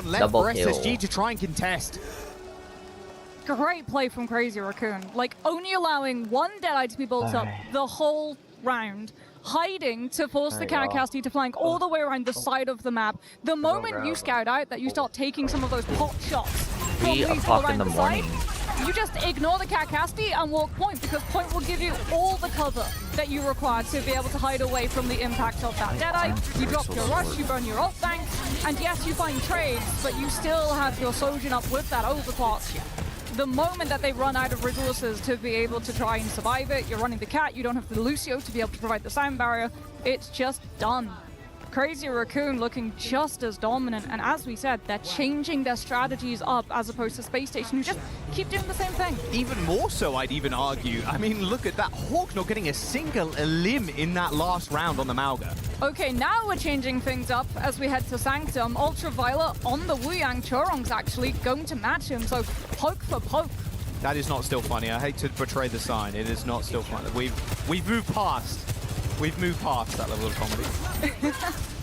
left Double for kill. SSG to try and contest. Great play from Crazy Raccoon. Like, only allowing one Deadeye to be built up the whole round, hiding to force the Kakasti to flank all the way around the side of the map. The moment you scout out that you start taking some of those pot shots from 3 lethal o'clock around in the the morning. side, you just ignore the Kakasti and walk point, because point will give you all the cover that you require to be able to hide away from the impact of that Deadeye. You drop your rush, you burn your ult bank, and yes, you find trades, but you still have your Sojin up with that overclock. The moment that they run out of resources to be able to try and survive it, you're running the cat, you don't have the Lucio to be able to provide the sound barrier, it's just done. Crazy Raccoon looking just as dominant, and as we said, they're changing their strategies up as opposed to Space Station, who just keep doing the same thing. Even more so, I'd even argue. I mean, look at that. Hawk not getting a single limb in that last round on the Mauga. Okay, now we're changing things up as we head to Sanctum. Ultraviolet on the Wuyang. Chorong's actually going to match him, so poke for poke. That is not still funny. I hate to betray the sign. It is not still funny. We've moved past. We've moved past that level of comedy.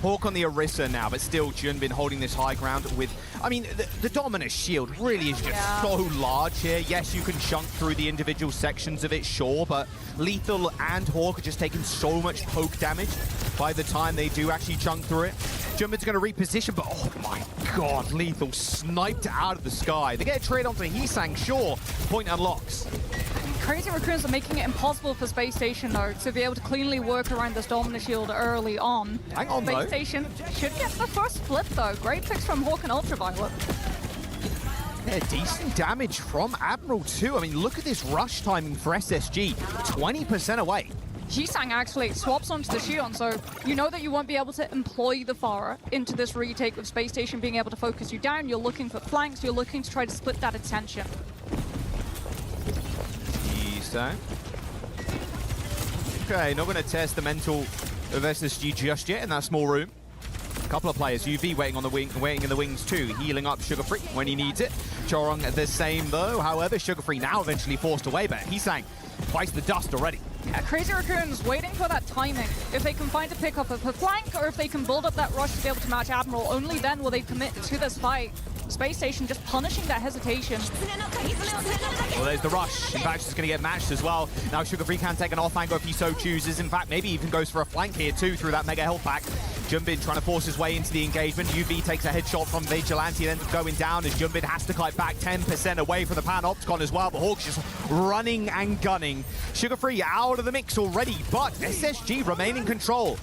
Hawk on the Orisa now, but still Junbin holding this high ground with... I mean, the Dominus shield really is just so large here. Yes, you can chunk through the individual sections of it, sure, but Lethal and Hawk are just taking so much poke damage by the time they do actually chunk through it. Junbin's going to reposition, but oh my god, Lethal sniped out of the sky. They get a trade onto Heesang, sure. Point unlocks. Crazy Raccoons are making it impossible for Space Station, though, to be able to cleanly work around this Dominus shield early on. Hang on, Space though. Station should get the first flip, though. Great picks from Hawk and Ultraviolet. Yeah, decent damage from Admiral too. I mean, look at this rush timing for SSG. 20% away. Heesang actually swaps onto the Xion, so you know that you won't be able to employ the Pharah into this retake with Space Station being able to focus you down. You're looking for flanks, you're looking to try to split that attention. Okay, not going to test the mental of SSG just yet in that small room. A couple of players, UV waiting on the waiting in the wings too, healing up Sugar Free when he needs it. Chorong the same though. However, Sugar Free now eventually forced away, but Heesang bites the dust already. Yeah, Crazy Raccoons waiting for that timing. If they can find a pick up of a flank, or if they can build up that rush to be able to match Admiral, only then will they commit to this fight. Space Station just punishing that hesitation. Well, there's the rush. In fact, she's going to get matched as well. Now Sugar Free can take an off angle if he so chooses. In fact, maybe even goes for a flank here too through that mega health pack. Junbin trying to force his way into the engagement. UV takes a headshot from Vigilante and ends up going down as Junbin has to kite back 10% away from the Panopticon as well. But Hawk's just running and gunning. Sugar Free out of the mix already, but SSG remain in control.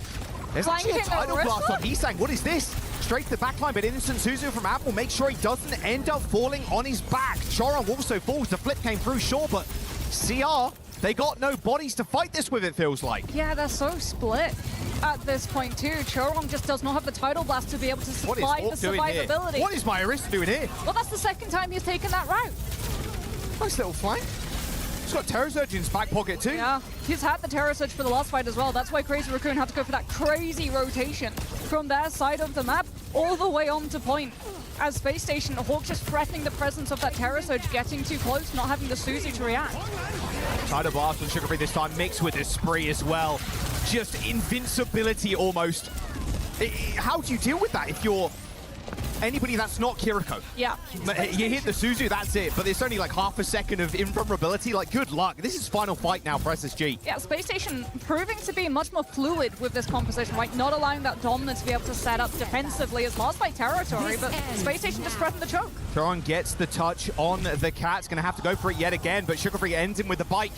There's actually a tidal blast on Heesang. What is this? Straight to the backline, but Innocent Suzu from Apple makes sure he doesn't end up falling on his back. Chorong also falls. The flip came through, sure, but CR, they got no bodies to fight this with, it feels like. Yeah, they're so split at this point too. Chorong just does not have the tidal blast to be able to supply the survivability. What is my Orisa doing here? Well, that's the second time he's taken that route. Nice little flank. He's got Terror Surge in his back pocket too. Yeah, he's had the Terror Surge for the last fight as well. That's why Crazy Raccoon had to go for that crazy rotation from their side of the map all the way on to point. As Space Station, Hawk just threatening the presence of that Terror Surge, getting too close, not having the Suzu to react. Tidal Blast on Sugar Free this time, mixed with the Spree as well. Just invincibility almost. How do you deal with that if you're anybody that's not Kiriko? Yeah. You hit the Suzu, that's it, but it's only like half a second of invulnerability. Like, good luck. This is final fight now for SSG. Yeah, Space Station proving to be much more fluid with this composition, right? Not allowing that dominance to be able to set up defensively as last fight territory, but Space Station just threatened the choke. Chorong gets the touch on the Cat's going to have to go for it yet again, but Sugar Free ends him with the bike.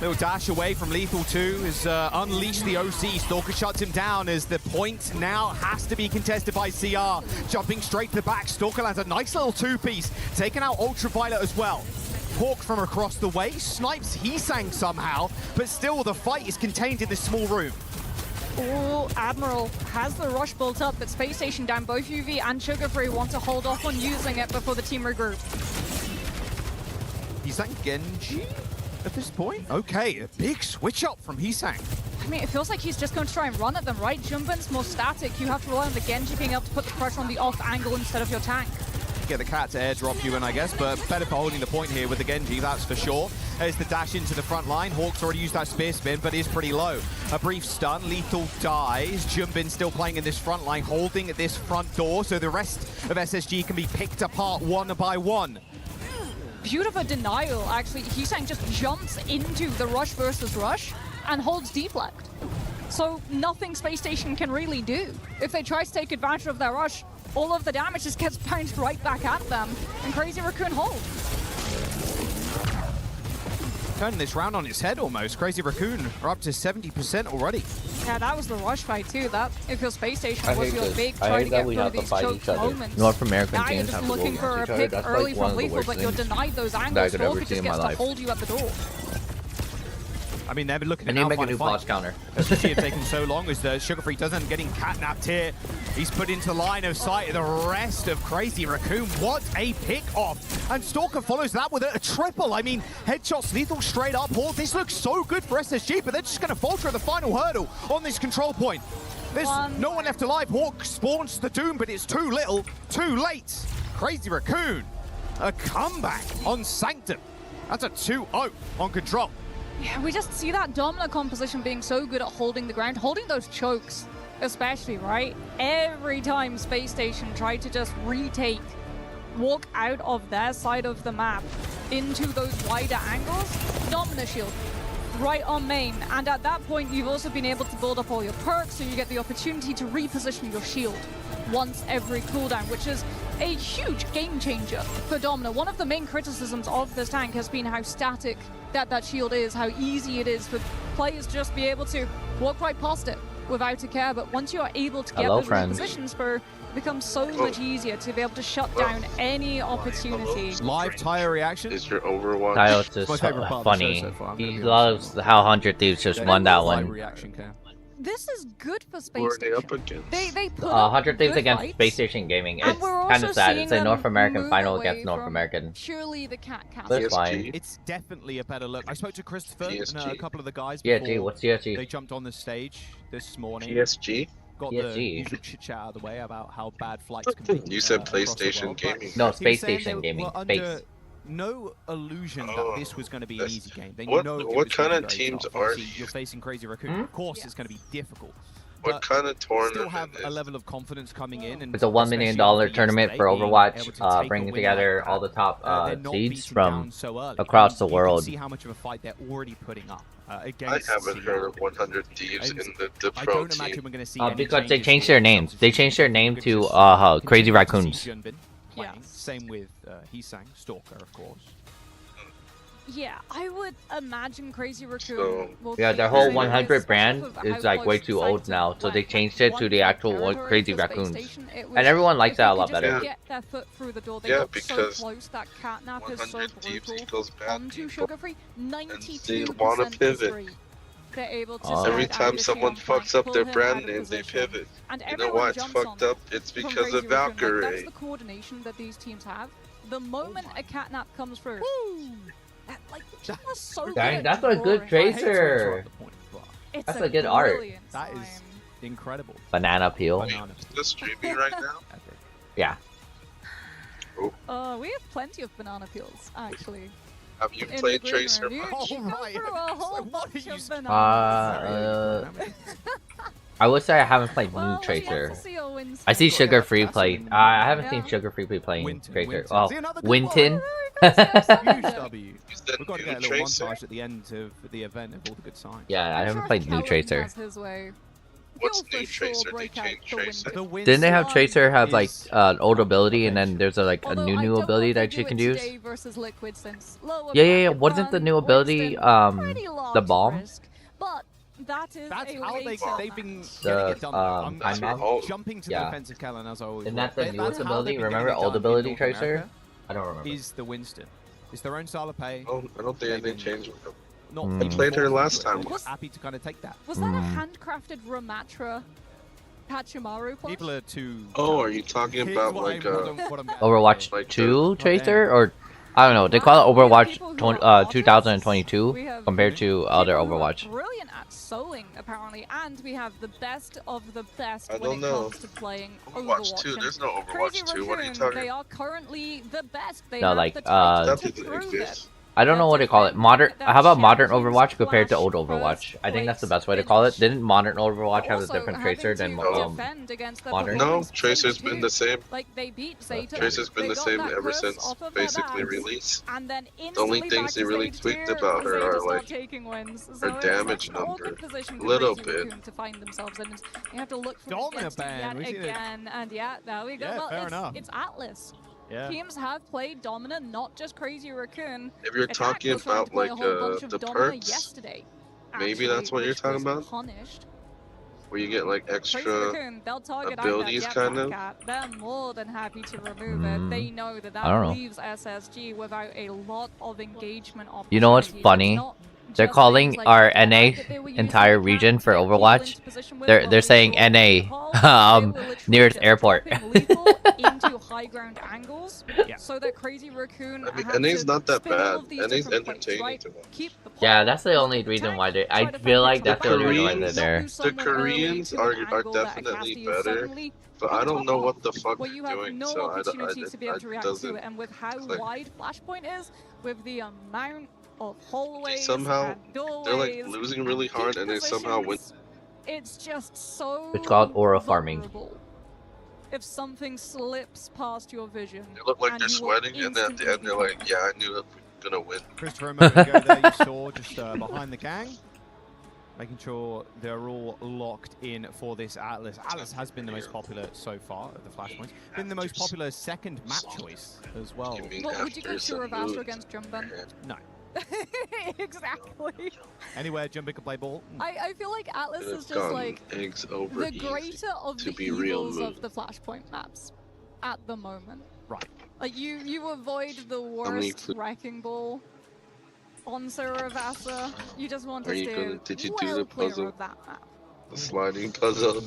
Little dash away from Lethal 2 has unleashed the OC. Stalker shuts him down as the point now has to be contested by CR. Jumping straight to the back, Stalker lands a nice little two-piece, taking out Ultraviolet as well. Hawk from across the way, snipes Heesang somehow, but still the fight is contained in this small room. Ooh, Admiral has the rush built up, but Space Station down. Both UV and Sugar Free want to hold off on using it before the team regroup. Heesang Genji? At this point? Okay, a big switch up from Heesang. I mean, it feels like he's just going to try and run at them, right? Junbin's more static. You have to rely on the Genji being able to put the pressure on the off angle instead of your tank. get the cat to airdrop you in, I guess, but better for holding the point here with the Genji, that's for sure. There's the dash into the front line. Hawk's already used that spear spin, but is pretty low. A brief stun, Lethal dies. Jumbin still playing in this front line, holding at this front door, so the rest of SSG can be picked apart one by one. Beautiful denial, actually. Heesang just jumps into the rush versus rush and holds deflect. So nothing Space Station can really do. If they try to take advantage of their rush, all of the damage just gets bounced right back at them, and Crazy Raccoon hold. Turning this round on its head almost. Crazy Raccoon are up to 70% already. Yeah, that was the rush fight too. That, if your Space Station I was hate your this. big I try hate to that get we through have to these fight choke each other. moments. North American Now you're teams just have to go looking for a against each other. pick That's early like one from of the Lethal, worst but you're things denied those that I angles. could ever Stalker see just in my gets to life. hold you at the door. I mean, they've been looking I at need to now make a find new a fight. pause counter. SSG have taken so long as the Sugar Free doesn't getting catnapped here. He's put into line of sight of the rest of Crazy Raccoon. What a pick off. And Stalker follows that with a triple. I mean, headshots, Lethal straight up. Hawk, this looks so good for SSG, but they're just going to falter at the final hurdle on this control point. There's no one left alive. Hawk spawns the Doom, but it's too little, too late. Crazy Raccoon, a comeback on Sanctum. That's a 2-0 on control. Yeah, we just see that dominant composition being so good at holding the ground, holding those chokes especially, right? Every time Space Station tried to just walk out of their side of the map into those wider angles, dominant shield right on main. And at that point, you've also been able to build up all your perks, so you get the opportunity to reposition your shield once every cooldown, which is a huge game changer for Domino. One of the main criticisms of this tank has been how static that shield is, how easy it is for players to just be able to walk right past it without a care. But once you are able to get those repositions, it becomes so much easier to be able to shut down any opportunity. Live Tyre reaction. Is your Overwatch? Tyler's just my favorite part of the funny. show so far. He loves how 100 Thieves just won that Live one. reaction, Cam. This is good for Who Space are they up Station. against? They put 100 Thieves good against fights, Space Station Gaming. and It's we're kind also of sad. seeing It's a them North American move final away against North from American. Purely the cat That's castle. fine. It's definitely a better look. I spoke to Christopher and a PSG. couple of the guys Yeah, before G, what's CSG? they jumped on the stage this morning. PSG? Got PSG. the usual chit-chat out of the way about how bad flights can be. You said across the PlayStation world, but Gaming. No, he was Space saying Station they Gaming. were Space. under no illusion that this was going to be an that's- easy game. They what- know it what was gonna kind be of very teams tough. are Obviously, these? you're facing Crazy Raccoon. Of course, it's going to be difficult. What But kind of still tournament have is a level of confidence coming in. And It's a $1 million especially tournament yesterday, for being Overwatch, able to take a bringing win together like all the that. top They're not seeds beaten from down so early. across the You can world. see how much of a fight they're already putting up I against haven't heard of Seattle. 100 Thieves in the I pro don't imagine team. we're going to see any Because they changes changed here their in names. terms of They changed their season. name We could to just Crazy continue to see Raccoons. Junbin playing. Yes. Same with Heesang, Stalker, of course. Yeah, I would imagine Crazy Raccoon So- will Yeah, keep their the whole same 100 pace brand of is how like way close too old Sanctum now, so they went. changed it to Once the that actual territory Crazy for Space Raccoons. Station, it was- And everyone likes if that a they lot could just better. Get their foot through the door. They Yeah, got because so close. That catnap is so 100 Thieves brutal. equals bad Onto people. Sugar Free, 92% wanna pivot. free. They're able to Oh. stand Every out time of the someone team fucks and up their pull him brand out of name, they position. pivot. And You know everyone why it's jumps fucked on up? It's from because Crazy of Raccoon. Like, that's Valkyrie. the coordination that these teams have. The moment a catnap comes through, like, that's so good Dang, at that's a good drawing. I hate to Tracer. interrupt the point, but It's That's a good art. brilliant that is sign. incredible. Banana peel. Banana. Is this streaming right now? Epic. Yeah. We have plenty of banana peels, actually. Have you in the played green Tracer? room. You much? go right. through a whole So what bunch are you of saying? bananas. I would say I haven't played Well, New Tracer. I I see Sugar Free That's play. an- I haven't seen Yeah. Sugar Free playing Winton, Tracer. Winton. Oh, See, another good Winton. Huge W. You said We've got to new get a little Tracer? montage at the end of the event of all the good signs. Yeah, I haven't played New Tracer. What's New Tracer? They changed Tracer? The Didn't they have One Tracer have like is- old ability and then there's like a new ability that you can use? Yeah. Wasn't the new ability the bomb? But that is That's a how later they've been match. getting it done. I'm Time Bomb? jumping to the Yeah. defensive Kellen as I always Isn't will. that the That's newest how ability? they've been Remember getting it old done in ability North Tracer? America, I don't remember. is the Winston. It's their own style of play. Oh, I don't think anything changed with them. Not I being played her forced last into it. time. They're just happy to kind of take that. Was that a handcrafted Ramatra Pachamaru plush? People are too. Oh, are you talking Here's about what like what I'm getting Overwatch at. Like 2 the- Tracer? Or, I don't know, they call it Wow, we have Overwatch people who are artists. 2022 We have compared to other people who are Overwatch. Brilliant at sowing apparently, and we have the best of the best I when don't it know. comes to playing Overwatch 2. And There's no Crazy Overwatch 2. What are you Raccoon, talking they about? are currently the best. They No, have like, the title That to doesn't prove it. exist. I don't know what to call it. Modern. That How about modern champions Overwatch compared to Flash old Overwatch? first I think that's the place best way to call it. finish. Didn't modern Overwatch have a Also different having tracer to than defend against their modern? No, performance Tracer's stage been the same. Like they beat Zeta. Tracer's been they the got same that ever curse since off of their basically backs, release. and then The only instantly things back they to really stage tweaked 2, about her Zeta are start like taking wins. her So damage it's an awkward number. position for Little Crazy bit. Raccoon to find themselves in. You have to look for Dominant against it ban. We yet see it. again, and yeah, there we go. Yeah, Well, fair enough. it's Atlas. Yeah. Teams have played Dominant, not just Crazy Raccoon. If you're Attack talking was trying about to play like a whole bunch of the Domina perks, yesterday, maybe actually, that's what you're which talking was about? punished. Where you get like Crazy extra. Raccoon, they'll target abilities, out that kind jetpack of? cap. They're more than happy to remove it. They know that I don't know. leaves SSG without a lot of engagement opportunities. You know what's funny? It's not They're just calling things like our the NA jetpack that they were using entire to region cap for to pull Overwatch. into position with, They're but saying we saw NA, the whole- they were literally nearest just airport. dropping lethal into high ground angles, Yeah. so that Crazy Raccoon I mean, had NA's to not that spin all bad. of these NA's different plates, entertaining right? to watch. Keep the Yeah, pole, that's the look only at the reason tank, why they. try I to feel find like it that's the on only reason why Koreans- they're there. lose The someone early Koreans to an are angle that definitely Acasti is better, suddenly but I on don't top know of, what the fuck where they're you have doing. no So opportunity to be able to react doesn't to it, and with how click. wide Flashpoint is, with the amount of hallways Somehow, and doorways, they're like losing really and hard deep and they somehow win. positions, it's just so It's called aura farming. vulnerable. If something slips past your vision, They look like and they're you will sweating, and then at the end they're like, "Yeah, I knew that we were gonna win." Christopher, a moment ago there you saw just behind the gang, making sure they're all locked in for this Atlas. Atlas has been the most popular so far of the Flashpoints. Been the most popular second map choice as well. You mean What would you go after some Shiravaster moves? against Jumban? No. Exactly. Anywhere Jumbo can play ball. I feel like Atlas They've is just gotten like eggs over the easy. greater of to the be real evils move. of the Flashpoint maps at the moment. Right. Like you avoid the many worst wrecking ball on Shiravaster. You just want to Are you steer gonna- did you do well the clear puzzle? of that map. The sliding puzzle.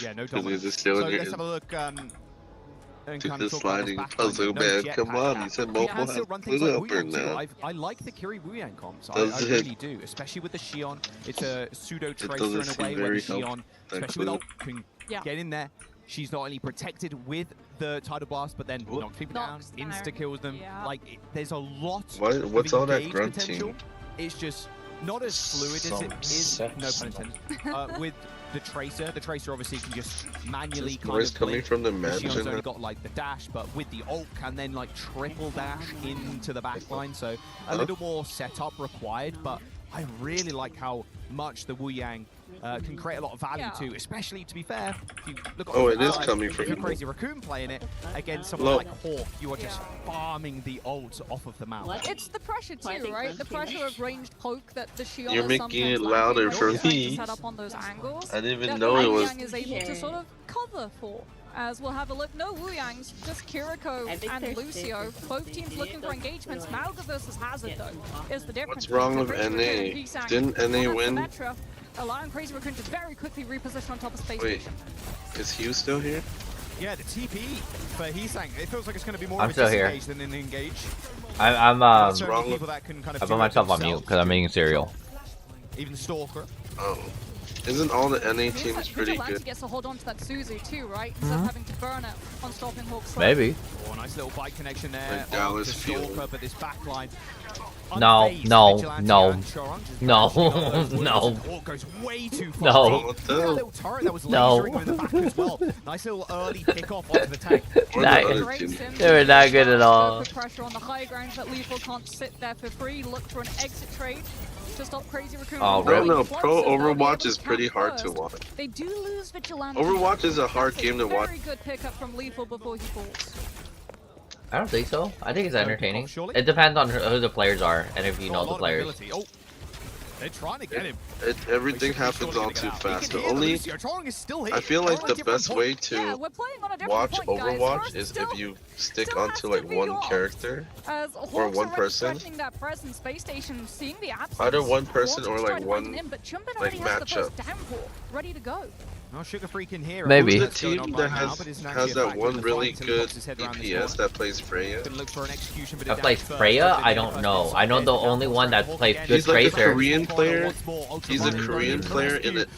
Yeah, no Because dominance. he's just So showing let's you. have a look. And Do kind the of talk about this sliding backline. puzzle, No man. jetpack Come on, cap. he said You mobile can has still run blue things like upper Wuyang too. now. I like the Kiri Wuyang comps. I Does it? really do, especially with the Xion. It's a pseudo tracer doesn't in a seem way where the very Xion, that especially with clue. ult, can get in there. She's not only protected with the Tidal Blast, but then knocks people down, Knocks down. insta-kills them. Yeah. Like, there's a lot What's of all that engage grunting? potential. It's just not as fluid as it is, no pun intended, with the Tracer. The Tracer obviously can just manually kind Noise of coming blink. from the The Xion's mansion. only got like the dash, but with the ult can then like triple dash into the backline, so a little more setup required, but I really like how much the Wuyang can create a lot of value too, especially, to be fair, if you look at Oh, the it is side, coming if from you're the- Crazy Raccoon playing it against someone Low. like Hawk, you are just farming the ult off of the map. It's the pressure too, right? The pressure of ranged poke that the Xion You're is making it sometimes louder lacking for when trying me. to set up on those angles. I didn't even that know it was. Wuyang is able to sort of cover for. As we'll have a look, no Wuyangs, just Kiriko and Lucio. Both teams looking for engagements. Malga versus Hazard, though, is the difference. What's wrong with Crazy Raccoon NA? and Hisang Didn't NA on win? Symmetra, allowing Crazy Raccoon to very quickly reposition on top of Space Wait. Station. Is Hugh still here? Yeah, the TP for Hisang, it feels like it's going to be more I'm of a still here. disengage than an engage. I'm So many wrong with- people that can kind of I do put it myself on mute themselves, because I'm eating cereal. Even Stalker. Oh. Isn't all the NA Feels teams like pretty Vigilante good? gets to hold on to that Suzu too, right? Instead of having to burn it on stopping Hawk's side. Maybe. Oh, nice little bike connection there. Like on Dallas the Field. Stalker, but this backline. No, unfazed no, Vigilante no, and Choron just no, bouncing off those wounds, no. and Hawk goes way too far. No. Look at that little turret that was No. lasering him in the back as well. Nice little early pick off onto the tank. Or Nice. the other Great team? sim. They were not good at all. Put pressure on the high ground, but Lethal can't sit there for free. Look for an exit trade to stop Crazy Raccoon. Oh, from I don't really? know. going Pro explosive. They'll be able Overwatch to is pretty cap hard to first. watch. They do lose Vigilante. Overwatch is a hard That's game to watch. Very good pickup from Lethal before he falls. I don't think so. I think it's entertaining. surely? It depends on who the players are and if you Got a know lot the of players. ability. Oh, they're trying to get him. Everything He's happens surely all gonna too get out. fast. You The can hear only Lucio. Choron is still here. I feel like Choron the different best point. way Yeah, to we're playing on a different watch point, guys. Overwatch First, is still- if you stick still has onto to like be one off. character. As or Hawks one already person. threatening that presence, Space Station seeing the absence. Either one person Hawks or, is like, trying to one, find him in, but Jumpin like, already has the first matchup. downpour ready to go. Well, Sugar Freak in here. Maybe. Who's the team that has that one really good DPS that plays Freya? That plays Freya? I don't know. I know the only one that plays good He's like Tracer. a Korean player. He's a Korean player in it,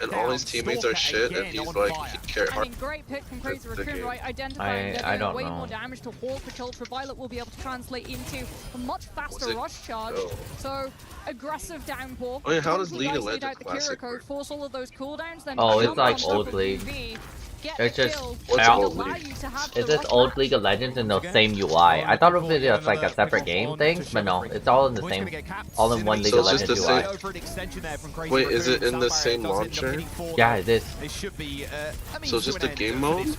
and all his teammates are shit, and he's like he cares. I mean, great pick from Crazy Raccoon, right? Identifying I don't way know. more damage to Hawk, which Ultraviolet will be able to translate into a much faster rush charge. Oh. So aggressive downpour. Oh yeah, how does League of Lead Legends out the Classic Kiriko, work? force all of those cooldowns, then Oh, it's jump like on old top of League. EV, get It's the just kill, What's how- old allow League? you to have It's the just rush old back. League of Legends in the same UI. I thought of it as like a separate game thing, but no, it's all in the same, all in one League So of it's just Legends the UI. Wait, is it in the same launcher? Yeah, it is. So it's just a game mode?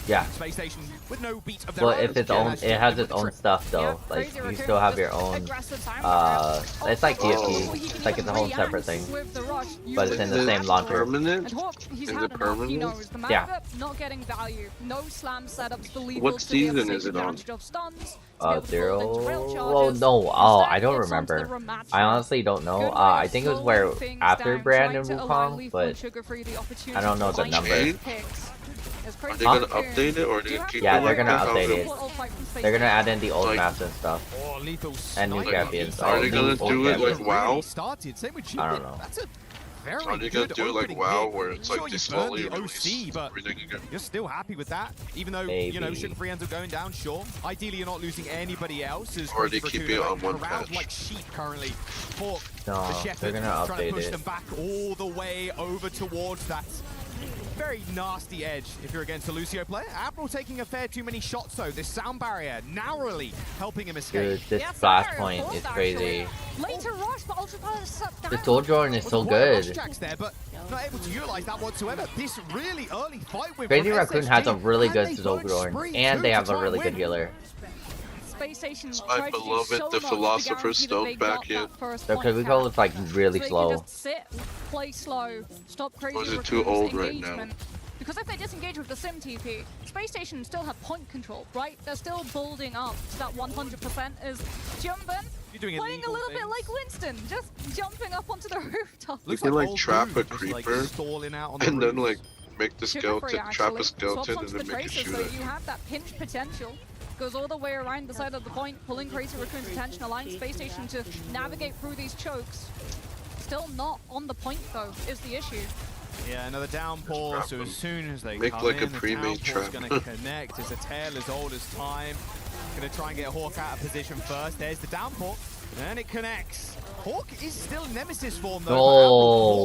Yeah. Space Station with no beat of their But own. if its own, it has its own stuff though. Like Crazy you Raccoon still have your just own. aggressive sound. It's like Oh, TFT. he can It's like even its own react separate thing. with the rush. But it's in the Is it same launcher. permanent? And Hawk, he's Is had it enough. permanent? He knows the Yeah. matchup not getting value. No slam setups for lethal What to be able to season take is it on? advantage of stuns. to be able to Zero. pull into rail Oh charges. no. Oh, I Instead, don't it's onto the remember. rematch I round. honestly don't know. Good way I of think it was slowing where things after down, Brand trying and to allow Wukong, Lethal and but Sugar-Free the opportunity I don't know to the find number. those picks. It's Are crazy they gonna Raccoon. update it, or are they Do you gonna have keep to Yeah, it they're like gonna that? update it. They're gonna add in the old Like- maps and stuff. Oh, lethal And new sniper. champions. Are they All gonna new do old it champions. like WoW? Started. Same with I don't Jupiter. know. That's a very Are they gonna good do it like opening WoW, hit. where it's Sure, like they you slowly burn the release OC, but everything again? you're still happy with that, even though you know Maybe. Sugar-Free ends up going down. Sure, ideally you're not losing anybody else. As Or they Crazy keep Raccoon it are on one corralled patch. like sheep currently. Hawk, No, the they're shepherd, gonna trying to update push it. them back all the way over towards that very nasty edge if you're against a Lucio player. Admiral taking a fair too many shots though. This sound barrier narrowly helping him escape. Dude, this Yeah, flash Fire point forced, is crazy. actually. Later rush, but Ultraviolet is sucked down. The Sojourn is so Well, quite a rush good. tracks there, but not able to utilize that whatsoever. This really early fight with Crazy from Raccoon SSG, has a really good and they burn Sojourn, spree and too they to have a try and really good win. healer. Space Station My tried to do beloved, so the much to Philosopher's guarantee that Stone they back got in. that first The point Kiriko count. is like really So they slow. can just sit, play slow, stop Crazy Or is it Raccoon's too old right now? engagement. Because if they disengage with the Sim TP, Space Station still have point control, right? They're still building up to that 100% is jumping, You're doing playing a illegal little bit things. like Winston, just jumping up onto the rooftop. You can like old trap Groove, a just, like, creeper, stalling out on the and then roofs. like make the Sugar-Free skeleton, trap a actually skeleton, swaps and onto then the make it Tracer, shoot so it. you have that pinch potential. Goes all the way around the side of the point, pulling Crazy Raccoon's attention, allowing Space Station to navigate through these chokes. Still not on the point though, is the issue. Yeah, another downpour, so as soon as they Make come like a in, the pre-made downpour's trap. gonna connect. It's a tale as old as time. Gonna try and get Hawk out of position first. There's the downpour, and it connects. Hawk is still in Nemesis form though.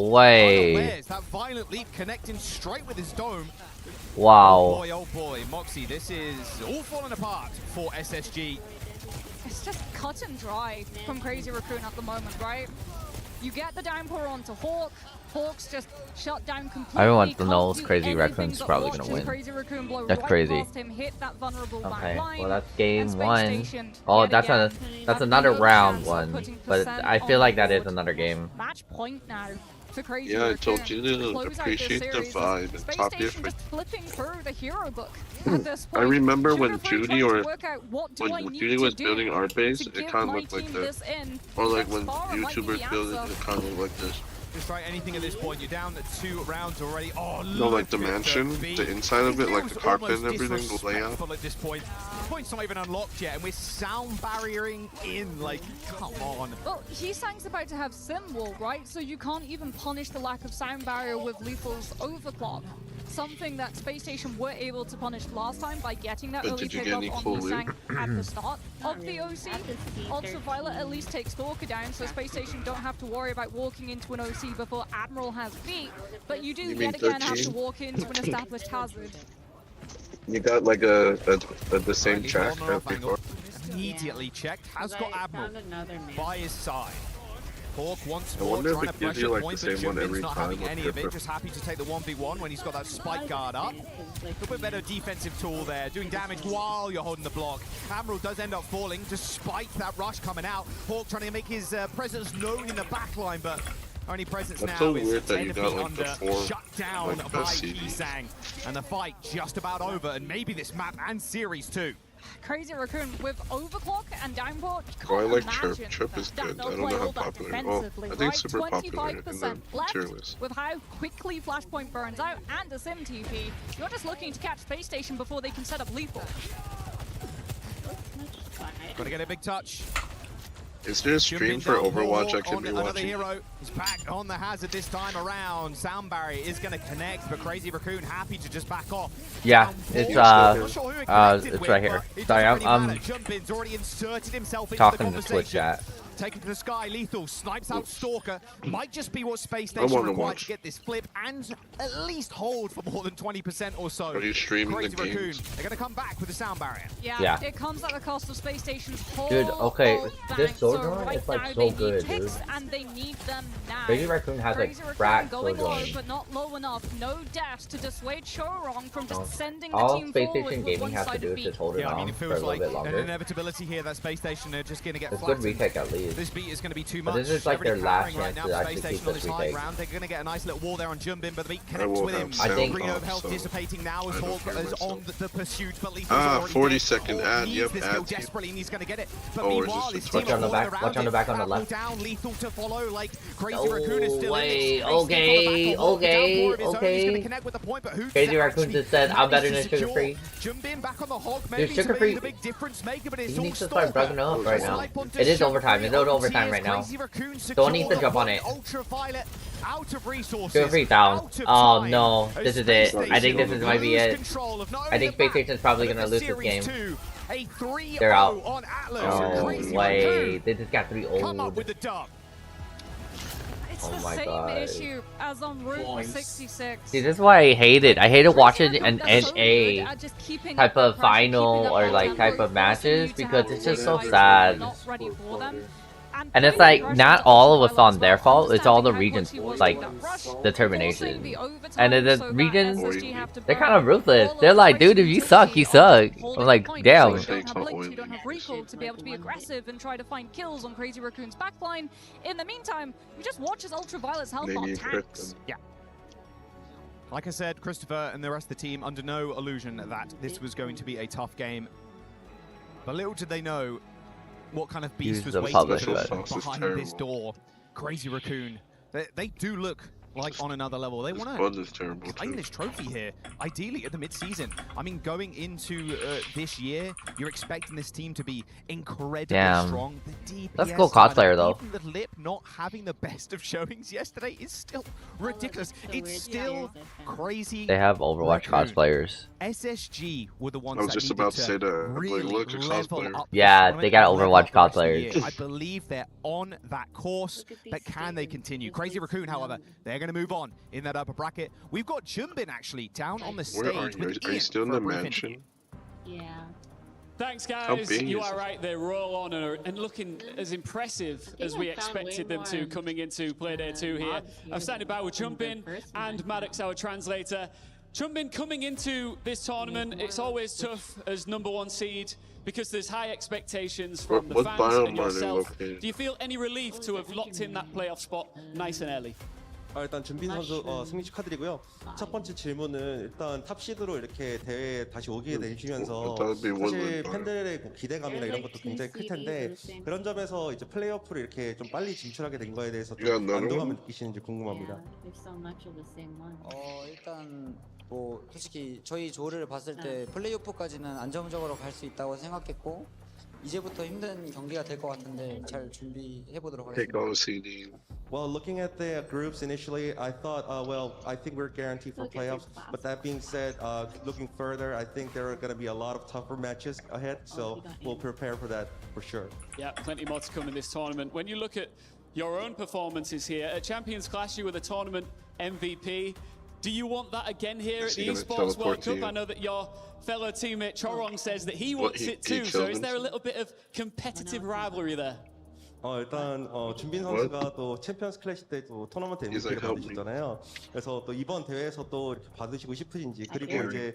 No way. Unawares, that violent leap connecting straight with his dome. Wow. Oh boy, Moxie, this is all falling apart for SSG. It's just cut and dry from Crazy Raccoon at the moment, right? You get the downpour onto Hawk. Hawk's just shut down completely. Everyone knows Can't do Crazy anything Raccoon's but probably watch gonna his win. Crazy Raccoon blow That's right crazy. past him, hit that vulnerable back Okay, line, well that's and game Space one. Station Oh, yet that's again that's have another no round chance of one, putting but percent I feel on like the that is board. another game. Match point now for Crazy Yeah, I Raccoon. told you to Close out this appreciate the series. vibe and Space top your Station friend. just flipping through the hero book at this I point. remember when Sugar-Free Judy trying to or work out what do I when need Judy to was do building our base, to it give kind of my looked like team this. this in. Or like Thus when far, it might be YouTubers the build it, answer. it kind of looked like this. Just try anything at this point. You're down to 2 rounds already. Oh, No, like the look at mansion, beat. the inside of it, like the feels carpet and almost everything, the layout. disrespectful at this point. This point's not even unlocked yet, and we're sound barriering in. Like, come on. Well, Hisang's about to have Sim Wall, right? So you can't even punish the lack of sound barrier with Lethal's overclock. Something that Space Station were able to punish last time by getting that But early did you pick get up any on cool Hisang at the start of the OC. Ultraviolet at least takes Stalker down, so Space Station don't have to worry about walking into an OC before Admiral has beat. But you do You yet mean again have to 13? walk into an established hazard. You got like the same Alright, track he's on the as off angle. before. Immediately checked. Has got Admiral by his side. Hawk once I more wonder if trying it to gives pressure you, like, point, the but same one Jumbin's every not time having or any of it. different. Just happy to take the 1v1 when he's got that spike guard up. A little bit better defensive tool there, doing damage while you're holding the block. Admiral does end up falling despite that rush coming out. Hawk trying to make his presence known in the backline, but only presence That's now so is weird that 10 you feet got, like, under, the 4, shut down like, by best CD. Hisang. And the fight just about over, and maybe this map and series too. Crazy Raccoon with overclock and downport. Oh, I like Chirp. Chirp is good. I don't know how popular. Oh, I think it's super popular in the tier list. With how quickly Flashpoint burns out and a Sim TP, you're just looking to catch Space Station before they can set up lethal. Gotta get a big touch. Is there a stream for Overwatch I can be Another watching? hero is back on the hazard this time around. Sound barrier is going to connect, but Crazy Raccoon happy to just back off. Yeah, it's right here. Sorry, I'm Jumpin's already inserted himself into talking the to Twitch chat. Taken to the sky, lethal snipes out Stalker. Might just be what Space Station required to get this flip and at least hold for more than 20% or so. Are you streaming Crazy the Raccoon, games? they're going to come back with the sound barrier. Yeah, it comes at the cost of Space Station's whole Dude, okay, this sword so run right is like now so they good, need ticks, dude. and they need them now. Crazy Raccoon has like Crazy Raccoon frack going sword low, run. but not low enough. No dash to dissuade Showrong from just sending the All team Space forward Station with Gaming has to do is just hold it Yeah, I mean, on it for a feels little like bit an longer. inevitability here that Space Station are just going to get It's good flattened. retake at least. This beat is going to be too But much. this is like their last Right chance now, to Space actually Station keep on this this high retake. ground. They're going to get a nice little wall there on Jumbin, but the beat connects will with him. have I think- Green sound health off, so dissipating now as I don't Hawk hear is on myself. the pursuit, but Lethal's Ah, already 40-second dead. ad, Needs yep, this ad kill team. desperately, and he's going to get it. But Oh, meanwhile, his resistance. team Watch on the are back, around watch on the it. back on the Grapple left. down, Lethal to follow, like Crazy No Raccoon is still way, in it. Space Station on the back of Hawk. okay, Down four of his own. He's okay. going to connect with the point, but who's Crazy to Raccoon actually just said, I'm manage better to than secure? Sugar Free. Jumbin back on the Hawk, Dude, maybe Sugar to be Free- the big difference maker, but it's He all needs to start Stalker. bugging up right now. Snipe onto It is Sugar overtime. Free. It's out overtime Tears, right now. Crazy Raccoon Don't need to secure jump on the it. Ultraviolet out of resources. Sugar Free down. Out of Oh time. no, As this is Space it. I think this Station might be lose it. control of not I only think the Space map, Station's probably but gonna the lose this Series game. 2. A 3-0 They're out. on Atlas. No Crazy way. Raccoon They just got 3 come up old. with the dub. It's Oh the my same God. issue as on Route 66. See, this is why I hate it. I hate watching Crazy an Raccoon, they're so good NA at just keeping type up of the pressure, final keeping up or that like tempo, type of forcing matches you to because have it's to just take so fights sad. not ready for them. And it's like not all of us on their fault. It's all the region's like determination. And the regions, they're kind of ruthless. They're like, dude, if you suck, you suck. I'm like, damn. You don't have blitz, you don't have recall to be able to be aggressive and try to find kills on Crazy Raccoon's backline. In the meantime, you just watch as Ultraviolet's health bar tanks. Yeah. Like I said, Christopher and the rest of the team under no illusion that this was going to be a tough game. But little did they know what kind of beast was waiting behind this door. Crazy Raccoon. They do look like on another level. They want to claim this trophy here, ideally at the mid-season. I mean, going into this year, you're expecting this team to be incredibly strong. The DPS, Let's go cosplayer though. Even the Lip not having the best of showings yesterday is still ridiculous. It's still crazy. They have Overwatch cosplayers. SSG were the ones I was just about to say that. really Look, a level cosplayer. up Yeah, this they got tournament and Overwatch level up the rest of the cosplayers. year. I believe they're on that course, but can they continue? Crazy Raccoon, however, they're going to move on in that upper bracket. We've got Jumbin actually down on the stage. Where are you? with Are you Ian still in for a the brief mansion? interview. Yeah. Thanks, How guys. big You is are it? right. They roll on and looking as impressive as we expected them to coming into Playday 2 here. I've standing by with Chumbin and Maddox, our translator. Chumbin, coming into this tournament, it's always tough as #1 seed because there's high expectations from the What fans biome and are they yourself. located? Do you feel any relief to have locked in that playoff spot nice and early? 일단 준빈 선수 승리 축하드리고요. 첫 번째 질문은 일단 탑 시드로 이렇게 대회에 다시 오게 되시면서 사실 팬들의 기대감이나 이런 것도 굉장히 클 텐데 그런 점에서 이제 플레이오프를 이렇게 좀 빨리 진출하게 된 거에 대해서 좀 안도감을 느끼시는지 궁금합니다. 일단 뭐 솔직히 저희 조를 봤을 때 플레이오프까지는 안정적으로 갈 수 있다고 생각했고 이제부터 힘든 경기가 될 것 같은데 잘 준비해 보도록 하겠습니다. Well, looking at the groups initially, I thought, well, I think we're guaranteed for playoffs. But that being said, looking further, I think there are going to be a lot of tougher matches ahead. So we'll prepare for that for sure. Yeah, plenty more to come in this tournament. When you look at your own performances here, at Champions Clash you were the tournament MVP. Do you want that again here at the Esports World Cup? I know that your fellow teammate Chorong says that he wants it too. So is there a little bit of competitive rivalry there? 일단 준빈 선수가 또 챔피언스 클래시 때 또 토너먼트 MVP를 받으셨잖아요. 그래서 또 이번 대회에서 또 이렇게 받으시고 싶으신지 그리고 이제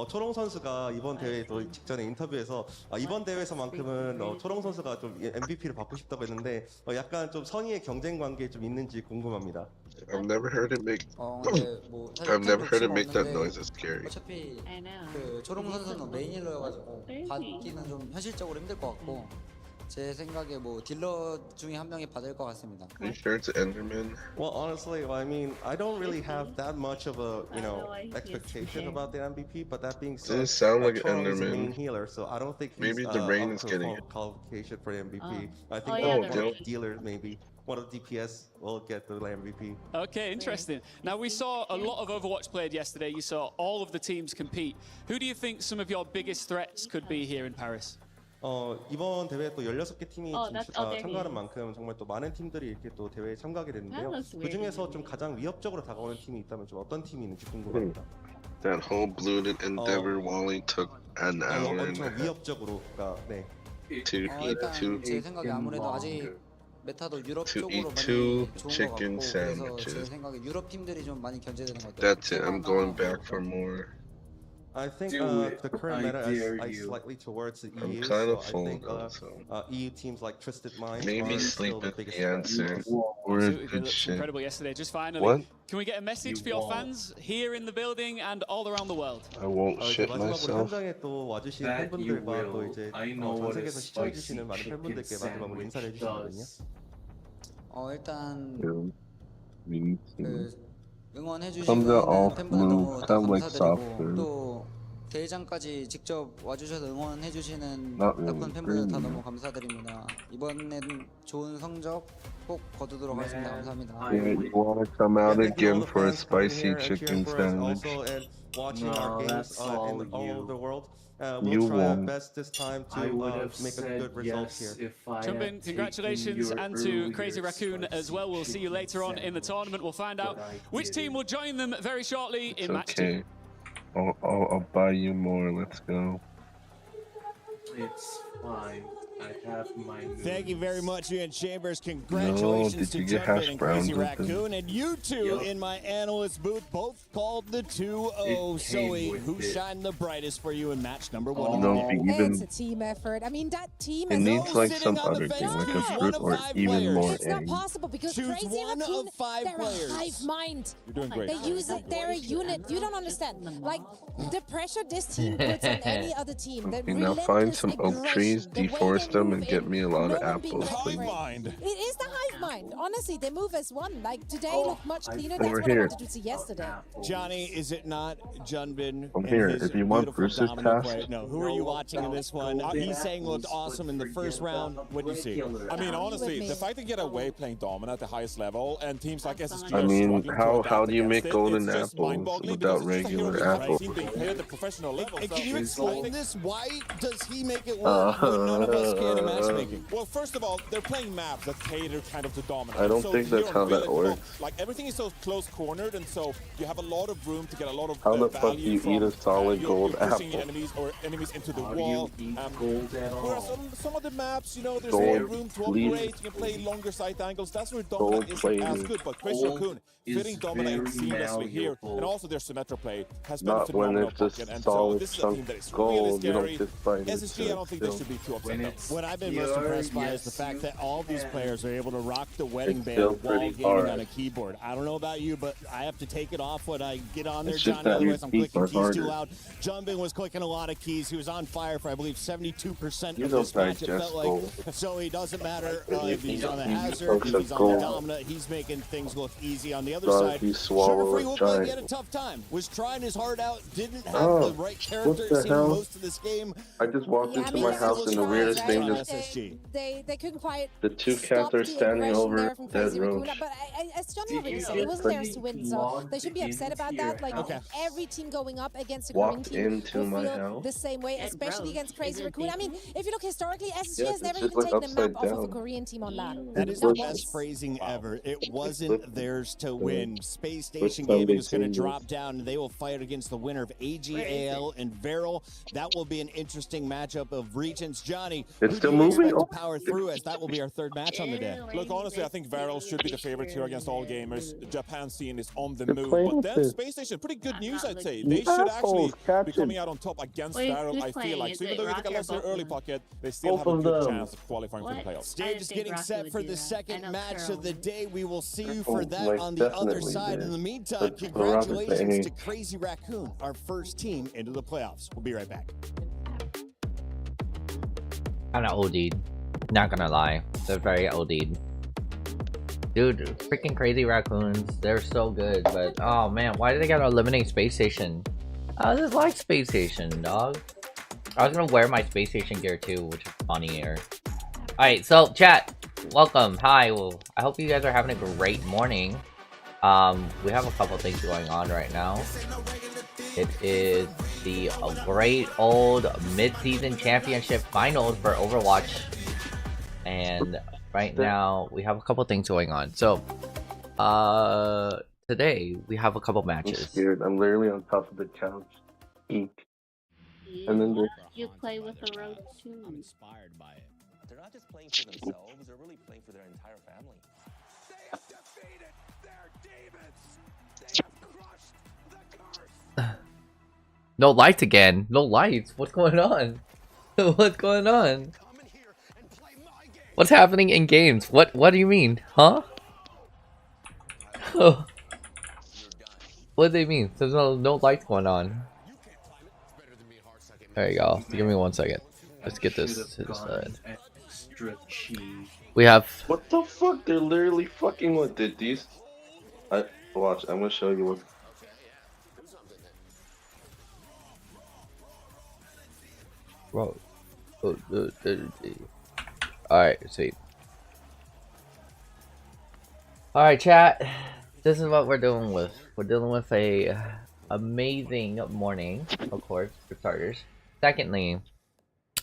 초롱 선수가 이번 대회 또 직전에 인터뷰에서 이번 대회에서만큼은 초롱 선수가 좀 MVP를 받고 싶다고 했는데 약간 좀 선의의 경쟁 관계에 좀 있는지 궁금합니다. I've never heard it make. 근데 뭐 사실 I've never heard it 템도 make that 없는데 noise. It's scary. 어차피 I know. 그 초롱 선수는 메인 힐러여가지고 받기는 좀 현실적으로 힘들 것 같고 제 생각에 뭐 딜러 중에 한 명이 받을 것 같습니다. Are you sure it's Enderman? Well, honestly, I mean, I don't really have that much of a, expectation about the MVP. But that being said, Doesn't sound like Chong is a Enderman. main healer, so I don't think he's Maybe the rain up is to getting full it. qualification for the MVP. Oh. I think Oh, yeah, one the of rain. the dealers, maybe one of the DPS, will get the MVP. Okay, interesting. Now, we saw a lot of Overwatch played yesterday. You saw all of the teams compete. Who do you think some of your biggest threats could be here in Paris? 이번 대회에 또 16개 팀이 that's there he 참가하는 is. 만큼 정말 또 많은 팀들이 이렇게 또 대회에 참가하게 됐는데요. That looks 그 중에서 weird. 좀 가장 위협적으로 다가오는 팀이 있다면 좀 어떤 팀이 있는지 궁금합니다. That whole bloated Endeavor Wally took an hour and 엄청 위협적으로, 네. to eat 일단 two. 제 생각에 아무래도 아직 메타도 유럽 To 쪽으로 eat 많이 two 좋은 것 chicken 같고 그래서 제 sandwiches. 생각에 유럽 팀들이 좀 많이 견제되는 것 같아요. That's it. I'm going back for more. I think Do it. the current I meta dare is you. slightly towards the I'm EU. kind of so I full think though, so EU teams like Twisted Minds maybe are sleep still the is biggest the threat. answer. Absolutely, We're they good looked shit. incredible yesterday. Just finally, What? can we get a message for your fans here in the building and all around the world? I won't 이제 shit 마지막으로 myself. 현장에 또 와주신 That you 팬분들과 또 will. 이제 I know 전 what a 세계에서 spicy 시청해주시는 많은 chicken 팬분들께 마지막으로 인사를 sandwich 해주시거든요. does. 일단 Me too. 그 응원해 Comes out all 주시는 팬분들 blue, 너무 다 kind of like soft 감사드리고 food. 또 대회장까지 직접 와주셔서 응원해 주시는 Not really 덕분 팬분들 다 green. 너무 감사드립니다. 이번엔 좋은 성적 꼭 거두도록 하겠습니다. 감사합니다. Yeah, you want to come out Yeah, thank you all again the for a fans coming spicy here and chicken cheering for us sandwich? also and watching No, our games that's all in all you. over the world. You We'll try our won't. best this time I would to have make a said good result yes here. if I Chumbin, had congratulations, taken your and to Crazy earlier Raccoon as well. We'll see you later on in the tournament. We'll find out but I which team will join them very shortly It's in match 2. okay. I'll buy you more. Let's go. It's fine. I have my Thank you very much, Ian Chambers. did Congratulations you to get hash Jumpin and Crazy browns with them? Raccoon. And you two Yup. in my analyst booth both called the 2-0. It Zoe, came with who it. shined the brightest for you in match number 1 You of know, the day? if you even It's a team effort. I mean, that team it is needs like sitting some on the other thing, bench like a choose one fruit of or 5 even players. more It's not eggs. possible because Choose Crazy one of Raccoon, 5 they're players. a hive mind. You're doing great. They use it. They're a unit. You don't understand. Like the pressure this team puts on any other team. The Okay, now find some oak relentless trees, aggression, the way deforest they them, move and get in, me a lot of no one being apples, ready Hive for it. mind. It is the hive mind. Honestly, they move as one. Like today looked much cleaner. Over That's what I here. wanted to see yesterday. Johnny, is it not Junbin? I'm and here. his If you want beautiful Bruce's dominant task. play? No, who are you watching in this one? He's saying looked awesome in the first round. What do you see? I mean, honestly, the fact to get away playing dominant at the highest level and teams like SSG I mean, how do you make golden apples without regular apples? at the professional level. And can you It's explain all- this? Why does he make it work when none of us can in matchmaking? Well, first of all, they're playing maps that cater kind of to dominance. I don't So think that's you're how that really- well, works. Like everything is so close cornered, and so you have a lot of room to get a lot of How the fuck do value you from, eat a solid you're gold pushing apple? enemies into the How do wall. you eat gold at Whereas all? on some of the maps, there's Gold more room to leaf. upgrade. You can play longer sight angles. That's where dominant isn't Gold-plated. as good. But Chris Gold Raccoon is fitting dominant very seamlessly here, malleable. and also their Symmetra play has been a Not when phenomenal it's just pocket. And so solid this is a chunk team that is gold. really You scary. don't just fight it. SSG, I don't think they still. should be too upset. When though. it's What I've been most pure, impressed by is yes, the fact you that all these can. players are able to rock the wedding It's band still while pretty gaming hard. on a keyboard. I don't know about you, but I have to take it off when I get on there, It's just Johnny. that your Otherwise, I'm keys clicking are keys too harder. loud. Jumbin was clicking a lot of keys. He was on fire for, I believe, 72% You of don't this match. It digest felt gold. like. So it doesn't matter if he's on the You hazard, folks if are he's on the gold. dominant. He's making things look easy. On the other Dog, side, you Sugar swallow Free a looked like he had a giant. tough time. Was trying his heart out. Didn't have Oh, the right what character. the Seen hell? most of this game. I just walked Yeah, I into mean, my this house is and the what weirdest right? thing on just SSG. They couldn't quite. the two stop cats are the standing aggression over there from dead Crazy Raccoon. roach. But as Johnny Did already you said, it get wasn't theirs to win, so logged they shouldn't be upset into about your that. Like house? every team going up against a Korean Walked team into will my feel house. the same way, It's especially gross. against Crazy Is it Raccoon. I mean, if you look historically, SSG Yeah, has never it's even just like taken a map upside off of a down. Korean team on LAN. That It's is the glitchy. best phrasing ever. It Flip. wasn't theirs to win. Space Station Sunday Gaming is going to singles. drop down, and they will fight against the winner of AGAL and Veril. That will be an interesting matchup of regions. Johnny, It's who still do you moving? expect Oh. to power through, as that will be our third match on the day? Look, honestly, honestly, I think Varel should be the favorite here against all gamers. The Japan scene is on the They're move. playing But with then this. Space Station, pretty good news, I'd say. You They should assholes, actually be catch coming it. out on top against Wait, Varel, who's I feel playing? like. Is So even it though they Rocky got or less their both of early them? pocket, they still have a Both of good them. chance of qualifying for the What? playoffs. Stage is getting set for the second match of the day. We will see you for Oh, that like, on the other definitely side. did. In the meantime, But the congratulations Rockets, to Crazy Raccoon, our first team into the playoffs. We'll be right back. Kinda OD'd. Not gonna lie. They're very OD'd. Dude, freaking Crazy Raccoons. They're so good, but oh man, why did they gotta eliminate Space Station? I just like Space Station, dog. I was gonna wear my Space Station gear too, which is funnier. Alright, so chat, welcome. Hi, well, I hope you guys are having a great morning. We have a couple things going on right now. It is the great old mid-season championship finals for Overwatch. And right now, we have a couple things going on. So, today, we have a couple matches. I'm scared. I'm literally on top of the couch. Eek. And then You play with the road too. I'm inspired by it. They're not just playing for themselves, they're really playing for their entire family. They have defeated their demons. They have crushed the curse. No lights again. No lights. What's going on? What's going on? What's happening in games? What do you mean? Huh? Oh. What do they mean? There's no lights going on. There you go. Give me 1 second. Let's get this to the side. We have... What the fuck? They're literally fucking with it. These... Watch, I'm gonna show you what... Bro. Alright, sweet. Alright, chat. This is what we're dealing with. We're dealing with a amazing morning, of course, for starters. Secondly,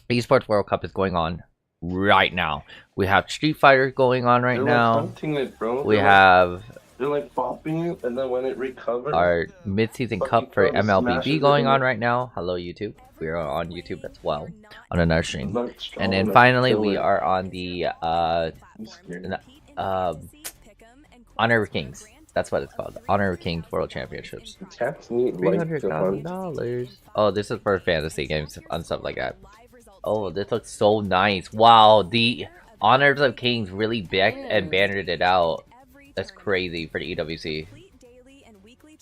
Esports World Cup is going on right now. We have Street Fighter going on right They're now. Like hunting it, bro. We They're have... They're like bopping it, and then when it recovers... Our mid-season cup for MLBB going on right now. Hello, YouTube. We are on YouTube as well, on another stream. And then finally, we are on the Honor of Kings. That's what it's called. Honor of Kings World Championships. $300,000. Oh, this is for fantasy games and stuff like that. Oh, this looks so nice. Wow, the Honors of Kings really backed and bannered it out. That's crazy for the EWC.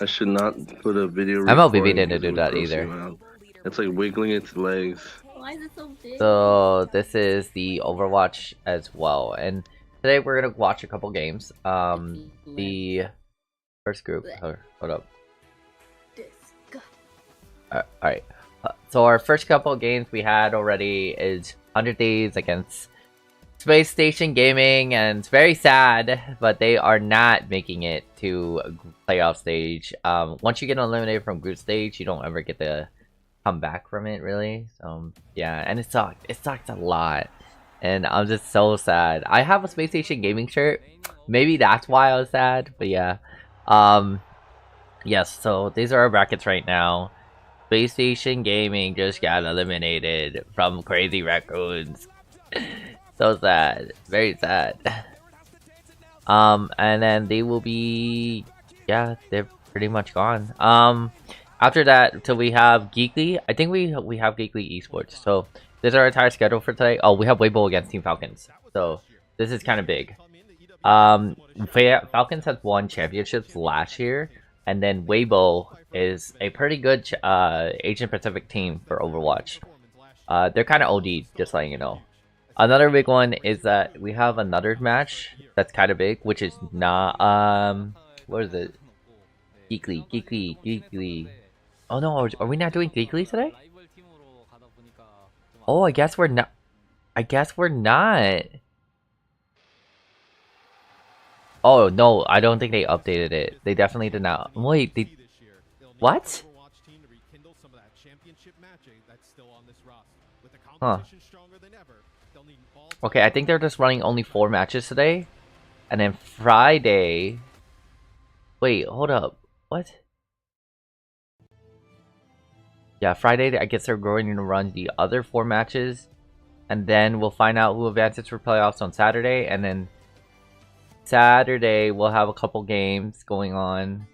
I should not put a video. MLBB didn't do that either. It's like wiggling its legs. Why is it so big? So this is the Overwatch as well, and today we're gonna watch a couple games. The first group. Hold up. Alright. So our first couple of games we had already is 100 Days against Space Station Gaming, and it's very sad, but they are not making it to playoff stage. Once you get eliminated from group stage, you don't ever get to come back from it, really. So yeah, and it sucked. It sucked a lot, and I'm just so sad. I have a Space Station Gaming shirt. Maybe that's why I was sad, but yeah. Yes. So these are our brackets right now. Space Station Gaming just got eliminated from Crazy Raccoons. So sad, very sad. And then they will be, yeah, they're pretty much gone. After that, till we have Geekly. I think we have Geekly Esports. So this is our entire schedule for today. Oh, we have Weibo against Team Falcons. So this is kind of big. Falcons has won championships last year, and then Weibo is a pretty good Asian Pacific team for Overwatch. They're kind of OD, just letting you know. Another big one is that we have another match that's kind of big, which is not what is it? Geekly. Oh no, are we not doing Geekly today? Oh, I guess we're not. Oh no, I don't think they updated it. They definitely did not. Wait, they... What? Huh. Okay, I think they're just running only 4 matches today. And then Friday... Wait, hold up. What? Yeah, Friday, I guess they're going to run the other 4 matches. And then we'll find out who advances for playoffs on Saturday. And then Saturday we'll have a couple games going on,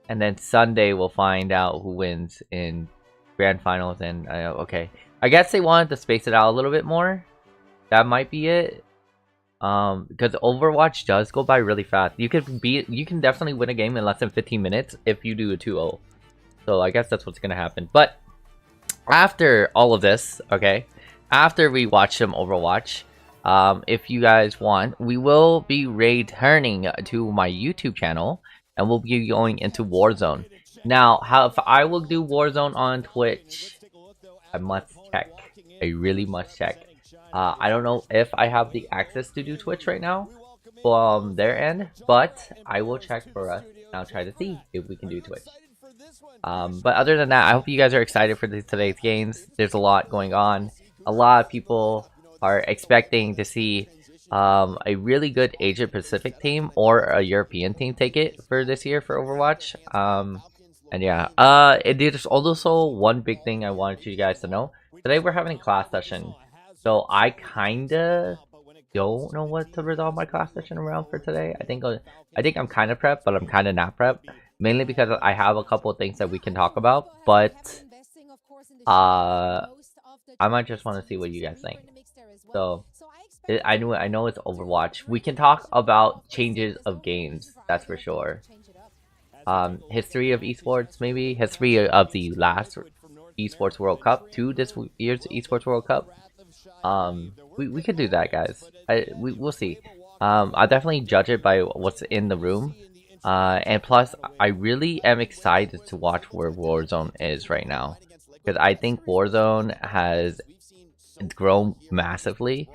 and then Sunday we'll find out who wins in grand finals. And okay, I guess they wanted to space it out a little bit more. That might be it. Because Overwatch does go by really fast. You can definitely win a game in less than 15 minutes if you do a 2-0. So I guess that's what's gonna happen. But after all of this, okay, after we watch some Overwatch, if you guys want, we will be returning to my YouTube channel, and we'll be going into Warzone. Now, if I will do Warzone on Twitch, I must check. I really must check. I don't know if I have the access to do Twitch right now from their end, but I will check for us, and I'll try to see if we can do Twitch. But other than that, I hope you guys are excited for today's games. There's a lot going on. A lot of people are expecting to see a really good Asia Pacific team or a European team take it for this year for Overwatch. And yeah, there's also one big thing I wanted you guys to know. Today we're having a class session. So I kinda don't know what to resolve my class session around for today. I think I'm kind of prepped, but I'm kind of not prepped. Mainly because I have a couple of things that we can talk about, but I might just want to see what you guys think. So I know it's Overwatch. We can talk about changes of games, that's for sure. History of esports, maybe history of the last Esports World Cup to this year's Esports World Cup. We could do that, guys. We'll see. I'll definitely judge it by what's in the room. And plus, I really am excited to watch where Warzone is right now, because I think Warzone has grown massively.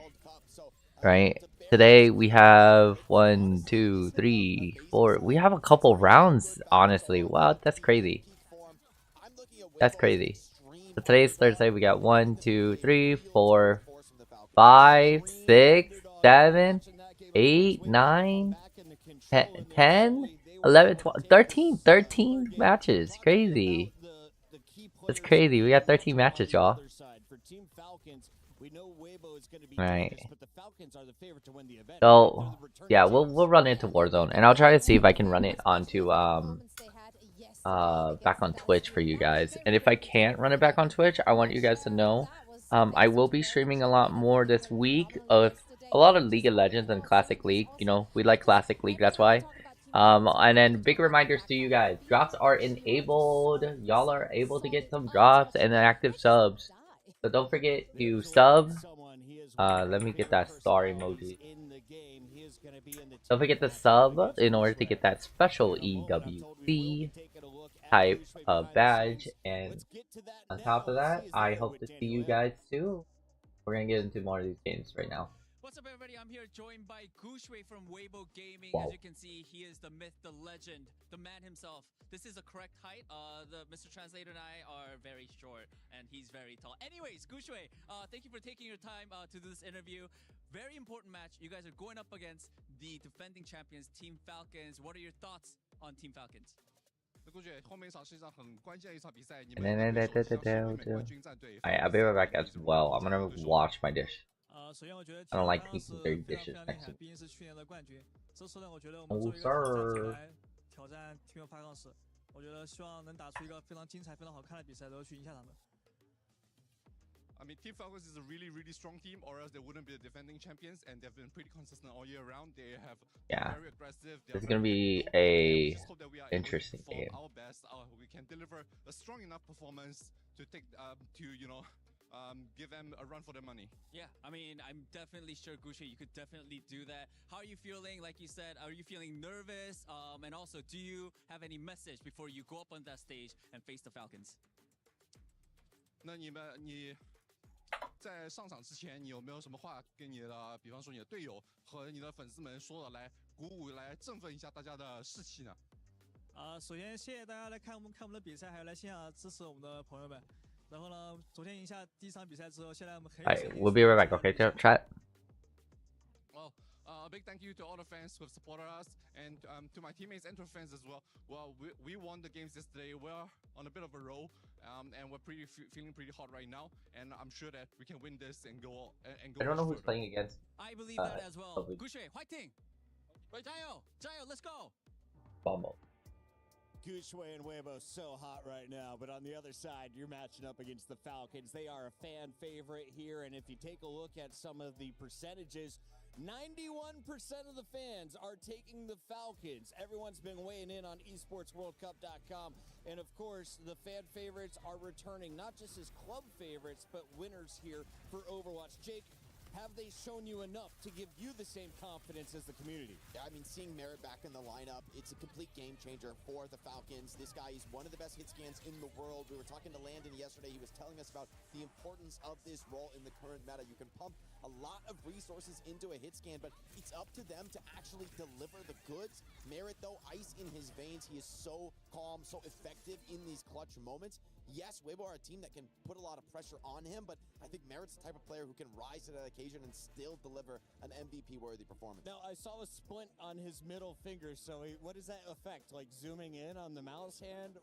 Right? Today we have 1, 2, 3, 4. We have a couple rounds, honestly. Wow, that's crazy. That's crazy. So today's Thursday. We got 1, 2, 3, 4, 5, 6, 7, 8, 9, 10, 11, 12, 13 matches. Crazy. That's crazy. We got 13 matches, y'all. Right. So yeah, we'll run into Warzone, and I'll try to see if I can run it onto back on Twitch for you guys. And if I can't run it back on Twitch, I want you guys to know I will be streaming a lot more this week of a lot of League of Legends and Classic League. You know, we like Classic League, that's why. And then big reminders to you guys, drops are enabled. Y'all are able to get some drops and active subs, so don't forget to sub. Let me get that star emoji. Don't forget to sub in order to get that special EWC type of badge. And on top of that, I hope to see you guys too. We're gonna get into more of these games right now. What's up, everybody? I'm here joined by Gushwei from Weibo Gaming. Wow. As you can see, he is the myth, the legend, the man himself. This is the correct height. The Mr. Translator and I are very short, and he's very tall. Anyways, Gushwei, thank you for taking your time to do this interview. Very important match. You guys are going up against the defending champions, Team Falcons. What are your thoughts on Team Falcons? 那估计后面一场是一场很关键的一场比赛，你 And 们 then I'll be right back as well. I'm gonna wash my dish. I don't like keeping dirty dishes next to me. 毕竟是去年的冠军。这次呢，我觉得我 Oh, 们作为一个挑战者 sir. 来挑战 Team Falcons，我觉得希望能打出一个非常精彩、非常好看的比赛，然后去赢下他们。 I mean, Team Falcons is a really, really strong team, or else they wouldn't be the defending champions, and they've been pretty consistent all year round. They have very aggressive. This is gonna be a interesting game. Our best, we can deliver a strong enough performance to take give them a run for their money. Yeah, I mean, I'm definitely sure, Gushwei, you could definitely do that. How are you feeling? Like you said, are you feeling nervous? And also, do you have any message before you go up on that stage and face the Falcons? 那你在上场之前，你有没有什么话跟你的，比方说你的队友和你的粉丝们说的，来鼓舞、来振奋一下大家的士气呢？首先谢谢大家来看我们的比赛，还有来现场支持我们的朋友们。然后呢，昨天赢下第一场比赛之后，现在我们很有 Alright, we'll be right back. Okay, chat. Well, a big thank you to all the fans who have supported us, and to my teammates and to fans as well. Well, we won the games yesterday. We're on a bit of a roll, and we're feeling pretty hot right now. And I'm sure that we can win this and go. I don't know who's playing against. I believe that as well. Gushwei, fighting! Let's go. Bumble. Gushue and Weibo so hot right now, but on the other side, you're matching up against the Falcons. They are a fan favorite here, and if you take a look at some of the percentages, 91% of the fans are taking the Falcons. Everyone's been weighing in on esportsworldcup.com, and of course, the fan favorites are returning, not just as club favorites, but winners here for Overwatch. Jake, have they shown you enough to give you the same confidence as the community? Yeah, I mean, seeing Merritt back in the lineup, it's a complete game changer for the Falcons. This guy is one of the best hit scans in the world. We were talking to Landon yesterday. He was telling us about the importance of this role in the current meta. You can pump a lot of resources into a hit scan, but it's up to them to actually deliver the goods. Merritt, though, ice in his veins. He is so calm, so effective in these clutch moments. Yes, Weibo are a team that can put a lot of pressure on him, but I think Merritt's the type of player who can rise to that occasion and still deliver an MVP-worthy performance. Now, I saw a splint on his middle finger, so what does that affect? Like zooming in on the mouse hand?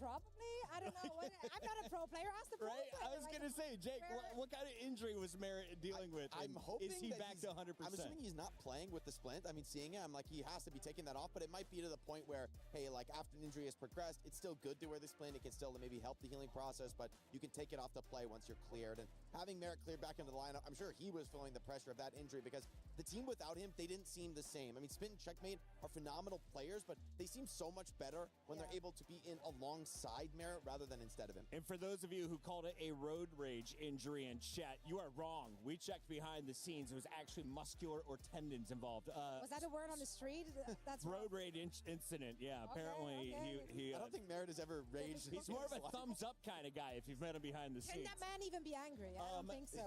Probably. I don't know. I'm not a pro player. Ask the pro right? player. I was going to say, Jake, what kind of injury was Merritt dealing with? I'm hoping is he that back to 100%? I'm assuming he's not playing with the splint. I mean, seeing it, I'm like, he has to be taking that off, but it might be to the point where, hey, like after an injury has progressed, it's still good to wear the splint. It can still maybe help the healing process, but you can take it off the play once you're cleared. And having Merritt cleared back into the lineup, I'm sure he was feeling the pressure of that injury because the team without him, they didn't seem the same. I mean, Spit and Checkmate are phenomenal players, but they seem so much better when they're able to be in alongside Merritt rather than instead of him. And for those of you who called it a road rage injury in chat, you are wrong. We checked behind the scenes. It was actually muscular or tendons involved. Was that a word on the street? That's road rage incident. Yeah, apparently he I don't think Merritt has ever raged. He's more of a thumbs up kind of guy if you've met him behind the scenes. Can that man even be angry? I don't think so.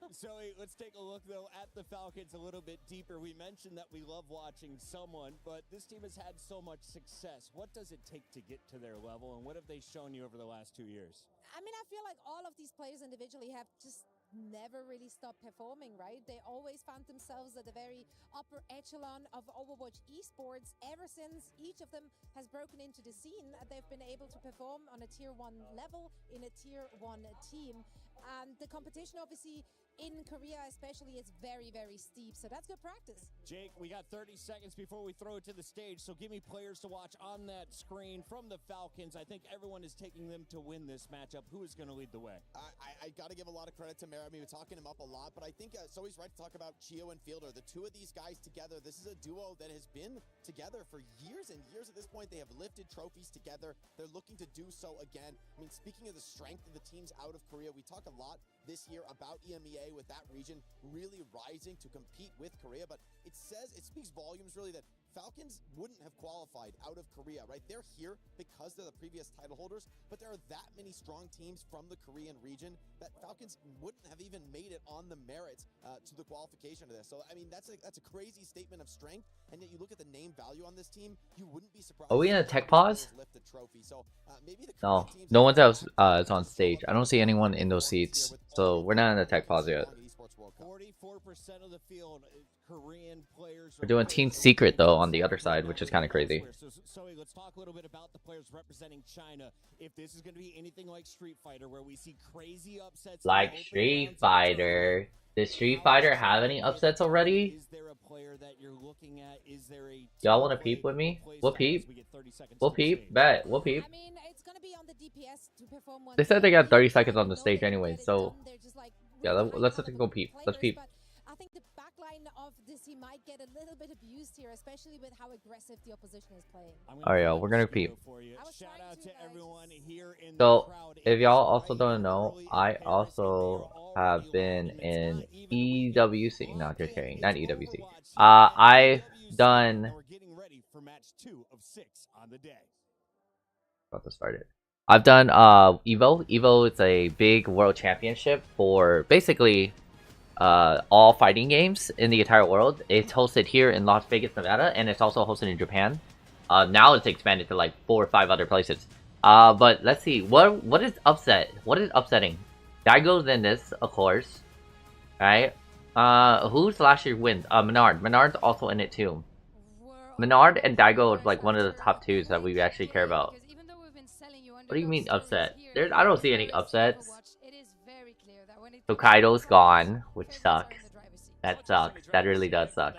So let's take a look though at the Falcons a little bit deeper. We mentioned that we love watching someone, but this team has had so much success. What does it take to get to their level, and what have they shown you over the last 2 years? I mean, I feel like all of these players individually have just never really stopped performing, right? They always found themselves at the very upper echelon of Overwatch esports ever since each of them has broken into the scene. They've been able to perform on a tier 1 level in a tier 1 team. And the competition, obviously, in Korea especially, is very, very steep. So that's good practice. Jake, we got 30 seconds before we throw it to the stage. So give me players to watch on that screen from the Falcons. I think everyone is taking them to win this matchup. Who is going to lead the way? I got to give a lot of credit to Merritt. I mean, we're talking him up a lot, but I think so he's right to talk about Chio and Fielder. The two of these guys together, this is a duo that has been together for years and years at this point. They have lifted trophies together. They're looking to do so again. I mean, speaking of the strength of the teams out of Korea, we talk a lot this year about EMEA with that region really rising to compete with Korea, but it speaks volumes really that Falcons wouldn't have qualified out of Korea, right? They're here because they're the previous title holders, but there are that many strong teams from the Korean region that Falcons wouldn't have even made it on the merits to the qualification of this. So, I mean, that's a crazy statement of strength, and yet you look at the name value on this team, you wouldn't be surprised. Are we in a tech pause? Lift the trophy. So, maybe the No, no one else is on stage. I don't see anyone in those seats, so we're not in a tech pause yet. 44% of the field, Korean players. We're doing Team Secret though on the other side, which is kind of crazy. So let's talk a little bit about the players representing China. If this is going to be anything like Street Fighter, where we see crazy upsets. Like Street Fighter. Does Street Fighter have any upsets already? Is there a player that you're looking at? Is there a Y'all want to peep with me? We'll peep. We'll peep. Bet. We'll peep. I mean, it's going to be on the DPS to perform one. They said they got 30 seconds on the stage anyway, so yeah, let's go peep. Let's peep. I think the backline of this team might get a little bit abused here, especially with how aggressive the opposition is playing. Alright, y'all, we're gonna peep. Shout out to everyone here in So, if y'all also don't know, I also have been in EWC. No, just kidding. Not EWC. I've done. We're getting ready for match 2 of 6 on the day. About to start it. I've done EVO. EVO is a big world championship for basically all fighting games in the entire world. It's hosted here in Las Vegas, Nevada, and it's also hosted in Japan. Now it's expanded to like 4 or 5 other places. But let's see, what is upset? What is upsetting? Daigo's in this, of course. Right? Who's last year's win? Menard. Menard's also in it too. Menard and Daigo is like one of the top 2s that we actually care about. What do you mean upset? I don't see any upsets. Hokkaido's gone, which sucks. That sucks. That really does suck.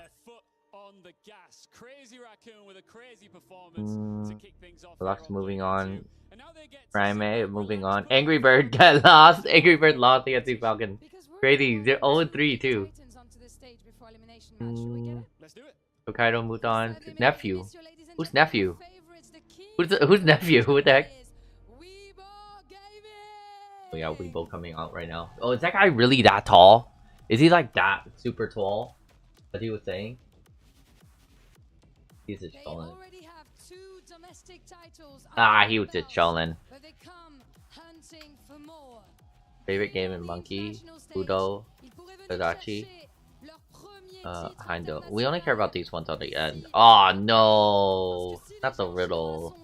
the gas. Crazy Raccoon with a crazy performance to kick things off. Lux moving on. And now they get Prime moving on. Angry Bird got lost. Angry Bird lost against the Falcon. Crazy. They're 0-3 too. Let's do it. Hokkaido moved on. Nephew. Who's nephew? Who's nephew? What the heck? We got Weibo coming out right now. Oh, is that guy really that tall? Is he like that super tall? That he was saying? He's just chilling. Ah, he was just chilling. Favorite game in Monkey, Udo, Kadachi, Heindo. We only care about these ones on the end. Oh no, not the Riddle.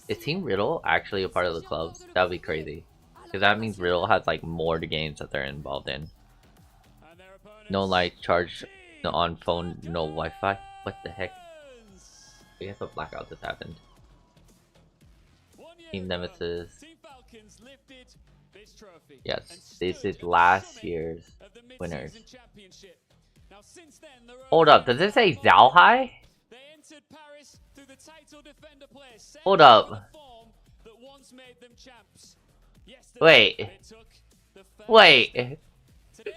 Is Team Riddle actually a part of the clubs? That would be crazy. Because that means Riddle has like more games that they're involved in. No light charge on phone, no Wi-Fi. What the heck? I guess a blackout just happened. Team Nemesis. Yes, this is last year's winners. Hold up, does it say Zhao Hai? Hold up. Wait. Wait.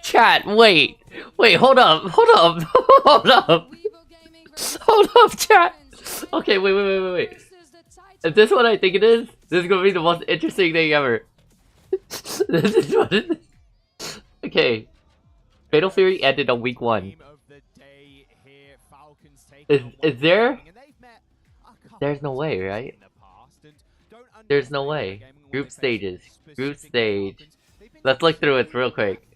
Chat, wait. Wait, hold up. Hold up. Hold up. Hold up, chat. Okay, wait. Is this what I think it is? This is gonna be the most interesting thing ever. This is what it is. Okay. Fatal Fury ended on week 1. Is there? There's no way, right? There's no way. Group stages. Group stage. Let's look through it real quick.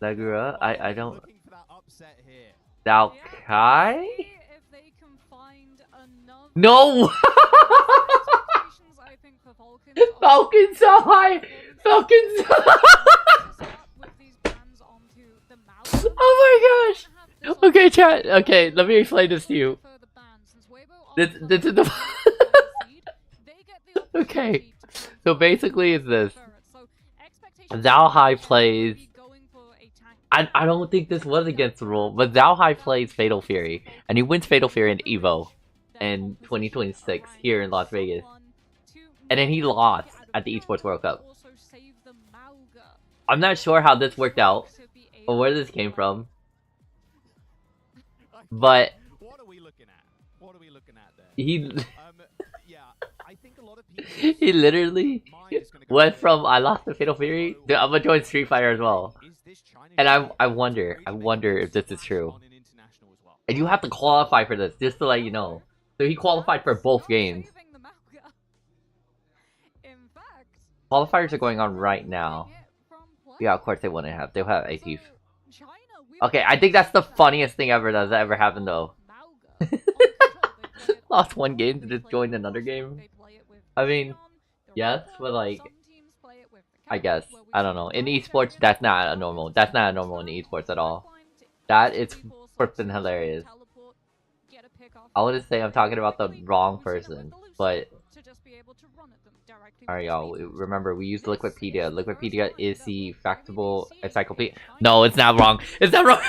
Lagura? I don't... Dalkai? No! Falcons so high! Falcons so high! Oh my gosh! Okay, chat. Okay, let me explain this to you. This is the... Okay. So basically it's this. Zhao Hai plays... I don't think this was against the rule, but Zhao Hai plays Fatal Fury. And he wins Fatal Fury in EVO in 2026 here in Las Vegas. And then he lost at the Esports World Cup. I'm not sure how this worked out or where this came from. But he he literally went from I lost the Fatal Fury to I'm gonna join Street Fighter as well. And I wonder if this is true. And you have to qualify for this, just to let you know. So he qualified for both games. Qualifiers are going on right now. Yeah, of course they wouldn't have. They'll have ATF. Okay, I think that's the funniest thing ever that's ever happened though. Lost one game to just join another game. I mean, yes, but like, I guess. I don't know. In esports, that's not a normal. That's not a normal in esports at all. That is freaking hilarious. I wouldn't say I'm talking about the wrong person, but alright, y'all. Remember, we use Liquipedia. Liquipedia is the factable encyclopedia. No, it's not wrong. It's not wrong.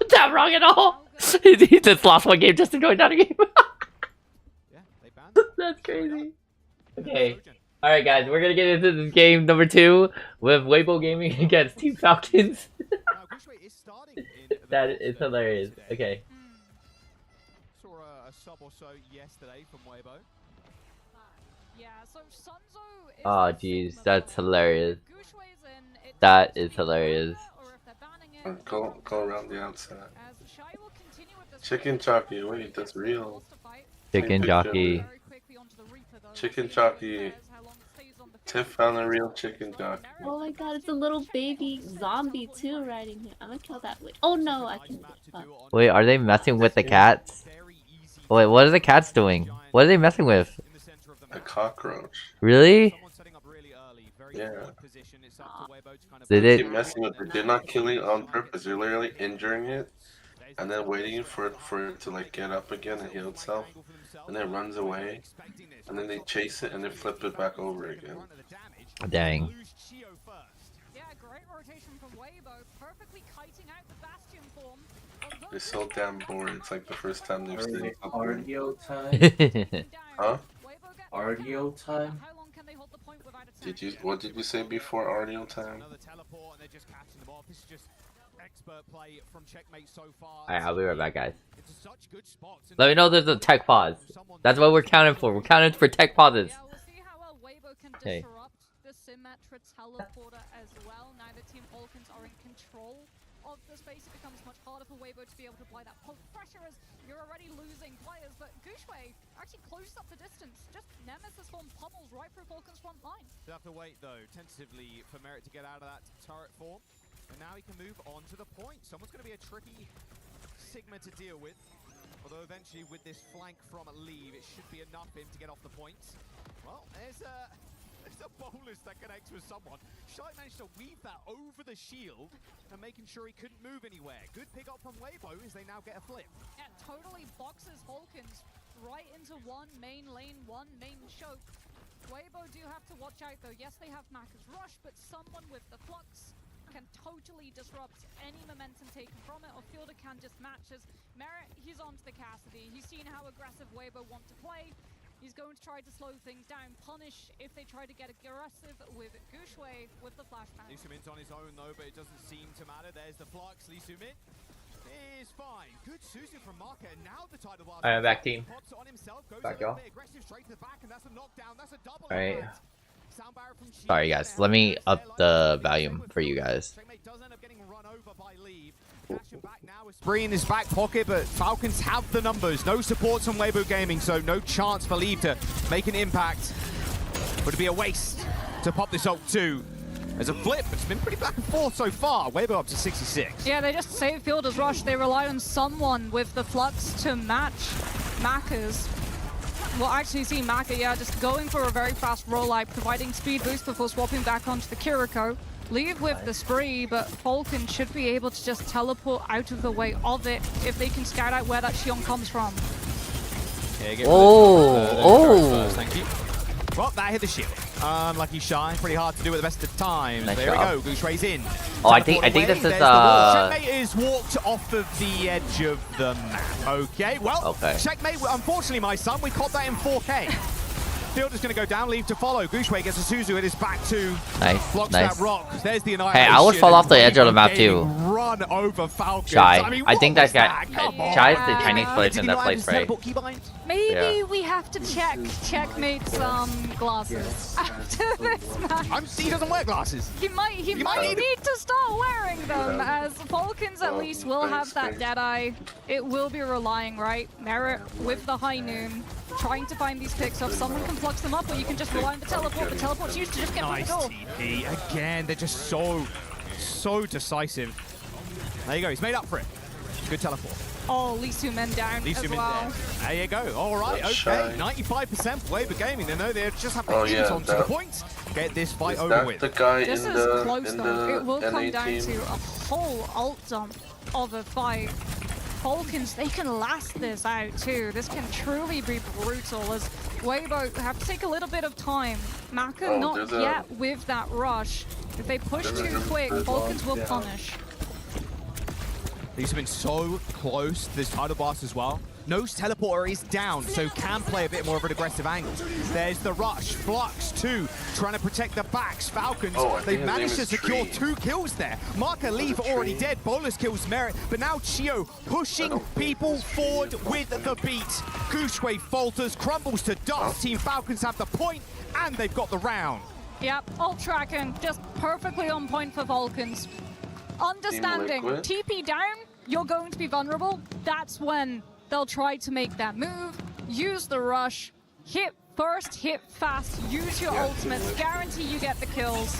It's not wrong at all. He just lost one game just to join another game. That's crazy. Okay. Alright, guys. We're gonna get into this game number 2 with Weibo Gaming against Team Falcons. That is hilarious. Okay. Saw a sub or so yesterday from Weibo. Oh, jeez. That's hilarious. That is hilarious. Go around the outside. Chicken jockey, wait, that's real. Chicken jockey. Chicken jockey. Tiff found a real chicken jockey. Oh my god, it's a little baby zombie too riding here. I'm gonna kill that. Wait. Oh no, I can. Wait, are they messing with the cats? Wait, what are the cats doing? What are they messing with? A cockroach. Really? Yeah. Did They it? keep messing with it. They're not killing it on purpose. They're literally injuring it, and then waiting for it to like get up again and heal itself, and then it runs away, and then they chase it and then flip it back over again. Dang. perfectly kiting out the Bastion form. They're so damn bored. It's like the first time they've seen something. Cardio time? Huh? Cardio time? What did you say before RDO time? Another teleport and they're just catching them off. This is just expert play from Checkmate so far. Alright, I'll be right back, guys. It's such good spots. Let me know there's a tech pause. That's what we're counting for. We're counting for tech pauses. Yeah, we'll see how well Weibo can Okay. disrupt the Symmetra teleporter as well. Now that Team Falcons are in control of the space, it becomes much harder for Weibo to be able to apply that poke pressure as you're already losing players. But Gushwei actually closes up the distance. Just Nemesis form pummels right through Falcons' front line. They have to wait though, tentatively, for Merit to get out of that turret form. And now he can move on to the point. Someone's going to be a tricky Sigma to deal with. Although eventually with this flank from Leave, it should be enough for him to get off the points. Well, there's a bolus that connects with someone. Shai managed to weave that over the shield and making sure he couldn't move anywhere. Good pick up from Weibo as they now get a flip. Yeah, totally boxes Falcons right into one main lane, one main choke. Weibo do have to watch out though. Yes, they have Maka's rush, but someone with the flux can totally disrupt any momentum taken from it, or Fielder can just match as Merit, he's onto the Cassidy. He's seen how aggressive Weibo want to play. He's going to try to slow things down, punish if they try to get aggressive with Gushwei with the flashbang. Lee Sumin's on his own though, but it doesn't seem to matter. There's the flux. Lee Sumin is fine. Good Suzu from Marker, and now the title bar. Alright, back team. Pops on himself, goes Back, a y'all. bit aggressive straight to the back, and that's a knockdown. That's a double. Alright. Sound barrier from Shield. Sorry, guys. Let me up the volume for you guys. Checkmate does end up getting run over by Leave. Flashing back now is Spree in his back pocket, but Falcons have the numbers. No supports from Weibo Gaming, so no chance for Leave to make an impact. Would it be a waste to pop this ult too? There's a flip. It's been pretty back and forth so far. Weibo up to 66. Yeah, they just save Fielder's rush. They rely on someone with the flux to match Maka's. We'll actually see Maka, yeah, just going for a very fast rollout, providing speed boost before swapping back onto the Kiriko. Leave with the Spree, but Falcon should be able to just teleport out of the way of it if they can scout out where that Xion comes from. Yeah, Oh. Thank you. Well, that hit the shield. Unlucky Shy. Pretty hard to do at the best of times. Nice there job. we go. Gushwei's in. Oh, I think this is Checkmate is walked off of the edge of the map. Okay, well, Okay. Checkmate, unfortunately, my son, we caught that in 4K. Fielder's going to go down, Leave to follow. Gushwei gets a Suzu, it is back to Nice, blocks nice. that rock. There's the annihilation. Hey, I would fall off the edge of the map too. Run over Falcons. Shy. I mean, I what think was that guy. Come on. Shy's the Chinese person that plays Right. right. Maybe Yeah. we have to check Checkmate's glasses after this match. He doesn't wear glasses. He might need to start wearing them, as Falcons at least will have that Deadeye. It will be relying, right? Merit with the high noon, trying to find these picks up. Someone can flux them up, or you can just rely on the teleport. The teleport's used to just get through Nice the door. TP. Again, they're just so decisive. There you go, he's made up for it. Good teleport. Oh, Lee Su-min down Lee as Su-min well. there you go. All right, That's okay. shy. 95% for Weibo Gaming. They know they just have to Oh, get yeah, onto the point. Get this fight Is over that with. the guy This in is the close in though. the It will come NA down team? to a whole ult dump of a fight. Falcons, they can last this out too. This can truly be brutal as Weibo have to take a little bit of time. Maka Oh, not there's a- yet with that rush. If they push There's a- too quick, there's Falcons will one, yeah. punish. These have been so close to this title boss as well. No's teleporter is down, so can play a bit more of an aggressive angle. There's the rush. Flux, too, trying to protect the backs. Falcons, Oh, I they've think his managed name to is secure Tree. 2 kills there. Marker Leave already Tree. dead. Bolus kills Merit, but now Chio pushing people forward with the beat. Gushwei falters, crumbles to dust. Team Falcons have the point, and they've got the round. Yep, ult tracking, just perfectly on point for Falcons. Understanding, Liquid. TP down, you're going to be vulnerable. That's when they'll try to make that move, use the rush, hit first, hit fast, use your ultimates, guarantee you get the kills.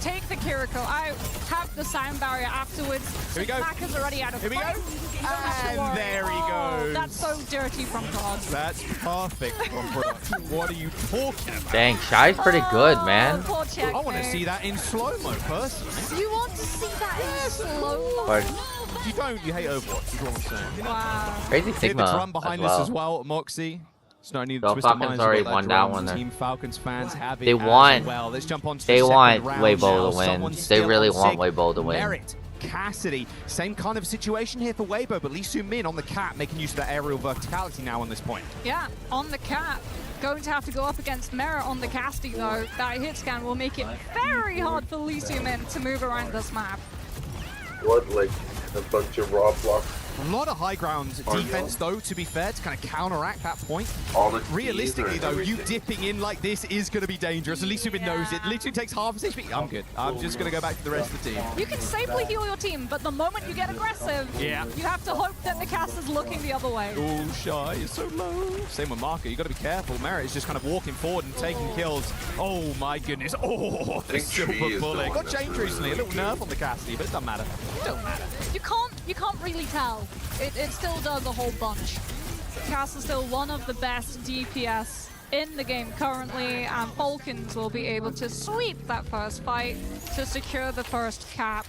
Take the Kiriko out, have the sound barrier afterwards. Here we go. Maka's already out of Here we go. fight. You don't have to And worry. there he Oh, goes. that's so dirty from God. That's perfect from production. What are you talking about? Dang, Shy's pretty good, man. Poor Checkmate. I want to see that in slow-mo, personally. You want to see that in slow-mo? Or If you don't, you hate Overwatch, is what I'm saying. Wow. Crazy Hit the Sigma drum behind as us well. as well, Moxie. It's no need to So twist our Falcons minds already about won that that drum. one then. Team Falcons fans have it They as want- well. Let's jump on to They the want second round Weibo now. to win. Someone's They still really on want Sig. Weibo to win. Merit Cassidy. Same kind of situation here for Weibo, but Lee Soo-min on the Cat, making use of that aerial verticality now on this point. Yeah, on the Cat. Going to have to go up against Merit on the Cassidy, though. That hit scan will make it very hard for Lee Soo-min to move around this map. What, like a bunch of raw blocks? A lot of high ground defense, though, to be fair, to kind of counteract that point. Realistically, though, you dipping in like this is going to be dangerous. Lee Soo-min knows it. Literally takes half his HP. I'm good. I'm just going to go back to the rest of the team. You can safely heal your team, but the moment you get aggressive, you have to hope that the cast is looking the other way. Oh, Shy is so low. Same with Marker. You got to be careful. Merit is just kind of walking forward and taking kills. Oh, my goodness. Oh, the silver bullet. Got changed recently. A little nerf on the Cassidy, but it doesn't matter. It don't matter. You can't really tell. It still does a whole bunch. Cass is still one of the best DPS in the game currently, and Falcons will be able to sweep that first fight to secure the first cap.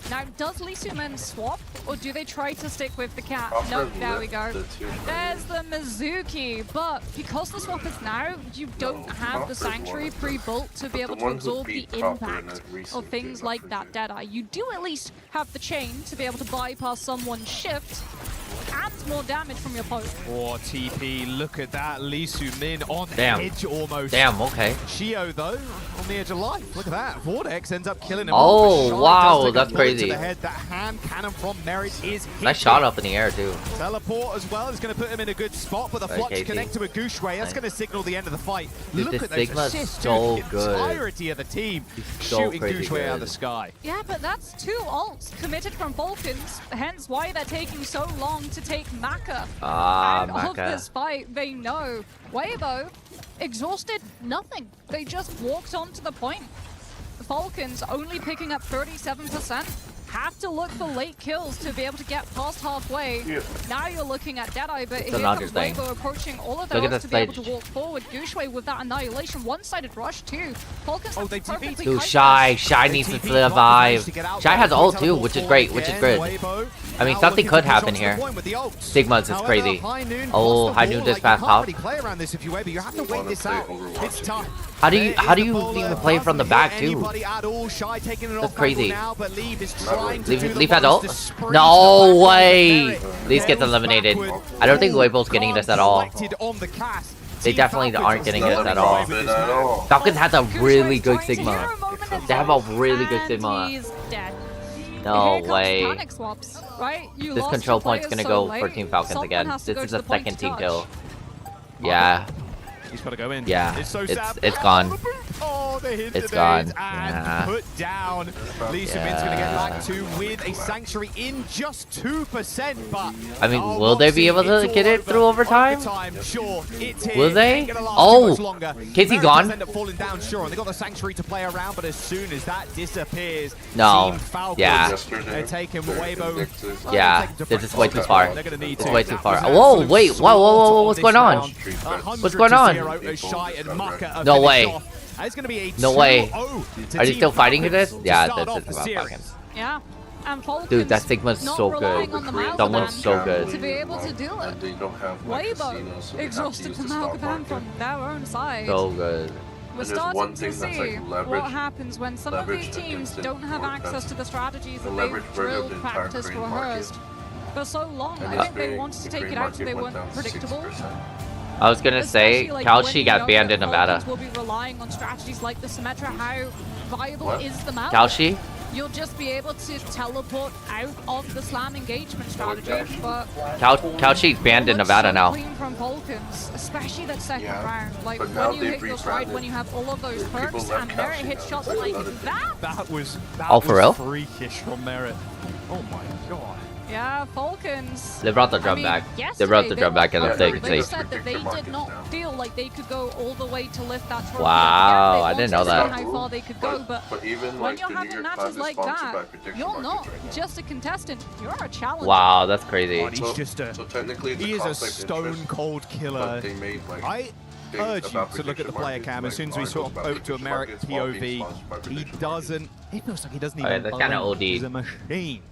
Now, does Lee Soo-min swap, or do they try to stick with the Cat? Nope, there we go. There's the Mizuki, but because the swap is now, you don't have the Sanctuary pre-built to be able to absorb the impact of things like that Deadeye. You do at least have the chain to be able to bypass someone's shift and more damage from your poke. Oh, TP, look at that. Lee Soo-min on edge almost. Damn, okay. Shio, though, on the edge of life. Look at that. Vortex ends up killing him. Oh, wow, that's crazy. To the head. That hand cannon from Merit is hitting. Nice shot up in the air, too. Teleport as well is going to put him in a good spot, but the Flux connect to a Gushway. That's going to signal the end of the fight. Dude, look at those assists, so the good. entirety of the team shooting Gushway out of the sky. Yeah, but that's 2 ults committed from Falcons, hence why they're taking so long to take Maka out of this fight. They know Weibo exhausted nothing. They just walked onto the point. The Falcons only picking up 37%. Have to look for late kills to be able to get past halfway. Now you're looking at Deadeye, but here comes Weibo approaching all of those to be able to walk forward. Gushway with that annihilation, one-sided rush too. Falcons perfectly Dude, Shy needs to survive. Shy has ult too, which is great, which is good. I mean, something could happen here. Sigma's is crazy. Oh, High Noon just passed top. How do you even play from the back too? That's crazy. Leaf has ult? No way! Leaf gets eliminated. I don't think Weibo's getting this at all. They definitely aren't getting this at all. Falcons has a really good Sigma. They have a really good Sigma. No way. This control point's gonna go for Team Falcons again. This is the second team kill. Yeah. He's got to go in. Yeah, it's gone. It's gone. And put down. Lee Soo-min's going to get back to with a Sanctuary in just 2%, but I mean, will they be able to get it through overtime? Sure, it's here. Will they? Oh, Casey gone? End up falling down, sure, and they got the Sanctuary to play around, but as soon as that disappears, no, yeah, they're taking Weibo. Yeah, this is way too far. It's way too far. Whoa, wait, whoa, what's going on? What's going on? No way. No way. Are they still fighting this? Yeah, this is about Falcons. Yeah. And Falcons, dude, that Sigma's so good. Someone's so good. To be able to do it. Weibo exhausted the Malkapan from their own side. So good. We're starting to see what happens when some of these teams don't have access to the strategies that they've drilled, practiced, rehearsed for so long. I think they wanted to take it out so they weren't predictable. I was gonna say, Kalshi got banned in Nevada. We'll be relying on strategies like the Symmetra. How viable is the map? Kalshi? You'll just be able to teleport out of the slam engagement strategy, but Kalshi's banned in Nevada now. From Falcons, especially that second round. Like when you hit your stride, when you have all of those perks and Merit hits shots like that. That was for real? Freakish from Merit. Oh my god. Yeah, Falcons. They brought the drum back. They brought the drum back in the thing. They said that they did not feel like they could go all the way to lift that trophy. Wow, I didn't know that. How far they could go, but when you're having matches like that, you're not just a contestant. You're a challenger. Wow, that's crazy. He's just a. He is a stone cold killer. I urge you to look at the player cam as soon as we swap over to a Merit POV. He doesn't. It feels like he doesn't even. That's kind of OD. He's a machine.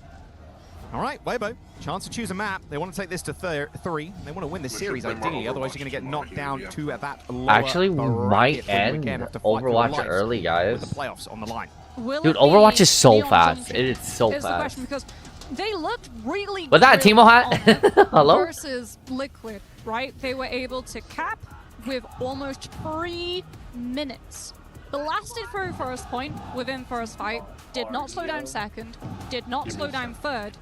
All right, Weibo, chance to choose a map. They want to take this to 3. They want to win this series, ideally. Otherwise, you're going to get knocked down to that lower. Actually, we might end Overwatch early, guys. With the playoffs on the line. Will Dude, it Overwatch be is so Neon fast. Junction? It is so Is the fast. question, because they looked really Was that a good Teemo hat? on it Hello? versus Liquid, right? They were able to cap with almost 3 minutes. The lasted through first point within first fight, did not slow down second, did not slow down third.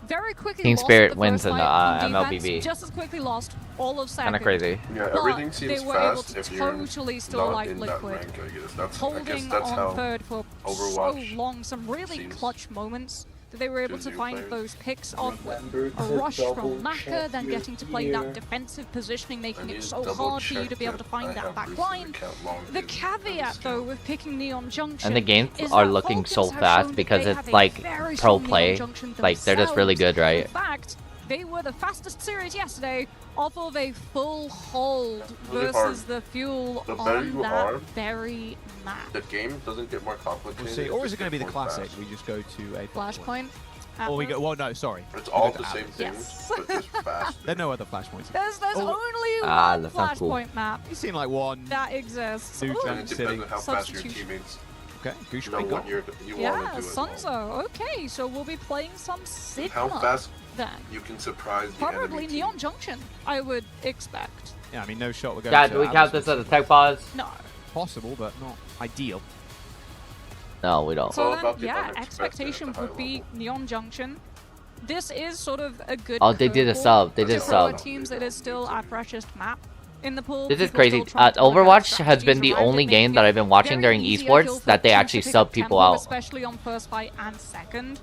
Very quickly Team lost Spirit the wins first in the fight on MLBB. defense, just as quickly lost all of second. Kinda crazy. Yeah, But everything they seems were able fast to if you're totally still not like in that Liquid. rank, I guess. I guess Holding that's on how third for Overwatch so long, some really seems clutch moments that they were able to new find players. those picks off with Remember a to rush from double Maka, check then your getting to play gear. that defensive positioning, making I it need so double hard for you to check be able to that find I that have back recently line. kept long The in caveat, though, with picking Neon Junction And the games is are that looking so Falcons have fast shown because that they it's have a like very pro strong play. Neon Junction Like they're just really themselves. good, right? In fact, they were the fastest series yesterday off of a full hold Really versus hard. the fuel The better on you that are, very map. the game doesn't get more complicated. We'll see. Or is just it going to be the gets more classic? fast. We just go to a Flashpoint. Or we go. Well, no, sorry. It's We all go to the same Atlas. things, Yes. but just fast. There are no other flashpoints. There's only Ah, one that sounds cool. Flashpoint map You seem like one. that exists. Two Ooh, And giant it city. depends on how fast your Substitution. teammates Okay, Goose know Ray what go. you yeah, want to do as well. Sunzo. Okay, so we'll be playing some Sigma How fast then. you can surprise the Probably enemy team. Neon Junction, I would expect. Yeah, I mean, no shot. We're going Yeah, to do we Atlas count this with as a tech pause? No. Possible, but not ideal. No, we don't. So all then, about the yeah, unexpected expectation at the would high be Neon Junction. This is sort of a good. Oh, they did a curveball sub. They to did a throw sub. at teams. It is still our freshest map in the pool. This is People crazy. still trying to work out Overwatch has been the strategies around only it, game making that it I've been watching very during easy, I feel, esports for that they teams to actually pick sub up people tempo, out. especially on first fight and second.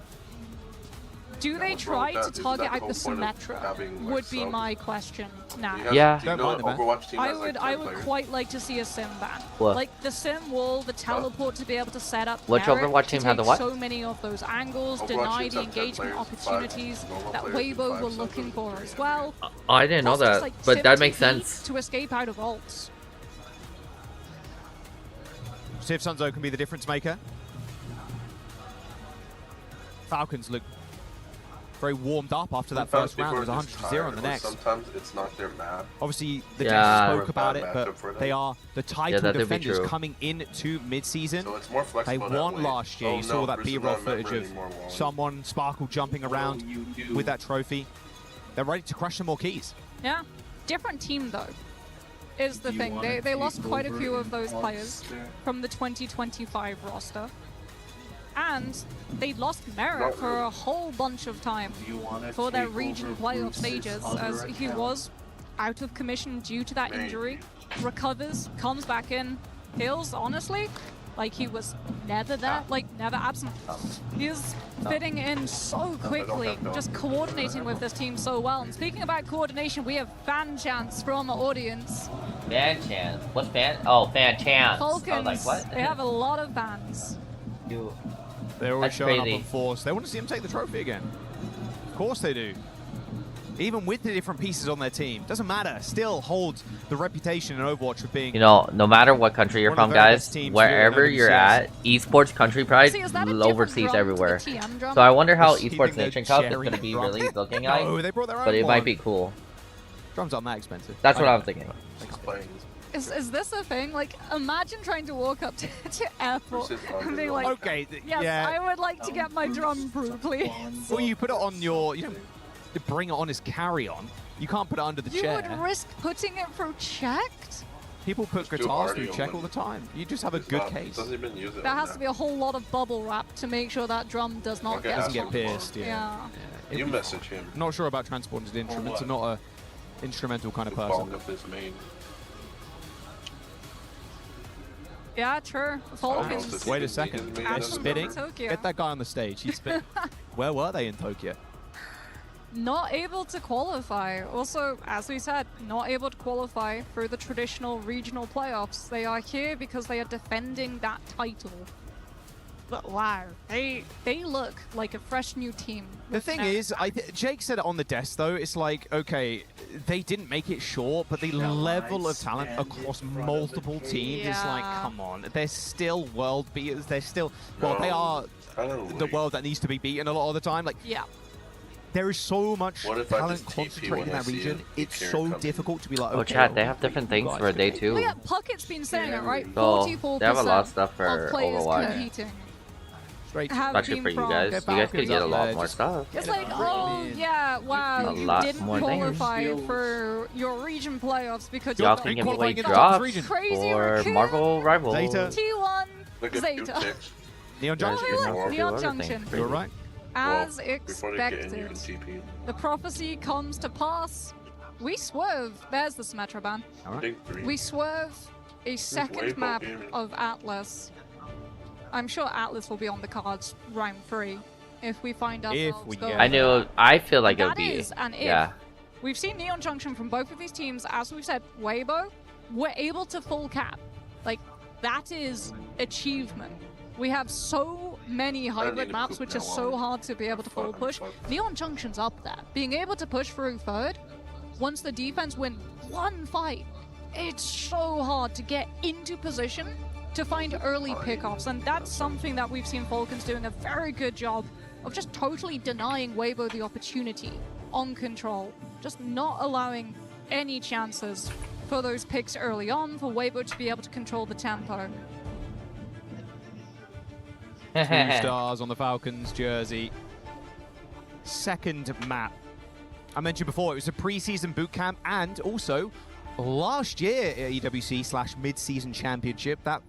Do Yeah, they what's wrong try with to that? Isn't target that the out the whole point of Symmetra? having, like, Would be subs? my question now. Do you have- Yeah. Do you know Don't an mind the Overwatch team I has like would 10 I would players? quite like to see a sim ban. What? Like the sim wall, the teleport to be able to set up. Which Barrett Overwatch to team had the take what? So many of those angles, Overwatch deny teams the have 10 engagement players, opportunities five normal that players and Weibo five were subs looking and for three as well. I didn't know Plus just, that, like, but that sim makes TP sense. to escape out of ults. See if Sunzo can be the difference maker. Falcons look very warmed up after that Sometimes first round. It was people are just 100-0 on the tired, or next. Sometimes it's not their map. Obviously, the Yeah. Jets spoke about it, Bad but matchup for them. they are the title that could be defenders true. coming into mid-season. So it's more They flexible that won way. last year. Oh, You no, saw that Bruce is B-roll not a member footage of anymore, Wally. someone, Sparkle, jumping around with that trophy. They're ready to crush some more keys. Yeah, different team though. Is the thing. They lost quite a few of those players from the 2025 roster. And they lost Merritt for a whole bunch of time for their region playoff stages, as he was out of commission due to that injury. Recovers, comes back in, feels honestly like he was never there, like never absent. He's fitting in so quickly, just coordinating with this team so well. And speaking about coordination, we have fan chants from the audience. Fan chance. What's fan? Oh, fan chance. Falcons, I was like, what? they have a lot of fans. Dude. They're always That's showing crazy. up on force. They want to see him take the trophy again. Of course they do. Even with the different pieces on their team. Doesn't matter. Still holds the reputation in Overwatch of being... You know, no matter what country you're One of from, the very guys, best teams wherever here in you're OWCS. at, esports country pride See, is that a different overseas drum to the everywhere. TM drum? So I wonder how Is he Esports thinking Nation they're Cup is sharing going to be a drum? really looking No, like, they brought their own but it might one. be cool. Drums aren't that expensive. That's what I I know. was thinking. Explain. Is this a thing? Like, imagine trying to walk up to airport and being like, Okay, yes, yeah. I would like to get my drum brew, please. Well, you put it on your... You know, to bring it on as carry-on. You can't put it under the You chair. would risk putting it through checked? People put do guitars audio through check on all the them. time. You just have a It's good not- case. Doesn't even use it There on has that. to be a whole lot of bubble wrap to make sure that drum does not Okay, get Doesn't get Asshole. pierced, yeah. Yeah. You message him. Not sure about transported instruments. I'm not a instrumental kind of person. Bulk of his main. Yeah, true. Falcons. Wait a second. They're Absolutely spinning. Tokyo. Get that guy on the stage. He's spinning. Where were they in Tokyo? Not able to qualify. Also, as we said, not able to qualify for the traditional regional playoffs. They are here because they are defending that title. But wow, they look like a fresh new team. The thing is, Jake said it on the desk though. It's like, okay, they didn't make it short, but the level of talent across multiple teams is like, Yeah. come on. They're still world beaters. They're still, well, they are the world that needs to be beaten a lot of the time. Like, yeah. there is so much What if I talent just TP concentrated in when I that see region. a It's player so coming? difficult to be like, Oh, okay, chat, they well, have different you things guys for day can- two. Look at Puckett's been saying it, right? So, 44% they have a lot of stuff for of players Overwatch. competing. Straight. have Especially been for you from. guys. You guys could get a lot more stuff. It's like, oh yeah, wow, A you lot didn't more things. qualify for your region playoffs because Y'all you're can not give away qualifying drops crazy for raccoon. Marvel Rivals. T1 Look at you, Zeta. chicks. Neon Guys Junction. can look, also do Neon other Junction. things. You're right. As Before they get in, you expected, can TP. the prophecy comes to pass. We swerve. There's the Symmetra ban. Big three. We swerve a second Waypoint map gaming. of Atlas. I'm sure Atlas will be on the cards round 3 if we find ourselves we going. get I feel like it would That be. is an if. Yeah. We've seen Neon Junction from both of these teams. As we've said, Weibo, we're able to full cap. Like, that is achievement. We have so many hybrid maps which are so hard to be able to full push. Neon Junction's up there. Being able to push through third, once the defense win one fight, it's so hard to get into position to find early pickoffs, and that's something that we've seen Falcons doing a very good job of, just totally denying Weibo the opportunity on control, just not allowing any chances for those picks early on, for Weibo to be able to control the tempo. 2 stars on the Falcons jersey. Second map. I mentioned before, it was a preseason boot camp, and also last year at EWC / mid-season championship, that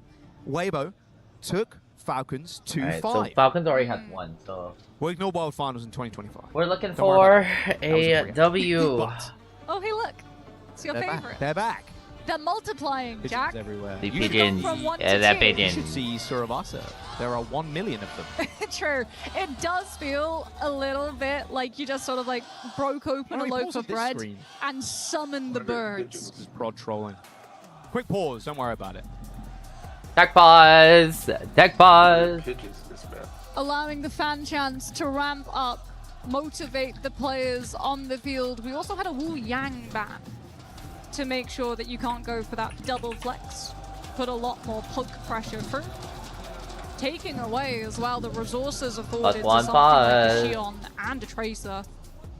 Weibo took Falcons to Alright, 5. so Falcons already has one, so We'll ignore World Finals in 2025. we're looking Don't worry for about it. a W. But Oh, hey, look. It's your they're favorite. back. They're back. They're multiplying, Pigeons Jack. everywhere. The You should pigeons. go from 1 to Yeah, that 2. You pigeon. should see Surabasa. There are 1 million of them. True. It does feel a little bit like you just sort of like broke open Oh, a he loaf paused of this bread screen. and summoned the birds. This is prod trolling. Quick pause. Don't worry about it. Tech pause. Tech pause. Pigeons this bad. Allowing the fan chants to ramp up, motivate the players on the field. We also had a Wu Yang ban to make sure that you can't go for that double flex. Put a lot more poke pressure through. Taking away as well the resources afforded to one something like a pause. Shion and a Tracer.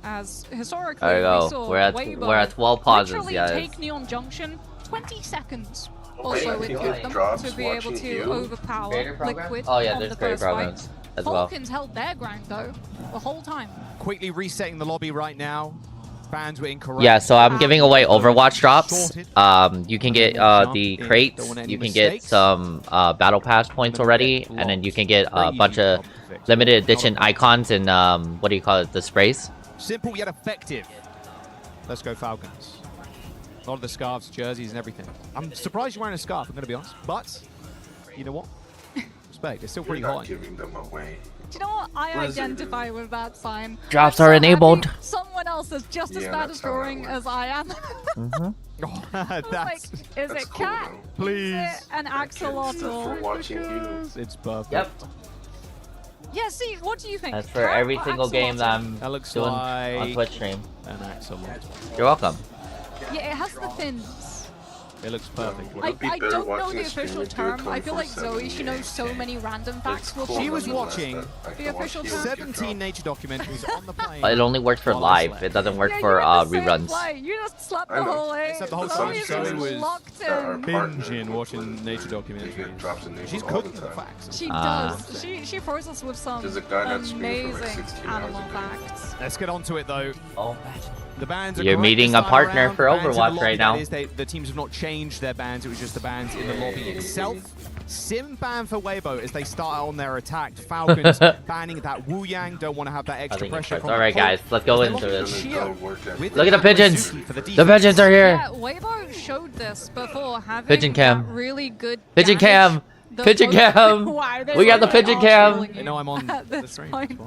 As historically There we go. saw We're at Weibo 12 pauses, literally guys. take Neon Junction 20 seconds or Wait, so I it think took it them drops to be able watching to you. overpower Creator program? Liquid Oh yeah, on there's the creator first fight. programs as well. Falcons held their ground though the whole time. Quickly resetting the lobby right now. Fans were incorrect. Yeah, so I'm giving away Overwatch drops. Sorted. You can get the crates, you can get some battle pass points already, and then you can get a bunch of limited edition icons and what do you call it, the sprays. Simple yet effective. Let's go Falcons. A lot of the scarves, jerseys, and everything. I'm surprised you're wearing a scarf, I'm going to be honest. But, you know what? Respect. It's still pretty You're not hot. giving them away. Do you know what? I Resident. identify with that sign. Drops I'm are so happy enabled. Someone else is just as Yeah, bad that's at how that drawing works. as I am. Oh, I was like, that's... is that's it cool, cat? though. Please. Is it an Stuff for axolotl? watching you. It's perfect. Yep. Yeah, see, what do you think? That's for Cat every or single game that axolotl? I'm That looks doing like on Twitch stream. an axolotl. You're welcome. Yeah, it has the fins. It looks perfect. Would I it be better don't know watching the a stream official or do it term. I feel like 24/7? Zoe, she knows so many random facts. Well, cool. She was nonetheless watching that I the can watch official you term. if you 17 drop. nature documentaries on the plane. It only works for while live. slept. It doesn't work Yeah, for you're in the same reruns. flight. You just slept I the know. whole way. Except the whole Some time Zoe's Zoe just was locked that are in. binging partnered watching with nature Liquid. They documentaries. get drops in She's Liquid all cooking the the time. facts. She Ah. does. She throws us with some There's a guy that streams for like amazing 16 hours animal a day. facts. Let's get on to it though. Oh. The bans are You're correct meeting this a time partner around. for The bans in the Overwatch lobby, right that now. is, the teams have not changed their bans, it was just the bans in the lobby itself. Sim ban for Weibo as they start on their attack. Falcons banning that Wu Yang, don't want to have that I extra think it's pressure first. from Alright the guys, let's go They into lock in this. Shio with Look at the pigeons! Mizuki for the The defense. pigeons are here! Yeah, Weibo showed this before having Pigeon cam. that really good Pigeon damage. cam! The Pigeon most- cam! Wow, there's We got the like pigeon an cam! arse They know I'm on at the this stream. point. It's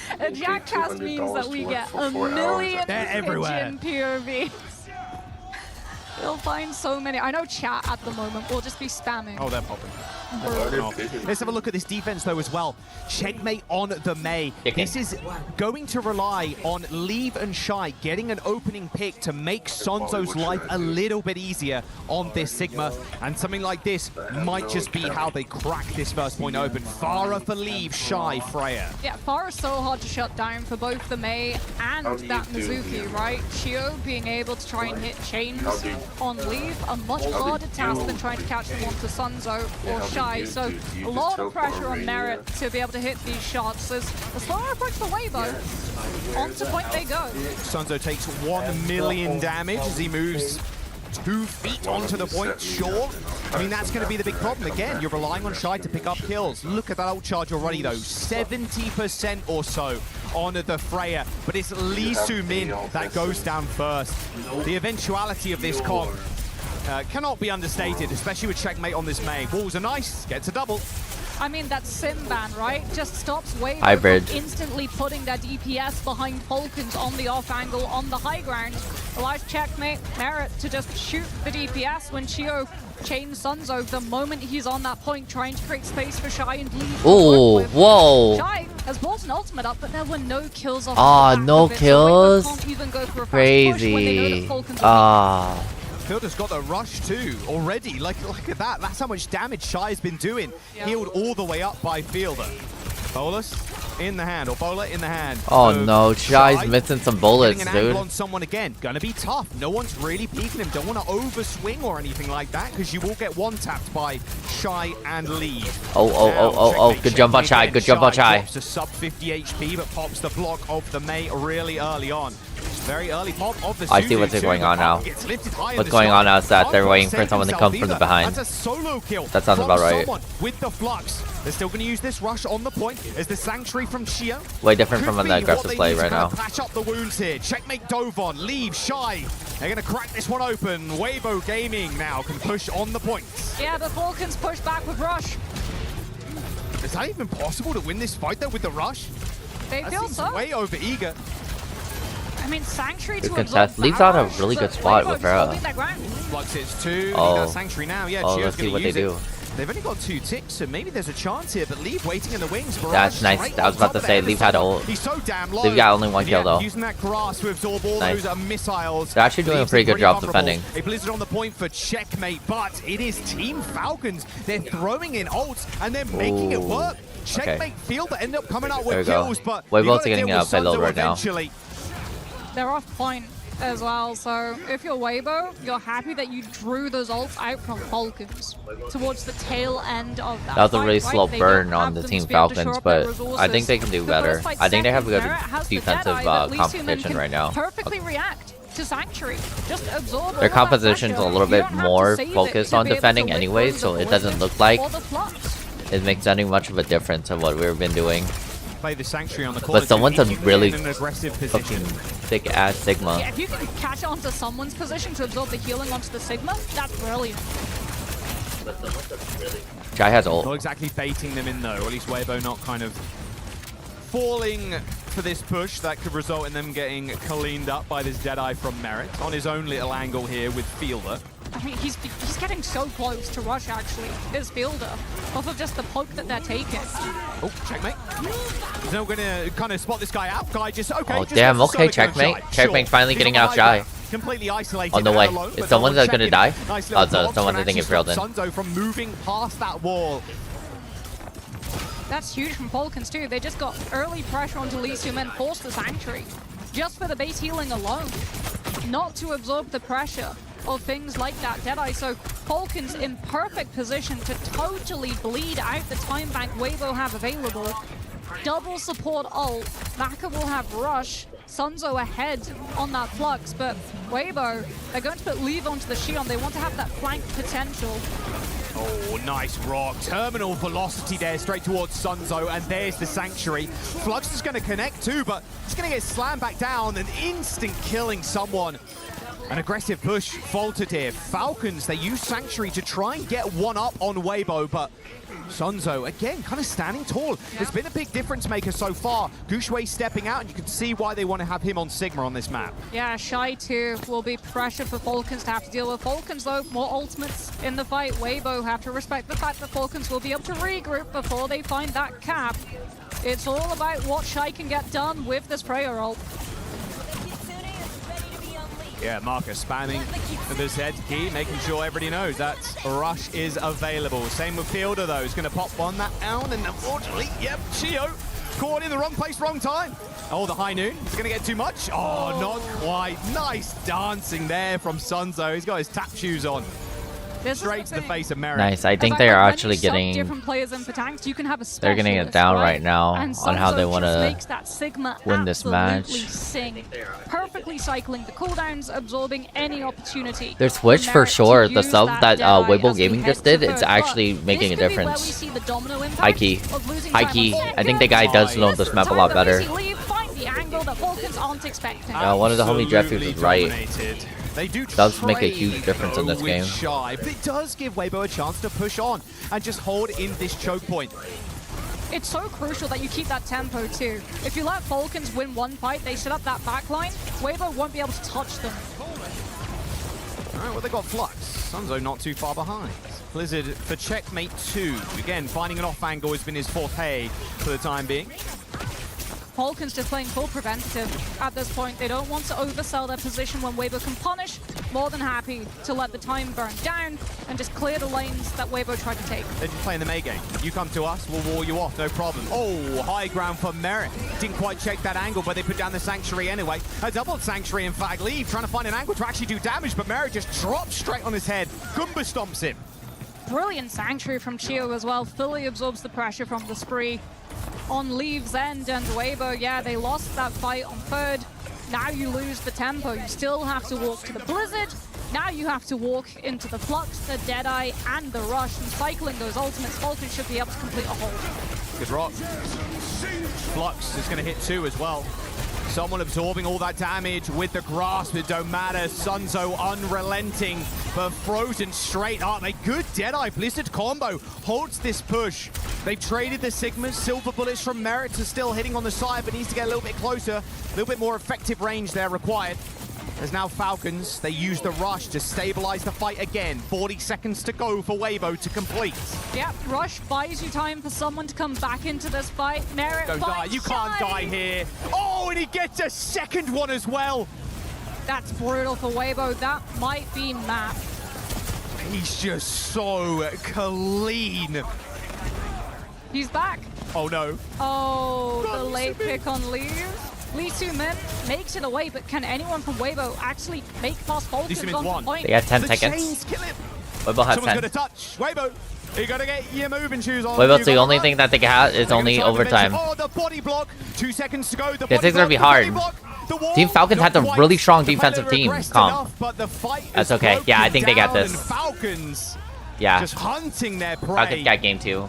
fine. A Jack cast means that we get a for 4 hours. million They're everywhere. pigeon POVs. You'll find so many. I know chat at the moment will just be spamming. Oh, they're popping. Bro. Let's have a look at this defense though as well. Checkmate on the Mei. This is going to rely on Leave and Shy getting an opening pick to make Sonzo's life a little bit easier on this Sigma. And something like this might just be how they crack this first point open. Farah for Leave, Shy, Freya. Yeah, Farah is so hard to shut down for both the Mei and How do you that do Mizuki, it? right? Shio being able to try and hit chains How do you- on Leave, a much How do harder task you- than trying to catch them onto Sunzo or how do Shy. Deadeye, so a lot of pressure on Merit to be able to hit these shots. There's a slower approach for Weibo. On to point they go. Sunzo takes 1 million damage as he moves 2 feet onto the point, sure. I mean, that's going to be the big problem. Again, you're relying on Shy to pick up kills. Look at that ult charge already, though. 70% or so on the Freya. But it's Lee Soo-min that goes down first. The eventuality of this comp cannot be understated, especially with Checkmate on this Mei. Walls are nice, gets a double. I mean, that sim ban, right? Just stops Weibo Hybrid. from instantly putting their DPS behind Falcons on the off angle on the high ground. Allows Checkmate Merit to just shoot the DPS when Chio chains Sunzo the moment he's on that point, trying to create space for Shy and leave. Ooh, whoa. Shy has brought an ultimate up, but there were no kills off Ah, the back no of it, kills? So Weibo can't even go for a fast push when they know that Crazy. Falcons are weak. Fielder's got the rush too already. Look at that. That's how much damage Shy has been doing. Yeah. Healed all the way up by Fielder. Bolus in the hand, or Bola in the hand. Oh So no, Shy's Shy missing some bullets, getting an angle dude. on someone again. Gonna be tough. No one's really peeking him. Don't want to overswing or anything like that, because you will get one tapped by Shy and Lee. Oh, good jump on Shy, good jump on Shy. Drops to sub 50 HP, but pops the block of the Mei really early on. Very early pop of the I see Suzu what's too. going The on now. pop gets lifted high in What's the going sky. on now is that they're Can't waiting for save someone to himself come from the either. behind. That's a solo kill. That sounds from about right. someone with the flux. They're still going to use this rush on the point as the Sanctuary from Chio. Way different Could from be the what aggressive they play need to right kinda now. Patch up the wounds here. Checkmate Dovon, leave Shy. They're going to crack this one open. Weibo Gaming now can push on the points. Yeah, the Falcons push back with Rush. Is that even possible to win this fight though with the rush? They That feel seems so. way over eager. I mean, Sanctuary Good to contest. absorb Leaves that on a rush, really good but spot Weibo with just her. holding their ground. Flux is 2. Oh. That Sanctuary now. Yeah, Oh, Chio's let's see going what to they use it. do. They've only got 2 ticks, so maybe there's a chance here, but Leave waiting in the wings. That's nice. I was about to say, Leave had a ult. He's so damn low. Leave got only one kill Yeah, though. using that grass to absorb all Nice. those missiles. They're actually doing a Leaves pretty him good job vulnerable. defending. A Blizzard on the point for Checkmate, but it is Team Falcons. They're throwing in ults, and they're making it Ooh. work. Checkmate Fielder end up coming out There with we go. kills, but Weibo's you gotta getting deal with payload Sunzo right now. eventually. They're off point as well, so if you're Weibo, you're happy that you drew those ults out from Falcons towards the tail end of that. That was a really fight, slow right? They burn don't on have the them Team to be able to shore Falcons, up their but resources. I think they can do The better. first fight I think they have a good second, Merit has the defensive Deadeye, but Lee Soo-min competition can right now. perfectly react to Sanctuary. Just absorb all Their that composition's a pressure. little You bit don't have to more save it focused to on be able to defending live anyway, through so the it doesn't ballistic look like or the flux. it makes any much of a difference of what we've been doing. Play the Sanctuary on the corner. But someone's a really in an aggressive fucking position. thick ass Sigma. Yeah, if you can catch onto someone's position to absorb the healing onto the Sigma, that's brilliant. Guy has ult. Not exactly baiting them in though, or at least Weibo not kind of falling for this push that could result in them getting cleaned up by this Deadeye from Merit on his own little angle here with Fielder. I mean, he's getting so close to Rush, actually, his Fielder, off of just the poke that they're taking. Oh, checkmate. He's now going to kind of spot this guy out. Guy just, okay. Oh, just damn, gets a okay, solo kill checkmate. Shy. Checkmate finally He's getting on out high Shy. ground, completely isolated On the and way. alone, Is but someone double gonna checking. die? Nice Oh, little someone dodge I think can it failed actually in. stop Sunzo from moving past that wall. That's huge from Falcons, too. They just got early pressure onto Lee Soo-min, forced the Sanctuary, just for the base healing alone, not to absorb the pressure of things like that Deadeye. So Falcons in perfect position to totally bleed out the time bank Weibo have available. Double support ult, Maka will have Rush, Sunzo ahead on that Flux, but Weibo, they're going to put Leave onto the Shion. They want to have that flank potential. Oh, nice rock. Terminal velocity there, straight towards Sunzo, and there's the Sanctuary. Flux is going to connect too, but it's going to get slammed back down, and instant killing someone. An aggressive push faltered here. Falcons, they use Sanctuary to try and get one up on Weibo, but Sunzo, again, kind of standing tall. It's been a big difference maker so far. Gushue stepping out, and you can see why they want to have him on Sigma on this map. Yeah, Shy 2 will be pressure for Falcons to have to deal with. Falcons, though, more ultimates in the fight. Weibo have to respect the fact that Falcons will be able to regroup before they find that cap. It's all about what Shy can get done with this prayer ult. Yeah, Marcus spamming the Z key, making sure everybody knows that Rush is available. Same with Fielder, though. He's going to pop on that down, and unfortunately, yep, Chio caught in the wrong place, wrong time. Oh, the high noon. Is it going to get too much? Oh, not quite. Nice dancing there from Sunzo. He's got his tap shoes on. Straight to the face of Merit. Nice. I think they're actually getting. Different players in for tanks. You can have a They're getting it down right now on how they want to win this match. Sing. Perfectly cycling the cooldowns, absorbing any opportunity. Their switch for sure. The sub that Weibo Gaming just did, it's actually making a difference. High key. High key. I think the guy does know this map a lot better. One of the homie Jeffers is right. They do does make a huge difference in this game. Shy, but it does give Weibo a chance to push on and just hold in this choke point. It's so crucial that you keep that tempo too. If you let Falcons win one fight, they set up that backline, Weibo won't be able to touch them. Alright, well they got Flux. Sunzo not too far behind. Blizzard for checkmate 2. Again, finding an off angle has been his forte for the time being. Falcons just playing full preventative at this point. They don't want to oversell their position when Weibo can punish. More than happy to let the time burn down and just clear the lanes that Weibo tried to take. They're just playing the May game. You come to us, we'll wall you off, no problem. Oh, high ground for Merit. Didn't quite check that angle, but they put down the Sanctuary anyway. A double Sanctuary, in fact. Leave trying to find an angle to actually do damage, but Merit just drops straight on his head. Goomba stomps him. Brilliant Sanctuary from Chio as well. Fully absorbs the pressure from the spree. On Leave's end, and Weibo, yeah, they lost that fight on third. Now you lose the tempo. You still have to walk to the Blizzard. Now you have to walk into the Flux, the Deadeye, and the Rush. And cycling those ultimates, Falcon should be able to complete a hold. Good rock. Flux is going to hit 2 as well. Someone absorbing all that damage with the grasp. It don't matter. Sunzo unrelenting, but frozen straight up. A good Deadeye Blizzard combo holds this push. They've traded the Sigmas. Silver bullets from Merit to still hitting on the side, but needs to get a little bit closer. A little bit more effective range there required. There's now Falcons. They use the rush to stabilize the fight again. 40 seconds to go for Weibo to complete. Yeah, rush buys you time for someone to come back into this fight. Merit Don't die. You can't die here. Oh, and he gets a second one as well. That's brutal for Weibo. That might be map. He's just so clean. He's back. Oh no. Oh, the late pick on Leave. Lee Soo-min makes it away, but can anyone from Weibo actually make past Falcons on the point? They got 10 seconds. Weibo has 10. Someone's gonna touch. Weibo, you gotta get your moving shoes on. Weibo's the only thing that they got is only overtime. Oh, the body block. 2 seconds to go. This is gonna be hard. Team Falcons had a really strong defensive team. Calm. That's okay. Yeah, I think they got this. Falcons. Yeah. Just hunting their prey. Falcons got game 2.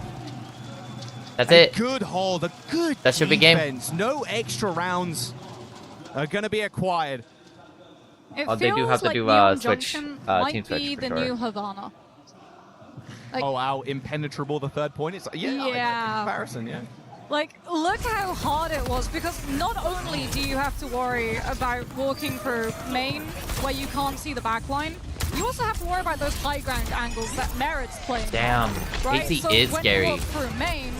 That's it. Good hold, a good that should be game. No extra rounds are gonna be acquired. It they do have to do switch team switch be for the sure. new Havana. Like, oh wow, impenetrable the third point. It's yeah. Comparison, yeah. Like, look how hard it was, because not only do you have to worry about walking through main where you can't see the backline, you also have to worry about those high ground angles that Merit's playing. Damn, right? AC so is when scary. You walk through main,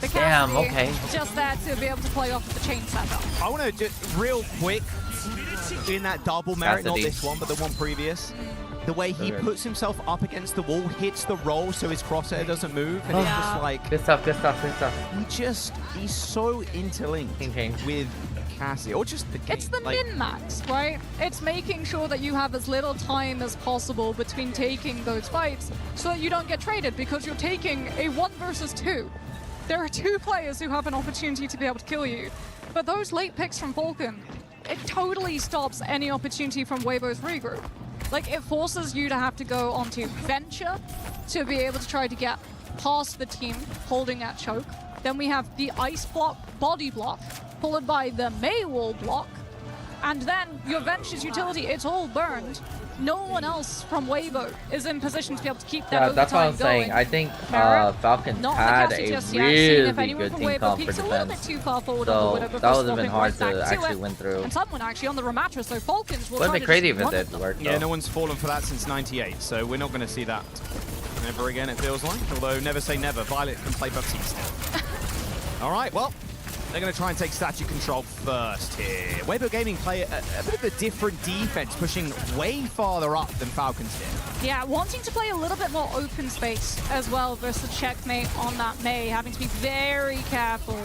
the damn, okay. Just there to be able to play off of the chain setup. I want to just real quick in that double Merit, not this one, but the one previous. The way he puts himself up against the wall, hits the roll so his crosshair doesn't move, and he's just like... Good stuff, good stuff, good stuff. He's so interlinked with Cassie, or just the game. It's the min-max, right? It's making sure that you have as little time as possible between taking those fights so that you don't get traded, because you're taking a 1 versus 2. There are 2 players who have an opportunity to be able to kill you. But those late picks from Falcon, it totally stops any opportunity from Weibo's regroup. Like, it forces you to have to go onto Venture to be able to try to get past the team holding that choke. Then we have the Ice block, body block, followed by the May wall block. And then your Venture's utility, it's all burned. No one else from Weibo is in position to be able to keep that overtime that's what I'm saying. going. I think Falcons had a really good team comp for defense. So that would have been hard to actually win through. And someone actually on the Ramatra, so Falcons will Would have been crazy if it did work, though. Yeah, no one's fallen for that since '98, so we're not going to see that ever again, it feels like. Although, never say never. Violet can play Baptiste. All right, well, they're going to try and take statue control first here. Weibo Gaming play a bit of a different defense, pushing way farther up than Falcons did. Yeah, wanting to play a little bit more open space as well versus checkmate on that May, having to be very careful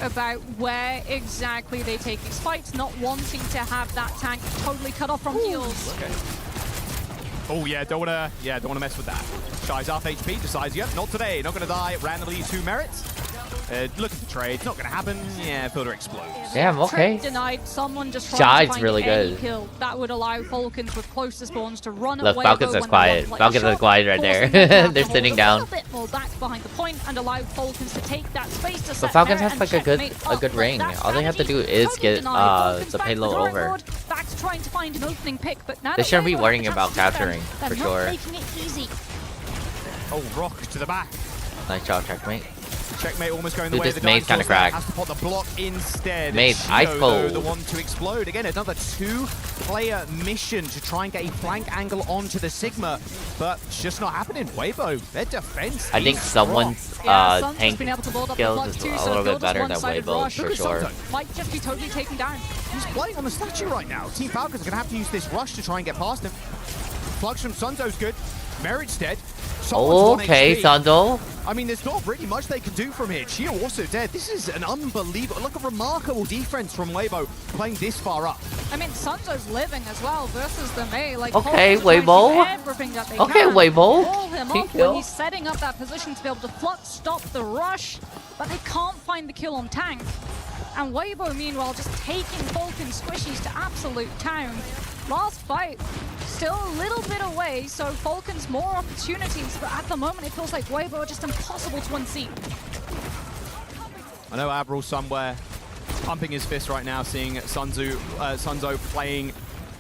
about where exactly they take these fights, not wanting to have that tank totally cut off from heals. Okay. Oh yeah, don't wanna mess with that. Shy's off HP, decides, yep, not today, not gonna die. Randomly 2 merits. Look at the trade, not gonna happen. Yeah, Fielder explodes. Damn, okay. Trade denied. Someone just trying Shy's to find really any good. kill that would allow Falcons with closer spawns to run Look, away. Falcons is quiet. Falcons is quiet right there. They're sitting down. A little bit more back behind the point and allow Falcons to take that space to But set Falcons Merit has like and a good ring. All they have to do is get the payload over. Back to trying to find an opening pick, but now They that shouldn't be Weibo worrying has about the chance to capturing, defend, for they're sure. not making it easy. Oh, Rock to the back. Nice job, checkmate. Checkmate almost going the Dude, way of this the mate's kinda dinosaurs there. cracked. Has to put the block instead. Mate, Shio, ice though, cold. the one to explode. Again, another 2-player mission to try and get a flank angle onto the Sigma, but it's just not happening. Weibo, their defense. I think is someone's Sun's tank been able to build up the skills flux is too, a so little bit Builder's better than one-sided Weibo, rush. for sure. Might just be totally taken down. He's playing on the statue right now. Team Falcons are going to have to use this rush to try and get past him. Flux from Sunzo's good. Merit's dead. Someone's Okay, 1 HP. Sanzo. I mean, there's not really much they can do from here. Chio also dead. This is an unbelievable, look, a remarkable defense from Weibo playing this far up. I mean, Sunzo's living as well versus the Mei. Like, Okay, Falcons are trying to do Weibo. everything that they Okay, can. Weibo. Pull him Team up kill. when he's setting up that position to be able to flux, stop the rush, but they can't find the kill on tank. And Weibo, meanwhile, just taking Falcon squishies to absolute town. Last fight, still a little bit away, so Falcons more opportunities, but at the moment it feels like Weibo are just impossible to unseat. I know Abril somewhere pumping his fist right now, seeing Sunzo playing.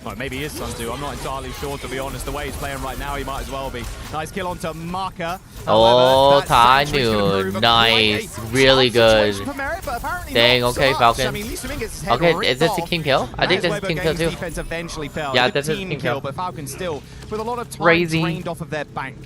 Well, maybe he is Sunzo. I'm not entirely sure, to be honest. The way he's playing right now, he might as well be. Nice kill onto Maka. Oh, However, Tainu. Nice. Really good. Dang, okay, Falcon. I mean, Lee Sumin gets his head Okay, ripped is this a off. team kill? I think As this is Weibo team kill Games too. defense eventually fell. Yeah, It's a this is team team kill, kill. but Falcon still with a lot of time Crazy. drained off of their bank.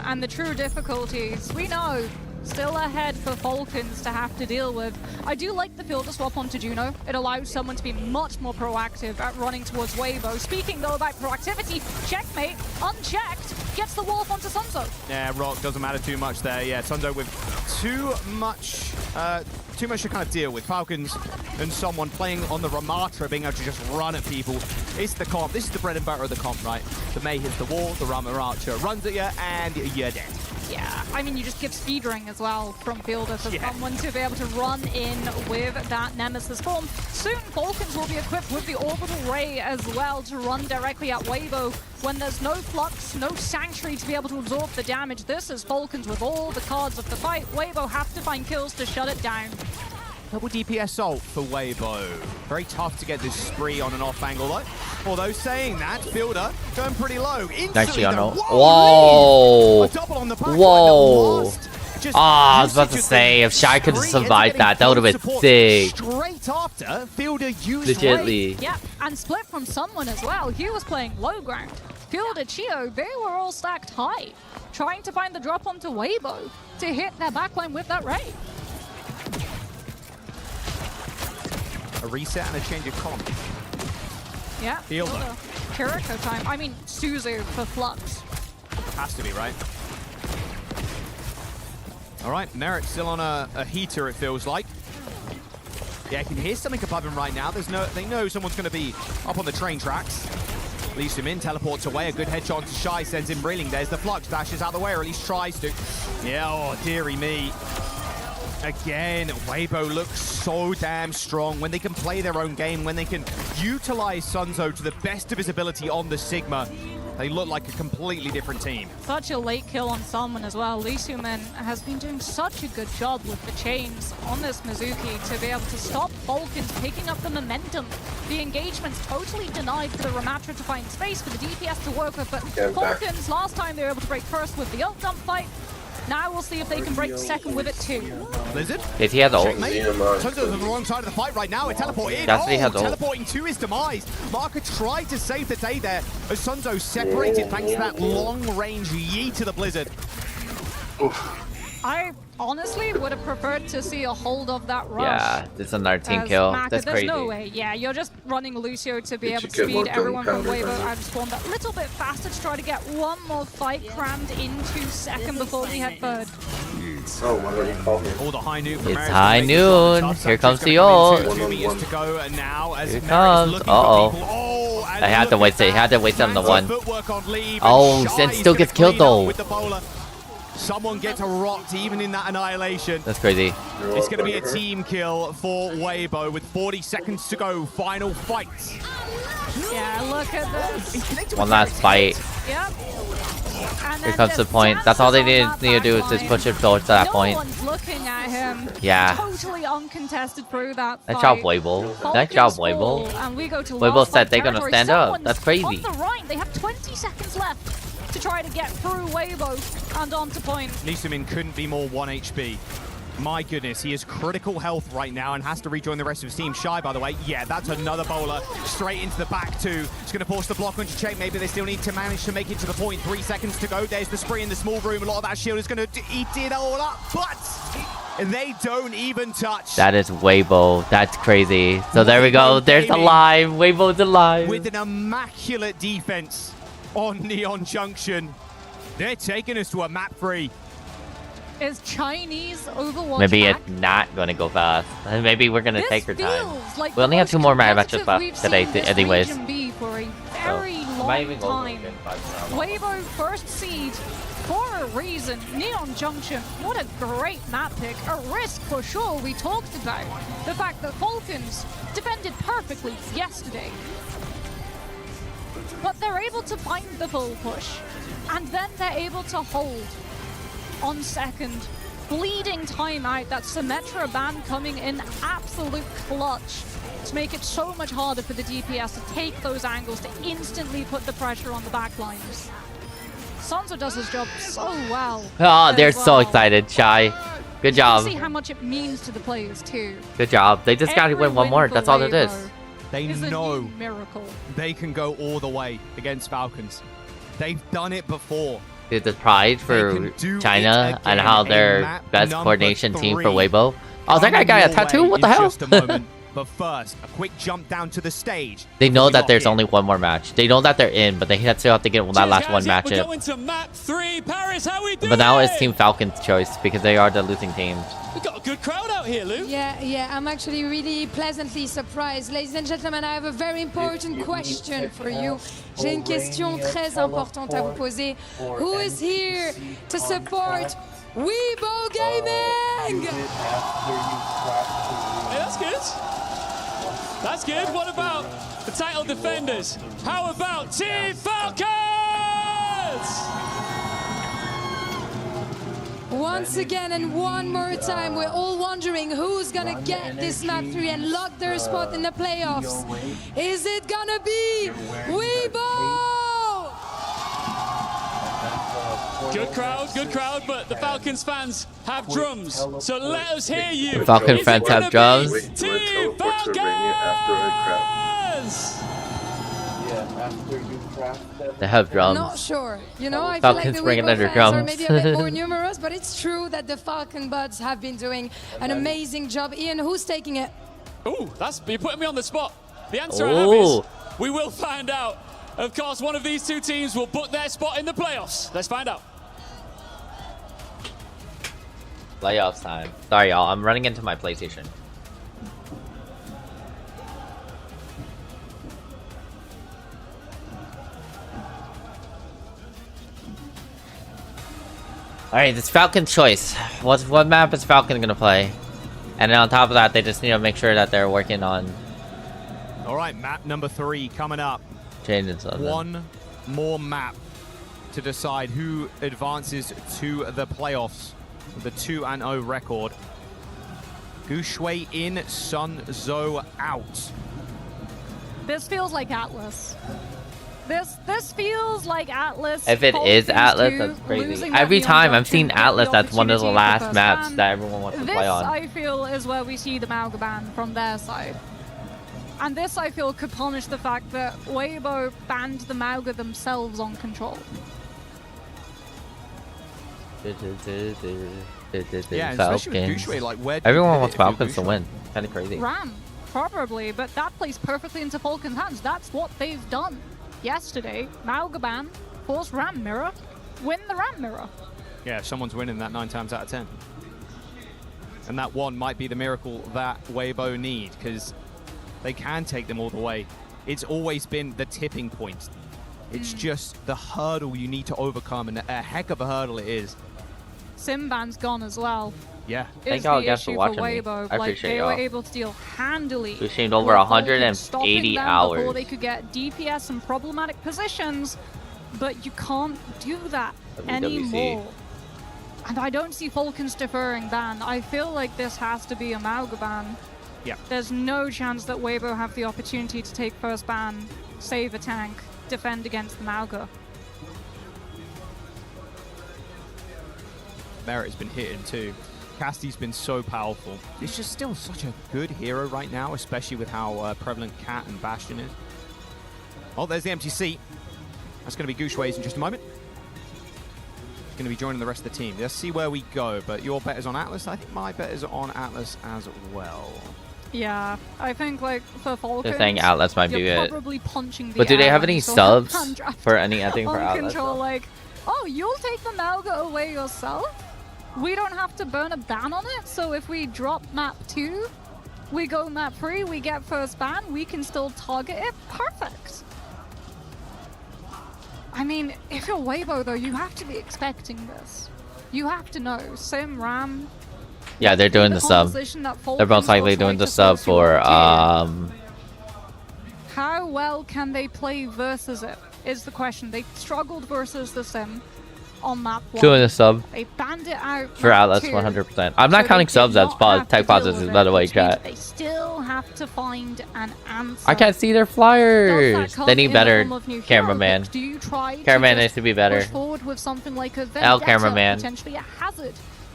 And the true difficulties, we know, still ahead for Falcons to have to deal with. I do like the Fielder swap onto Juno. It allows someone to be much more proactive at running towards Weibo. Speaking though about proactivity, Checkmate, unchecked, gets the Wolf onto Sunzo. Yeah, Rock doesn't matter too much there. Yeah, Sunzo with too much to kind of deal with. Falcons and someone playing on the Ramatra being able to just run at people. It's the comp. This is the bread and butter of the comp, right? The Mei hits the wall, the Ramatra runs at you, and you're dead. Yeah, I mean, you just give speed ring as well from Fielder for someone to be able to run in with that Nemesis form. Soon, Falcons will be equipped with the Orbital Ray as well to run directly at Weibo when there's no Flux, no Sanctuary to be able to absorb the damage. This is Falcons with all the cards of the fight. Weibo have to find kills to shut it down. Double DPS ult for Weibo. Very tough to get this spree on an off angle though. Although saying that, Fielder going pretty low. Nice, Giano. Whoa! Whoa! A double on the back Whoa! Just Ah, I was about to say, if Shy could have survived that, that would have been sick. Straight after, Fielder used Legitly. Yep, and split from someone as well. He was playing low ground. Fielder, Chio, they were all stacked high, trying to find the drop onto Weibo to hit their backline with that Ray. a reset and a change of comp. Yeah, Fielder. Kiriko time. I mean, Suzu for Flux. Has to be, right? All right, Merit still on a heater, it feels like. Yeah, I can hear something above him right now. They know someone's going to be up on the train tracks. Leaves him in, teleports away. A good headshot to Shy, sends him reeling. There's the Flux, dashes out the way, or at least tries to. Yeah, oh, dearie me. Again, Weibo looks so damn strong when they can play their own game, when they can utilize Sunzo to the best of his ability on the Sigma. They look like a completely different team. Such a late kill on someone as well. Lee Sumin has been doing such a good job with the chains on this Mizuki to be able to stop Falcons picking up the momentum. The engagement's totally denied for the Ramatra to find space for the DPS to work with, but Falcons, last time they were able to break first with the ult dump fight. Now we'll see if they can break second with it too. Blizzard? Yes, he has ult. Sunzo's on the wrong side of the fight right now. It teleported in. That's he has ult. Teleporting to his demise. Marker tried to save the day there as Sunzo separated thanks to that long-range yeet to the Blizzard. I honestly would have preferred to see a hold of that rush. Yeah, this is another team as kill. Maka. That's There's crazy. no way. Yeah, you're just running Lucio to be able to get more speed everyone from gunpowder, Weibo right? out of spawn that little bit faster to try to get one more fight crammed into second before we head third. Oh, why don't you call me? All the high noon from It's Merit high to make this one noon. tough. Here Sanctuary's comes gonna the come in ult. 2 meters to go, and now as Here Merit is comes. looking for Uh-oh. people. Oh, I had to waste it. He had to waste it on the one. Footwork on leave, Oh, and Sen Shy's still gonna gets killed clean up though. with the bowler. Someone gets rocked even in that annihilation. That's crazy. It's going to be a team kill for Weibo with 40 seconds to go. Final fight. Yeah, look at this. One last fight. Yep. And Here then comes the just point. That's all they need dances to on do that is just back push it line. towards that No point. one's looking at him. Yeah. Totally uncontested through that Nice fight. job, Weibo. Nice job, Falcons fall, Weibo. and we go to Weibo last said fight they're gonna territory. stand up. Someone's That's crazy. On the right, they have 20 seconds left to try to get through Weibo and onto point. Nisumin couldn't be more 1 HP. My goodness, he is critical health right now and has to rejoin the rest of his team. Shy, by the way, yeah, that's another bowler straight into the back two. It's going to force the block onto Check. Maybe they still need to manage to make it to the point. 3 seconds to go. There's the spree in the small room. A lot of that shield is going to eat it all up, but they don't even touch. That is Weibo. That's crazy. So there we go. There's alive. Weibo's alive. With an immaculate defense on Neon Junction. They're taking us to a map 3. Is Chinese Overwatch Maybe back? it's not going to go fast. Maybe we're going to take our time. Feels like We only the have 2 most more matches competitive left we've today, seen this anyways. region be for a very Might long even go time. again, but, Weibo first seed for a reason. Neon Junction, what a great map pick. A risk for sure. We talked about the fact that Falcons defended perfectly yesterday. But they're able to find the full push. And then they're able to hold on second. Bleeding time out. That Symmetra ban coming in absolute clutch to make it so much harder for the DPS to take those angles, to instantly put the pressure on the backlines. Sansa does his job so well. Oh, they're as so well. excited. Shy. Good You job. can see how much it means to the players too. Good job. They just got to Every win one win more. for That's all it is. Weibo They is a know new miracle. they can go all the way against Falcons. They've done it before. Dude, the pride for can do China it and again how in they're map best number coordination team for 3. Weibo. Oh, that guy got a Coming your tattoo? way What the in hell? just a moment. But first, a quick jump down to the stage. They know We that lock there's in. only one more match. They know that they're in, but they still have to get that last one We're matchup. going to map 3. Paris, how we doing? But now it's Team Falcon's choice because they are the losing team. We've got a good crowd out here, Lou. Yeah, I'm actually really pleasantly surprised. Ladies and gentlemen, I have a very important question for you. J'ai une question très importante à vous poser. Who is here to support Weibo Gaming? Hey, that's good. That's good. What about the title defenders? How about Team Falcons? Once again and one more time, we're all wondering who's gonna get this map 3 and lock their spot in the playoffs. Is it gonna be Weibo? Good crowd, but the Falcons fans have drums. So let us hear you. The Falcon Is it fans gonna have drums. be Team Falcons! They have drums. Not sure. You know, I feel like Falcons the bringing Weibo under fans are drums. maybe a bit more numerous, but it's true that the Falcon Buds have been doing an amazing job. Ian, who's taking it? Ooh, you're putting me on the spot. The answer I have is Ooh. we will find out. Of course, one of these two teams will book their spot in the playoffs. Let's find out. Playoffs time. Sorry, y'all. I'm running into my PlayStation. Alright, it's Falcon's choice. What map is Falcon gonna play? And then on top of that, they just need to make sure that they're working on All right, map number 3 coming up. changing something. One more map to decide who advances to the playoffs with a 2-0 record. Gushui in, Sun Zo out. This feels like Atlas. This feels like Atlas. If it is Falcons Atlas, 2, that's crazy. losing that Every Neon time I've Junction, seen get the Atlas, that's one of the opportunity last first maps ban. that everyone wants to This, play on. I feel, is where we see the Mauga ban from their side. And this, I feel, could punish the fact that Weibo banned the Mauga themselves on control. Yeah, especially with Gushui, like, where do you Everyone pivot wants if you're Falcons to Gushui? win. Kind of crazy. Ram, probably, but that plays perfectly into Falcon's hands. That's what they've done yesterday. Mauga ban, force Ram mirror, win the Ram mirror. Yeah, someone's winning that 9 times out of 10. And that one might be the miracle that Weibo need, because they can take them all the way it's always been the tipping point. It's just the hurdle you need to overcome, and a heck of a hurdle it is. Simban's gone as well. Yeah. Thank y'all again for watching me. I appreciate y'all. They y'all. were able to deal handily. We streamed over 180 hours before they could get DPS in problematic positions, but you can't do that anymore. And I don't see Falcon's deferring ban. I feel like this has to be a Mauga ban. Yeah. There's no chance that Weibo have the opportunity to take first ban, save a tank, defend against the Mauga. Merit's been hitting too. Casty's been so powerful. It's just still such a good hero right now, especially with how prevalent Cat and Bastion is. Oh, there's the empty seat. That's going to be Gushway's in just a moment. He's going to be joining the rest of the team. Let's see where we go, but your bet is on Atlas. I think my bet is on Atlas as well. Yeah, I think like for Falcons, They're saying Atlas might be good. Probably punching the But do they have air any so subs Undraft for anything for on Atlas? control, like, oh, you'll take the Mauga away yourself? We don't have to burn a ban on it, so if we drop map 2, we go map 3, we get first ban, we can still target it. Perfect. I mean, if you're Weibo though, you have to be expecting this. You have to know. Sim, Ram. Yeah, they're doing the sub. They're most likely doing the sub for How well can they play versus it is the question. They struggled versus the Sim on map 1. Doing the sub They banned it out for Atlas 100%. I'm not counting subs as tech positives, by the way, chat. They still have to find an answer. I can't see their flyers. They need better cameraman. Do you try Cameraman needs to be better. push forward with something like a L Vendetta, cameraman. potentially a hazard,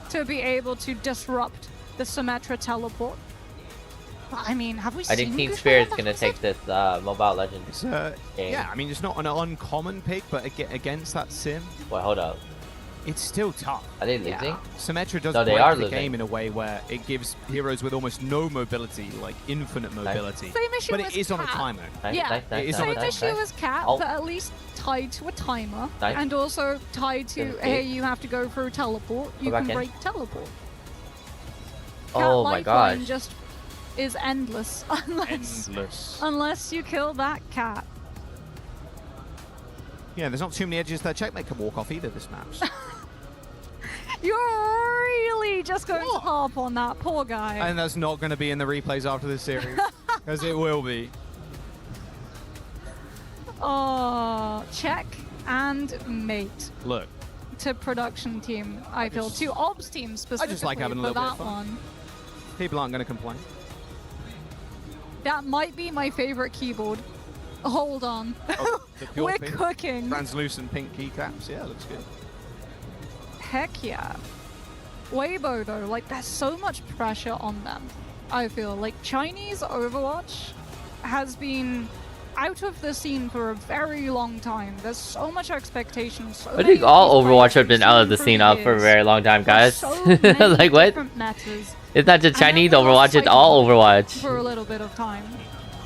to be able to disrupt the Symmetra teleport? I mean, have we seen I think Team Gushway Spirit's on that gonna take this Mobile Legends game. Yeah, I mean, it's not an uncommon pick, but against that Sim, Well, hold up. it's still tough. Are they losing? Symmetra does No, they break are the losing. game in a way where it gives heroes with almost no mobility, like infinite mobility. Same issue But it as is on a Cat. timer. Yeah, It is on a same issue timer. as Cat, Oh. but at least tied to a timer, Nice. and also tied to, Good hey, pick. you have to go through teleport, you Go can back in. break teleport. Oh Cat my lifeline gosh. just is endless unless you kill that cat. Yeah, there's not too many edges that Checkmate can walk off either this match. You're really just going to harp on that poor guy. And that's not going to be in the replays after this series, because it will be. Oh, check and mate. Look, To production team, I feel. To ops team specifically I just like having a for little bit that of fun. one. People aren't going to complain. That might be my favorite keyboard. Hold on. Oh, the pure We're pink, cooking. Translucent pink keycaps. Yeah, looks good. Heck yeah. Weibo though, like there's so much pressure on them. I feel like Chinese Overwatch has been out of the scene for a very long time. There's so much expectation. So I think all Overwatch have been out of the scene up for a very long time, guys. Like what? Metas It's not just Chinese Overwatch, it's all Overwatch. for a little bit of time.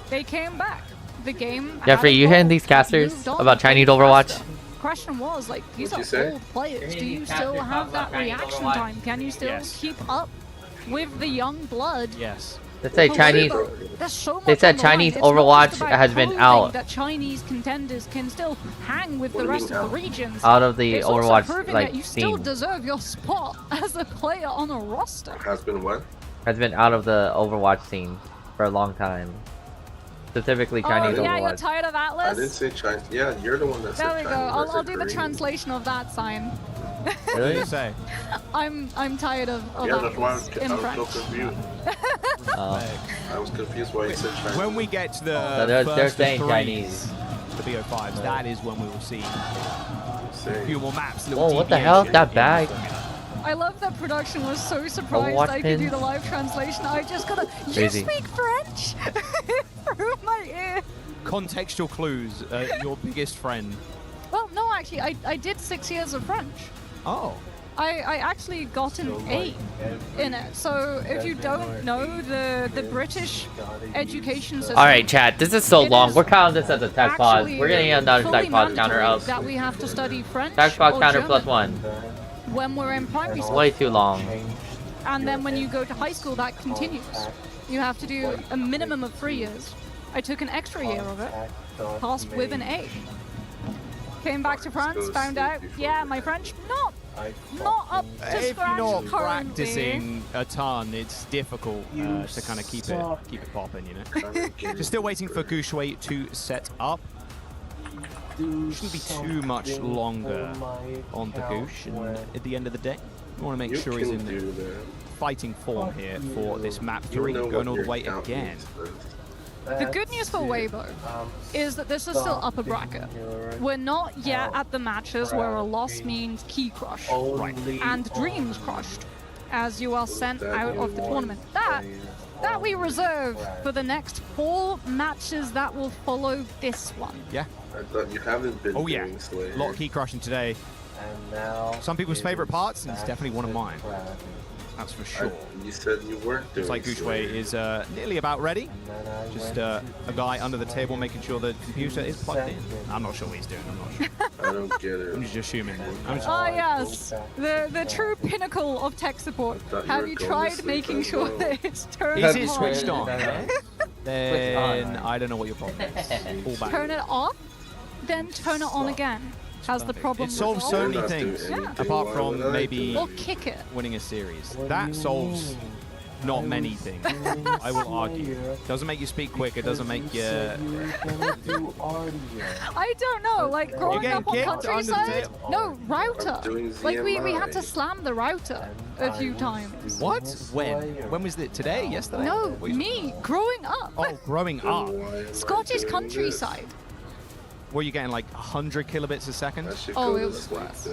They came back. The game. Jeffrey, you hearing these casters about Chinese Overwatch? Question was like, these What'd are you say? old players. Do you Chinese still casters have talk that about Chinese reaction Overwatch? time? Can you still Yes. keep up with the young blood? Yes. They say Chinese. There's so much They said on the line. Chinese It's not Overwatch just about has been proving out that Chinese contenders can still hang with the rest of the regions. out of the It's also Overwatch proving like that you still scene. deserve your spot as a player on a roster. Has been what? Has been out of the Overwatch scene for a long time. Specifically Chinese Oh yeah, you're Overwatch. tired of I Atlas? didn't say China. Yeah, you're the one that There said we go. China. I'll do the translation of that sign. What did you say? I'm tired of Yeah, that's why I was, in I was French. so confused. I was confused why you said China. When we get to the So they're first saying of Chinese. the BO5s, that is when we will see a few more maps. Oh, what the hell? That bag? I love that production was so surprised Overwatch I could do pins? the live translation. I just gotta, you Crazy. speak French? Through my ear. Contextual clues, your biggest friend. Well, no, actually, I did 6 years of French. Oh. I actually got an A in it. So if you don't know the British education system. Alright, chat, this is so it long. is We're counting this as a tech pause. actually We're getting another fully tech pause counter mandatory up. that we have to study French Tech pause or counter German +1. when we're in primary school. Way too long. And then when you go to high school, that continues. You have to do a minimum of 3 years. I took an extra year of it. Passed with an A. Came back to France, found out, yeah, my French, not up to If scratch you're not currently. practicing a ton, it's difficult to kind of keep it popping, you know. Just still waiting for Gushui to set up. Shouldn't be too much longer on the Goosh at the end of the day. We want to make sure he's in fighting form here for this map 3, going all the way again. The good news for Weibo is that this is still upper bracket. We're not yet at the matches where a loss means key crush and dreams crushed as you are sent out of the tournament. That we reserve for the next 4 matches that will follow this one. Yeah. I thought you haven't been doing Slayer. A lot of key crushing today. Some people's favorite parts, and it's definitely one of mine. That's for sure. You said you weren't doing Looks like Gushui is nearly about ready. Just a guy under the table making sure the computer is plugged in. I'm not sure what he's doing. I'm not sure. I don't get it. I'm just assuming. Yes, the true pinnacle of tech support. Have you tried making sure that it's turned on? Is it switched on? Then I don't know what your problem is. Pull back. Turn it off, then turn it on again. Has the problem It solves so resolved? many things, apart from maybe Or kick it. winning a series. That solves not many things, I will argue. Doesn't make you speak quicker, doesn't make you... I don't know, like growing up on countryside, no, router. Like we had to slam the router a few times. What? When? When was it? Today? Yesterday? No, me, growing up. Oh, growing up. Scottish countryside. Were you getting like 100 kilobits a second? Oh, it was worse.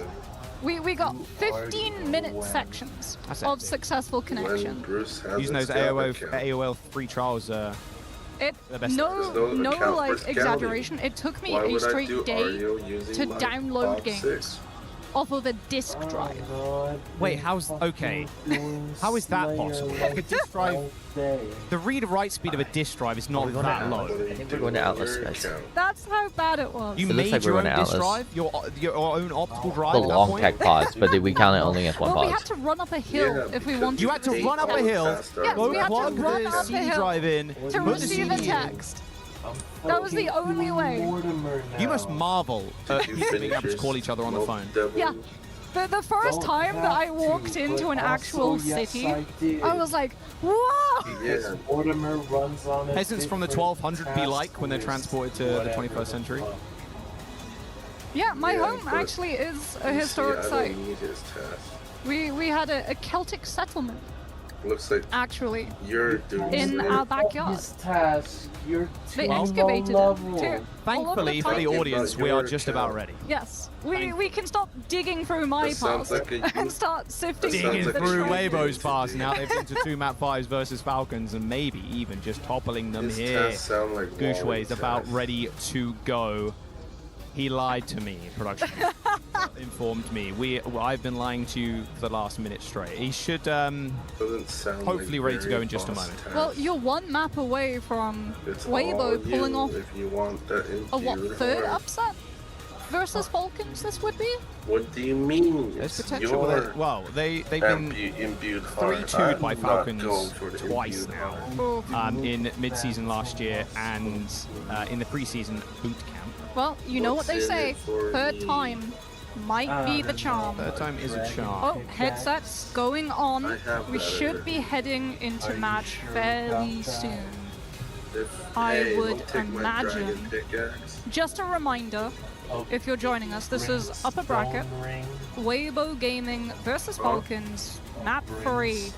We got 15-minute sections of successful connection. Using those AOL free trials, No best. like exaggeration. It took me a straight day to download games off of a disk drive. Wait, how is that possible? Like a disk drive, the read-write speed of a disk drive is not that low. I think we're going to Atlas, guys. That's how bad it was. You It looks made like we're your own going to disk Atlas. drive? Your own optical drive The at that long point? tech pods, but did we count it only as one Well, we pod? had to run up a hill if we wanted You had to run up a hill, Yes, go we had to plug run the up a CD hill drive in, to put the receive a CD in. text. That was the only way. You must marvel at people being able to call each other on the phone. Yeah. The first time that I walked into an actual city, I was like, whoa! Peasants from the 1200 be like when they're transported to the 21st century. Yeah, my home actually is a historic site. We had a Celtic settlement. Looks like actually you're doing in our backyard. They excavated it too. Thankfully for the audience, we are just about ready. Yes, we can stop digging through my past and start sifting Digging the through treasure. Weibo's past. Now they've been to 2 map 5s versus Falcons and maybe even just toppling them here. Gushui is about ready to go. He lied to me, production. Informed me. I've been lying to you for the last minute straight. He should hopefully ready to go in just a moment. Well, you're 1 map away from Weibo pulling off a what, 3rd upset versus Falcons. This would be. What do you mean? There's potential. Well, they've been 3-2'd by Falcons twice now. In mid-season last year and in the preseason boot camp. Well, you know what they say. 3rd time might be the charm. 3rd time is a charm. Oh, headsets going on. We should be heading into match fairly soon. I would imagine. Just a reminder, if you're joining us, this is Upper Bracket, Weibo Gaming versus Falcons, map 3,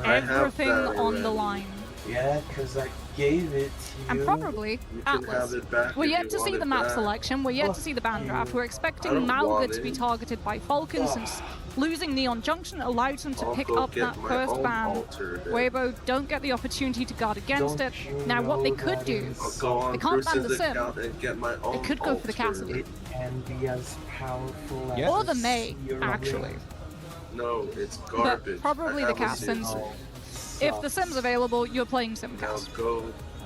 everything on the line. Yeah, because I gave it to you. And probably Atlas. We're yet to see the map selection, we're yet to see the ban draft. We're expecting Malga to be targeted by Falcons since losing Neon Junction allowed them to pick up that first ban. Weibo don't get the opportunity to guard against it. Now what they could do, they can't ban the Sim, they could go for the Cassidy. Or the May, actually. No, it's garbage. But probably the Cass, since if the Sim's available, you're playing Simcast.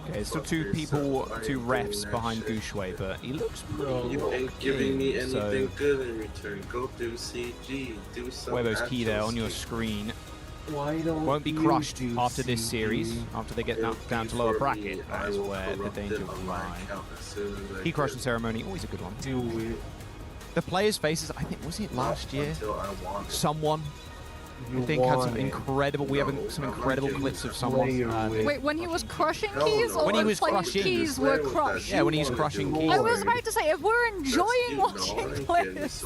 Okay, still 2 people, 2 refs behind Gushui, but he looks pretty You ain't giving me anything good in return. Go do CG, do something. Weibo's key there on your screen. won't be crushed after this series, after they get down to lower bracket. That is where the danger will lie. Key crushing ceremony, always a good one. The players' faces, I think, was it last year? Someone, I think, had some incredible. We have some incredible clips of someone. Wait, when he was crushing keys, or when he was crushing keys were crushed? Yeah, when he was crushing keys. I was about to say, if we're enjoying watching players,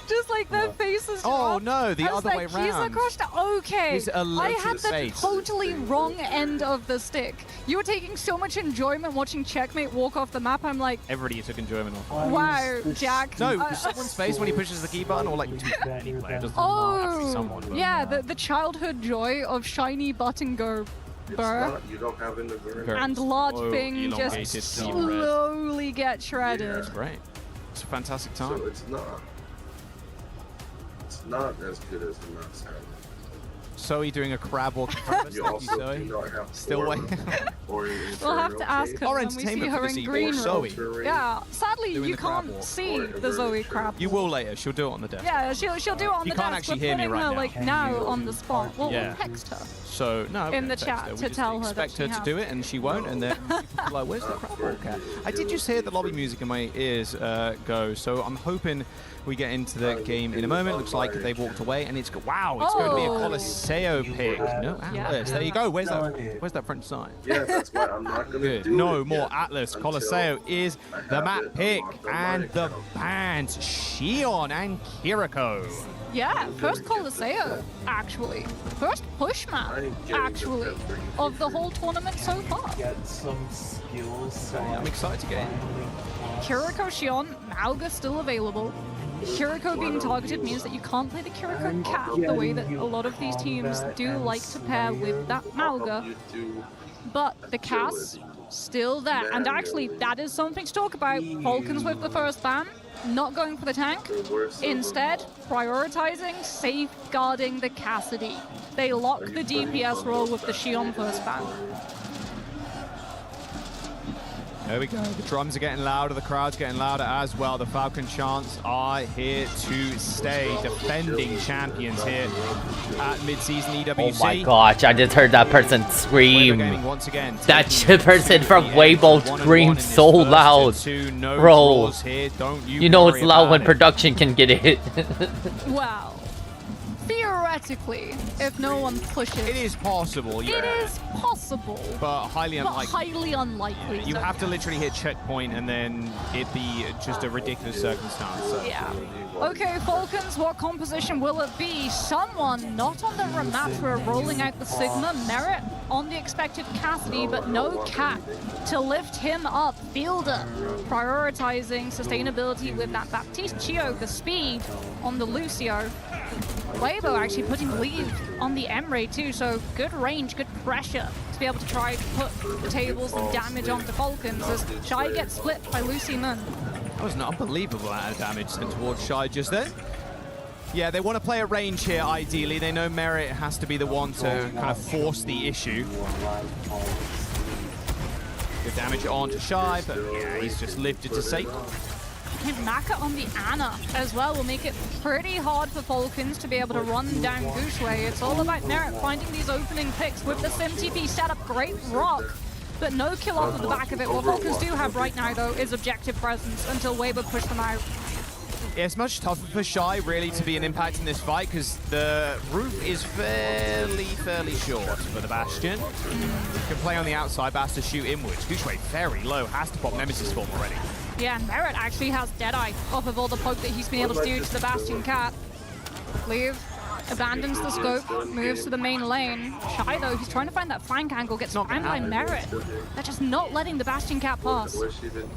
just like their faces. Oh no, the other way keys are around. crushed. Okay, He's allergic I had to the face. totally wrong end of the stick. You were taking so much enjoyment watching Checkmate walk off the map. I'm like, Everybody took enjoyment off. wow, Jack. No, someone's face when he pushes the key button, or like any player doesn't Oh, someone. But, yeah, the childhood joy of shiny button go burr You don't have in the and large slow, thing elongated just seam red. slowly get shredded. That's great. It's a fantastic time. So it's not as good as the mouse had. Zoe doing a crab walk. You also do not have Still waiting. We'll have to ask her when we see her in green room. Yeah, sadly Doing you the crab can't walk. see the Zoe crab. You will later. She'll do it on the desk. Yeah, she'll do it on You the can't desk. actually We're hear me putting right her now. like now on the spot. We'll Yeah. text her. So no, In the text chat her. We to just tell her expect that her she to do it, and she won't. And then like, where's the crab walk at? I did just hear the lobby music in my ears go. So I'm hoping we get into the game in a moment. Looks like they've walked away, and it's wow, it's going to be a Coliseo pick. No Atlas. There you go. Where's that French sign? Yeah, that's why I'm not gonna Good. do No it more yet Atlas. until Coliseo is I the have map it pick, unlocked on and my the account. bands Shion and Kiriko. Yeah, first Coliseo, actually. First push map, actually, of the whole tournament so far. Get some skills. I'm excited to get in. Kiriko, Shion, Mauga still available. Kiriko being targeted means that you can't play the Kiriko Cat the way that a lot of these teams do like to pair with that Mauga. But the Cass, still there. And actually, that is something to talk about. Falcons with the first ban, not going for the tank. Instead, prioritizing safeguarding the Cassidy. They lock the DPS role with the Shion first ban. There we go. The drums are getting louder. The crowd's getting louder as well. The Falcon chants are here to stay. Defending champions here at mid-season EWC. Oh my gosh, I just heard that person scream. Once again, That person from Weibo screamed so loud. Bro, you know it's loud when production can get it. Wow. Theoretically, if no one pushes. It is possible, yeah. It is possible. But highly unlikely. Highly unlikely. You have to literally hit checkpoint and then it be just a ridiculous circumstance. So. Yeah. Okay, Falcons, what composition will it be? Someone not on the Ramatra rolling out the Sigma. Merit on the expected Cassidy, but no Cat to lift him up. Fielder prioritizing sustainability with that Baptiste Chio, the speed on the Lucio. Weibo actually putting lead on the Emre too, so good range, good pressure to be able to try to put the tables and damage onto Falcons as Shy gets split by Lucy Moon. That was an unbelievable amount of damage sent towards Shy just then. Yeah, they want to play a range here, ideally. They know Merit has to be the one to kind of force the issue. Good damage onto Shy, but yeah, he's just lifted to safety. And Maka on the Ana as well will make it pretty hard for Falcons to be able to run down Gushway. It's all about Merit finding these opening picks with the Sim TP setup. Great rock, but no kill off of the back of it. What Falcons do have right now, though, is objective presence until Weibo push them out. Yeah, it's much tougher for Shy, really, to be an impact in this fight because the roof is fairly short for the Bastion. Can play on the outside, Bast to shoot inwards. Gushway very low, has to pop Nemesis form already. Yeah, and Merit actually has Deadeye off of all the poke that he's been able to do to the Bastion Cat. Leave, abandons the scope, moves to the main lane. Shy though, he's trying to find that flank angle, gets found by Merit. They're just not letting the Bastion Cat pass.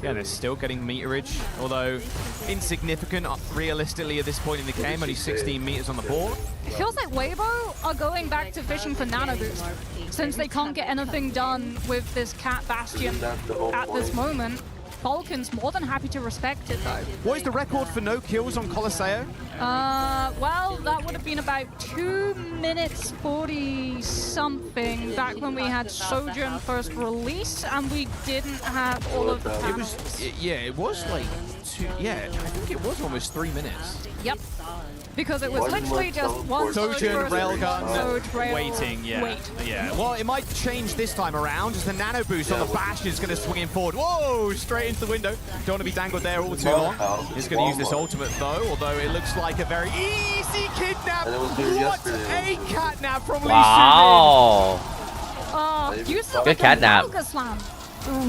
Yeah, they're still getting meterage, although insignificant realistically at this point in the game, only 16 meters on the board. It feels like Weibo are going back to fishing for Nano Boost, since they can't get anything done with this Cat Bastion at this moment. Falcons more than happy to respect it though. What is the record for no kills on Coliseo? Well, that would have been about 2 minutes 40 something back when we had Sojourn first release, and we didn't have all of the panels. It was like I think it was almost 3 minutes. Yep. because it was literally just one Sojourn, railgun, railgun, waiting, yeah. Well, it might change this time around as the nano boost on the Bastion is going to swing in forward. Whoa, straight into the window. Don't want to be dangled there all too long. He's going to use this ultimate though, although it looks like a very easy kidnap. What a catnap from Lee Wow. Good catnap. Slam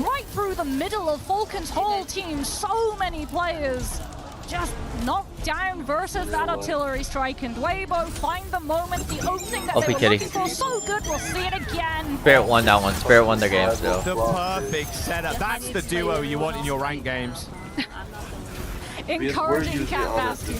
right through the middle of Falcon's whole team. So many players just knocked down versus that artillery strike, and Weibo find the moment, the opening that they were looking for. So good, we'll see it again. Spirit won that one. Spirit won their game still. The perfect setup. That's the duo you want in your ranked games. Encouraging Cat Bastion.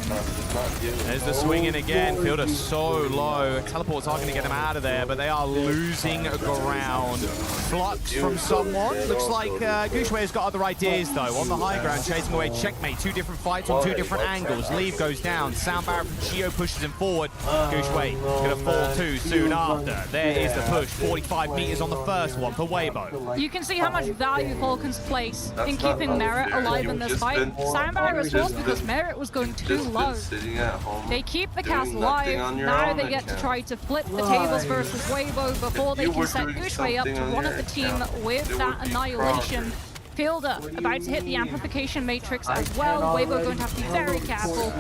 There's the swing in again. Fielder so low. Teleports are going to get him out of there, but they are losing ground. Flux from someone. Looks like Gushue has got other ideas though. On the high ground, chasing away Checkmate. Two different fights on two different angles. Leave goes down. Sound barrier from Geo pushes him forward. Gushue going to fall too soon after. There is the push. 45 meters on the first one for Weibo. You can see how much value Falcons place in keeping Merit alive in this fight. Sound barrier was forced because Merit was going too low. They keep the cast live. Now they get to try to flip the tables versus Weibo before they can set Gushue up to run at the team with that annihilation. Fielder about to hit the amplification matrix as well. Weibo going to have to be very careful.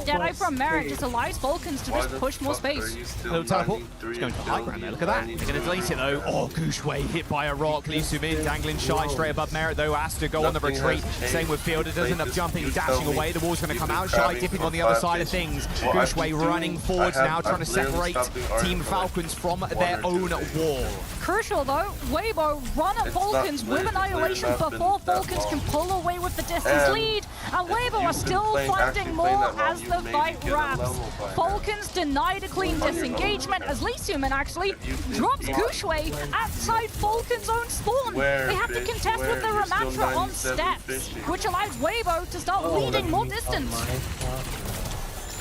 Deadeye from Merit just allows Falcons to just push more space. Little teleport. He's going to high ground there. Look at that. They're going to delete it though. Oh, Gushue hit by a rock. Lee Sumin dangling shy straight above Merit though. Has to go on the retreat. Same with Fielder. Doesn't end up jumping, dashing away. The wall's going to come out. Shy dipping on the other side of things. Gushue running forwards now, trying to separate Team Falcons from their own wall. Crucial though, Weibo run at Falcons with annihilation before Falcons can pull away with the distance lead, and Weibo are still finding more as the fight wraps. Falcons denied a clean disengagement as Lee Suman actually drops Gushue outside Falcons' own spawn. They have to contest with the Ramatra on steps, which allows Weibo to start leading more distance.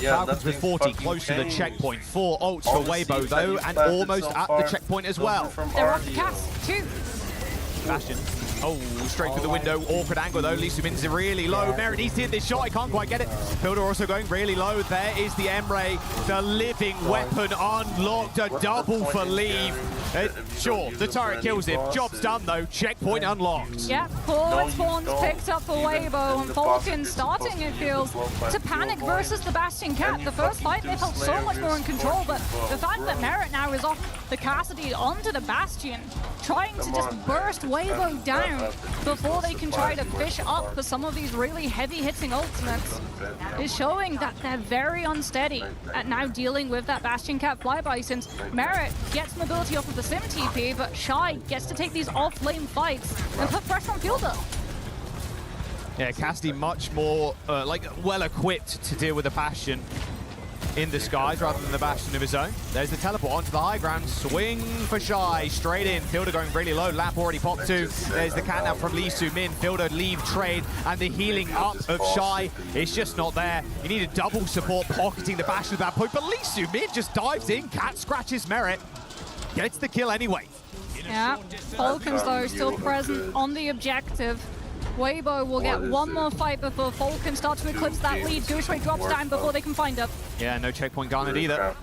Falcons with 40 close to the checkpoint. 4 ults for Weibo though, and almost at the checkpoint as well. They're off the cast too. Bastion. Oh, straight through the window. Awkward angle though. Lee Sumin's really low. Merit needs to hit this shot. He can't quite get it. Fielder also going really low. There is the Emre. The living weapon unlocked. A double for Leave. Sure, the turret kills him. Job's done though. Checkpoint unlocked. Yeah, forward spawns picked up for Weibo, and Falcons starting, it feels, to panic versus the Bastion Cat. The first fight they felt so much more in control, but the fact that Merit now is off the Cassidy onto the Bastion, trying to just burst Weibo down before they can try to fish up for some of these really heavy-hitting ultimates, is showing that they're very unsteady at now dealing with that Bastion Cat flyby, since Merit gets mobility off of the Sim TP, but Shy gets to take these off-lane fights and put pressure on Fielder. Yeah, Cassidy much more well-equipped to deal with the Bastion in disguise rather than the Bastion of his own. There's the teleport onto the high ground. Swing for Shy. Straight in. Fielder going really low. Lap already popped too. There's the catnap from Lee Sumin. Fielder leave trade, and the healing up of Shy is just not there. You need a double support pocketing the Bastion at that point, but Lee Sumin just dives in. Cat scratches Merit. Gets the kill anyway. Yeah, Falcons though still present on the objective. Weibo will get one more fight before Falcon starts to eclipse that lead. Gushue drops down before they can find her. Yeah, no checkpoint garnered either.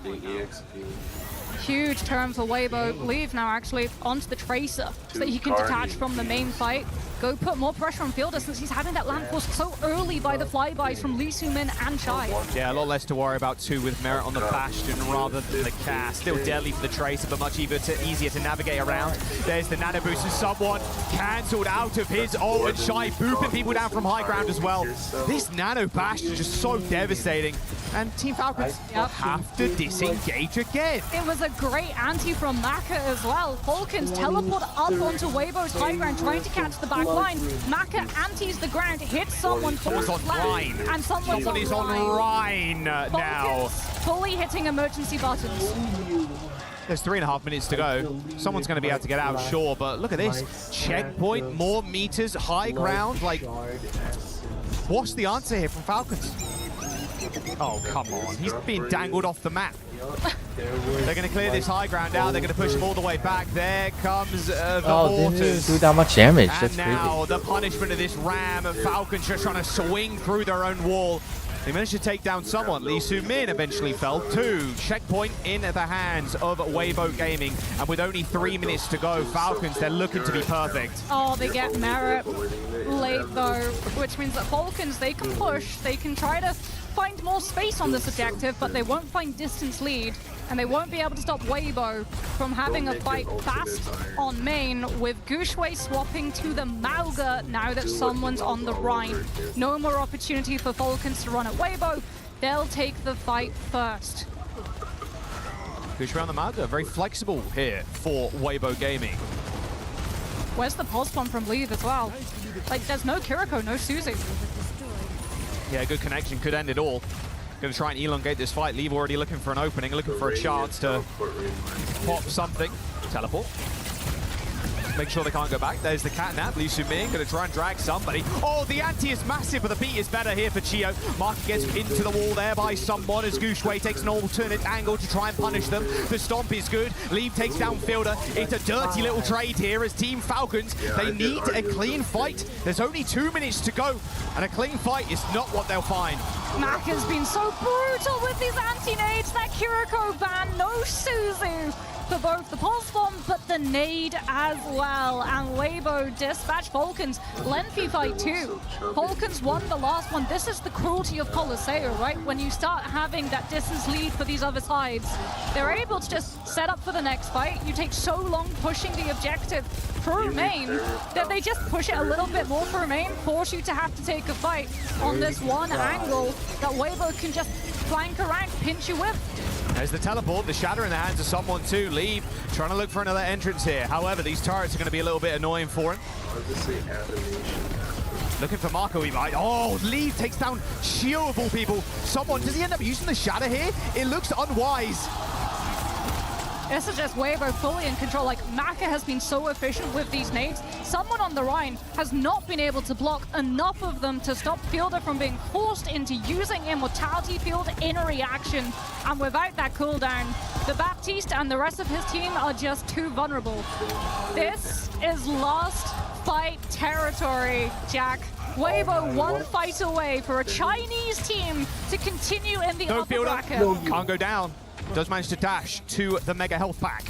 Huge turn for Weibo. Leave now actually onto the Tracer so that he can detach from the main fight. Go put more pressure on Fielder since he's having that land force so early by the flybys from Lee Sumin and Shy. Yeah, a lot less to worry about too with Merit on the Bastion rather than the cast. Still deadly for the Tracer, but much easier to navigate around. There's the nano boost and someone cancelled out of his ult, and Shy booping people down from high ground as well. This nano Bastion is just so devastating, and Team Falcons have to disengage again. It was a great anti from Maka as well. Falcons teleport up onto Weibo's high ground trying to catch the back line. Maka antis the ground, hits someone, falls flat, and someone's on Rhine now. Fully hitting emergency buttons. There's 3.5 minutes to go. Someone's going to be able to get out, sure, but look at this. Checkpoint, more meters, high ground. Like, what's the answer here from Falcons? Oh, come on. He's being dangled off the map. They're going to clear this high ground out. They're going to push him all the way back. There comes the Mortars. Didn't do that much damage. And That's now crazy. the punishment of this Ram. Falcons just trying to swing through their own wall. They managed to take down someone. Lee Soo-min eventually fell too. Checkpoint in the hands of Weibo Gaming. And with only 3 minutes to go, Falcons, they're looking to be perfect. Oh, they get merit late though, which means that Falcons, they can push, they can try to find more space on this objective, but they won't find distance lead, and they won't be able to stop Weibo from having a fight fast on main, with Gushue swapping to the Mauga now that someone's on the Rhine. No more opportunity for Falcons to run at Weibo. They'll take the fight first. Gushue on the Mauga, very flexible here for Weibo Gaming. Where's the pulse bomb from Leave as well? Like, there's no Kiriko, no Suzu. Yeah, good connection, could end it all. Gonna try and elongate this fight. Leave already looking for an opening, looking for a chance to pop something. Teleport. Make sure they can't go back. There's the catnap. Lee Soo-min gonna try and drag somebody. Oh, the anti is massive, but the beat is better here for Chio. Mark gets pinned to the wall there by someone as Gushue takes an alternate angle to try and punish them. The stomp is good. Leave takes down Fielder. It's a dirty little trade here as Team Falcons. They need a clean fight. There's only 2 minutes to go, and a clean fight is not what they'll find. Mac has been so brutal with these anti-nades. That Kiriko ban, no Suzu for both the pulse bomb, but the nade as well. And Weibo dispatch Falcons. Lengthy fight too. Falcons won the last one. This is the cruelty of Colosseo, right? When you start having that distance lead for these other sides, they're able to just set up for the next fight. You take so long pushing the objective through main that they just push it a little bit more through main, force you to have to take a fight on this one angle that Weibo can just flank around, pinch you with. There's the teleport, the shatter in the hands of someone too. Leave, trying to look for another entrance here. However, these turrets are going to be a little bit annoying for him. Looking for Marco, he might. Oh, Leave takes down Shio of all people. Someone, does he end up using the shatter here? It looks unwise. This is just Weibo fully in control. Like, Maka has been so efficient with these nades. Someone on the Rhine has not been able to block enough of them to stop Fielder from being forced into using Immortality Field in a reaction. And without that cooldown, the Baptiste and the rest of his team are just too vulnerable. This is last fight territory, Jack. Weibo one fight away for a Chinese team to continue in the upper bracket. Can't go down. Does manage to dash to the Mega Health Pack.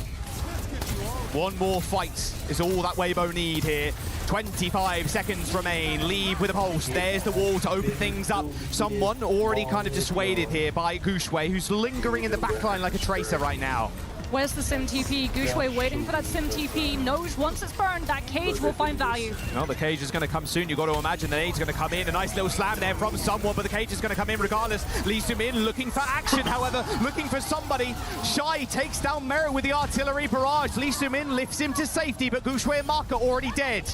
One more fight is all that Weibo need here. 25 seconds remain. Leave with a pulse. There's the wall to open things up. Someone already kind of dissuaded here by Gushue, who's lingering in the backline like a tracer right now. Where's the Sim TP? Gushue waiting for that Sim TP. Knows once it's burned, that cage will find value. Well, the cage is going to come soon. You've got to imagine the nade's going to come in. A nice little slam there from someone, but the cage is going to come in regardless. Lee Soo-min looking for action, however, looking for somebody. Shy takes down Merit with the artillery barrage. Lee Soo-min lifts him to safety, but Gushue and Mark are already dead.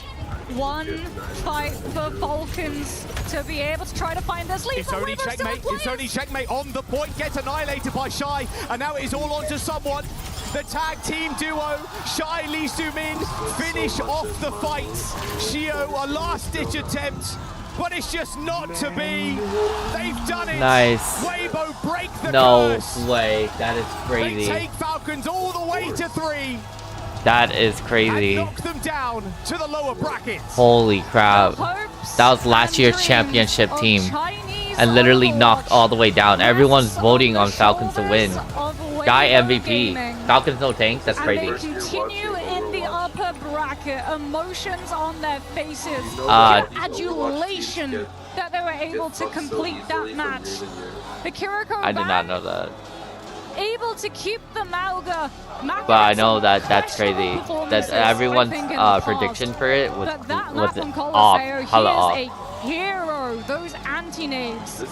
One fight for Falcons to be able to try to find this lead. It's only checkmate. It's only checkmate on the point. Gets annihilated by Shy, and now it is all onto someone. The tag team duo, Shy, Lee Soo-min, finish off the fights. Shio, a last-ditch attempt, but it's just not to be. They've done it. Nice. Weibo break the curse. No way. That is crazy. They take Falcons all the way to 3. That is crazy. And knock them down to the lower brackets. Holy crap. That was last year's championship team. And literally knocked all the way down. Everyone's voting on Falcons to win. Guy MVP. Falcons no tanks? That's crazy. And they continue in the upper bracket. Emotions on their faces. Adulation that they were able to complete that match. The Kiriko I did not know that. Able to keep the Mauga. But I know that that's crazy. That everyone's prediction for it was off. Hella off. A hero. Those anti-nades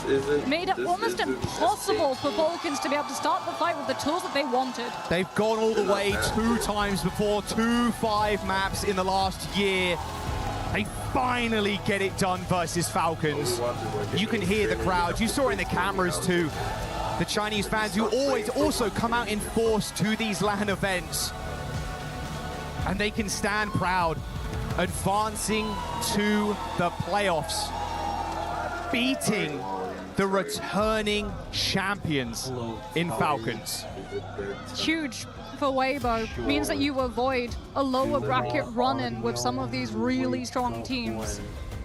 made it almost impossible for Falcons to be able to start the fight with the tools that they wanted. They've gone all the way 2 times before, 2-5 maps in the last year. They finally get it done versus Falcons. You can hear the crowd. You saw it in the cameras too. The Chinese fans who always also come out in force to these LAN events. And they can stand proud, advancing to the playoffs, beating the returning champions in Falcons. Huge for Weibo. Means that you avoid a lower bracket run-in with some of these really strong teams.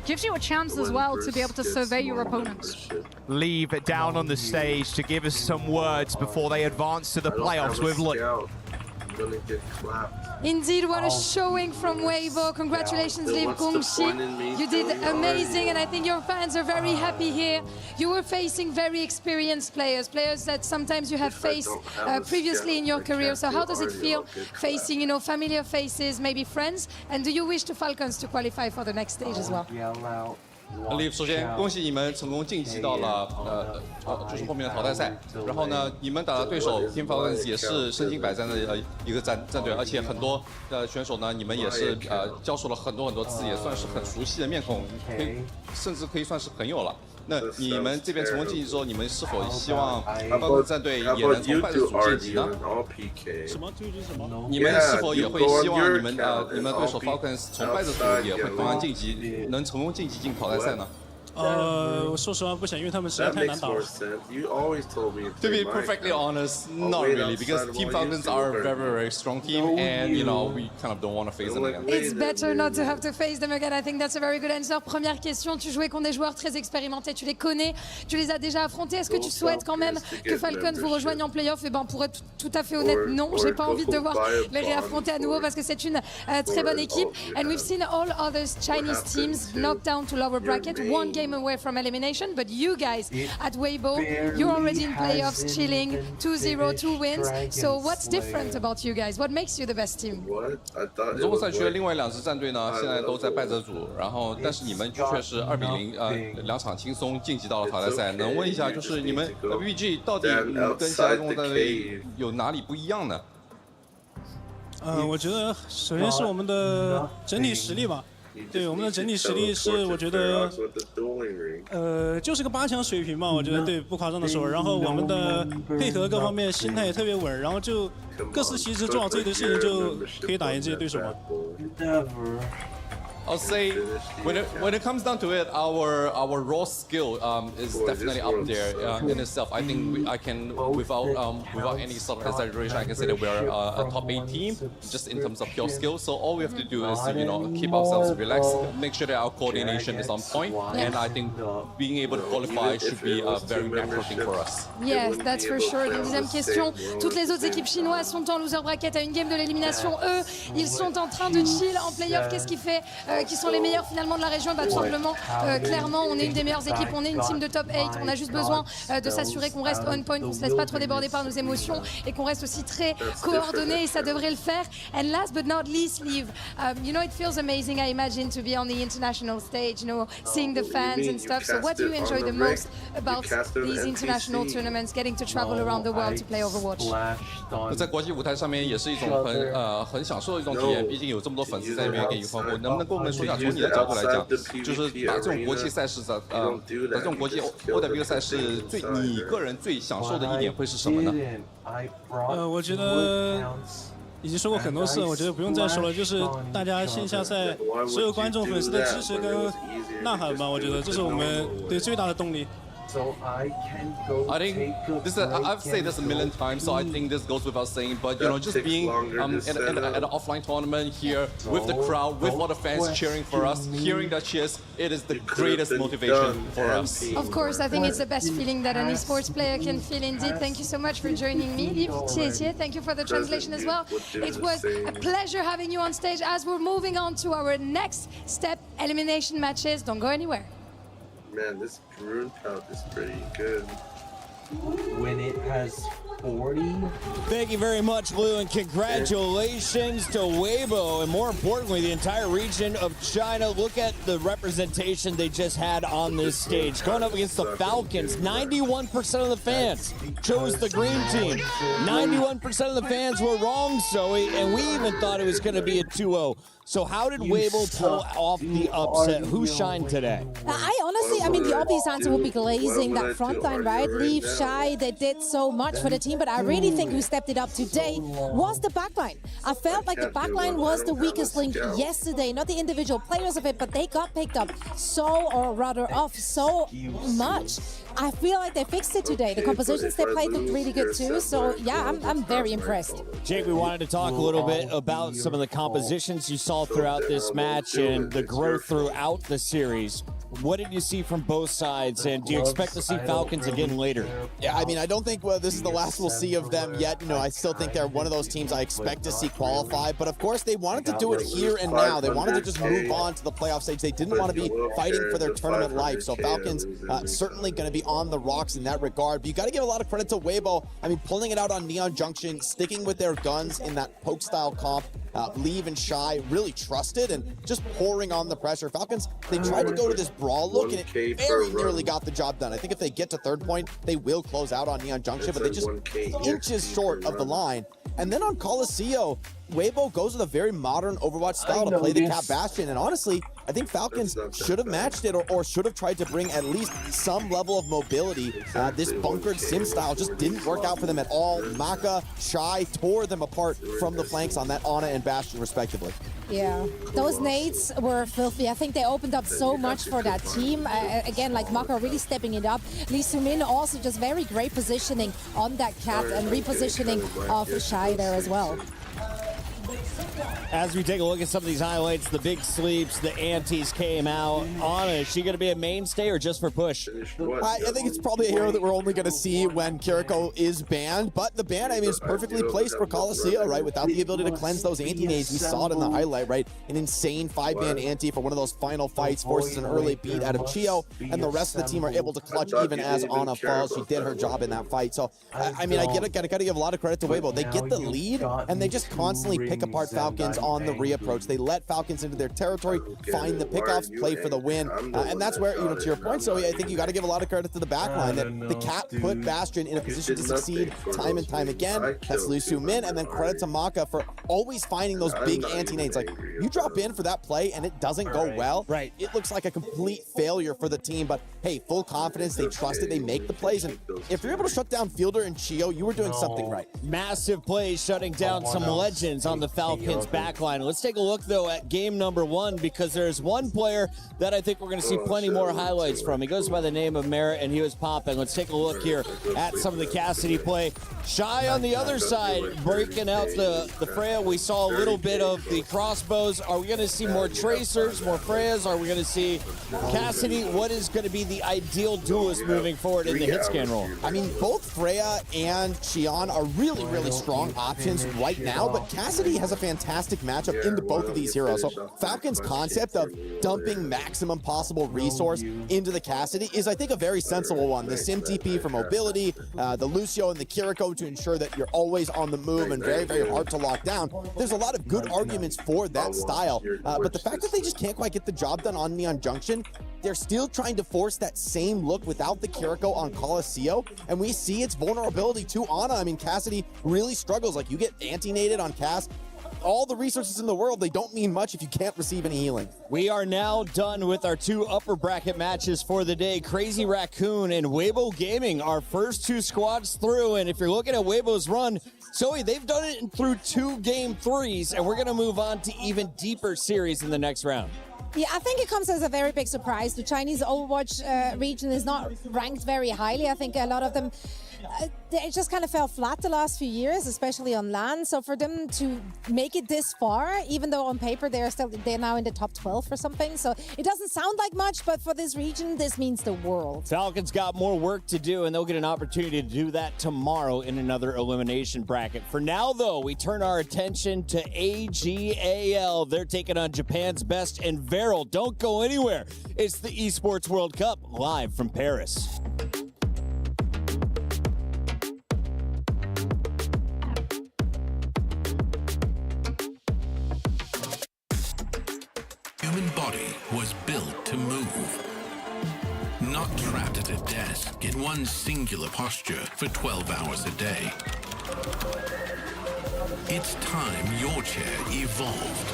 gives you a chance as well to be able to survey your opponents. Leave it down on the stage to give us some words before they advance to the playoffs with Gonna get clapped. Indeed, what a showing from Weibo. Congratulations, Liv Gongxi. You did amazing, and I think your fans are very happy here. You were facing very experienced players that sometimes you have faced previously in your career. So how does it feel facing, you know, familiar faces, maybe friends? And do you wish the Falcons to qualify for the next stage as well? Liv，首先恭喜你们成功晋级到了就是后面的淘汰赛。然后呢，你们打的对手 Team Falcons 也是身经百战的一个战队，而且很多选手呢，你们也是交手了很多次，也算是很熟悉的面孔，甚至可以算是朋友了。那你们这边成功晋级之后，你们是否希望Falcons战队也能从败者组晋级呢？你们是否也会希望你们对手 Falcons 从败者组也会同样晋级，能成功晋级进淘汰赛呢？说实话不想，因为他们实在太难打了。To be perfectly honest, not really, because Team Falcons are a very strong team, and you know we kind of don't want to face them again. It's better not to have to face them again. I think that's a very good answer. Première question, tu jouais contre des joueurs très expérimentés, tu les connais, tu les as déjà affrontés. Est-ce que tu souhaites quand même que Falcons vous rejoignent en playoff? Et ben pour être tout à fait honnête, non, j'ai pas envie de devoir les réaffronter à nouveau parce que c'est une très bonne équipe. And we've seen all other Chinese teams knocked down to lower bracket, one game away from elimination, but you guys at Weibo, you're already in playoffs, chilling, 2-0, 2 wins. So what's different about you guys? What makes you the best team? 中国赛区的另外2支战队呢，现在都在败者组，然后但是你们却是2-0，2场轻松晋级到了淘汰赛。能问一下，就是你们 WG 到底跟其他中国战队有哪里不一样呢？我觉得首先是我们的整体实力吧。对，我们的整体实力是我觉得，就是个8强水平吧，我觉得对，不夸张的说。然后我们的配合各方面心态也特别稳，然后就各司其职，做好自己的事情就可以打赢这些对手嘛。I'll say when it comes down to it, our raw skill is definitely up there in itself. I think I can without any sort of exaggeration, I can say that we're a top 8 team just in terms of pure skill. So all we have to do is keep ourselves relaxed, make sure that our coordination is on point, and I think being able to qualify should be a very natural thing for us. Yes, that's for sure. Deuxième question, toutes les autres équipes chinoises sont en loser bracket à une game de l'élimination. Eux, ils sont en train de chill en playoff. Qu'est-ce qui fait qui sont les meilleurs finalement de la région? Bah, tout simplement, clairement, on est une des meilleures équipes, on est une team de top 8, on a juste besoin de s'assurer qu'on reste on point, qu'on se laisse pas trop déborder par nos émotions et qu'on reste aussi très coordonné, et ça devrait le faire. And last but not least, Liv, you know, it feels amazing, I imagine, to be on the international stage, you know, seeing the fans and stuff. So what do you enjoy the most about these international tournaments, getting to travel around the world to play Overwatch? 在国际舞台上面也是一种很享受的一种体验，毕竟有这么多粉丝在那边给予欢呼。能不能跟我们说一下，从你的角度来讲，就是打这种国际赛事的打这种国际 OW 赛事，你个人最享受的一点会是什么呢？我觉得已经说过很多次，我觉得不用再说了，就是大家线下赛所有观众粉丝的支持跟呐喊吧，我觉得这是我们对最大的动力。I think I've said this a million times, so I think this goes without saying. But you know, just being at an offline tournament here with the crowd, with all the fans cheering for us, hearing the cheers, it is the greatest motivation for us. Of course, I think it's the best feeling that an esports player can feel. Indeed, thank you so much for joining me, Liv. Thank you for the translation as well. It was a pleasure having you on stage. As we're moving on to our next step, elimination matches. Don't go anywhere. Man, this Bruin pouch is pretty good. When it has 40. Thank you very much, Lou, and congratulations to Weibo, and more importantly, the entire region of China. Look at the representation they just had on this stage. Going up against the Falcons, 91% of the fans chose the green team. 91% of the fans were wrong, Zoe, and we even thought it was going to be a 2-0. So how did Weibo pull off the upset? Who shined today? I mean, the obvious answer would be glazing that front line, right? Leave Shy, they did so much for the team, but I really think who stepped it up today was the backline. I felt like the backline was the weakest link yesterday, not the individual players of it, but they got picked up or rather off so much. I feel like they fixed it today. The compositions they played looked really good too, so yeah, I'm very impressed. Jake, we wanted to talk a little bit about some of the compositions you saw saw throughout this match and the growth throughout the series. What did you see from both sides, and do you expect to see Falcons again later? Yeah, I mean, I don't think this is the last we'll see of them yet. You know, I still think they're one of those teams I expect to see qualify, but of course they wanted to do it here and now. They wanted to just move on to the playoff stage. They didn't want to be fighting for their tournament life, so Falcons certainly going to be on the rocks in that regard. But you got to give a lot of credit to Weibo. I mean, pulling it out on Neon Junction, sticking with their guns in that poke-style comp, Leave and Shy really trusted and just pouring on the pressure. Falcons, they tried to go to this brawl look, and it very nearly got the job done. I think if they get to third point, they will close out on Neon Junction, but they just inches short of the line. And then on Coliseum, Weibo goes with a very modern Overwatch style to play the Cap Bastion, and honestly, I think Falcons should have matched it or should have tried to bring at least some level of mobility. This bunkered sim style just didn't work out for them at all. Maka, Shy tore them apart from the flanks on that Ana and Bastion, respectively. Yeah, those nades were filthy. I think they opened up so much for that team. Again, like Maka really stepping it up. Lee Sumin also just very great positioning on that Cat and repositioning of Shy there as well. As we take a look at some of these highlights, the big sleeps, the antes came out. Ana, is she going to be a mainstay or just for push? I think it's probably a hero that we're only going to see when Kiriko is banned, but the ban, I mean, is perfectly placed for Coliseum, right? Without the ability to cleanse those anti-nades, we saw it in the highlight, right? An insane 5-ban anti for one of those final fights, forces an early beat out of Chio, and the rest of the team are able to clutch even as Ana falls. She did her job in that fight. So, I mean, I gotta give a lot of credit to Weibo. They get the lead, and they just constantly pick apart Falcons on the reapproach. They let Falcons into their territory, find the pickoffs, play for the win, and that's where, you know, to your point, so I think you got to give a lot of credit to the backline that the Cat put Bastion in a position to succeed time and time again. That's Lee Sumin, and then credit to Maka for always finding those big anti-nades. Like, you drop in for that play and it doesn't go well, right? It looks like a complete failure for the team, but hey, full confidence, they trust it, they make the plays, and if you're able to shut down Fielder and Chio, you were doing something right. Massive plays shutting down some legends on the Falcons backline. Let's take a look, though, at game number 1, because there's one player that I think we're going to see plenty more highlights from. He goes by the name of Merritt, and he was popping. Let's take a look here at some of the Cassidy play. Shy on the other side, breaking out the Freya. We saw a little bit of the crossbows. Are we going to see more Tracers, more Freyas? Are we going to see Cassidy? What is going to be the ideal duelist moving forward in the hit scan role? I mean, both Freya and Xion are really, really strong options right now, but Cassidy has a fantastic matchup into both of these heroes. So Falcon's concept of dumping maximum possible resource into the Cassidy is, I think, a very sensible one. The Sim TP for mobility, the Lucio and the Kiriko to ensure that you're always on the move and very, very hard to lock down. There's a lot of good arguments for that style, but the fact that they just can't quite get the job done on Neon Junction, they're still trying to force that same look without the Kiriko on Coliseum, and we see its vulnerability to Ana. I mean, Cassidy really struggles. Like, you get anti-naded on Cass, all the resources in the world, they don't mean much if you can't receive any healing. We are now done with our 2 upper bracket matches for the day. Crazy Raccoon and Weibo Gaming, our first 2 squads through. And if you're looking at Weibo's run, Zoe, they've done it through 2 game 3s, and we're going to move on to even deeper series in the next round. Yeah, I think it comes as a very big surprise. The Chinese Overwatch region is not ranked very highly. I think a lot of them, they just kind of fell flat the last few years, especially on LAN. So for them to make it this far, even though on paper they're now in the top 12 or something. So it doesn't sound like much, but for this region, this means the world. Falcons got more work to do, and they'll get an opportunity to do that tomorrow in another elimination bracket. For now, though, we turn our attention to AGAL. They're taking on Japan's best, and Veril, don't go anywhere. It's the Esports World Cup, live from Paris. Human body was built to move, not trapped at a desk in one singular posture for 12 hours a day. It's time your chair evolved.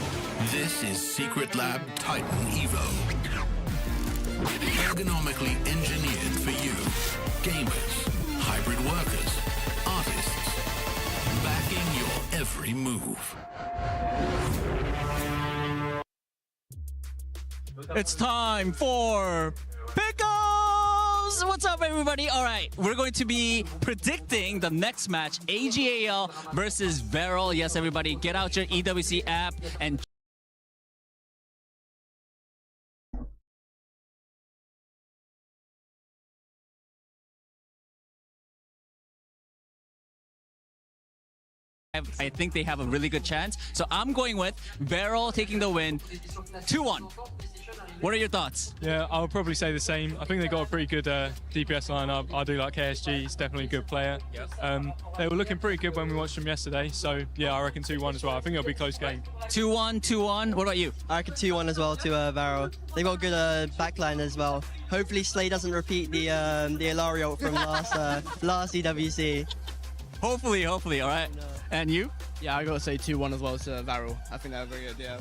This is Secret Lab Titan EVO. Ergonomically engineered for you, gamers, hybrid workers, artists, backing your every move. It's time for Pickles! What's up, everybody? All right, we're going to be predicting the next match, AGAL versus Veril. Yes, everybody, get out your EWC app and I think they have a really good chance. So I'm going with Beryl taking the win 2-1. What are your thoughts? Yeah, I would probably say the same. I think they got a pretty good DPS lineup. I do like KSG. He's definitely a good player. They were looking pretty good when we watched them yesterday. So yeah, I reckon 2-1 as well. I think it'll be a close game. 2-1. What about you? I reckon 2-1 as well to Varro. They got good backline as well. Hopefully Slay doesn't repeat the Ilario ult from last EWC. Hopefully, all right. And you? Yeah, I gotta say 2-1 as well to Varro. I think they're very good, yeah.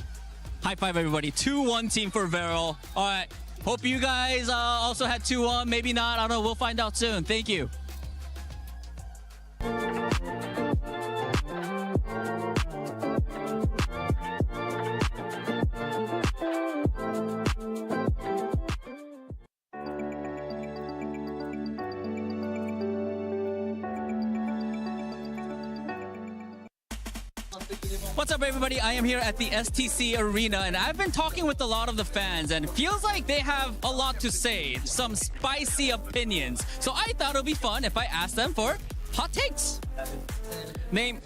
High five, everybody. 2-1 team for Varro. All right. Hope you guys also had 2-1. Maybe not. I don't know. We'll find out soon. Thank you. What's up, everybody? I am here at the STC Arena, and I've been talking with a lot of the fans, and it feels like they have a lot to say, some spicy opinions. So I thought it would be fun if I asked them for hot takes. Name?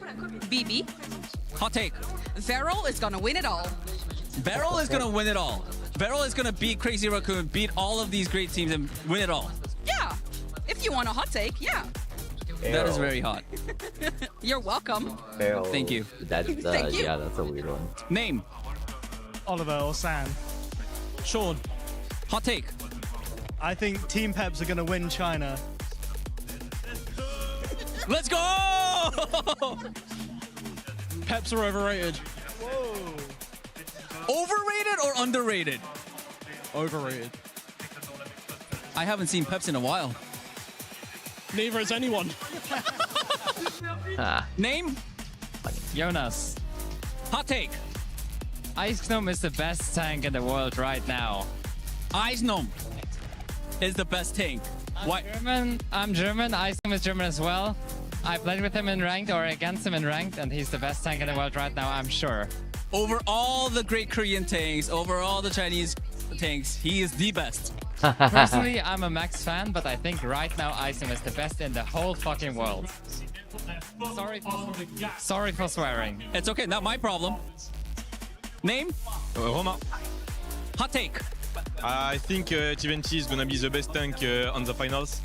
BB. Hot take. Varro is gonna win it all. Varro is gonna win it all. Varro is gonna beat Crazy Raccoon, beat all of these great teams, and win it all. Yeah. If you want a hot take, yeah. That is very hot. You're welcome. Thank you. That's Thank you. yeah, that's a weird one. Name? Oliver or Sam. Sean. Hot take. I think Team Peps are going to win China. Let's go! Peps are overrated. Overrated or underrated? Overrated. I haven't seen Peps in a while. Neither has anyone. Name? Jonas. Hot take. Ice Gnome is the best tank in the world right now. Ice Gnome is the best tank. Why? I'm German. Ice Gnome is German as well. I played with him in ranked or against him in ranked, and he's the best tank in the world right now, I'm sure. Over all the great Korean tanks, over all the Chinese tanks, he is the best. Personally, I'm a Max fan, but I think right now Ice Gnome is the best in the whole fucking world. Sorry for swearing. It's okay, not my problem. Name? Romain. Hot take. I think TVNT is gonna be the best tank on the finals.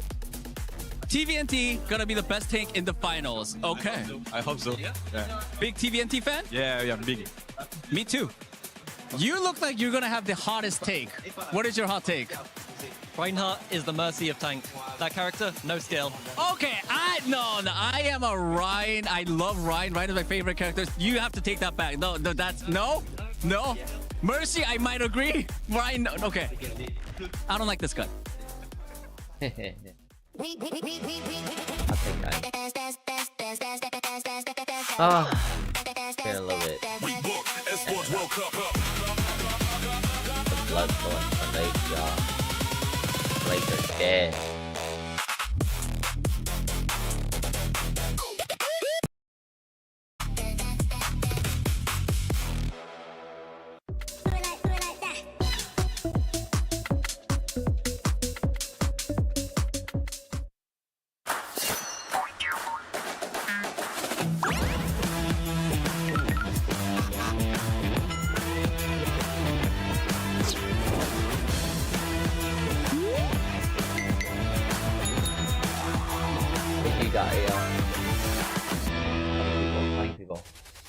TVNT gonna be the best tank in the finals. Okay. I hope so. Yeah. Big TVNT fan? Yeah, big. Me too. You look like you're gonna have the hottest take. What is your hot take? Reinhardt is the mercy of tank. That character, no skill. Okay, I am a Ryan. I love Ryan. Ryan is my favorite character. You have to take that back. No, that's no. Mercy, I might agree. Ryan, okay. I don't like this guy. I love it. The blood going from Lake, y'all. Lake are dead.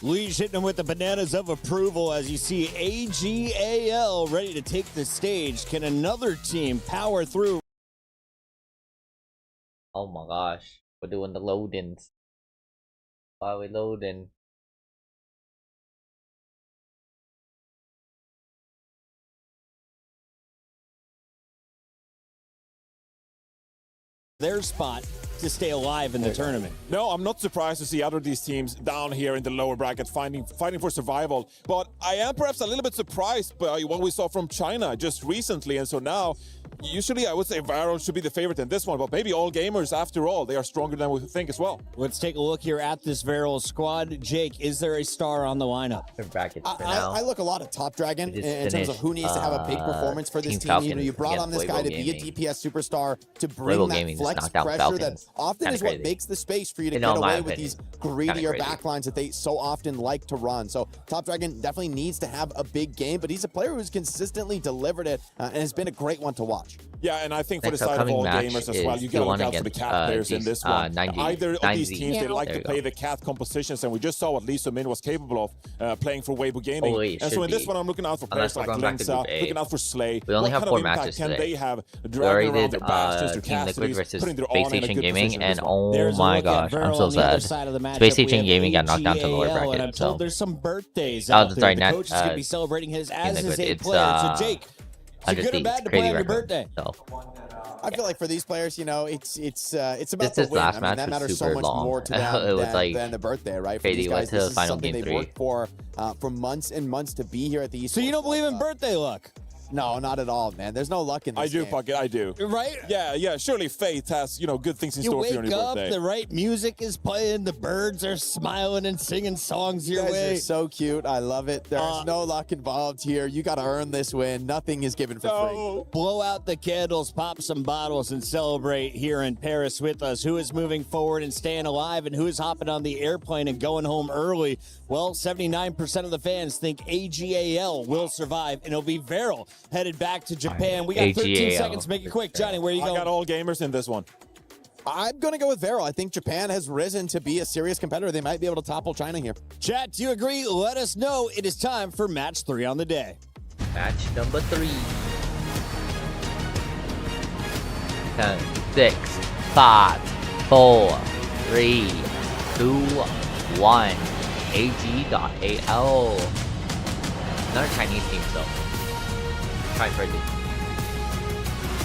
Luis hitting him with the bananas of approval as you see AGAL ready to take the stage. Can another team power through? Oh my gosh, we're doing the loadings. Why are we loading? Their spot to stay alive in the tournament. No, I'm not surprised to see other of these teams down here in the lower bracket fighting for survival. But I am perhaps a little bit surprised by what we saw from China just recently. And so now usually I would say Varel should be the favorite in this one, but maybe all gamers, after all, they are stronger than we think as well. Let's take a look here at this Varel squad. Jake, is there a star on the lineup? I look a lot at Top Dragon in terms of who needs to have a big performance for this team. You know, you brought on this guy to be a DPS superstar, to bring that flex pressure that often is what makes the space for you to get away with these greedier backlines that they so often like to run. So Top Dragon definitely needs to have a big game, but he's a player who's consistently delivered it and has been a great one to watch. Yeah, and I think for the side of all gamers as well, you got to look out for the cat players in this one. Either of these teams, they like to play the cat compositions, and we just saw what Lee Min was capable of playing for Weibo Gaming. And so in this one, I'm looking out for players like Lengsa, looking out for Slay. We only have 4 matches can today. They have We already did Team Liquid versus Space Station Gaming, and oh my gosh, I'm so sad. Space Station Gaming got knocked down to the lower bracket. So there's some birthdays out there. The coach is going to be celebrating his as his 8th player. So Jake, it's good or bad to play on your birthday. So. I feel like for these players, you know, it's about this the win. last I mean, match that was matters so super much long. more to them It was like than the birthday, right? For crazy. these guys, Went to this the is final something game they've 3. worked for months and months to be here at the Esports. So you don't believe in birthday luck? No, not at all, man. There's no luck in this I do, game. Puckett, I do. Right? Yeah. Surely fate has, good things in store for you on your birthday. You wake up, the right music is playing, the birds are smiling and singing songs your way. You guys are so cute. I love it. There's no luck involved here. You got to earn this win. Nothing is given for free. Blow out the candles, pop some bottles, and celebrate here in Paris with us. Who is moving forward and staying alive, and who is hopping on the airplane and going home early? Well, 79% of the fans think AGAL will survive, and it'll be Varel headed back to Japan. We got 13 seconds. Make it quick. Johnny, where are you going? I got all gamers in this one. I'm going to go with Varel. I think Japan has risen to be a serious competitor. They might be able to topple China here. Chat, do you agree? Let us know. It is time for match 3 on the day. Match number 3. 10, 6, 5, 4, 3, 2, 1. AG.AL. Another Chinese team, though. Try for it.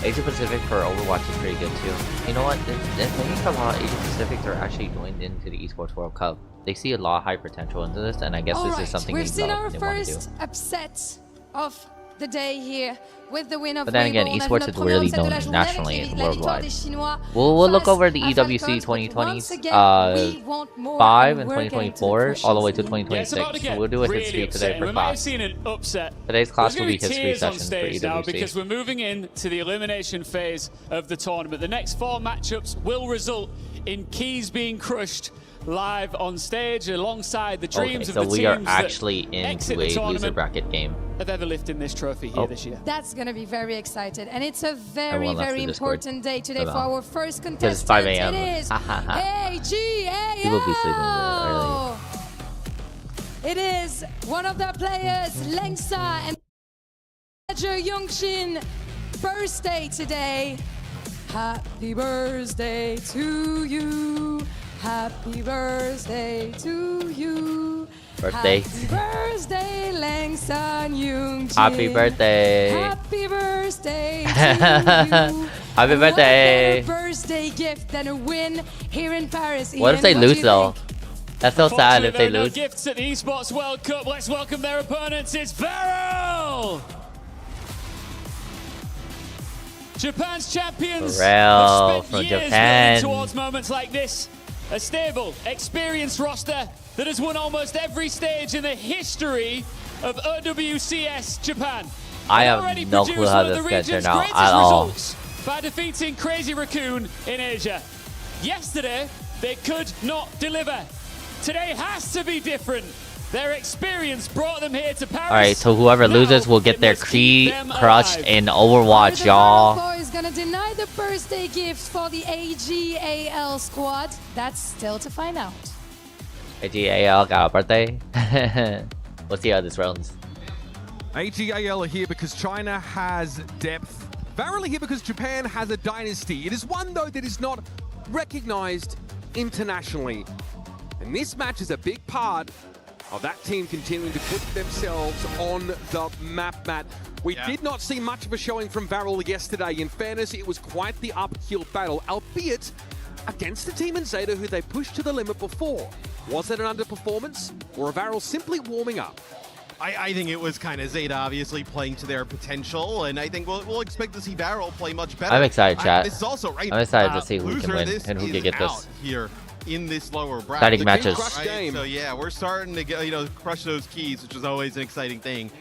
Asia Pacific for Overwatch is pretty good too. You know what? The thing is about Asia Pacific, they're actually going into the Esports World Cup. They see a lot of high potential into this, and I guess this is something we've seen our they want to do. first upset of the day here with the win of But then again, Esports is really known nationally and worldwide. We'll look over the EWC 2020s, 5 and 2024, all the way to 2026. So we'll do a history today for class. Today's class will be history sessions for EWC. Because we're moving into the elimination phase of the tournament. The next 4 matchups will result in keys being crushed live on stage alongside the dreams of the teams so we are actually into a loser bracket game of ever lifting this trophy here this year. That's going to be very excited, and it's a very, very important day today for our first contestant. It's 5 a.m. It is AGAL. People be sleeping early. It is one of their players, Lengsa and Youngshin, birthday today. Happy birthday to you. Happy birthday to you. Birthday. Happy birthday, Lengsa Youngshin. Happy birthday. Happy birthday to you. Happy birthday. What better birthday gift than a win here in Paris? What if they lose though? That's so sad if they lose. Gifts at the Esports World Cup. Let's welcome their opponents. It's Varel! Japan's champions Varel have from spent years Japan. building towards moments like this. A stable, experienced roster that has won almost every stage in the history of OWCS Japan. I have no clue how this gets turned out at all. By defeating Crazy Raccoon in Asia. Yesterday, they could not deliver. Today has to be different. Their experience brought them here to Paris. Alright, so whoever loses will get their key crushed in Overwatch, y'all. Is gonna deny the birthday gift for the AGAL squad. That's still to find out. AGAL got a birthday. We'll see how this runs. AGAL are here because China has depth. Varel are here because Japan has a dynasty. It is one, though, that is not recognized internationally. And this match is a big part of that team continuing to put themselves on the map, Matt. We did not see much of a showing from Varel yesterday. In fairness, it was quite the uphill battle, albeit against the team in Zeta who they pushed to the limit before. Was it an underperformance, or a Varel simply warming up? I think it was kind of Zeta obviously playing to their potential, and I think we'll expect to see Varel play much better. I'm excited, chat. This is also right. I'm excited to see who can win and who can get this. Here in this lower bracket. Exciting matches. Right? So yeah, we're starting to get, crush those keys, which is always an exciting thing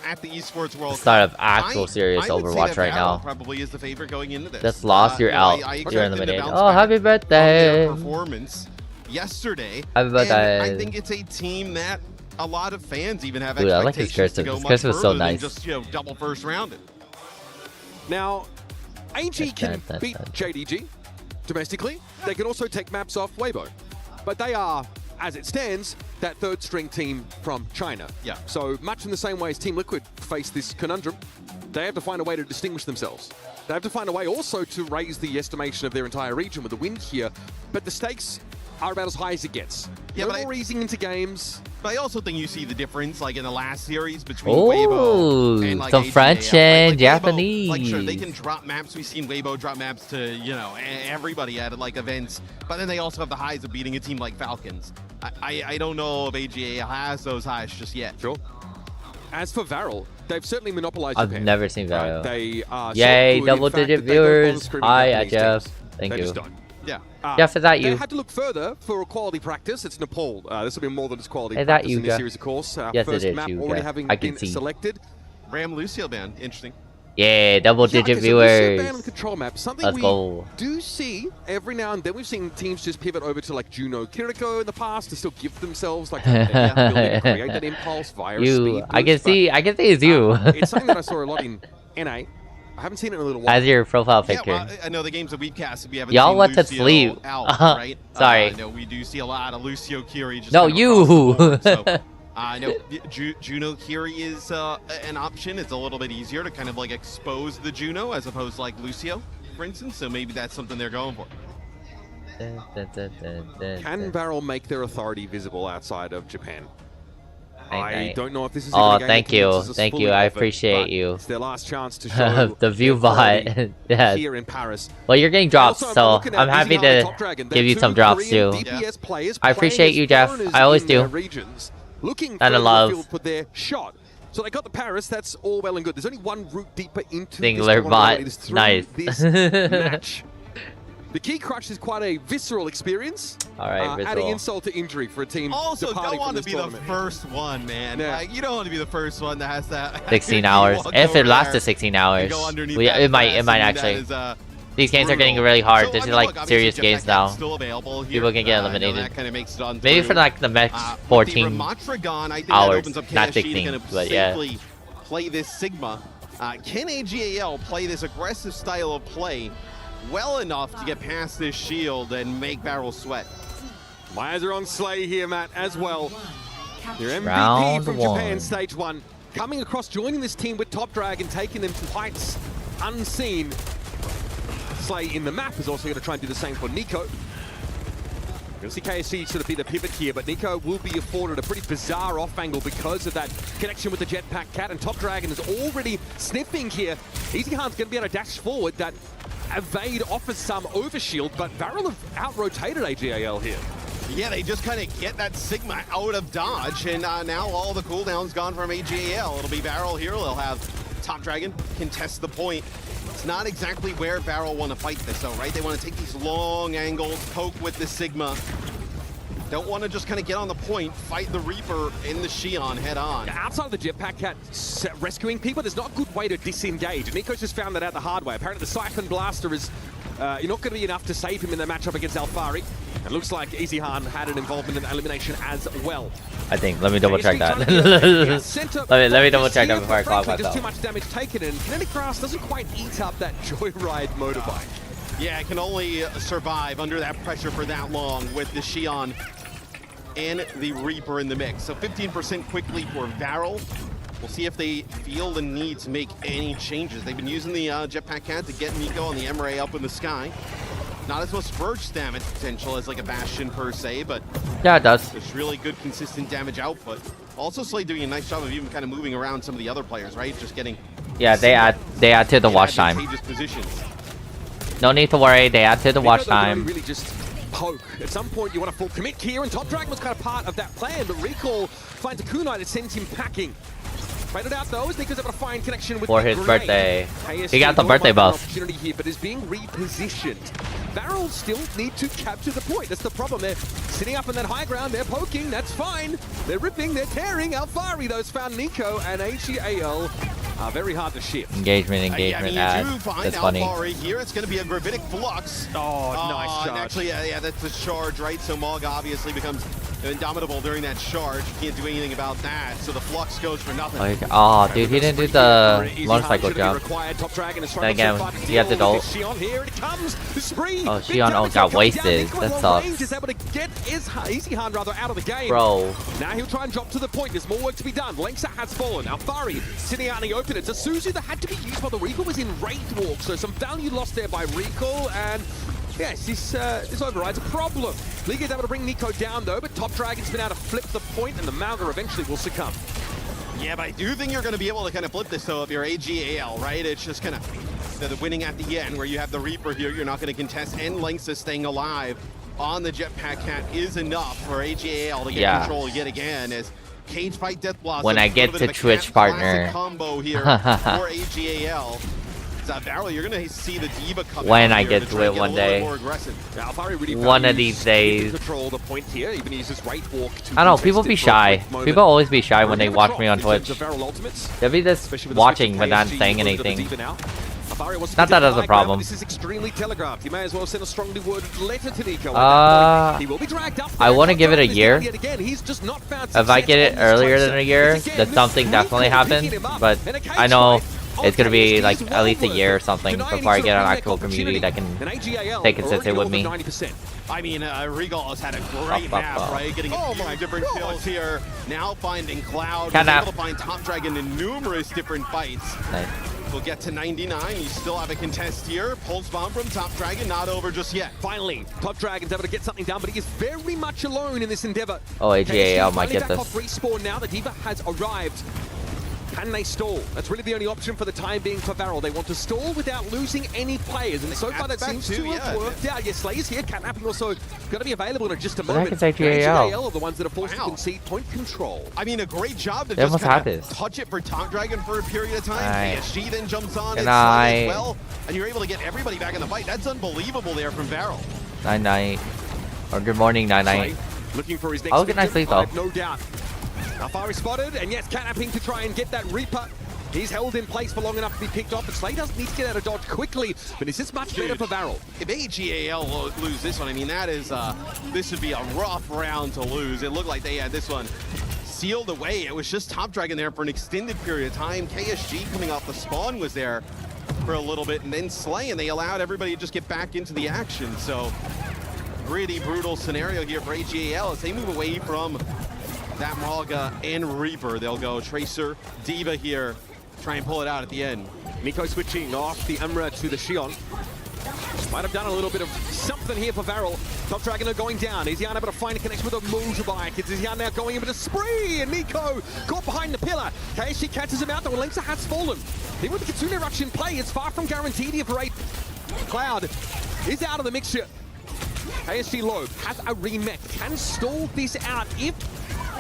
at the Esports World. The start of actual serious Overwatch right now. Probably is the favorite going into this. Just lost, you're out. You're eliminated. Oh, happy birthday! Performance yesterday. Happy birthday! I think it's a team that a lot of fans even have I like this cursive. This cursive was so nice. Just double first rounded. Now, AG can beat JDG domestically. They can also take maps off Weibo, but they are, as it stands, that third string team from China. Yeah. So much in the same way as Team Liquid face this conundrum, they have to find a way to distinguish themselves. They have to find a way also to raise the estimation of their entire region with a win here, but the stakes are about as high as it gets. Yeah, no more easing into games. But I also think you see the difference, like in the last series between Ooh, Weibo and like some AGAL. French and Weibo, Japanese. like sure, they can drop maps. We've seen Weibo drop maps to everybody at like events, but then they also have the highs of beating a team like Falcons. I don't know if AGA has those highs just yet. Sure. As for Varel, they've certainly monopolized I've Japan. never seen Varel. They are Yay, so double-digit viewers. Hi, Jeff. Thank you. Yeah. Jeff, is that you? They had to look further for a quality practice. It's Nepal. This will be more than just quality Is that practice you, in this Jeff? series, of course. Yes, first it is map you, already Jeff. having I can been see. selected. Ram Lucio ban, interesting. Yeah, double-digit So Lucio ban on viewers. the control map. Something Let's we go. do see every now and then. We've seen teams just pivot over to like Juno Kiriko in the past to still give themselves like a map building to create that impulse via speed You, I can boost, see it's you. it's something that I saw a lot in NA. I haven't seen it in a little while. As your profile picture. Yeah, well, I know the games that we've cast, we haven't Y'all seen went to Lucio sleep. out, right? Sorry. I know we do see a lot of Lucio Kiri. Just No, kind of you. across the board, so, I know Juno Kiri is an option. It's a little bit easier to kind of like expose the Juno as opposed to like Lucio, for instance. So maybe that's something they're going for. Can Varel make their authority visible outside of Japan? I don't know if this is Oh, even a game thank that you. convinces us Thank fully you. I of it, appreciate but you. It's their last chance to show The view their authority bot. Yes. here in Paris. Well, you're getting drops, Also, so looking at I'm happy Easy Hard to Top Dragon. give you They're some two drops Korean too. DPS players I appreciate playing you, as Jeff. foreigners I always in their do. regions, looking And further love. afield for their shot. So they got the Paris. That's all well and good. There's only one route deeper into Singular this bot. tournament. It is through Nice. this match. The key crush is quite a visceral experience. All right, adding visceral. insult to injury for a team. Also, departing don't want from to this be the tournament. first one, man. Yeah. Like, you don't want to be the first one that has that. 16 hours. If it lasted 16 hours, it might actually. These games are getting really hard. So, This I is mean, like look, serious obviously, games Jetpack now. Cat's still available here. People can get I know eliminated. that kind of makes it on Maybe through. for like the next With the 14 Ramatragon, I think hours, that opens up not KSG 16, to kind but of yeah. safely play this Sigma. Can AGAL play this aggressive style of play well enough to get past this shield and make Varel sweat? My eyes are on Slay here, Matt, as well. Your MVP Round from one. Japan, stage 1. Coming across, joining this team with Top Dragon, taking them to heights unseen. Slay in the map is also going to try and do the same for Nico. You'll see KSC sort of be the pivot here, but Nico will be afforded a pretty bizarre off angle because of that connection with the Jetpack Cat, and Top Dragon is already sniffing here. Easy Han's going to be able to dash forward. That evade offers some overshield, but Varel have out-rotated AGAL here. Yeah, they just kind of get that Sigma out of dodge, and now all the cooldown's gone from AGAL. It'll be Varel here. They'll have Top Dragon contest the point. It's not exactly where Varel want to fight this, though, right? They want to take these long angles, poke with the Sigma. Don't want to just kind of get on the point, fight the Reaper in the Xion head on. Outside of the Jetpack Cat rescuing people, there's not a good way to disengage. And Nico's just found that out the hard way. Apparently the Siphon Blaster is not going to be enough to save him in the matchup against Alfari. It looks like Easy Han had an involvement in elimination as well. I think. Let me double check that. let me double check that before I clock Just myself. too much damage taken, and Kinetic Grass doesn't quite eat up that Joyride motorbike. Yeah, it can only survive under that pressure for that long with the Xion and the Reaper in the mix. So 15% quickly for Varel. We'll see if they feel the need to make any changes. They've been using the Jetpack Cat to get Nico on the Emre up in the sky. Not as much burst damage potential as like a Bastion per se, but yeah, it does. There's really good consistent damage output. Also, Slay doing a nice job of even kind of moving around some of the other players, right? Just getting Yeah, they add to the watch time. Positions. No need to worry. They add to the watch time. Really just poke. At some point, you want a full commit here, and Top Dragon was kind of part of that plan, but Recall finds a kunai that sends him packing. Traded out though, as Nico's able to find connection with For his grenade. birthday. KSG He got the birthday buff. Opportunity here, but is being repositioned. Varel still need to capture the point. That's the problem. They're sitting up on that high ground. They're poking. That's fine. They're ripping. They're tearing. Alfari, those found Nico and HEAL are very hard to shift. Engagement, I mean, ad. you do find That's funny. Alfari here. It's going to be a gravitic flux. Oh, nice charge. And actually, yeah, that's a charge, right? So Mog obviously becomes indomitable during that charge. You can't do anything about that. So the flux goes for nothing. Like, oh, dude, he didn't do the motorcycle jump. Then again, he had the ult. Oh, Xion ult got wasted. That sucks. Is able to get Easy Han rather out of the game. Bro. Now he'll try and drop to the point. There's more work to be done. Lenksa has fallen. Alfari sitting out in the open. It's a Suzu that had to be used while the Recall was in Wraith Walk. So some value lost there by Recall. And yes, this override's a problem. Liga is able to bring Nico down though, but Top Dragon's been able to flip the point, and the Mauga eventually will succumb. Yeah, but I do think you're going to be able to kind of flip this though if you're AGAL, right? It's just kind of the winning at the end where you have the Reaper here. You're not going to contest, and Lenksa staying alive on the Jetpack Cat is enough for AGAL to get control yet again. As Cage Fight Death Blossom. When I get to Twitch partner. Combo here for AGAL. Varel, you're going to see the Diva come when I get to it one day. One of these days. Control the point here. Even uses right walk to I don't know, people be shy. People always be shy when they watch me on Twitch. They'll be just watching but not saying anything. Not that that's a problem. This is extremely telegraphed. You may as well send a strongly worded letter to Nico. He will be dragged up. I want to give it a year. If I get it earlier than a year, then something definitely happens. But I know it's gonna be like at least a year or something before I get an actual community that can stay consistent with me. I mean, Regal has had a great map, right? Getting different kills here. Now finding Cloud. He's able to find Top Dragon in numerous different fights. Nice. We'll get to 99. You still have a contest here. Pulse bomb from Top Dragon, not over just yet. Finally, Top Dragon's able to get something done, but he is very much alone in this endeavor. Oh, AGAL might get this. Respawn now. The Diva has arrived. Can they stall? That's really the only option for the time being for Varel. They want to stall without losing any players, and so far that seems to have worked out. Yes, Slayer's here. Catnapping also going to be available in just a moment. AGAL are the ones that are forced to concede point control. I mean, a great job to just kind of touch it for Top Dragon for a period of time. PSG then jumps on and Slay as well, and you're able to get everybody back in the fight. That's unbelievable there from Varel. Night. Or good morning, night. Looking for his next I'll get nice sleep though. No doubt. Alfari spotted, and yes, Catnapping to try and get that Reaper. He's held in place for long enough to be picked off, but Slay does need to get out of dodge quickly, but is this much better for Varel? If AGAL lose this one, I mean, that is, this would be a rough round to lose. It looked like they had this one sealed away. It was just Top Dragon there for an extended period of time. KSG coming off the spawn was there for a little bit, and then Slay, and they allowed everybody to just get back into the action. So, pretty brutal scenario here for AGAL as they move away from that Mauga and Reaper. They'll go Tracer, Diva here, try and pull it out at the end. Nico switching off the Umbra to the Xion. Might have done a little bit of something here for Varel. Top Dragon are going down. Is he unable to find a connection with a motorbike? Is he now going in with a spree? And Nico caught behind the pillar. KSG catches him out though, and Lenksa has fallen. Even with the Kitsune Rush in play, it's far from guaranteed here for Cloud is out of the mixture. KSG low has a remech. Can stall this out if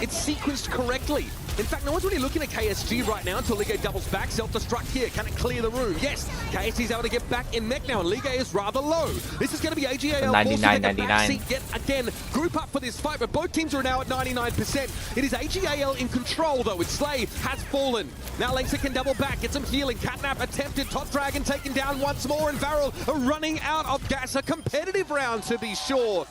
it's sequenced correctly. In fact, no one's really looking at KSG right now until Liga doubles back. Self-destruct here. Can it clear the room? Yes. KSG's able to get back in mech now, and Liga is rather low. This is going to be AGAL 99. Yet again. Group up for this fight, but both teams are now at 99%. It is AGAL in control, though. It's Slay has fallen. Now Lenksa can double back, get some healing. Catnap attempted. Top Dragon taken down once more, and Varel running out of gas. A competitive round, to be sure.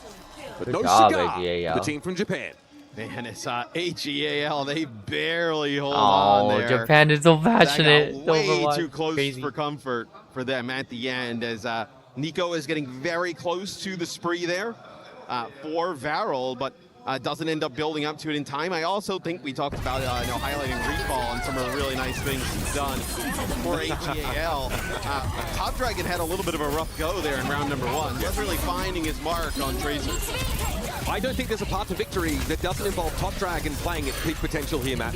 But no cigar. The team from Japan. Man, it's AGAL. They barely hold on there. Japan is so passionate. That got way too close for comfort for them at the end, as Nico is getting very close to the spree there for Varel, but doesn't end up building up to it in time. I also think we talked about highlighting Recall and some of the really nice things he's done for AGAL. Top Dragon had a little bit of a rough go there in round number 1. He's really finding his mark on Tracer. I don't think there's a path to victory that doesn't involve Top Dragon playing at peak potential here, Matt.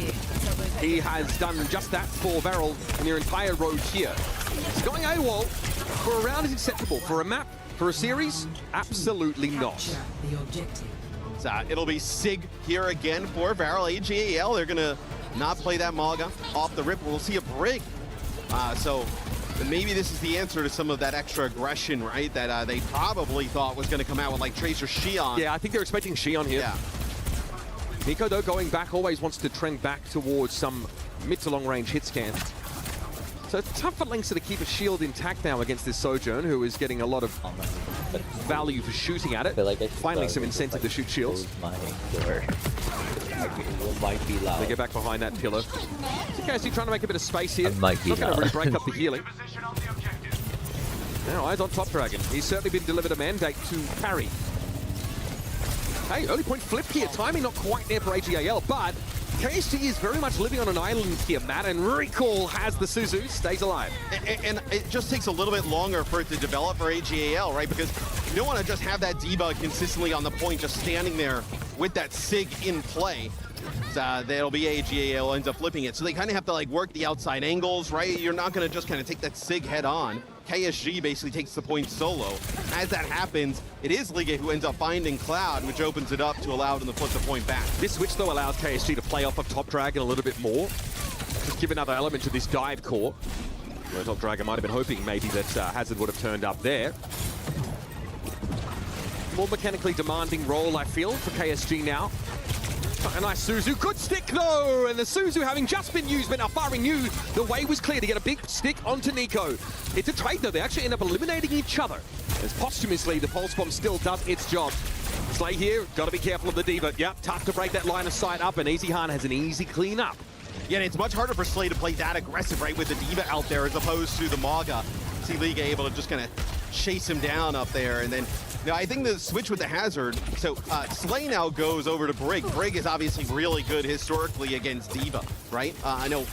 He has done just that for Varel in their entire road here. He's going AWOL for a round is acceptable. For a map For a series? Absolutely not. So it'll be Sig here again for Varel. AGAL, they're gonna not play that Maga off the rip. We'll see a Brig. So maybe this is the answer to some of that extra aggression, right? That they probably thought was gonna come out with like Tracer Xion. Yeah, I think they're expecting Xion here. Yeah. Nico, though, going back, always wants to trend back towards some mid to long range hit scan. So it's tough for Lynx to keep a shield intact now against this Sojourn, who is getting a lot of value for shooting at it. Finally, some incentive to shoot shields. Might be loud. They get back behind that pillar. KSG trying to make a bit of space here. Might be not going to loud. really break up the healing. Now, eyes on Top Dragon. He's certainly been delivered a mandate to carry. Hey, early point flip here. Timing not quite there for AGAL, but KSG is very much living on an island here, Matt, and Recall has the Suzu, stays alive. And it just takes a little bit longer for it to develop for AGAL, right? Because you don't want to just have that D-Bug consistently on the point, just standing there with that Sig in play. That'll be AGAL ends up flipping it. So they kind of have to like work the outside angles, right? You're not going to just kind of take that Sig head on. KSG basically takes the point solo. As that happens, it is Liga who ends up finding Cloud, which opens it up to allow them to flip the point back. This switch, though, allows KSG to play off of Top Dragon a little bit more. Just give another element to this dive core. Where Top Dragon might have been hoping maybe that Hazard would have turned up there. More mechanically demanding role, I feel, for KSG now. A nice Suzu. Good stick, though! And the Suzu having just been used, but Alfari knew the way was clear to get a big stick onto Nico. It's a trade, though. They actually end up eliminating each other. As posthumously, the Pulse Bomb still does its job. Slay here, got to be careful of the Diva. Yep, tough to break that line of sight up, and EasyHan has an easy clean up. Yeah, and it's much harder for Slay to play that aggressive, right, with the Diva out there as opposed to the Maga. See Liga able to just kind of chase him down up there, and then now, I think the switch with the Hazard, so Slay now goes over to Brig. Brig is obviously really good historically against Diva, right? I know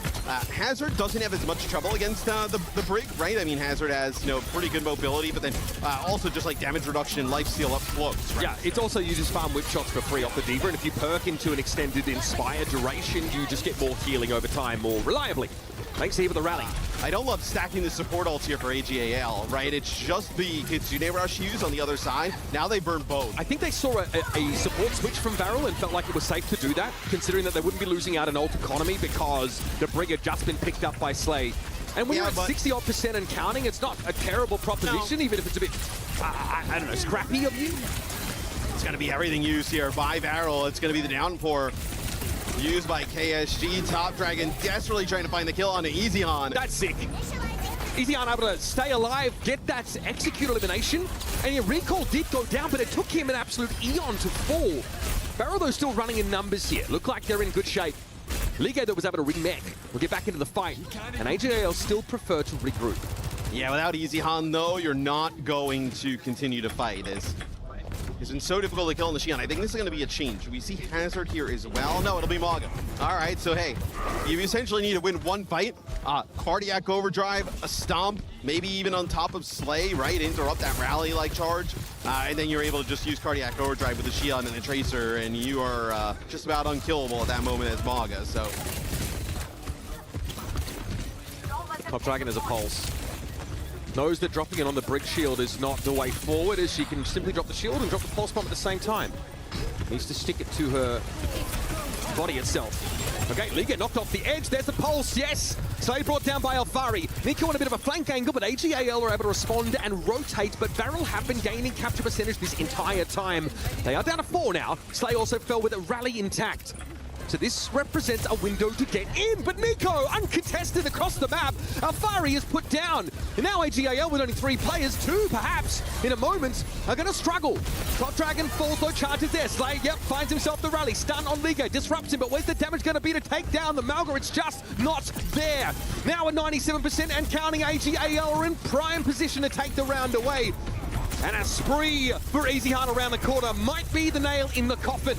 Hazard doesn't have as much trouble against the Brig, right? I mean, Hazard has, you know, pretty good mobility, but then also just like damage reduction and lifesteal up close, right? Yeah, it's also you just farm whip shots for free off the Diva, and if you perk into an extended Inspire duration, you just get more healing over time more reliably. Thanks here with the rally. I don't love stacking the support ults here for AGAL, right? It's just the Kitsune Rush use on the other side. Now they burn both. I think they saw a support switch from Varel and felt like it was safe to do that, considering that they wouldn't be losing out an ult economy because the Brig had just been picked up by Slay. And when you're at 60-odd% and counting, it's not a terrible proposition, even if it's a bit, I don't know, scrappy of you. It's going to be everything used here by Varel. It's going to be the downpour used by KSG. Top Dragon desperately trying to find the kill on EasyHan. That's sick. EasyHan able to stay alive, get that execute elimination, and your recall did go down, but it took him an absolute eon to fall. Varel, though, still running in numbers here. Look like they're in good shape. Liga, though, was able to remech. We'll get back into the fight, and AGAL still prefer to regroup. Yeah, without EasyHan, though, you're not going to continue to fight. It's been so difficult to kill on the Xion. I think this is going to be a change. We see Hazard here as well. No, it'll be Maga. All right, so hey, you essentially need to win one fight. Cardiac Overdrive, a Stomp, maybe even on top of Slay, right? Interrupt that rally-like charge. And then you're able to just use Cardiac Overdrive with the Xion and the Tracer, and you are just about unkillable at that moment as Maga, so. Top Dragon has a pulse. Knows that dropping it on the Brig shield is not the way forward, as she can simply drop the shield and drop the pulse bomb at the same time. Needs to stick it to her body itself. Okay, Liga knocked off the edge. There's the pulse, yes! Slay brought down by Alfari. Nico on a bit of a flank angle, but AGAL are able to respond and rotate, but Varel have been gaining capture percentage this entire time. They are down to 4 now. Slay also fell with a rally intact. So this represents a window to get in, but Nico, uncontested across the map. Alfari is put down. And now AGAL with only 3 players, 2 perhaps, in a moment, are going to struggle. Top Dragon falls, though, charges there. Slay, yep, finds himself the rally. Stun on Liga, disrupts him, but where's the damage going to be to take down the Malga? It's just not there. Now at 97% and counting, AGAL are in prime position to take the round away. And a spree for EasyHan around the corner might be the nail in the coffin.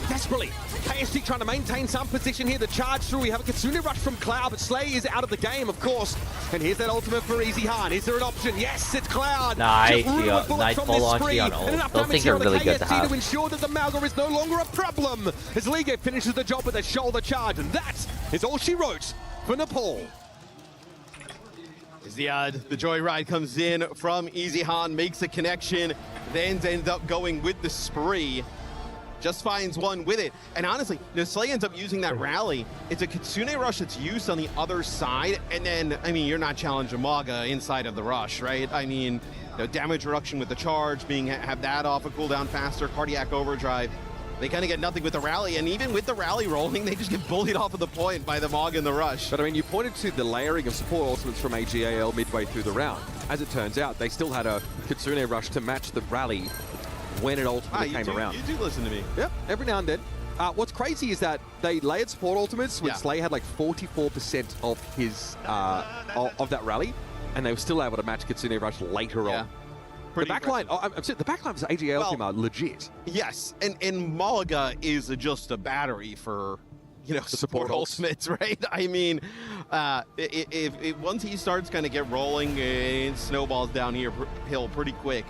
Desperately. KSG trying to maintain some position here. The charge through. We have a Kitsune Rush from Cloud, but Slay is out of the game, of course. And here's that ultimate for EasyHan. Is there an option? Yes, it's Cloud. Nice, nice full on Xion. Those things are really good to have. To ensure that the Malga is no longer a problem as Liga finishes the job with a shoulder charge. And that is all she wrote for Nepal. Ziad, the joyride comes in from EasyHan, makes a connection, then ends up going with the spree. Just finds one with it. And honestly, Slay ends up using that rally. It's a Kitsune rush that's used on the other side. And then, I mean, you're not challenging Maga inside of the rush, right? I mean, damage reduction with the charge, have that off a cooldown faster, cardiac overdrive. They kind of get nothing with the rally, and even with the rally rolling, they just get bullied off of the point by the Mog in the rush. But I mean, you pointed to the layering of support ultimates from AGAL midway through the round. As it turns out, they still had a Kitsune rush to match the rally when it ultimately came around. You do listen to me. Yep, every now and then. What's crazy is that they layered support ultimates when Slay had like 44% of his of that rally, and they were still able to match Kitsune rush later on. The backline, the backline for AGL team are legit. Yes, and Malaga is just a battery for, support ultimates, right? I mean, if once he starts kind of get rolling, it snowballs down hill pretty quick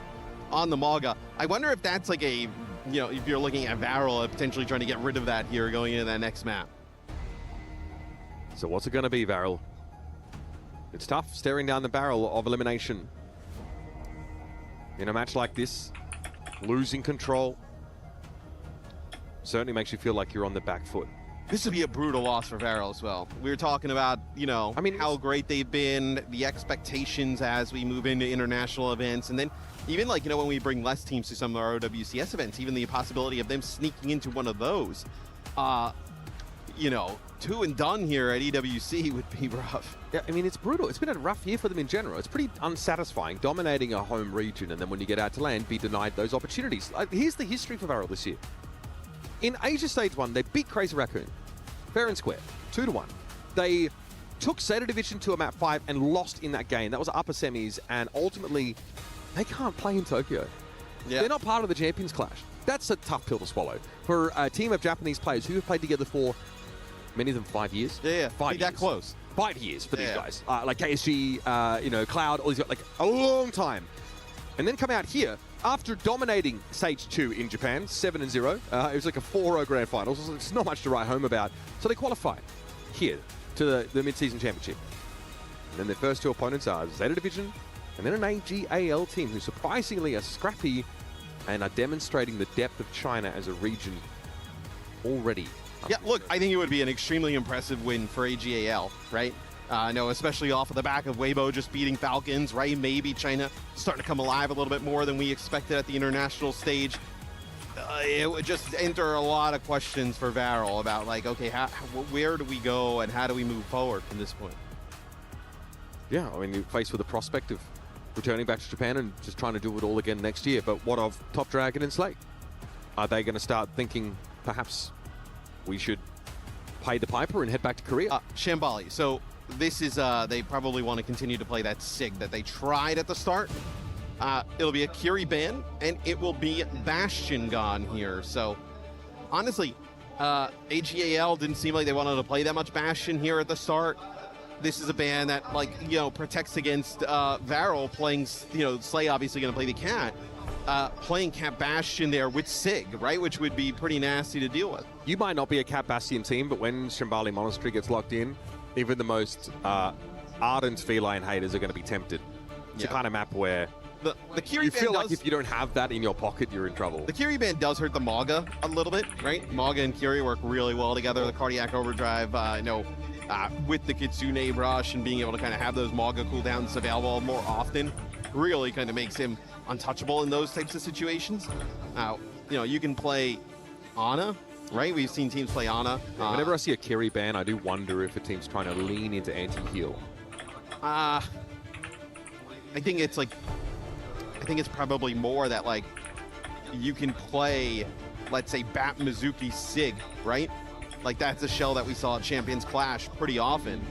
on the Malaga. I wonder if that's like a, if you're looking at Varel, potentially trying to get rid of that here going into that next map. So what's it going to be, Varel? It's tough staring down the barrel of elimination. In a match like this, losing control certainly makes you feel like you're on the back foot. This would be a brutal loss for Varel as well. We were talking about, I mean, how great they've been, the expectations as we move into international events, and then even like, when we bring less teams to some of our OWCS events, even the possibility of them sneaking into one of those, 2 and done here at EWC would be rough. Yeah, I mean, it's brutal. It's been a rough year for them in general. It's pretty unsatisfying, dominating a home region, and then when you get out to land, be denied those opportunities. Here's the history for Varel this year. In Asia Stage 1, they beat Crazy Raccoon, fair and square, 2-1. They took Seder Division to a map 5 and lost in that game. That was upper semis, and ultimately, they can't play in Tokyo. Yeah. They're not part of the Champions Clash. That's a tough pill to swallow for a team of Japanese players who have played together for many of them 5 years. Yeah, 5 years. That close. 5 years for these guys. Like KSG, Cloud, all these guys, like a long time. And then come out here after dominating Stage 2 in Japan, 7-0. It was like a 4-0 grand final, so it's not much to write home about. So they qualify here to the mid-season championship. And then their first 2 opponents are Zeta Division and then an AGAL team who surprisingly are scrappy and are demonstrating the depth of China as a region already. Yeah, look, I think it would be an extremely impressive win for AGAL, right? Especially off of the back of Weibo just beating Falcons, right? Maybe China starting to come alive a little bit more than we expected at the international stage. It would just enter a lot of questions for Varel about, like, okay, where do we go and how do we move forward from this point? Yeah, I mean, you're faced with the prospect of returning back to Japan and just trying to do it all again next year. But what of Top Dragon and Slay? Are they going to start thinking perhaps we should pay the piper and head back to Korea? Shambali. So this is, they probably want to continue to play that SIG that they tried at the start. It'll be a Kiri ban, and it will be Bastion gone here. So honestly, AGAL didn't seem like they wanted to play that much Bastion here at the start. This is a ban that, protects against Varel playing, Slay obviously going to play the Cat. Playing Cat Bastion there with SIG, right? Which would be pretty nasty to deal with. You might not be a Cat Bastion team, but when Shambali Monastery gets locked in, even the most ardent feline haters are going to be tempted. It's a kind of map where the Kiri you feel like if you don't have that in your pocket, you're in trouble. The Kiri ban does hurt the Maga a little bit, right? Maga and Kiri work really well together. The cardiac overdrive, with the Kitsune rush and being able to kind of have those Maga cooldowns available more often really kind of makes him untouchable in those types of situations. You can play Ana, right? We've seen teams play Ana. Whenever I see a Kiri ban, I do wonder if a team's trying to lean into anti-heal. I think it's probably more that, like, you can play, let's say, Bat Mizuki Sig, right? Like, that's a shell that we saw at Champions Clash pretty often.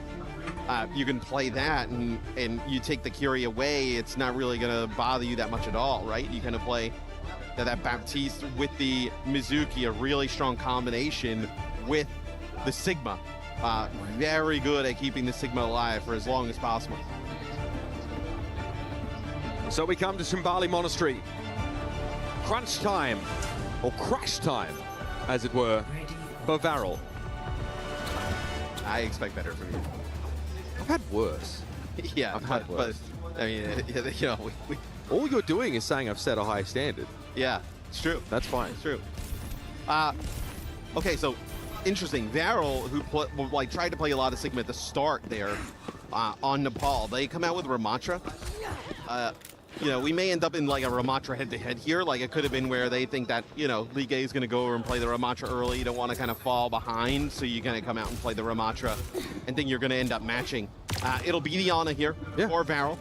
You can play that, and you take the Kiri away, it's not really going to bother you that much at all, right? You kind of play that Baptiste with the Mizuki, a really strong combination with the Sigma. Very good at keeping the Sigma alive for as long as possible. So we come to Shambali Monastery. Crunch time, or crash time, as it were, for Varel. I expect better from you. I've had worse. Yeah, but I mean, you know, all you're doing is saying I've set a high standard. Yeah, it's true. That's fine. It's true. Okay, so interesting. Varel, who tried to play a lot of Sigma at the start there on Nepal, they come out with Ramatra. You know, we may end up in like a Ramatra head-to-head here. Like it could have been where they think that, you know, Ligue is going to go over and play the Ramatra early. You don't want to kind of fall behind, so you're going to come out and play the Ramatra and think you're going to end up matching. It'll be Diana here for Varel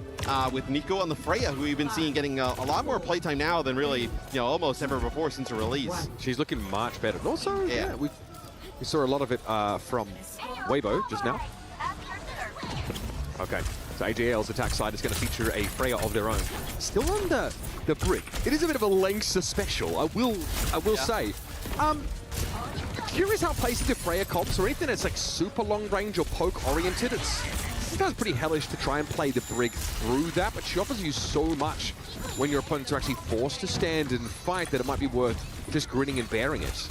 with Nico on the Freya, who we've been seeing getting a lot more playtime now than really, you know, almost ever before since her release. She's looking much better. And also, we saw a lot of it from Weibo just now. Okay. So AJL's attack side is going to feature a Freya of their own. Still under the brick. It is a bit of a Lengsa special, I will say. Curious how placing the Freya comps or anything that's like super long range or poke oriented, it's sometimes pretty hellish to try and play the brig through that, but she offers you so much when your opponents are actually forced to stand and fight that it might be worth just grinning and bearing it.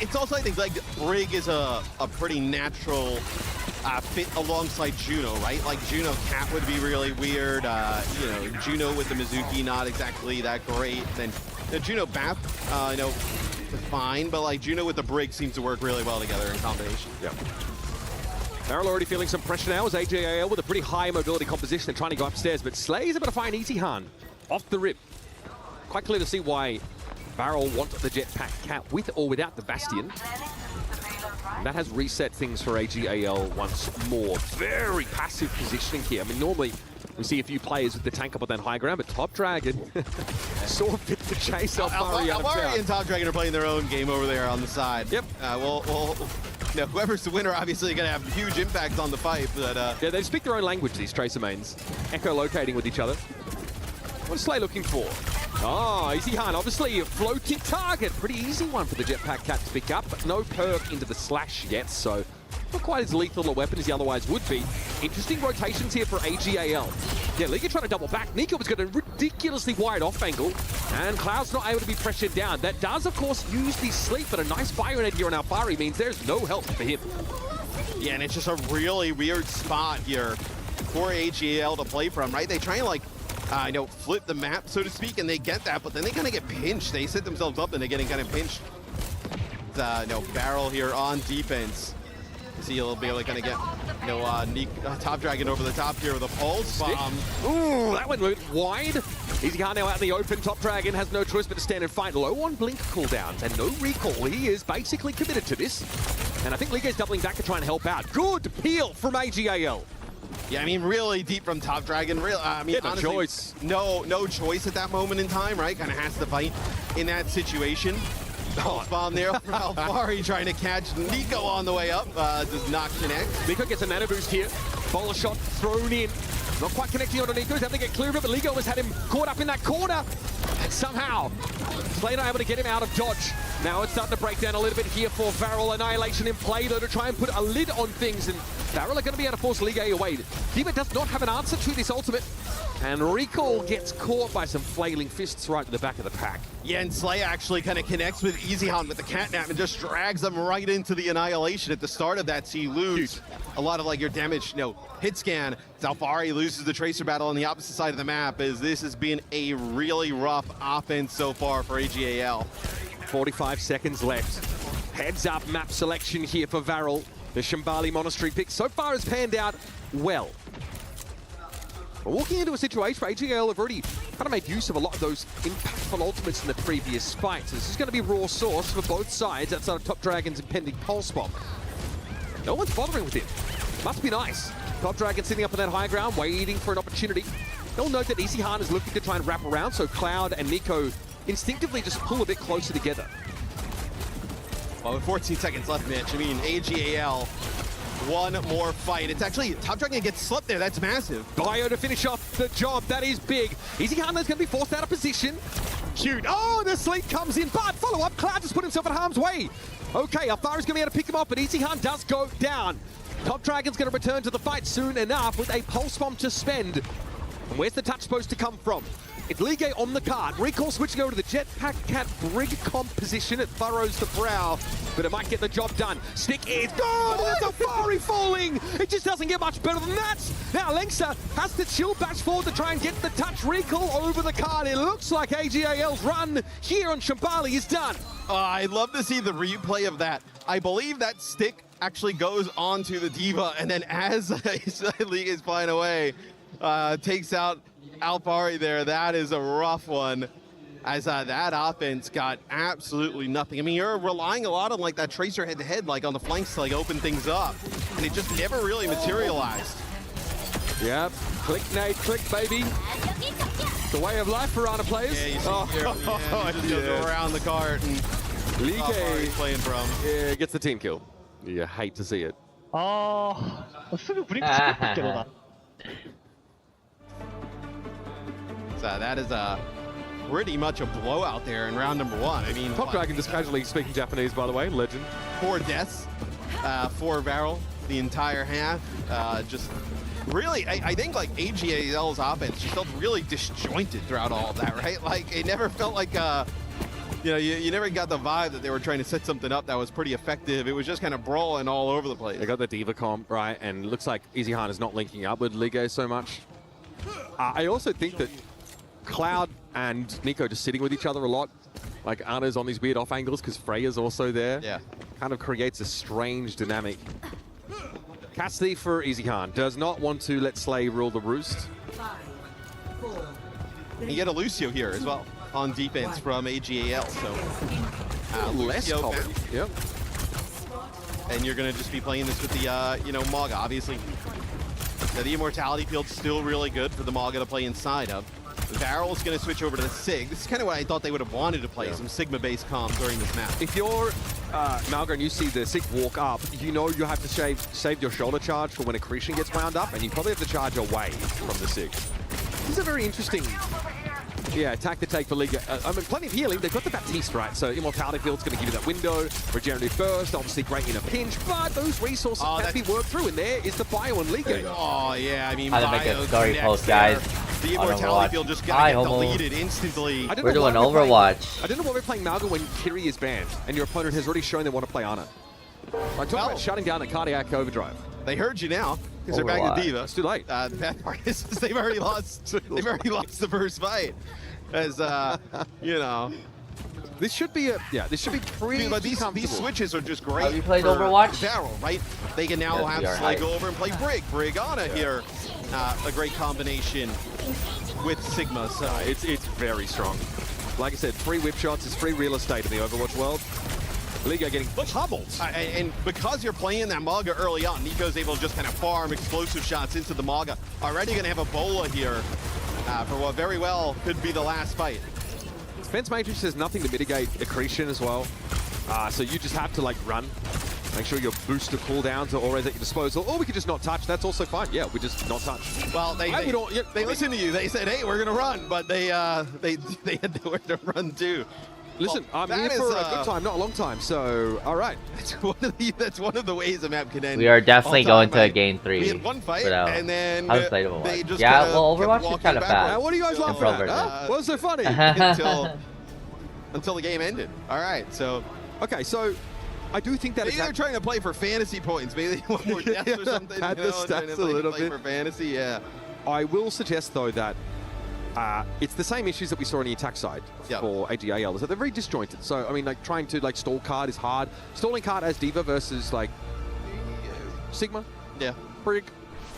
It's also, I think, like brig is a pretty natural fit alongside Juno, right? Like Juno Cat would be really weird. You know, Juno with the Mizuki, not exactly that great. Then Juno Bap, you know, fine, but like Juno with the brig seems to work really well together in combination. Yeah. Varel already feeling some pressure now as AJAL with a pretty high mobility composition and trying to go upstairs, but Slay is able to find EasyHan off the rip. Quite clear to see why Varel wants the Jetpack Cat with or without the Bastion. And that has reset things for AGAL once more. Very passive positioning here. I mean, normally we see a few players with the tank up on that high ground, but Top Dragon saw fit to chase Alfari out of town. Alfari and Top Dragon are playing their own game over there on the side. Yep. Well, you know, whoever's the winner obviously going to have huge impact on the fight. But yeah, they speak their own language, these Tracer mains. Echolocating with each other. What's Slay looking for? Oh, EasyHan, obviously a floating target. Pretty easy one for the Jetpack Cat to pick up, but no perk into the slash yet, so not quite as lethal a weapon as he otherwise would be. Interesting rotations here for AGAL. Yeah, Liga trying to double back. Nico was going to ridiculously wide off angle, and Cloud's not able to be pressured down. That does, of course, use the sleep, but a nice Bionet here on Alfari means there's no help for him. Yeah, and it's just a really weird spot here for AGAL to play from, right? They try and, like, you know, flip the map, so to speak, and they get that, but then they kind of get pinched. They set themselves up, and they're getting kind of pinched. No, Barrel here on defense. See, he'll be able to kind of get, you know, Top Dragon over the top here with a pulse bomb. Ooh, that went wide. EasyHan now out in the open. Top Dragon has no choice but to stand and fight. Low on blink cooldowns and no recall. He is basically committed to this. And I think Liga is doubling back to try and help out. Good peel from AGAL. Yeah, I mean, really deep from Top Dragon. I mean, honestly, choice. No choice at that moment in time, right? Kind of has to fight in that situation. Pulse bomb there from Alfari trying to catch Nico on the way up. Does not connect. Nico gets a nano boost here. Bowler shot thrown in. Not quite connecting onto Nico. He's having to get clear of it, but Ligo has had him caught up in that corner. And somehow, Slay not able to get him out of dodge. Now it's starting to break down a little bit here for Varel. Annihilation in play, though, to try and put a lid on things. And Varel are going to be able to force Liga away. Dima does not have an answer to this ultimate. And Recall gets caught by some flailing fists right to the back of the pack. Yeah, and Slay actually kind of connects with EasyHan with the catnap and just drags them right into the Annihilation at the start of that, so you lose a lot of like your damage, hit scan. Alfari loses the Tracer battle on the opposite side of the map, as this has been a really rough offense so far for AGAL. 45 seconds left. Heads up map selection here for Varel. The Shambali Monastery pick so far has panned out well. We're walking into a situation where AGL have already kind of made use of a lot of those impactful ultimates in the previous fights. This is going to be raw source for both sides outside of Top Dragon's impending pulse bomb. No one's bothering with it. Must be nice. Top Dragon sitting up on that high ground, waiting for an opportunity. They'll note that EasyHan is looking to try and wrap around, so Cloud and Nico instinctively just pull a bit closer together. Well, with 14 seconds left, Mitch, I mean, AGAL, one more fight. It's actually, Top Dragon gets slipped there. That's massive. Bio to finish off the job. That is big. EasyHan is going to be forced out of position. Cute. Oh, the sleep comes in, but follow-up. Cloud just put himself in harm's way. Okay, Alfari's going to be able to pick him up, but EasyHan does go down. Top Dragon's going to return to the fight soon enough with a pulse bomb to spend. And where's the touch supposed to come from? It's Ligue on the card. Recall switching over to the Jetpack Cat Brig comp position. It furrows the brow, but it might get the job done. Stick is good! That's a Fari falling! It just doesn't get much better than that! Now Lengsa has to chill bash forward to try and get the touch. Recall over the card. It looks like AGAL's run here on Shambali is done. I'd love to see the replay of that. I believe that stick actually goes onto the D.Va, and then as League is flying away, takes out Alpari there. That is a rough one, as that offense got absolutely nothing. I mean, you're relying a lot on like that Tracer head-to-head, like on the flanks to like open things up, and it just never really materialized. Yep, click nade, click baby. The way of life for Ana players. Yeah, you see here, it just goes around the cart, and Ligue playing from. Yeah, gets the team kill. You hate to see it. So that is pretty much a blowout there in round number 1. I mean, Top Dragon just casually speaking Japanese, by the way, legend. 4 deaths, 4 barrel the entire half. Just really, I think like AGAL's offense just felt really disjointed throughout all of that, right? Like it never felt like, you know, you never got the vibe that they were trying to set something up that was pretty effective. It was just kind of brawling all over the place. They got the D.Va comp, right? And it looks like EasyHan is not linking up with Ligue so much. I also think that Cloud and Nico just sitting with each other a lot. Like Ana's on these weird off angles because Freya's also there. Yeah. Kind of creates a strange dynamic. Cassidy for EasyHan does not want to let Slay rule the roost. And you get a Lucio here as well on defense from AGAL. So less covered. Yep. And you're going to just be playing this with the, you know, Maga, obviously. Now, the Immortality field's still really good for the Maga to play inside of. Varel is going to switch over to the Sig. This is kind of what I thought they would have wanted to play, some Sigma-based comms during this match. If you're Malga and you see the Sig walk up, you know you have to save your shoulder charge for when Accretion gets wound up, and you probably have to charge away from the Sig. This is a very interesting attack to take for Liga. I mean, plenty of healing. They've got the Baptiste, right? So Immortality Field's going to give you that window. Regenerative burst, obviously great in a pinch, but those resources can be worked through, and there is the Bio on Liga. Oh, yeah, I mean, how to make a story post, guys. The Immortality Field just gonna get deleted instantly. We're doing Overwatch. I don't know why we're playing Malga when Kiri is banned, and your opponent has already shown they want to play Ana. I talk about shutting down the cardiac overdrive. They heard you now, because they're back to D.Va. It's too late. The bad part is they've already lost. They've already lost the first fight. As you know, this should be this should be pretty. But these switches are just great. Have you played Overwatch? Daryl, right? They can now have Slay go over and play Brig Ana here. A great combination with Sigma. So it's very strong. Like I said, free whip shots is free real estate in the Overwatch world. Liga getting pummeled. And because you're playing that Maga early on, Nico's able to just kind of farm explosive shots into the Maga. Already going to have a Bola here for what very well could be the last fight. Defense Matrix has nothing to mitigate Accretion as well. So you just have to like run. Make sure your booster cooldowns are always at your disposal. Or we could just not touch. That's also fine. Yeah, we just not touch. Well, they listened to you. They said, hey, we're going to run. But they had nowhere to run too. Listen, I'm here for a good time, not a long time. So, all right. That's one of the ways a map can end. We are definitely going to game 3. We had one fight, and then they just Overwatch is kind of fast. What are you guys laughing at? Huh? What's so funny? until the game ended. All right, so. Okay, so I do think that maybe they're trying to play for fantasy points. Maybe they want more deaths or something. Add the stats a little bit for fantasy, yeah. I will suggest though that it's the same issues that we saw on the attack side for AGAL. Is that they're very disjointed. So I mean, like trying to like stall card is hard. Stalling card as D.Va versus like Sigma. Yeah. Brig.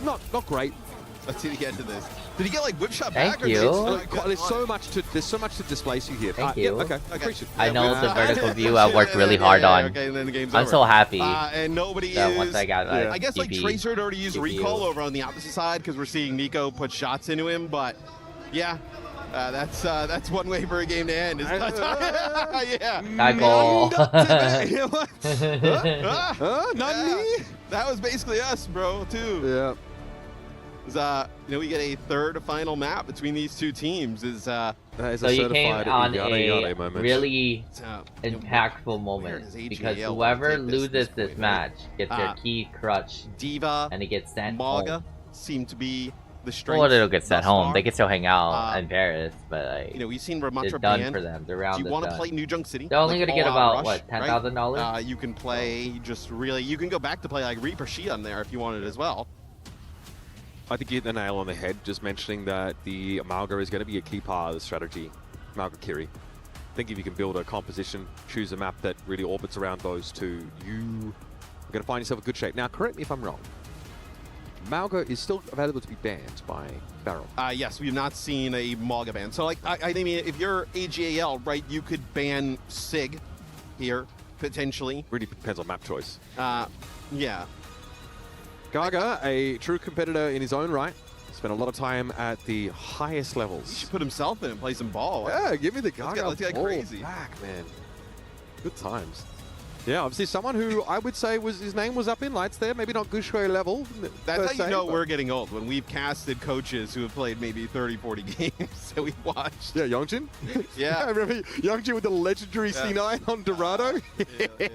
Not great. Let's see the end of this. Did he get like whip shot back? Or there's so much to displace you here. Thank you. Okay. Appreciate it. I know the vertical view I worked really hard on. Okay, and then the game's I'm over. so happy. And nobody that once I got I guess like Tracer had already used recall over on the opposite side because we're seeing Nico put shots into him, but yeah. That's one way for a game to end. Yeah. Eyeball. Not me. That was basically us, bro, too. Yeah. We get a third final map between these two teams. So you came on a really impactful moment because whoever loses this match gets their key crutch. D.Va and it gets sent Maga home. seem to be the strength. Well, it'll get sent thus home. far. They can still hang out in Paris, but like, You know, we've seen Ramatra it's done banned. for them. The round Do you is want to done. play New Junk City? They're only Like gonna get all-out about rush, what, $10,000? right? You can play just really. You can go back to play like Reaper Shion there if you wanted as well. I think you hit the nail on the head just mentioning that the Amalga is going to be a key part of the strategy. Amalga Kiri. I think if you can build a composition, choose a map that really orbits around those two, you are going to find yourself in good shape. Now, correct me if I'm wrong. Malga is still available to be banned by Barrel. Yes, we've not seen a Malga ban. So, like, I mean, if you're AGAL, right, you could ban Sig here, potentially. Really depends on map choice. Yeah. Gaga, a true competitor in his own right, spent a lot of time at the highest levels. He should put himself in and play some ball. Yeah, give me the Gaga. Let's get ball crazy. back, man. Good times. Yeah, obviously someone who I would say his name was up in lights there, maybe not Gushue level. That's how you know we're getting old, when we've casted coaches who have played maybe 30, 40 games that we've watched. Yeah, Yongjin? Yeah. I remember Yongjin with the legendary C9 on Dorado.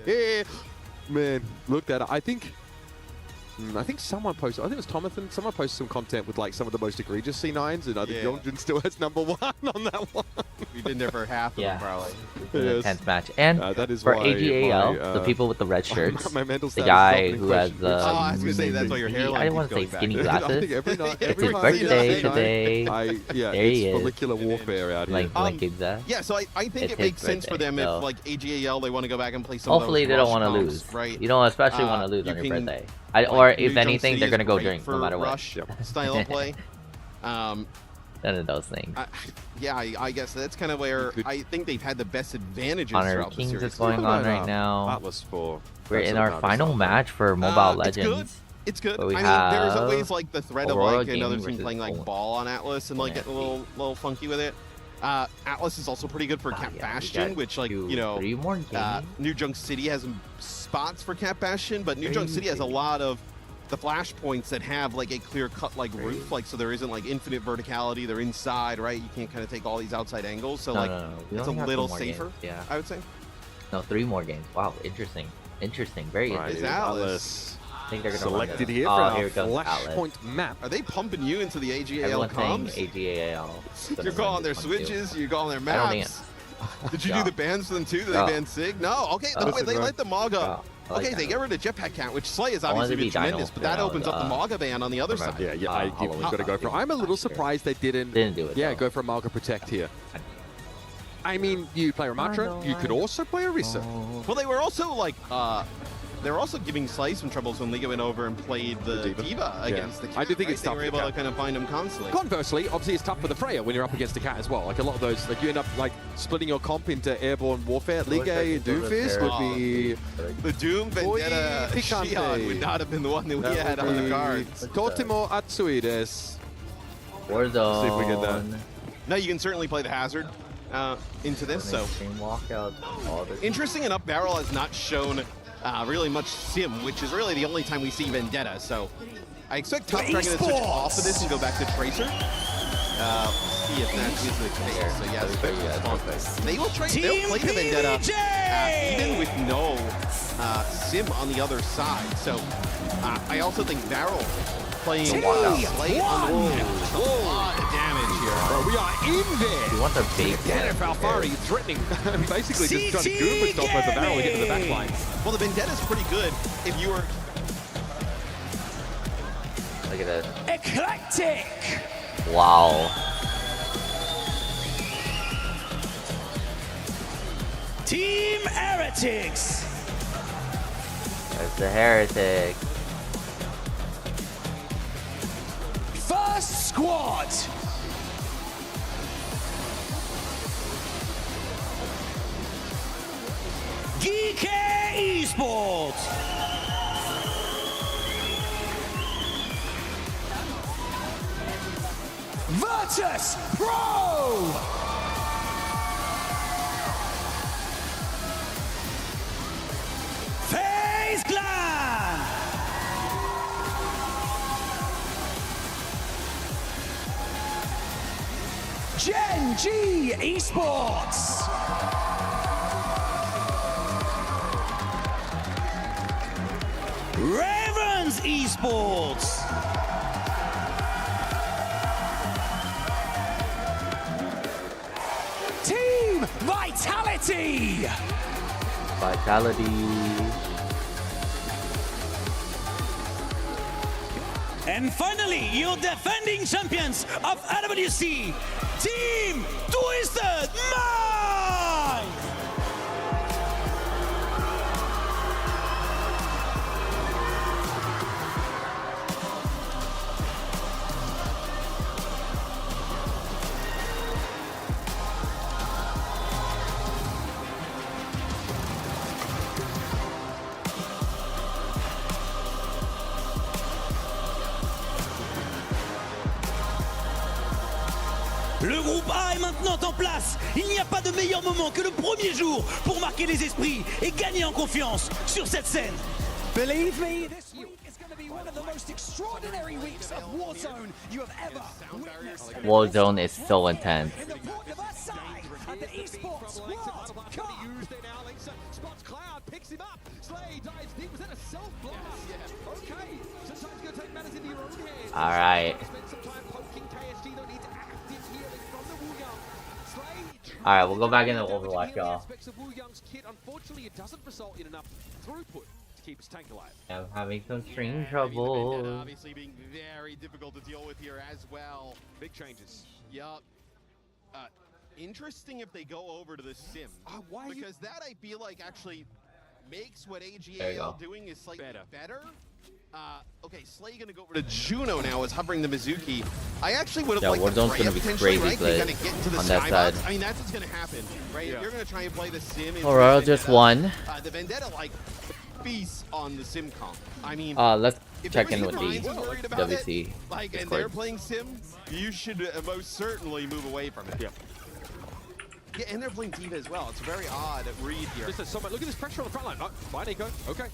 Yeah. Man, looked at it. I think someone posted, I think it was Tomathan, someone posted some content with like some of the most egregious C9s, and I think Yongjin still has #1 on that one. We've been there for half of them, probably. It's an intense match. And that is for why AGAL, the people with the red shirts, my mental the status guy is who has the... I was going to say, that's why your hairline I didn't want to say keeps skinny going back. glasses. I think every night, It's his birthday today. Yeah, there he it's is. follicular warfare out here. Like exactly. Yeah, so I think It's it makes his sense for birthday, them so- if, like, AGAL, they want to go back and play some Hopefully of they those don't want to rush lose. comps, right? You don't especially want to lose you on your can, birthday. like, Or New if Junk anything, City they're is going to go great drink no for matter what. rush style of play. None of those things. Yeah, I guess that's kind of where I think they've had the best advantages Honor throughout the Kings series. is going on right now. Atlas for We're in our final match for Mobile Legends. It's good. But we I mean, there's have always like the threat of Aurora like another Gaming team versus playing like ball on Atlas and like getting a little funky with it. Atlas is also pretty good for Cap Bastion, which like three more games. New Junk City has some spots for Cap Bastion, but New Junk City has a lot of the flash points that have like a clear cut like roof, like so there isn't like infinite verticality. They're inside, right? You can't kind of take all these outside angles, so like it's a little safer. Yeah, I would say. No, 3 more games. Wow, interesting. Very interesting. Atlas. I think they're gonna selected run here oh, for our here it goes, Flashpoint map. Are they pumping you into the AGAL Everyone's comms? saying AGAL. You're calling their switches. You're calling their I don't maps. Did you do the bans for them too? Did No. they ban Sig? No. Okay. No. Wait, they let the Maga. No. I like Okay, they that. get rid of jetpack count, which Slay has I wanted obviously to be been tremendous, Dino but that throughout, opens up the Maga ban on the other side. Yeah, I give you've got to go for it. I'm a little surprised they didn't do it. Yeah, go for a Malga Protect here. I mean, you play Ramatra, you could also play Orisa. Well, they were also like, they were also giving Slay some troubles when Liga went over and played the Diva against the Cat. I do think right? it's tough They were for the able to Cat. kind of find him constantly. Conversely, obviously it's tough for the Freya when you're up against the Cat as well. Like a lot of those, like you end up like splitting your comp into airborne warfare. Liga and Doomfist would be... The Doom Vendetta Oi, Shion would not have been the one that we had on the cards. Totemo Atsui desu. Warzone. See if we get that. No, you can certainly play the Hazard into this, so... Interesting enough, Barrel has not shown really much Sim, which is really the only time we see Vendetta, so I expect Top Dragon to switch off of this and go back to Tracer. See if that is the case. So yes, they will they'll play the Vendetta even with no Sim on the other side. So I also think Barrel playing Slay on the a lot of damage here. Bro, we are in there. You want the big Vendetta Falfari threatening, basically just trying to goof himself over the barrel to get to the back line. Well, the Vendetta's pretty good if you were... Look at this. Eclectic! Wow. Team Heretics! There's the Heretic. First Squad! GK Esports! Virtus Pro! FaZe Clan! Gen G Esports! Ravens Esports! Team Vitality! And finally, your defending champions of EWC, Team Twisted Mind! Le groupe A est maintenant en place. Il n'y a pas de meilleur moment que le premier jour pour marquer les esprits et gagner en confiance sur cette scène. Believe me, this week is going to be one of the most extraordinary weeks of Warzone you have ever witnessed. Warzone is so intense. In the port of our side at the Esports World Cup. Spots Cloud, picks him up. Slay dives deep. Was that a self-blast? Yeah. Okay. Sometimes you gotta take matters into your own hands. All right. All right, we'll go back into Overwatch, y'all. Unfortunately, it doesn't result in enough throughput to keep his tank alive. I'm having some stream trouble. Obviously being very difficult to deal with here as well. Big changes. Yup. Interesting if they go over to the sim. Because that I feel like actually makes what AGAL doing is slightly better. Okay, Slay gonna go over to Juno now as hovering the Mizuki. I actually would have liked Warzone's gonna be crazy right? good Kind of get into the on that side. I mean, that's what's gonna happen, right? If you're gonna try and play the sim. Aurora just won. The Vendetta like feasts on the sim comp. I mean, let's check in with the EWC. Like, and they're playing sim, you should most certainly move away from it. Yeah, and they're playing D.Va as well. It's a very odd read here. Look at this pressure on the front line. Oh, bye, Nico. Okay.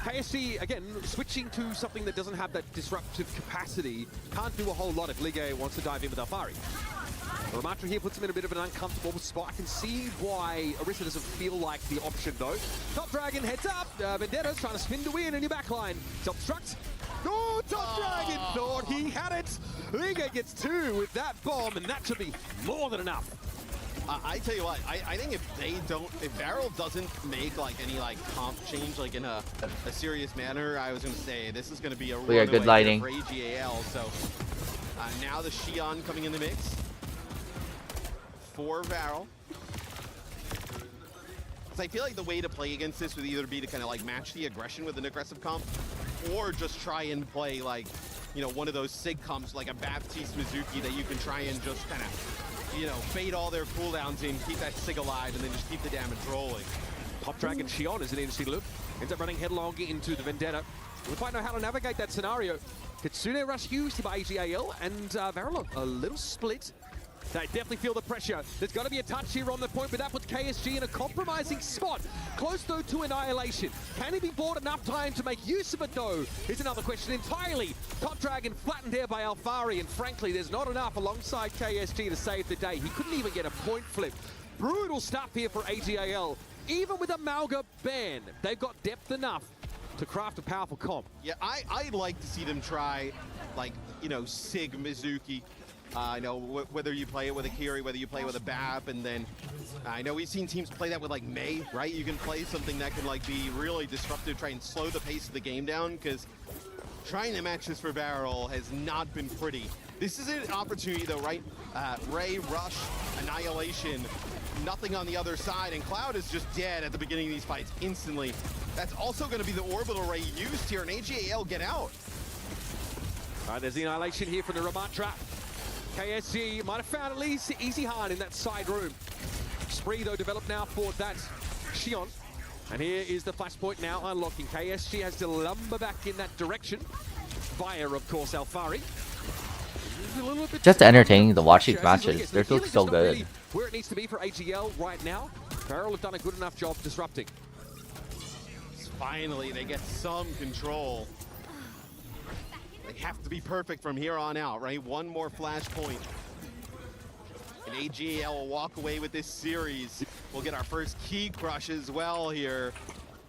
KSG, again, switching to something that doesn't have that disruptive capacity. Can't do a whole lot if Ligue wants to dive in with Alfari. Ramatra here puts him in a bit of an uncomfortable spot. I can see why Orisa doesn't feel like the option, though. Top Dragon heads up. Vendetta's trying to spin to win in your backline. Self-destruct. Oh, Top Dragon thought he had it. Ligue gets 2 with that bomb, and that should be more than enough. I tell you what, I think if Barrel doesn't make like any like comp change like in a serious manner, I was gonna say this is gonna be a we got good lighting for AGAL. So now the Xion coming in the mix for Barrel. So I feel like the way to play against this would either be to kind of like match the aggression with an aggressive comp, or just try and play like, you know, one of those SIG comps like a Baptiste Mizuki that you can try and just kind of, you know, fade all their cooldowns in, keep that SIG alive, and then just keep the damage rolling. Top Dragon Xion is an interesting look. Ends up running headlong into the Vendetta. We'll quite know how to navigate that scenario. Kitsune Rush used by AGAL, and Varelo a little split. They definitely feel the pressure. There's got to be a touch here on the point, but that puts KSG in a compromising spot. Close, though, to annihilation. Can he be bought enough time to make use of it, though? Is another question entirely. Top Dragon flattened here by Alfari, and frankly, there's not enough alongside KSG to save the day. He couldn't even get a point flip. Brutal stuff here for AGAL. Even with a Malga ban, they've got depth enough to craft a powerful comp. Yeah, I'd like to see them try, like, you know, SIG Mizuki. I know whether you play it with a Kiri, whether you play with a BAP, and then I know we've seen teams play that with like Mei, right? You can play something that can like be really disruptive, try and slow the pace of the game down, because trying to match this for Barrel has not been pretty. This is an opportunity though, right? Ray, Rush, Annihilation, nothing on the other side, and Cloud is just dead at the beginning of these fights instantly. That's also going to be the Orbital Ray used here, and AGAL get out. All right, there's the Annihilation here from the Ramatra. KSG might have found at least Easy Han in that side room. Spree, though, developed now for that Xion. And here is the flashpoint now unlocking. KSG has to lumber back in that direction via, of course, Alfari. Just entertaining to watch these matches. They look so good. Where it needs to be for AGL right now. Barrel have done a good enough job disrupting. Finally, they get some control. They have to be perfect from here on out, right? One more flashpoint. And AGAL will walk away with this series. We'll get our first key crush as well here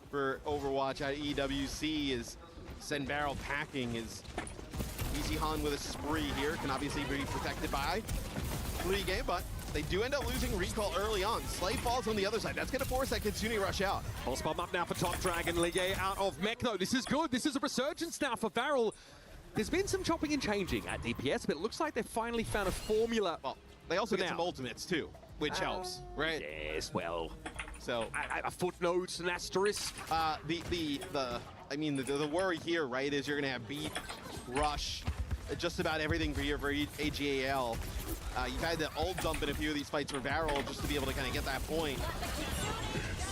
for Overwatch at EWC as send Barrel packing his Easy Han with a Spree here. Can obviously be protected by Ligue, but they do end up losing recall early on. Slay falls on the other side. That's going to force that Kitsune rush out. Pulse bomb up now for Top Dragon. Ligue out of mech though. This is good. This is a resurgence now for Varel. There's been some chopping and changing at DPS, but it looks like they've finally found a formula. Well, they also get some ultimates too, which helps, right? Yes, well. So a footnote, an asterisk. I mean, the worry here, right, is you're gonna have beat, rush, just about everything for AGAL. You've had to ult dump in a few of these fights for Varel just to be able to kind of get that point.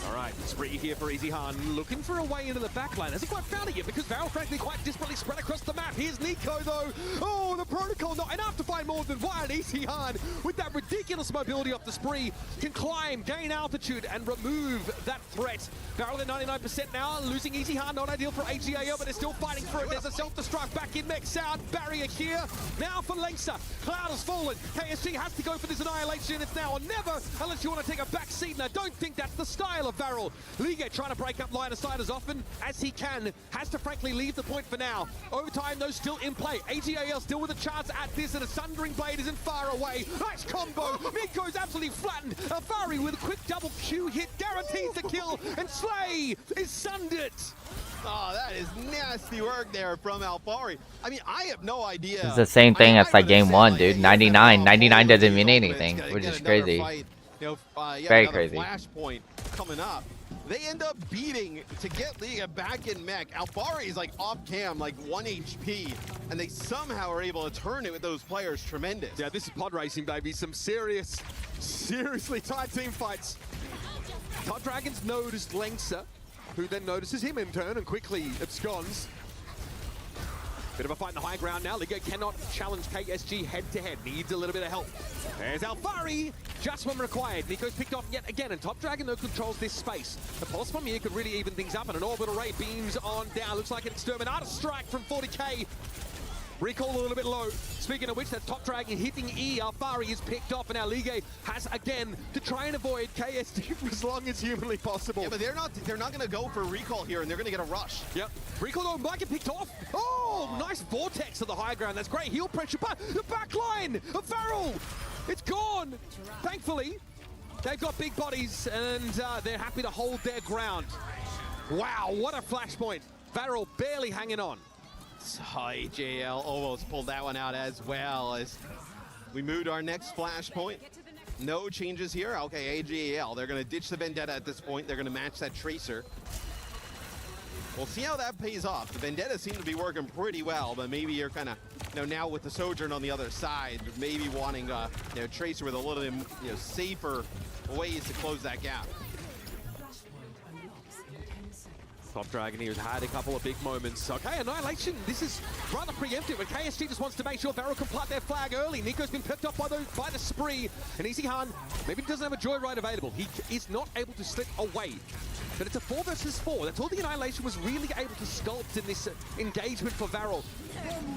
All right, spree here for EasyHan, looking for a way into the backline. Hasn't quite found it yet because Varel, frankly, quite disparately spread across the map. Here's Nico, though. Oh, the protocol not enough to find more than one. EasyHan, with that ridiculous mobility off the spree, can climb, gain altitude, and remove that threat. Varel at 99% now, losing EasyHan, not ideal for AGAL, but they're still fighting for it. There's a self-destruct back in mech sound. Barrier here. Now for Lengsa. Cloud has fallen. KSG has to go for this annihilation. It's now or never, unless you want to take a back seat, and I don't think that's the style of Varel. Ligue trying to break up line of sight as often as he can. Has to frankly leave the point for now. Overtime though still in play. AGAL still with a chance at this, and a Sundering Blade isn't far away. Nice combo. Miko's absolutely flattened. Alfari with a quick double Q hit guarantees the kill, and Slay is sundered. Oh, that is nasty work there from Alfari. I mean, I have no idea. It's the same thing as like game one, dude. 99 doesn't mean anything, which is crazy. Fight. You know, very crazy. Flashpoint coming up. They end up beating to get Liga back in mech. Alfari is like off cam, like 1 HP, and they somehow are able to turn it with those players. Tremendous. Yeah, this is pod racing, baby. Some seriously tight team fights. Top Dragons noticed Lengsa, who then notices him in turn and quickly absconds. Bit of a fight in the high ground now. Ligue cannot challenge KSG head-to-head. Needs a little bit of help. There's Alfari, just when required. Nico's picked off yet again, and Top Dragon, though, controls this space. The pulse from here could really even things up, and an orbital ray beams on down. Looks like an Exterminator strike from 40k. Recall a little bit low. Speaking of which, that Top Dragon hitting E. Alfari is picked off, and now Ligue has again to try and avoid KSG for as long as humanly possible. Yeah, but they're not gonna go for recall here, and they're gonna get a rush. Yep. Recall though might get picked off. Oh, nice vortex to the high ground. That's great heel pressure, but the back line of Varel, it's gone. Thankfully, they've got big bodies, and they're happy to hold their ground. Wow, what a flashpoint. Varel barely hanging on. AGAL almost pulled that one out as well as we moved to our next flashpoint. No changes here. Okay, AGAL, they're going to ditch the Vendetta at this point. They're going to match that Tracer. We'll see how that pays off. The Vendetta seem to be working pretty well, but maybe you're kind of, now with the Sojourn on the other side, maybe wanting Tracer with a little bit, safer ways to close that gap. Top Dragon here has had a couple of big moments. Okay, Annihilation, this is rather preemptive, but KSG just wants to make sure Varel can plant their flag early. Nico's been picked up by the spree, and EasyHan maybe doesn't have a Joyride available. He is not able to slip away. But it's a 4 versus 4. That's all the Annihilation was really able to sculpt in this engagement for Varel.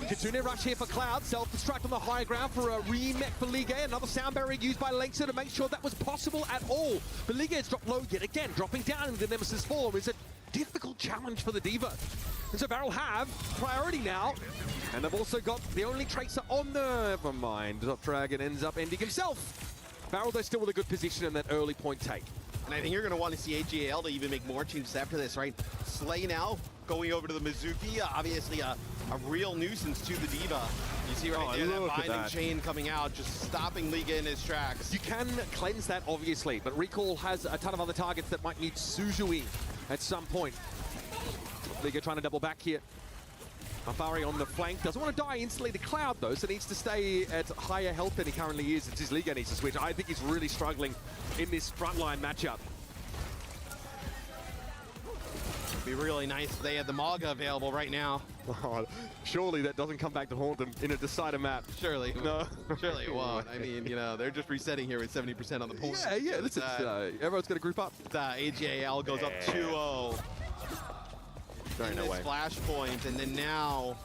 Kitsune rush here for Cloud, self-destruct on the high ground for a remech for Ligue. Another sound barrier used by Lengsa to make sure that was possible at all. But Ligue has dropped low yet again, dropping down into the Nemesis form is a difficult challenge for the Diva. And so Varel have priority now, and they've also got the only Tracer on the... Never mind, Top Dragon ends up ending himself. Varel, they're still with a good position in that early point take. And I think you're going to want to see AGAL to even make more changes after this, right? Slay now going over to the Mizuki, obviously a real nuisance to the Diva. You see right there, that binding chain coming out, just stopping Liga in his tracks. You can cleanse that, obviously, but Recall has a ton of other targets that might need Suzui at some point. Liga trying to double back here. Alfari on the flank, doesn't want to die instantly to Cloud though, so needs to stay at higher health than he currently is. It's his Liga needs to switch. I think he's really struggling in this frontline matchup. It'd be really nice if they had the Maga available right now. Oh, surely that doesn't come back to haunt them in a decider map. Surely. No. Surely it won't. I mean, they're just resetting here with 70% on the point. Yeah, listen, everyone's going to group up. AGAL goes up 2-0. In this flashpoint, and then now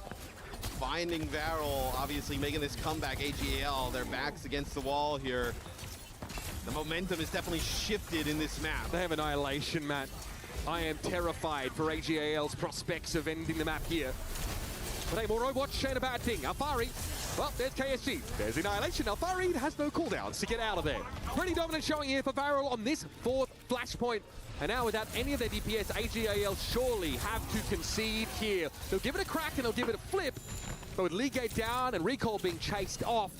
finding Varel, obviously making this comeback. AGAL, their backs against the wall here. The momentum is definitely shifted in this map. They have Annihilation, Matt. I am terrified for AGAL's prospects of ending the map here. But hey, more OVERWATCH ain't a bad thing. Alfari Well, there's KSG. There's Annihilation. Now, Farid has no cooldowns to get out of there. Pretty dominant showing here for Varel on this 4th flashpoint. And now, without any of their DPS, AGAL surely have to concede here. They'll give it a crack and they'll give it a flip. But with Ligue down and Recall being chased off,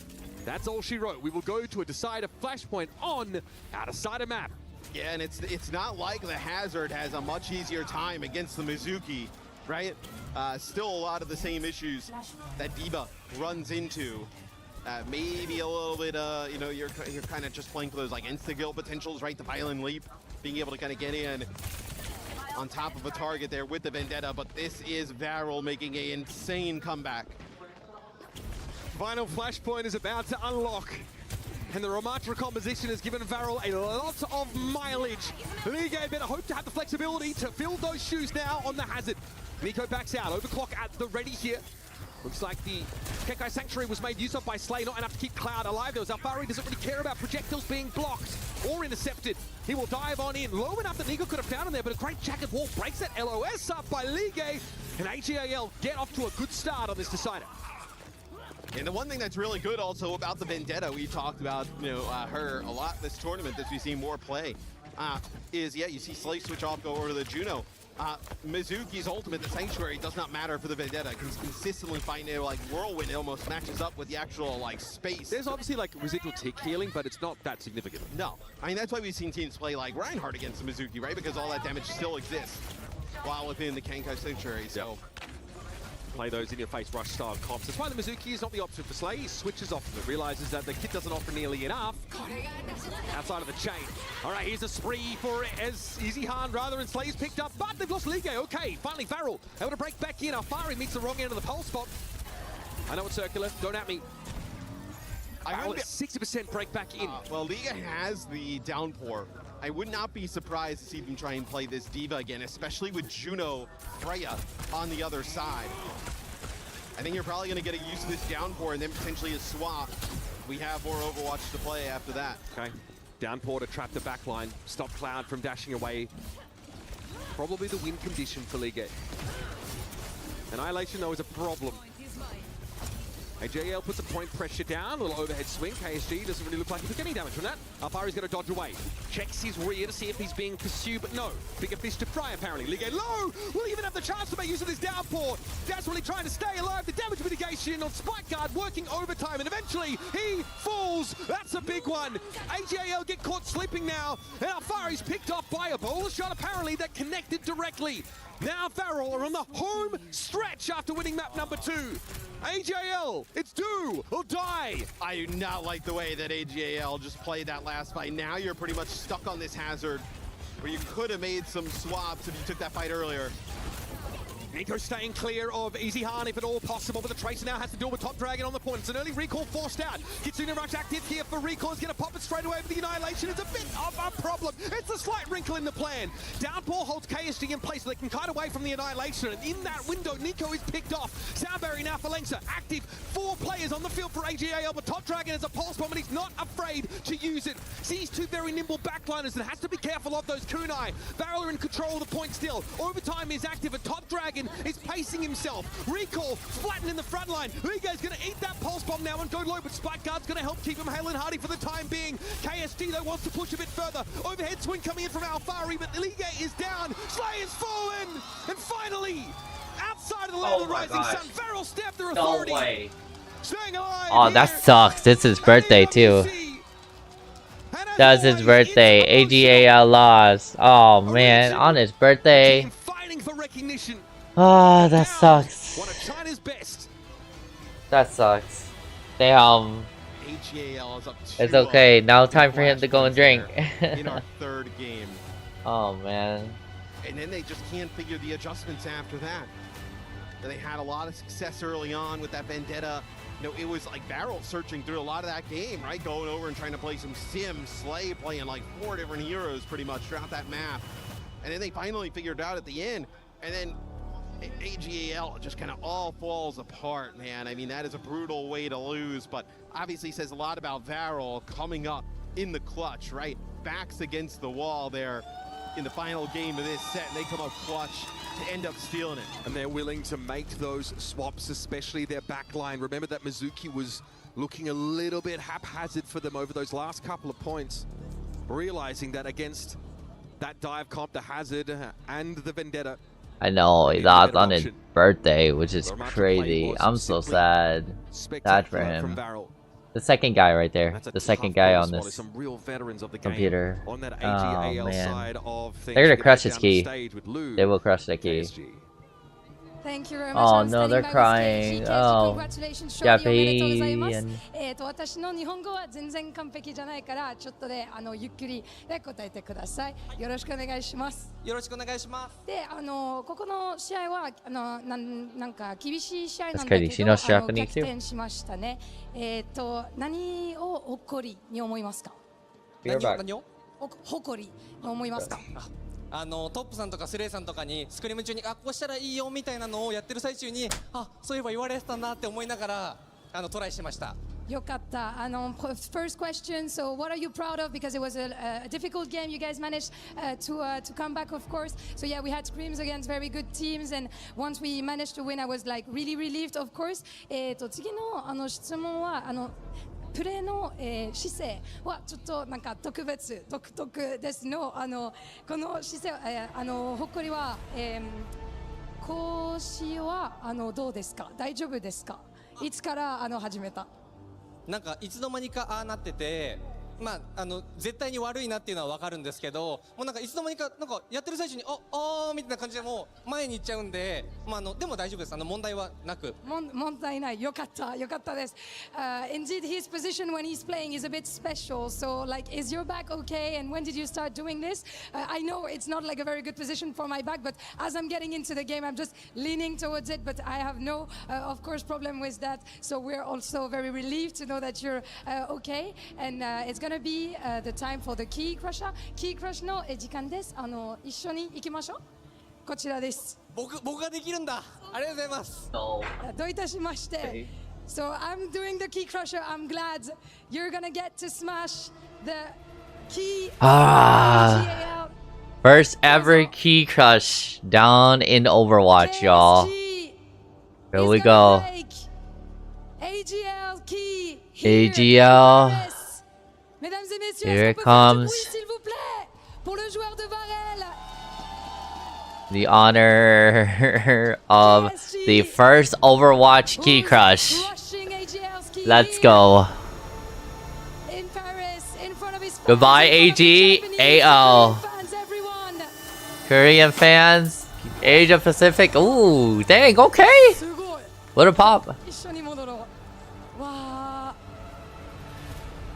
that's all she wrote. We will go to a decider flashpoint on our decider map. Yeah, and it's not like the Hazard has a much easier time against the Mizuki, right? Still a lot of the same issues that D.Va runs into. Maybe a little bit, you know, you're kind of just playing for those like insta-kill potentials, right? The Violent Leap, being able to kind of get in on top of a target there with the Vendetta, but this is Varel making an insane comeback. Final flashpoint is about to unlock, and the Ramatra composition has given Varel a lot of mileage. Ligue better hope to have the flexibility to fill those shoes now on the Hazard. Nico backs out, overclock at the ready here. Looks like the Kekai Sanctuary was made use of by Slay, not enough to keep Cloud alive. Though Zalfari doesn't really care about projectiles being blocked or intercepted. He will dive on in, low enough that Nico could have found him there, but a great jagged wall breaks that LOS up by Ligue, and AGAL get off to a good start on this decider. And the one thing that's really good also about the Vendetta, we talked about, you know, her a lot this tournament as we see more play, is, yeah, you see Slay switch off, go over to the Juno. Mizuki's ultimate, the Sanctuary, does not matter for the Vendetta. Can consistently find it, like Whirlwind almost matches up with the actual like space. There's obviously like residual tick healing, but it's not that significant. No, I mean that's why we've seen teams play like Reinhardt against the Mizuki, right? Because all that damage still exists while within the Kekai Sanctuary. So. Yep. Play those in-your-face rush style comps. That's why the Mizuki is not the option for Slay. He switches off and realizes that the kit doesn't offer nearly enough outside of the chain. All right, here's a spree for EasyHan rather, and Slay's picked up, but they've lost Ligue. Okay, finally Varel able to break back in. Alfari meets the wrong end of the pole spot. I know it's circular. Don't at me. I would 60% break back in. Well, Ligue has the downpour. I would not be surprised to see them try and play this D.Va again, especially with Juno Freya on the other side. I think you're probably going to get a use of this downpour and then potentially a swap. We have more Overwatch to play after that. Okay, downpour to trap the backline, stop Cloud from dashing away. Probably the win condition for Ligue. Annihilation, though, is a problem. AJL puts a point pressure down, a little overhead swing. KSG doesn't really look like he took any damage from that. Alfari's going to dodge away. Checks his rear to see if he's being pursued, but no. Bigger fish to fry, apparently. Ligue low! Will even have the chance to make use of this downpour. Desperately trying to stay alive. The damage mitigation on Spike Guard working overtime, and eventually he falls. That's a big one. AJL get caught slipping now, and Alfari's picked off by a bowler shot, apparently, that connected directly. Now Varel are on the home stretch after winning map number 2. AJL, it's do or die. I do not like the way that AJL just played that last fight. Now you're pretty much stuck on this Hazard where you could have made some swaps if you took that fight earlier. Nico staying clear of EasyHan if at all possible, but the Tracer now has to deal with Top Dragon on the point. It's an early recall forced out. Kitsune Rush active here for recall. Is going to pop it straight away for the Annihilation. It's a bit of a problem. It's a slight wrinkle in the plan. Downpour holds KSG in place so they can kite away from the Annihilation, and in that window, Nico is picked off. Soundberry now for Lengsa. Active. 4 players on the field for AGAL, but Top Dragon has a pulse bomb and he's not afraid to use it. Sees 2 very nimble backliners and has to be careful of those kunai. Varel are in control of the point still. Overtime is active, and Top Dragon is pacing himself. Recall flattened in the front line. Lige's going to eat that pulse bomb now and go low, but Spike Guard's going to help keep him hale and hearty for the time being. KSG though wants to push a bit further. Overhead swing coming in from Alfari, but Lige is down. Slay is fallen, and finally, outside of the land of the rising sun, Varel stabbed their authority. No way. Staying alive. Oh, that sucks. It's his birthday too. That's his birthday. AGAL lost. Oh man, on his birthday. Oh, that sucks. That sucks. Damn. It's okay. Now time for him to go and drink. In our 3rd game. Oh man. And then they just can't figure the adjustments after that. And they had a lot of success early on with that Vendetta. You know, it was like Varel searching through a lot of that game, right? Going over and trying to play some Sim, Slay playing like 4 different heroes pretty much throughout that map. And then they finally figured it out at the end. And then AGAL just kind of all falls apart, man. I mean, that is a brutal way to lose, but obviously says a lot about Varel coming up in the clutch, right? Backs against the wall there. in the final game of this set, and they come up clutch to end up stealing it. And they're willing to make those swaps, especially their backline. Remember that Mizuki was looking a little bit haphazard for them over those last couple of points. Realizing that against that dive comp, the Hazard and the Vendetta. I know, he lost on his birthday, which is crazy. I'm so sad. Sad for him. The second guy right there. The second guy on this computer. Oh man. They're gonna crush his key. They will crush the key. Thank you very much. Oh no, they're crying. Oh, Japan. 私の日本語は全然完璧じゃないからちょっとでゆっくりで答えてください。よろしくお願いします。よろしくお願いします。で、ここの試合はなんか厳しい試合なんだけど逆転しましたね。何を誇りに思いますか？何を？誇りに思いますか？トップさんとかスレイさんとかにスクリーム中にこうしたらいいよみたいなのをやってる最中にそういえば言われてたなって思いながらトライしました。よかった。First question. So, what are you proud of? Because it was a difficult game. You guys managed to come back, of course. So yeah, we had scrims against very good teams, and once we managed to win, I was like really relieved, of course. 次の質問はプレーの、姿勢はちょっとなんか特別独特ですのこの姿勢誇りは、腰はどうですか？大丈夫ですか？いつから始めた？なんかいつの間にかなってて。まあ絶対に悪いなっていうのは分かるんですけど、もうなんかいつの間にかなんかやってる最中にみたいな感じでもう前に行っちゃうんで、でも大丈夫です。問題はなく。問題ない。よかったです。Indeed, his position when he's playing is a bit special. So, like, is your back okay? And when did you start doing this? I know it's not like a very good position for my back, but as I'm getting into the game, I'm just leaning towards it. But I have no, of course, problem with that. So we're also very relieved to know that you're okay. And it's gonna be the time for the Key Crusher. Key Crush の時間です。一緒に行きましょう。こちらです。僕ができるんだ。ありがとうございます。どういたしまして。So I'm doing the Key Crusher. I'm glad you're gonna get to smash the key. First ever Key Crush down in Overwatch, y'all. Here we go. AGL Key. AGL. Here it comes. The honor of the first Overwatch Key Crush. Let's go. Goodbye, AGAL. Korean fans, Asia Pacific. Ooh, dang, okay. What a pop.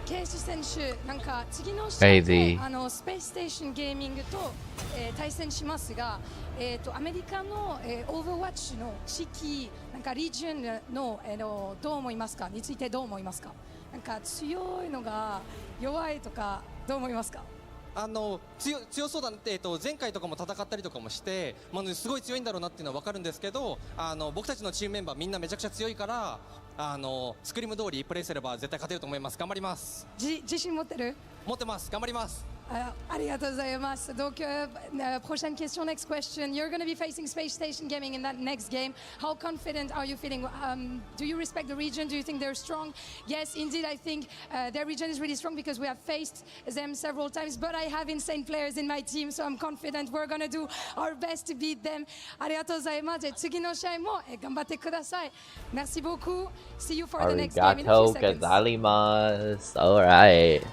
ケイシ選手、なんか次の試合でスペースステーションゲーミングと、対戦しますが、アメリカの、オーバーワッチの地域、なんかリージョンの、どう思いますか？についてどう思いますか？なんか強いのが弱いとかどう思いますか？強そうだって前回とかも戦ったりとかもして、すごい強いんだろうなっていうのは分かるんですけど、僕たちのチームメンバーみんなめちゃくちゃ強いから。スクリーム通りプレイすれば絶対勝てると思います。頑張ります。自信持ってる？持ってます。頑張ります。ありがとうございます。Donc, prochaine question, next question. You're going to be facing Space Station Gaming in that next game. How confident are you feeling? Do you respect the region? Do you think they're strong? Yes, indeed, I think their region is really strong because we have faced them several times. But I have insane players in my team, so I'm confident we're going to do our best to beat them. ありがとうございます。次の試合も頑張ってください。Merci beaucoup. See you for the next game in a few seconds. Alright.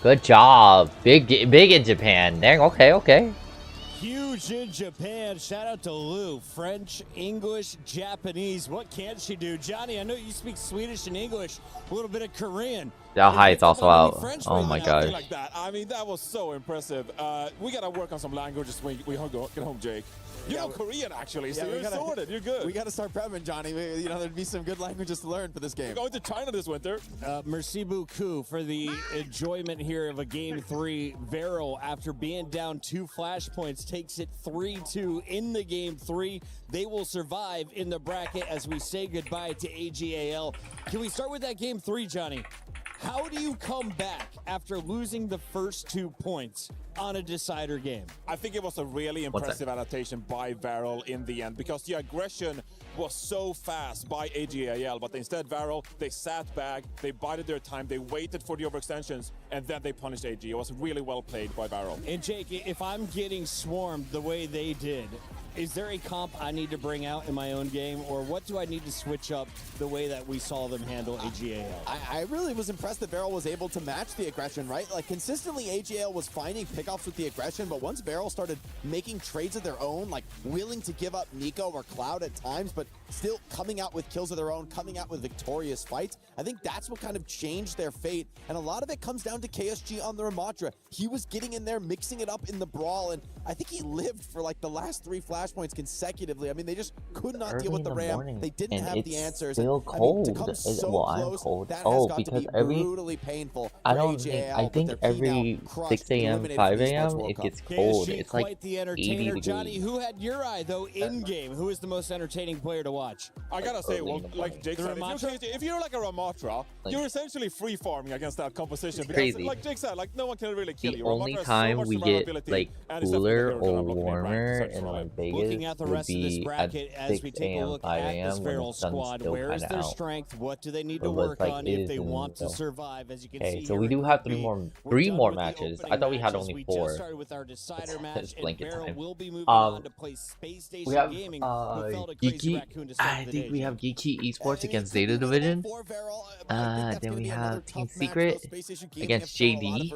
Good job. Big in Japan. Dang, okay. Huge in Japan. Shout out to Lou. French, English, Japanese. What can't she do? Johnny, I know you speak Swedish and English, a little bit of Korean. That height's also out. Oh my gosh. Like that. I mean, that was so impressive. We got to work on some languages when we get home, Jake. You know Korean, actually, so you're sorted. You're good. We got to start prepping, Johnny. There'd be some good languages to learn for this game. We're going to China this winter. Merci beaucoup for the enjoyment here of a Game 3. Vero, after being down 2 flashpoints, takes it 3-2 in the Game 3. They will survive in the bracket as we say goodbye to AGAL. Can we start with that Game 3, Johnny? How do you come back after losing the first 2 points on a decider game? I think it was a really impressive adaptation by Varel in the end, because the aggression was so fast by AGAL, but instead Varel, they sat back, they bided their time, they waited for the overextensions, and then they punished AG. It was really well played by Varel. And Jake, if I'm getting swarmed the way they did, is there a comp I need to bring out in my own game, or what do I need to switch up the way that we saw them handle AGAL? I really was impressed that Varel was able to match the aggression, right? Like, consistently AGAL was finding pickoffs with the aggression, but once Varel started making trades of their own, like willing to give up Nico or Cloud at times, but still coming out with kills of their own, coming out with victorious fights, I think that's what kind of changed their fate. And a lot of it comes down to KSG on the Ramatra. He was getting in there, mixing it up in the brawl, and I think he lived for like the last 3 flashpoints consecutively. I mean, they just could not deal with the Ram. They didn't have the answers. Still cold. To come so well, I'm close, cold. that Oh, has got because to be brutally painful. I don't think. I think every 6 a.m., 5 a.m. it gets cold. KSG, It's like quite the 80 entertainer. degrees. Johnny, who had your eye though in game? Who is the most entertaining player to watch? I gotta say, well, like Jake said, if you're like a Ramatra, you're essentially free farming against that composition. Because, crazy. like Jake said, like no one can really kill The you. only Ramatra has so time much we get survivability, like and it's cooler definitely or gonna be warmer ranked in like Looking at Vegas the would rest of this be at bracket as we 6 take a a.m., look 5 at this a.m. when Feral the sun's squad. still Where is kind their of out. strength? What do they need But to what's work like on if is they in want to so. survive? As you can Okay, see so here we in do have Group B, we're three done more with the matches. opening I thought we had matches. only We 4. just started with our decider match, It's and blanket Feral time. will be moving on to play Space Station We have Gaming, who fell to Crazy Geeky. Raccoon to start I the think day. we have Geeky Esports against Zeta Division. Then we have Team Secret against JD.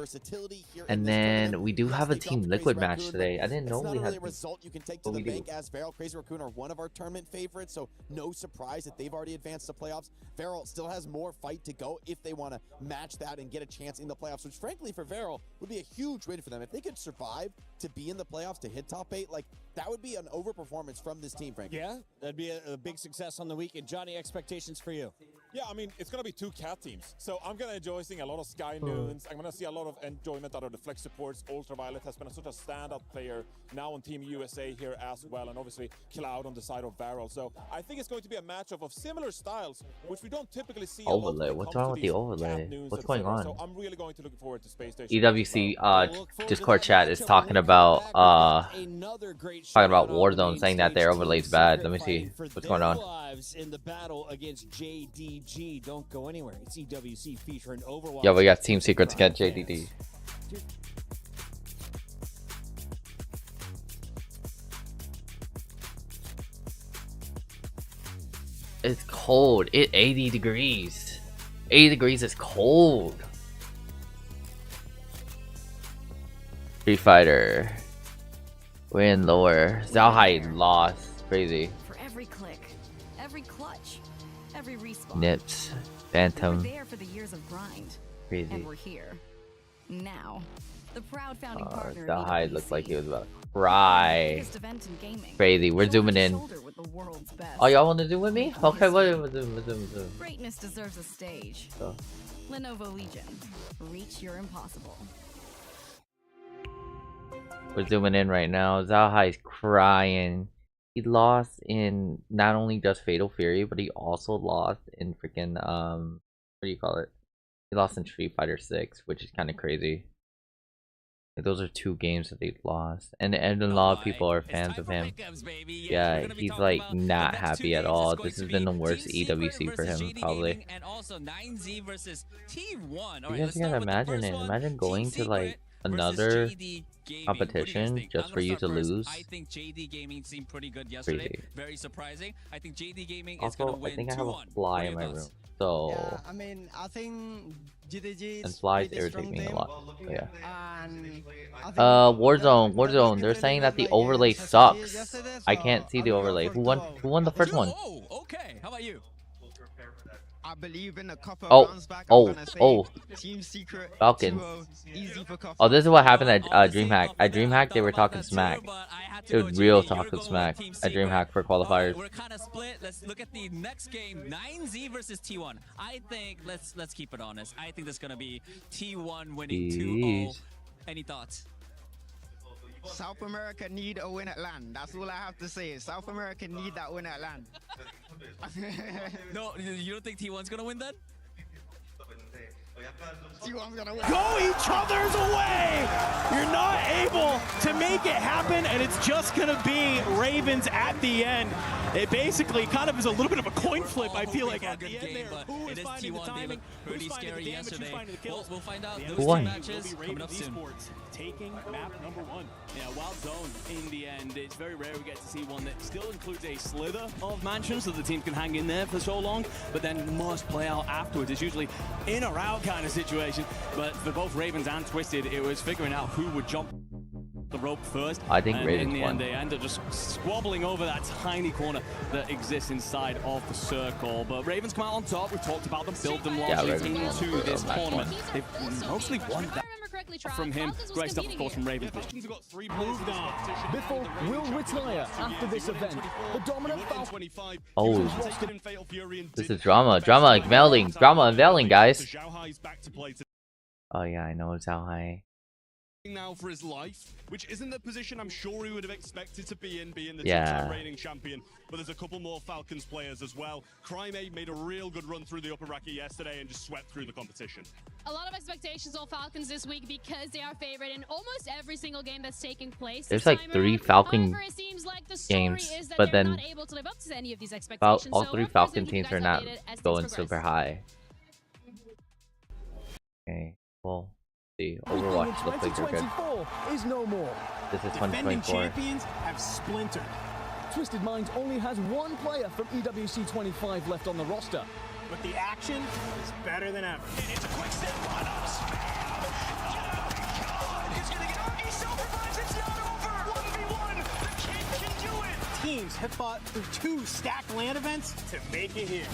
And then we do have a Team Liquid match today. I didn't know we had. Result you can take to the bank, as Feral, Crazy Raccoon are one of our tournament favorites, so no surprise that they've already advanced to playoffs. Feral still has more fight to go if they want to match that and get a chance in the playoffs, which frankly for Feral would be a huge win for them. If they could survive to be in the playoffs, to hit top 8, like that would be an overperformance from this team, frankly. Yeah, that'd be a big success on the weekend. Johnny, expectations for you? Yeah, I mean, it's going to be 2 cat teams. So I'm going to enjoy seeing a lot of Sky Noons. I'm going to see a lot of enjoyment out of the flex supports. Ultraviolet has been such a standout player now on Team USA here as well. And obviously Cloud on the side of Varel. So I think it's going to be a matchup of similar styles, which we don't typically see Overlay. a lot. What's wrong with the overlay? What's going on? So I'm really going to look forward to Space Station. EWC Discord chat is talking about Warzone, saying that their overlay's bad. Let me see what's going on. In the battle against JDG, don't go anywhere. It's EWC featuring Overwatch. Yeah, we got Team Secret to get JDD. It's cold. It's 80 degrees. 80 degrees is cold. Street Fighter. Win lower. Zhaohai lost. Crazy. For every click, every clutch, every respawn. Nips. Phantom. We were there for the years of grind. Crazy. And we're here. Now. The proud founding partner Zhaohai looked like he was about to cry. biggest event in gaming. Crazy. We're zooming in. With the world's best. Oh, y'all want to zoom with me? Okay, we'll zoom. Greatness deserves a stage. So. Lenovo Legion. Reach your impossible. We're zooming in right now. Zhaohai's crying. He lost in not only just Fatal Fury, but he also lost in freaking what do you call it? He lost in Street Fighter 6, which is kind of crazy. Like, those are 2 games that they lost, and a lot of people are fans of him. Yeah, he's like not happy at all. This has been the worst EWC for him, probably. You guys gotta imagine it. Imagine going to like another competition just for you to lose. I think JD Gaming seemed pretty good yesterday. Crazy. Very surprising. I think JD Gaming is Also, going to win. I think I have a fly in my room, so Yeah, I mean, I think GDG and flies irritate me a lot. So, yeah. And Warzone. They're saying that the overlay sucks. I can't see the overlay. Who won the first one? Okay, how about you? I believe in a couple Oh, rounds back. Team Secret Falcons. 2-0, easy for couple. Oh, this is what happened at DreamHack. At DreamHack, they were talking smack. It was real talking smack at DreamHack for qualifiers. We're kind of split. Let's look at the next game. 9Z versus T1. I think let's keep it honest. I think this is gonna be T1 winning 2-0. Any thoughts? South America need a win at land. That's all I have to say. South America need that win at land. No, you don't think T1's gonna win then? Go each other's way! You're not able to make it happen, and it's just going to be Ravens at the end. It basically kind of is a little bit of a coin flip, I feel like, at the end there. Who is finding the timing, who's finding the damage, who's finding the kills. We'll find out. Who won? Matches coming up soon. Esports taking map number 1. Yeah, Wild Zone in the end. It's very rare we get to see one that still includes a slither of mansions so the team can hang in there for so long, but then must play out afterwards. It's usually in or out kind of situation. But for both Ravens and Twisted, it was figuring out who would jump the rope first. I think and Ravens in the won. end, they end up just squabbling over that tiny corner that exists inside of the circle. But Ravens come out on top. We've talked about them, build them largely into this tournament. They've mostly won that from him. Great stuff, of course, from Ravens. We've got 3 moved on. Biffle will retire after this event. The dominant Oh, this is drama unveiling, guys. Oh yeah, I know it's how high. Now for his life, which isn't the position I'm sure he would have expected to be in, being the Yeah. two-time reigning champion. But there's a couple more Falcons players as well. Crime8 made a real good run through the upper bracket yesterday and just swept through the competition. A lot of expectations on Falcons this week because they are favored in almost every single game that's taking place. There's like 3 Falcon games, but then all 3 Falcon teams are not going super high. Okay, well, see, Overwatch looks like they're good. is no more. This is Defending 2024. champions have splintered. Twisted Minds only has 1 player from EWC 25 left on the roster. But the action is better than ever. It's a quick step on us. He's gonna get on. He self-revives. It's not over. 1v1. The kid can do it. Teams have fought through 2 stacked LAN events to make it here.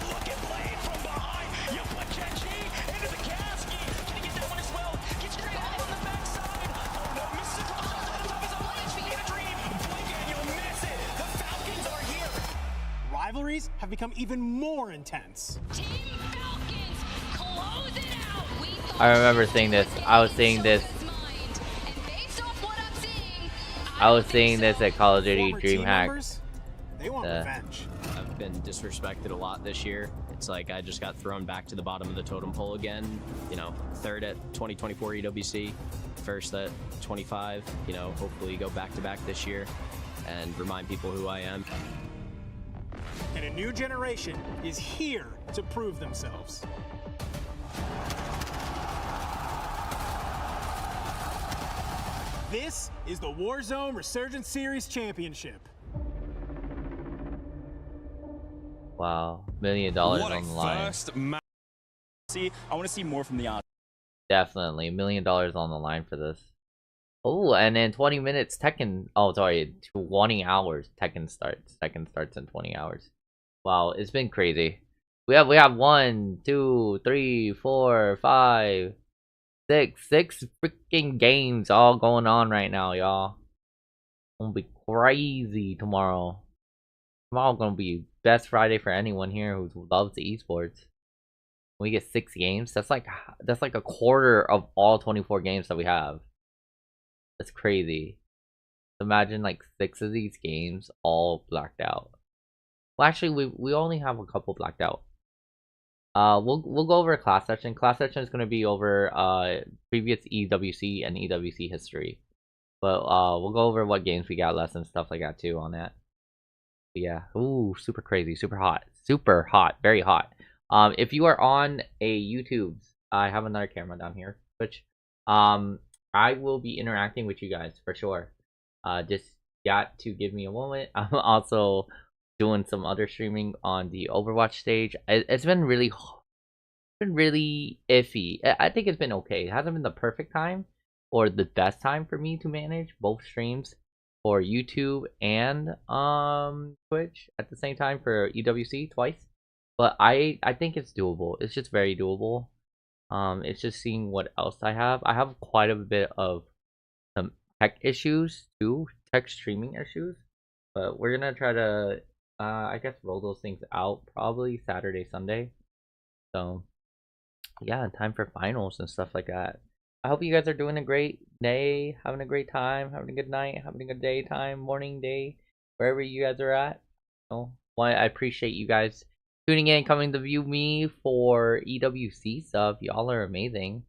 Look at Blade from behind. You put Kenji into the casket. Can he get that one as well? Gets straight out on the backside. Oh no, misses across the top. Is a ledge. He had a dream. Blink and you'll miss it. The Falcons are here. Rivalries have become even more intense. I remember seeing this. I was seeing this at Call of Duty DreamHack. They want revenge. I've been disrespected a lot this year. It's like I just got thrown back to the bottom of the totem pole again. You know, 3rd at 2024 EWC, 1st at 25. You know, hopefully go back to back this year and remind people who I am. And a new generation is here to prove themselves. This is the Warzone Resurgence Series Championship. Wow, $1 million on the line. See, I want to see more from the odds. Definitely, $1 million on the line for this. Oh, and then 20 minutes Tekken. Oh, sorry, 20 hours Tekken starts. Tekken starts in 20 hours. Wow, it's been crazy. We have 1, 2, 3, 4, 5, 6 freaking games all going on right now, y'all. Gonna be crazy tomorrow. Tomorrow gonna be best Friday for anyone here who loves the esports. When we get 6 games, that's like a quarter of all 24 games that we have. That's crazy. Imagine like 6 of these games all blacked out. Well, actually, we only have a couple blacked out. We'll go over a class session. Class session is going to be over previous EWC and EWC history, but we'll go over what games we got less and stuff like that too on that. But yeah, ooh, super crazy, super hot, very hot. If you are on a YouTube, I have another camera down here, which I will be interacting with you guys for sure. Just got to give me a moment. I'm also doing some other streaming on the Overwatch stage. It's been really iffy. I think it's been okay. It hasn't been the perfect time or the best time for me to manage both streams for YouTube and Twitch at the same time for EWC twice. But I think it's doable. It's just very doable. It's just seeing what else I have. I have quite a bit of some tech issues too, tech streaming issues. But we're gonna try to I guess roll those things out probably Saturday, Sunday. So yeah, time for finals and stuff like that. I hope you guys are doing a great day, having a great time, having a good night, having a good daytime, morning, day, wherever you guys are at. I appreciate you guys tuning in, coming to view me for EWC stuff. Y'all are amazing.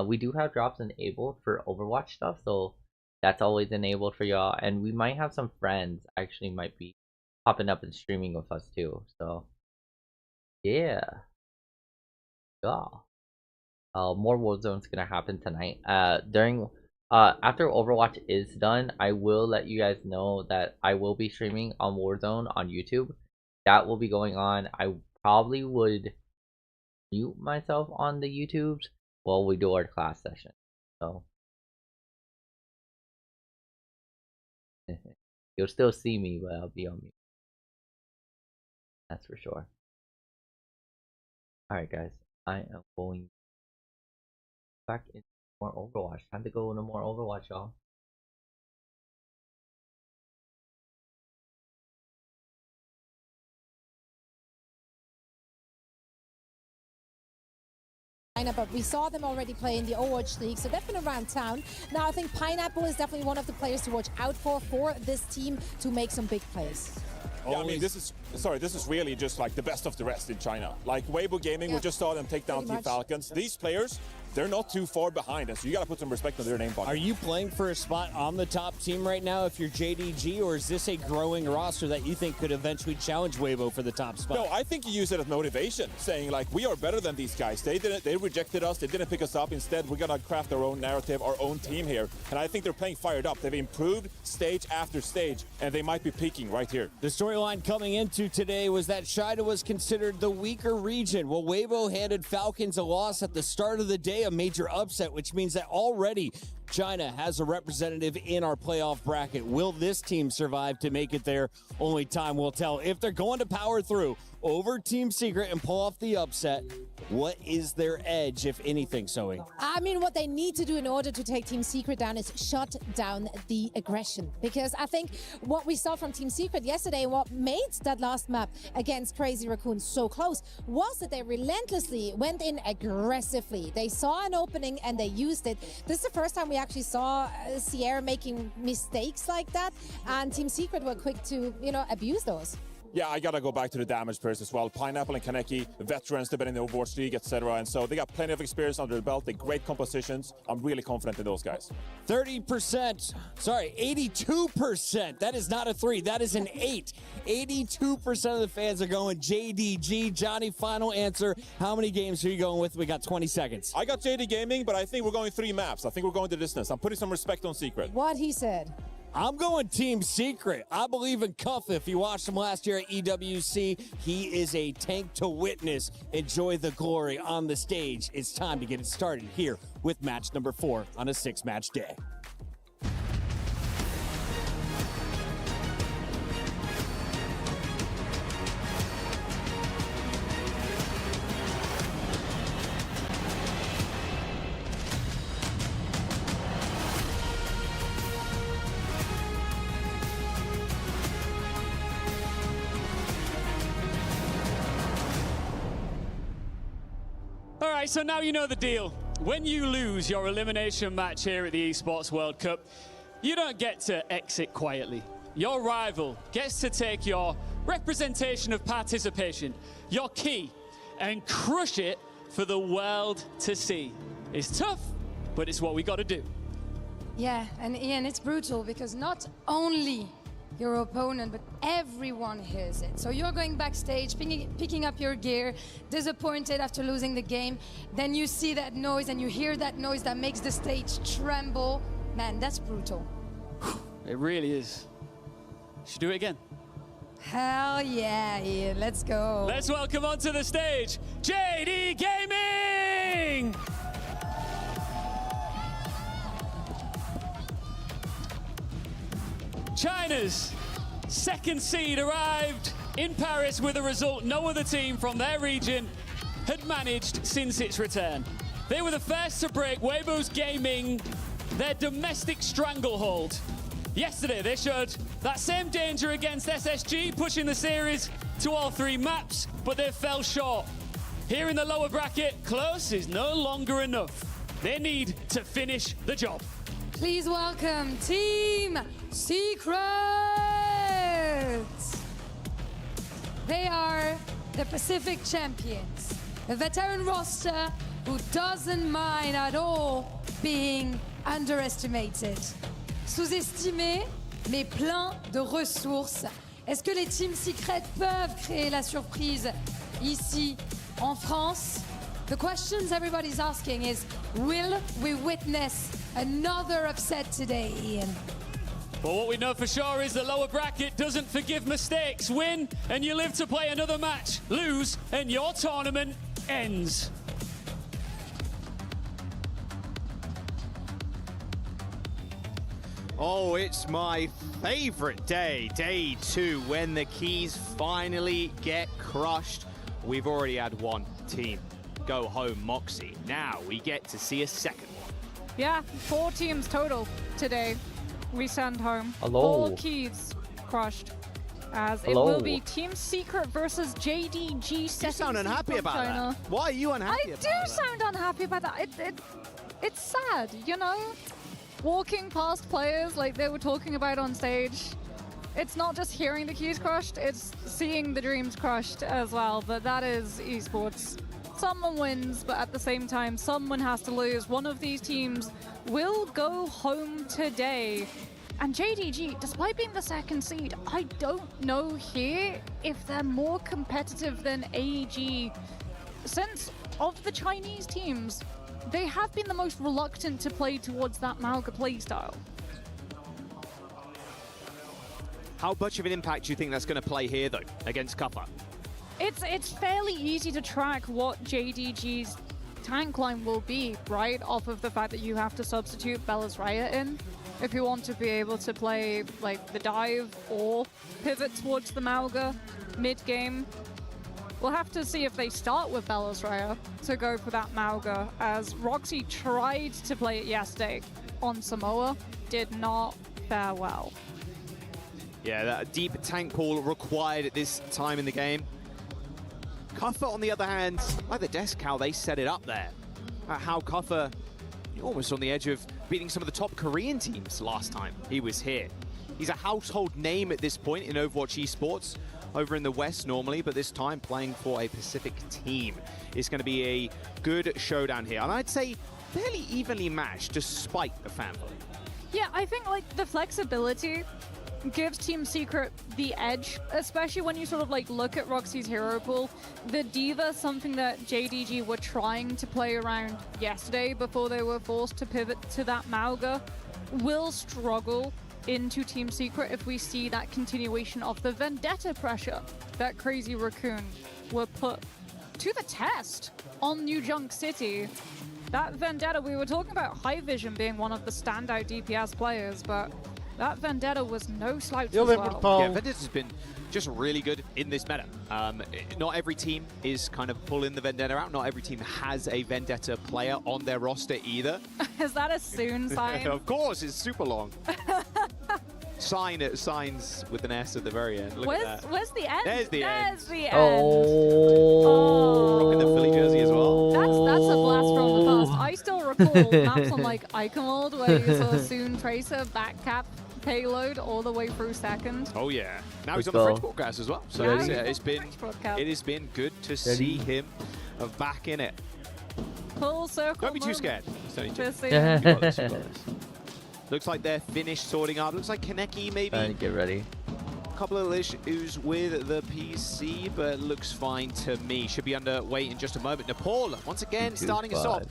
We do have drops enabled for Overwatch stuff, so that's always enabled for y'all. And we might have some friends actually might be popping up and streaming with us too. So yeah. More Warzone's gonna happen tonight. After Overwatch is done, I will let you guys know that I will be streaming on Warzone on YouTube. That will be going on. I probably would mute myself on the YouTubes while we do our class session. So you'll still see me, but I'll be on mute. That's for sure. Alright guys, I am going back into more Overwatch. Time to go into more Overwatch, y'all. But we saw them already play in the Overwatch League, so they've been around town. Now I think Pineapple is definitely one of the players to watch out for this team to make some big plays. Yeah, I mean, this is really just like the best of the rest in China. Like Weibo Gaming, we just saw them take down Team Falcons. These players, they're not too far behind us. So you got to put some respect on their name. Are you playing for a spot on the top team right now if you're JDG, or is this a growing roster that you think could eventually challenge Weibo for the top spot? No, I think you use it as motivation, saying like, we are better than these guys. They rejected us. They didn't pick us up. Instead, we're going to craft our own narrative, our own team here. And I think they're playing fired up. They've improved stage after stage, and they might be peaking right here. The storyline coming into today was that China was considered the weaker region. Well, Weibo handed Falcons a loss at the start of the day, a major upset, which means that already China has a representative in our playoff bracket. Will this team survive to make it there? Only time will tell. If they're going to power through over Team Secret and pull off the upset, what is their edge, if anything, Zoe? I mean, what they need to do in order to take Team Secret down is shut down the aggression. Because I think what we saw from Team Secret yesterday, what made that last map against Crazy Raccoon so close, was that they relentlessly went in aggressively. They saw an opening and they used it. This is the first time we actually saw Sierra making mistakes like that, and Team Secret were quick to, abuse those. Yeah, I gotta go back to the damage players as well. Pineapple and Kaneki, veterans, they've been in the Overwatch League, etc. And so they got plenty of experience under the belt. They're great compositions. I'm really confident in those guys. 82%. That is not a 3. That is an 8. 82% of the fans are going JDG. Johnny, final answer. How many games are you going with? We got 20 seconds. I got JD Gaming, but I think we're going 3 maps. I think we're going the distance. I'm putting some respect on Secret. What he said. I'm going Team Secret. I believe in Cuff. If you watched him last year at EWC, he is a tank to witness. Enjoy the glory on the stage. It's time to get it started here with match number 4 on a 6-match day. All right, so now you know the deal. When you lose your elimination match here at the Esports World Cup, you don't get to exit quietly. Your rival gets to take your representation of participation, your key, and crush it for the world to see. It's tough, but it's what we got to do. Yeah, and Ian, it's brutal because not only your opponent, but everyone hears it. So you're going backstage, picking up your gear, disappointed after losing the game. Then you see that noise and you hear that noise that makes the stage tremble. Man, that's brutal. It really is. Should do it again. Hell yeah, Ian, let's go. Let's welcome onto the stage, JD Gaming! China's second seed arrived in Paris with a result no other team from their region had managed since its return. They were the first to break Weibo's Gaming, their domestic stranglehold. Yesterday, they showed that same danger against SSG, pushing the series to all 3 maps, but they fell short. Here in the lower bracket, close is no longer enough. They need to finish the job. Please welcome Team Secret! They are the Pacific champions. A veteran roster who doesn't mind at all being underestimated. Sous-estimé, mais plein de ressources. Est-ce que les Team Secret peuvent créer la surprise ici en France? The questions everybody's asking is, will we witness another upset today, Ian? Well, what we know for sure is the lower bracket doesn't forgive mistakes. Win and you live to play another match. Lose and your tournament ends. Oh, it's my favorite day, day 2, when the keys finally get crushed. We've already had one team go home, Moxie. Now we get to see a second one. Yeah, 4 teams total today. We send home. Hello. 4 keys crushed. As Hello. it will be Team Secret versus JDG. You sound unhappy about China. that. Why are you unhappy about that? I do sound unhappy about that. It's sad, you know? Walking past players like they were talking about on stage. It's not just hearing the keys crushed, it's seeing the dreams crushed as well. But that is esports. Someone wins, but at the same time, someone has to lose. One of these teams will go home today. And JDG, despite being the 2nd seed, I don't know here if they're more competitive than AEG. Since of the Chinese teams, they have been the most reluctant to play towards that Mauga playstyle. How much of an impact do you think that's going to play here, though, against Cuppa? It's fairly easy to track what JDG's tank line will be, right? Off of the fact that you have to substitute Bella's Raya in if you want to be able to play like the dive or pivot towards the Mauga mid-game. We'll have to see if they start with Bella's Raya to go for that Mauga, as Roxy tried to play it yesterday on Samoa, did not fare well. Yeah, that deep tank pool required at this time in the game. Cuffa, on the other hand, like the desk, how they set it up there. How Cuffa, almost on the edge of beating some of the top Korean teams last time he was here. He's a household name at this point in Overwatch Esports, over in the West normally, but this time playing for a Pacific team. It's going to be a good showdown here. And I'd say fairly evenly matched despite the fan vote. Yeah, I think like the flexibility gives Team Secret the edge, especially when you sort of like look at Roxy's hero pool. The D.Va, something that JDG were trying to play around yesterday before they were forced to pivot to that Mauga, will struggle into Team Secret if we see that continuation of the Vendetta pressure that Crazy Raccoon were put to the test on New Junk City. That Vendetta, we were talking about High Vision being one of the standout DPS players, but that Vendetta was no slouch as well. Yeah, Vendetta's been just really good in this meta. Not every team is kind of pulling the Vendetta out. Not every team has a Vendetta player on their roster either. Is that a soon sign? Of course, it's super long. Signs with an S at the very end. Look at that. Where's the end? There's the end. There's the end. Oh. Rocking the Philly jersey as well. That's a blast from the past. I still recall maps on like Iconmold where you saw Soon Tracer back cap payload all the way through 2nd. Oh yeah. Now he's on the French broadcast as well. So Yeah, it has been good to see him back in it. Full circle. Don't be too scared. It's only two. Just You got this, you got this. Looks like they're finished sorting up. Looks like Kaneki maybe. Get ready. A couple of issues with the PC, but looks fine to me. Should be underway in just a moment. Nepal, once again, starting us off.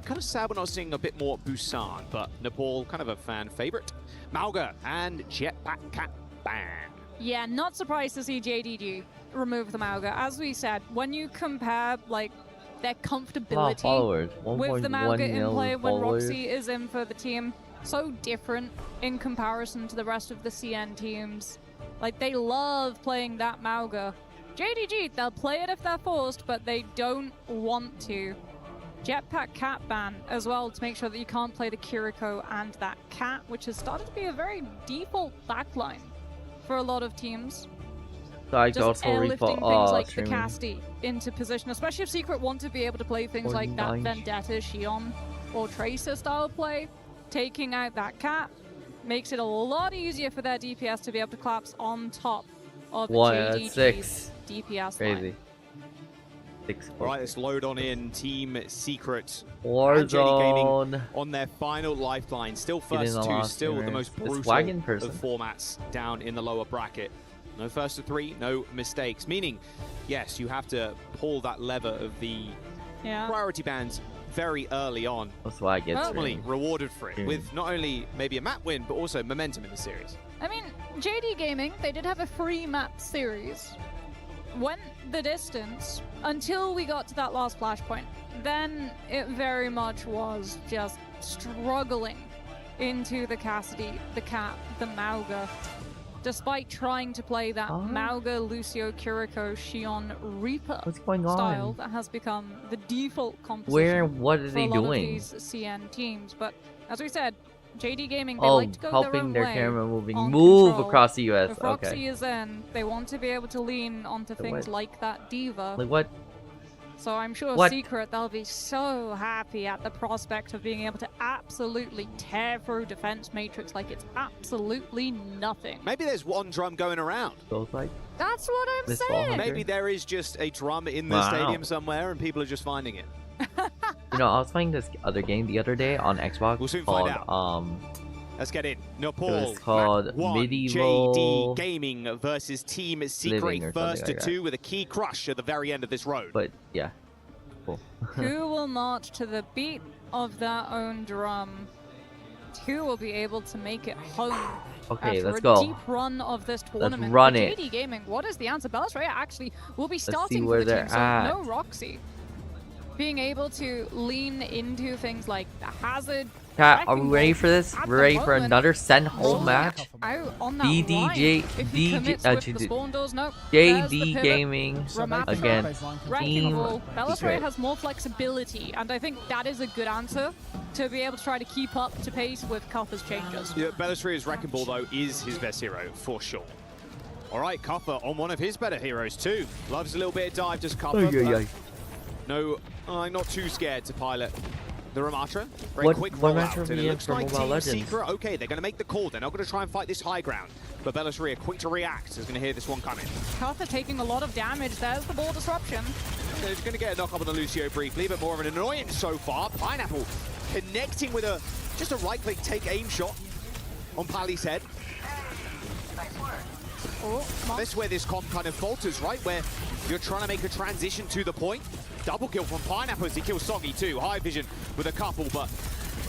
Kind of sad we're not seeing a bit more Busan, but Nepal, kind of a fan favorite. Mauga and Jetpack Cat Ban. Yeah, not surprised to see JDG remove the Mauga. As we said, when you compare like their comfortability with the Mauga in play when Roxy is in for the team, so different in comparison to the rest of the CN teams. Like, they love playing that Mauga. JDG, they'll play it if they're forced, but they don't want to. Jetpack Cat ban as well to make sure that you can't play the Kiriko and that Cat, which has started to be a very default backline for a lot of teams. Just airlifting things like the Casty into position, especially if Secret want to be able to play things like that Vendetta, Xion, or Tracer style play. Taking out that Cat makes it a lot easier for their DPS to be able to collapse on top of JDG's DPS Crazy. line. Right, let's load on in Team Secret. Warzone. Gaming on their final lifeline. Still first two, still the most brutal of formats down in the lower bracket. No first to three, no mistakes. Meaning, yes, you have to pull that lever of the priority bands very early on. That's why I get ultimately rewarded for it with not only maybe a map win, but also momentum in the series. I mean, JD Gaming, they did have a free map series. Went the distance until we got to that last flashpoint. Then it very much was just struggling into the Cassidy, the Cat, the Mauga. Despite trying to play that Mauga, Lucio, Kiriko, Xion, Reaper style that has become the default composition what are for they a lot doing? of these CN teams. But as we said, JD Gaming, they like to go their helping own their way camera moving on move control. across the US. If Roxy is in, they want to be able to lean onto things like that Diva. Like what? So I'm sure Secret, they'll be so happy at the prospect of being able to absolutely tear through defense matrix like it's absolutely nothing. Maybe there's one drum going around. That's what I'm saying. Maybe there is just a drum in the stadium somewhere and people are just finding it. You know, I was playing this other game the other day on Xbox. We'll soon called, find out. Let's get in. Nepal. It was called JD Medieval Gaming versus Team Secret, first to two with a key crush at the very end of this road. But yeah, cool. Who will march to the beat of their own drum? Who will be able to make it home? Okay, after let's a go. deep run of this tournament. Let's run For it. JD Gaming, what is the answer? Bellatrix actually will be starting where for the team, they're so at. no Roxy. Being able to lean into things like the Hazard. Cat, are we ready for this? We're ready for another send home match. Out on that DDJ, JD Gaming against Team Bellatrix Secret. has more flexibility, and I think that is a good answer to be able to try to keep up to pace with Cuffer's changes. Yeah, Bellatrix's Wrecking Ball, though, is his best hero, for sure. All right, Cuffer on one of his better heroes, too. Loves a little bit of dive, just Cuffer. No, I'm not too scared to pilot the Ramatra. Very quick rollout, and it looks like Team Secret. Okay, they're going to make the call. They're not going to try and fight this high ground. But Bellatrix, quick to react, is going to hear this one coming. Cuffer taking a lot of damage. There's the ball disruption. He's going to get a knock up on the Lucio briefly, but more of an annoyance so far. Pineapple connecting with just a right-click take aim shot on Pally's head. This is where this comp kind of falters, right? Where you're trying to make a transition to the point. Double kill from Pineapple as he kills Soggy too. High vision with a couple, but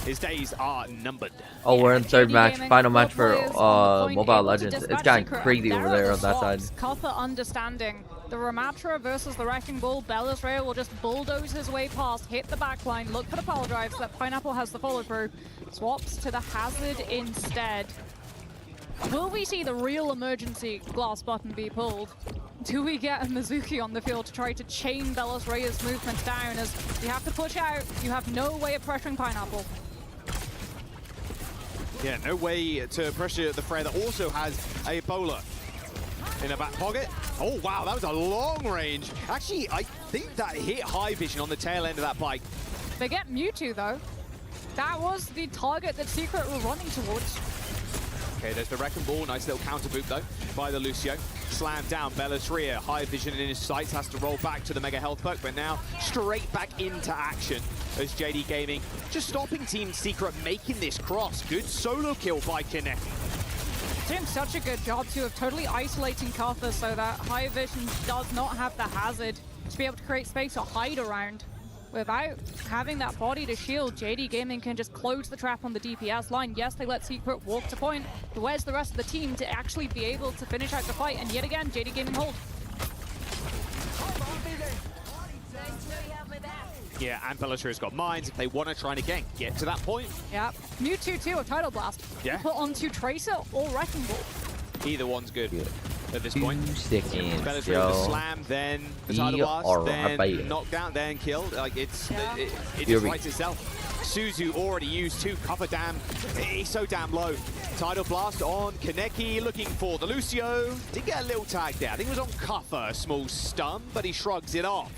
his days are numbered. Oh, we're in third match, final match for Mobile Legends. It's gotten crazy over there on that side. Cuffer understanding the Ramatra versus the Wrecking Ball. Bellatrix will just bulldoze his way past, hit the backline, look for the power drive so that Pineapple has the follow through. Swaps to the Hazard instead. Will we see the real emergency glass button be pulled? Do we get a Mizuki on the field to try to chain Bellatrix's movements down as you have to push out, you have no way of pressuring Pineapple? Yeah, no way to pressure the Freya that also has a bowler in her back pocket. Oh, wow, that was a long range. Actually, I think that hit High Vision on the tail end of that bike. They get Mewtwo, though. That was the target that Secret were running towards. Okay, there's the Wrecking Ball. Nice little counter boot, though, by the Lucio. Slammed down. Bellatrix, High Vision in his sights, has to roll back to the Mega Health Perk, but now straight back into action as JD Gaming just stopping Team Secret making this cross. Good solo kill by Kaneki. Doing such a good job, too, of totally isolating Cuffer so that High Vision does not have the hazard to be able to create space or hide around. Without having that body to shield, JD Gaming can just close the trap on the DPS line. Yes, they let Secret walk to point, but where's the rest of the team to actually be able to finish out the fight? And yet again, JD Gaming hold. Yeah, and Bellatrix's got mines if they want to try and again get to that point. Yeah, Mewtwo too, a Tidal Blast. Yeah. Put onto Tracer or Wrecking Ball. Either one's good at this point. 2 seconds, Bellatrix yo. with the slam, then the Tidal Blast, then knockdown, then killed. Like it just writes itself. Suzu already used 2 Cuffer Dam. He's so damn low. Tidal Blast on Kaneki, looking for the Lucio. Did get a little tag there. I think it was on Cuffer, a small stun, but he shrugs it off.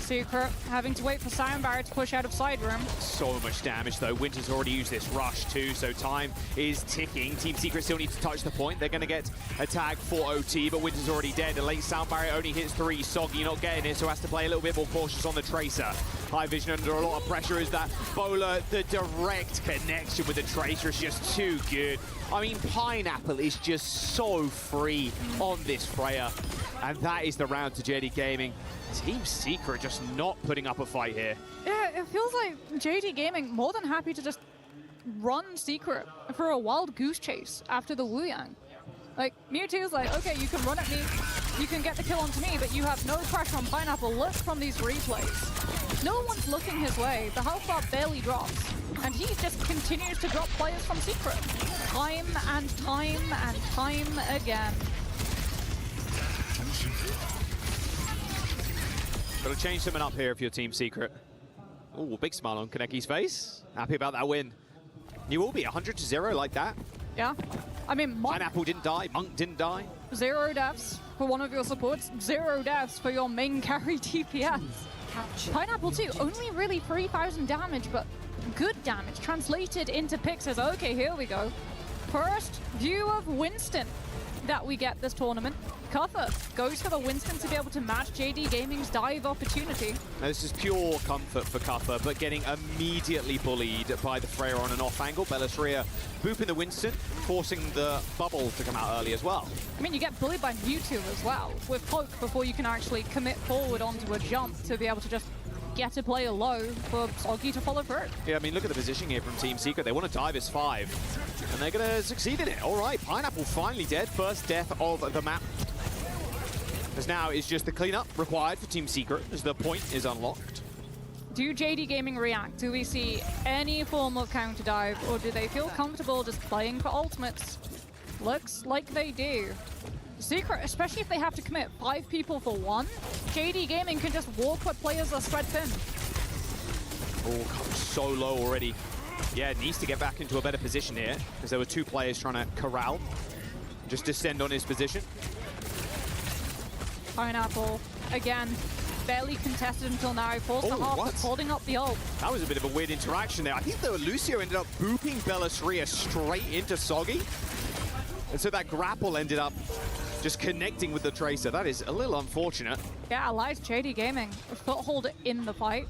Secret having to wait for Sound Barrier to push out of side room. So much damage though. Winter's already used this rush too, so time is ticking. Team Secret still needs to touch the point. They're going to get a tag for OT, but Winter's already dead. The late Sound Barrier only hits 3. Soggy not getting it, so has to play a little bit more cautious on the Tracer. High Vision under a lot of pressure is that Bowler. The direct connection with the Tracer is just too good. I mean, Pineapple is just so free on this Freya. And that is the round to JD Gaming. Team Secret just not putting up a fight here. Yeah, it feels like JD Gaming more than happy to just run Secret for a wild goose chase after the Wu Yang. Like, Mewtwo's like, okay, you can run at me, you can get the kill onto me, but you have no pressure on Pineapple. Look from these replays. No one's looking his way. The health bar barely drops. And he just continues to drop players from Secret. Time and time and time again. Got to change something up here if you're Team Secret. Oh, big smile on Kaneki's face. Happy about that win. You will be 100-0 like that. Yeah. I mean, Pineapple didn't die, Monk didn't die. 0 deaths for one of your supports, 0 deaths for your main carry DPS. Pineapple too, only really 3,000 damage, but good damage translated into picks as, okay, here we go. First view of Winston that we get this tournament. Cuffer goes for the Winston to be able to match JD Gaming's dive opportunity. Now, this is pure comfort for Cuffer, but getting immediately bullied by the Freya on an off angle. Bellisria booping the Winston, forcing the bubble to come out early as well. I mean, you get bullied by Mewtwo as well, with poke before you can actually commit forward onto a jump to be able to just get a player low for Soggy to follow through. Yeah, I mean, look at the position here from Team Secret. They want to dive as 5, and they're going to succeed in it. All right, Pineapple finally dead. First death of the map. As now is just the cleanup required for Team Secret as the point is unlocked. Do JD Gaming react? Do we see any form of counter dive, or do they feel comfortable just playing for ultimates? Looks like they do. Secret, especially if they have to commit 5 people for 1, JD Gaming can just walk what players are spread thin. Oh, comes so low already. Yeah, it needs to get back into a better position here, because there were 2 players trying to corral, just descend on his position. Pineapple, again, barely contested until now. Forced the half, but holding up the ult. That was a bit of a weird interaction there. I think though Lucio ended up booping Bellisria straight into Soggy. And so that grapple ended up just connecting with the Tracer. That is a little unfortunate. Yeah, allows JD Gaming a foothold in the fight.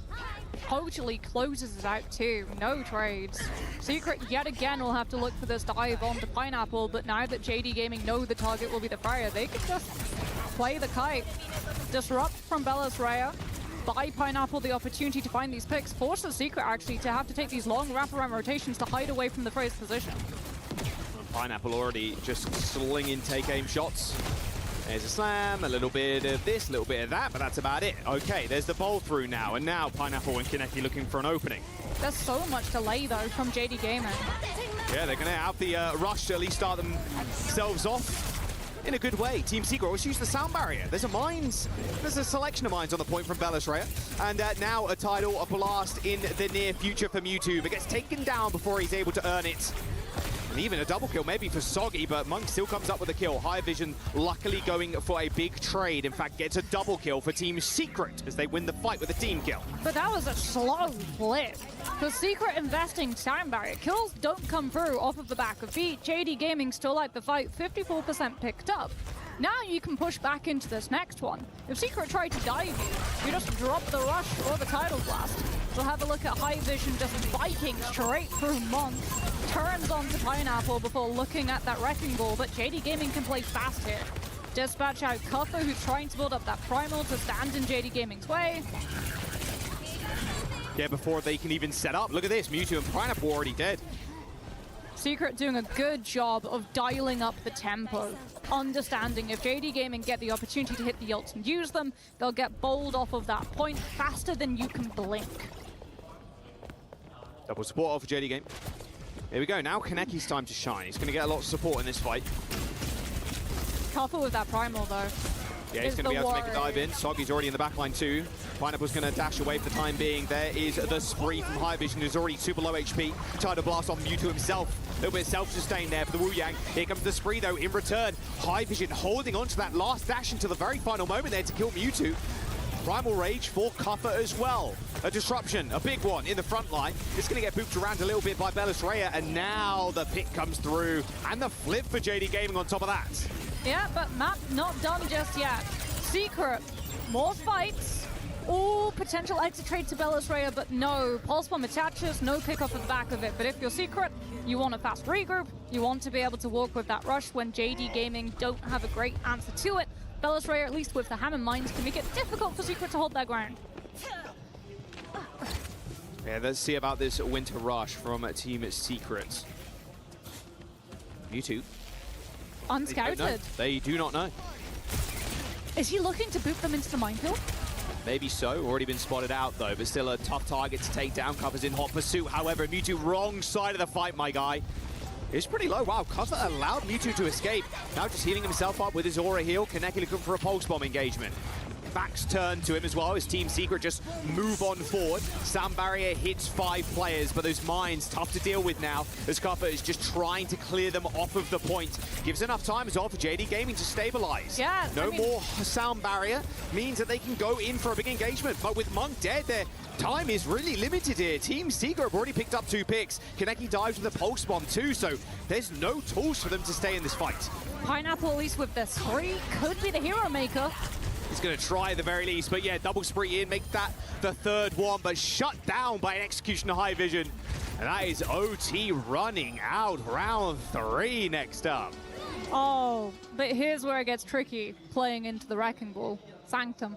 Totally closes it out too. No trades. Secret yet again will have to look for this dive onto Pineapple, but now that JD Gaming know the target will be the Freya, they can just play the kite. Disrupt from Bellisria. Buy Pineapple the opportunity to find these picks. Force the Secret actually to have to take these long wraparound rotations to hide away from the Freya's position. Pineapple already just slinging take-aim shots. There's a slam, a little bit of this, a little bit of that, but that's about it. Okay, there's the bowl through now, and now Pineapple and Kaneki looking for an opening. There's so much delay, though, from JD Gaming. Yeah, they're going to have the rush to at least start themselves off in a good way. Team Secret always use the sound barrier. There's a selection of mines on the point from Bellisria, and now a tidal, a blast in the near future for Mewtwo, but gets taken down before he's able to earn it. And even a double kill maybe for Soggy, but Monk still comes up with a kill. High Vision luckily going for a big trade. In fact, gets a double kill for Team Secret as they win the fight with a team kill. But that was a slow flip. The Secret investing sound barrier. Kills don't come through off of the back of beat. JD Gaming still like the fight, 54% picked up. Now you can push back into this next one. If Secret tried to dive you just drop the rush or the tidal blast. We'll have a look at High Vision just biking straight through Monk. Turns onto Pineapple before looking at that Wrecking Ball, but JD Gaming can play fast here. Dispatch out Cuffer, who's trying to build up that Primal to stand in JD Gaming's way. Yeah, before they can even set up. Look at this, Mewtwo and Pineapple already dead. Secret doing a good job of dialing up the tempo. Understanding if JD Gaming get the opportunity to hit the ults and use them, they'll get bowled off of that point faster than you can blink. Double support off of JD Game. Here we go, now Kaneki's time to shine. He's going to get a lot of support in this fight. Careful with that Primal though. Yeah, he's going to be able to make a dive in. Soggy's already in the backline too. Pineapple's going to dash away for the time being. There is the spree from High Vision, who's already super low HP. Tidal Blast on Mewtwo himself. A little bit of self-sustain there for the Wu Yang. Here comes the spree though in return. High Vision holding on to that last dash until the very final moment there to kill Mewtwo. Primal Rage for Cuffer as well. A disruption, a big one in the front line. It's going to get booped around a little bit by Bellis Rhea, and now the pick comes through, and the flip for JD Gaming on top of that. Yeah, but map not done just yet. Secret, more fights. Ooh, potential exit trade to Bellis Rhea, but no. Pulse Bomb attaches, no pick off at the back of it. But if you're Secret, you want a fast regroup. You want to be able to walk with that rush when JD Gaming don't have a great answer to it. Bellis Rhea, at least with the Hammer Mines, can make it difficult for Secret to hold their ground. Yeah, let's see about this Winter Rush from Team Secret. Mewtwo. Unscouted. They do not know. Is he looking to boot them into the minefield? Maybe so. Already been spotted out, though, but still a tough target to take down. Cuffer's in hot pursuit. However, Mewtwo wrong side of the fight, my guy. It's pretty low. Wow, Cuffer allowed Mewtwo to escape. Now just healing himself up with his Aura heal. Kaneki looking for a Pulse Bomb engagement. Backs turn to him as well. His Team Secret just move on forward. Sound Barrier hits 5 players, but those mines tough to deal with now as Cuffer is just trying to clear them off of the point. Gives enough time as well for JD Gaming to stabilize. Yeah, no more Sound Barrier means that they can go in for a big engagement, but with Monk dead, their time is really limited here. Team Secret have already picked up 2 picks. Kaneki dives with a Pulse Bomb too, so there's no tools for them to stay in this fight. Pineapple, at least with the 3, could be the hero maker. He's going to try at the very least, but yeah, double spree in, make that the 3rd one, but shut down by an execution of High Vision. And that is OT running out round 3 next up. Oh, but here's where it gets tricky, playing into the Wrecking Ball. Sanctum.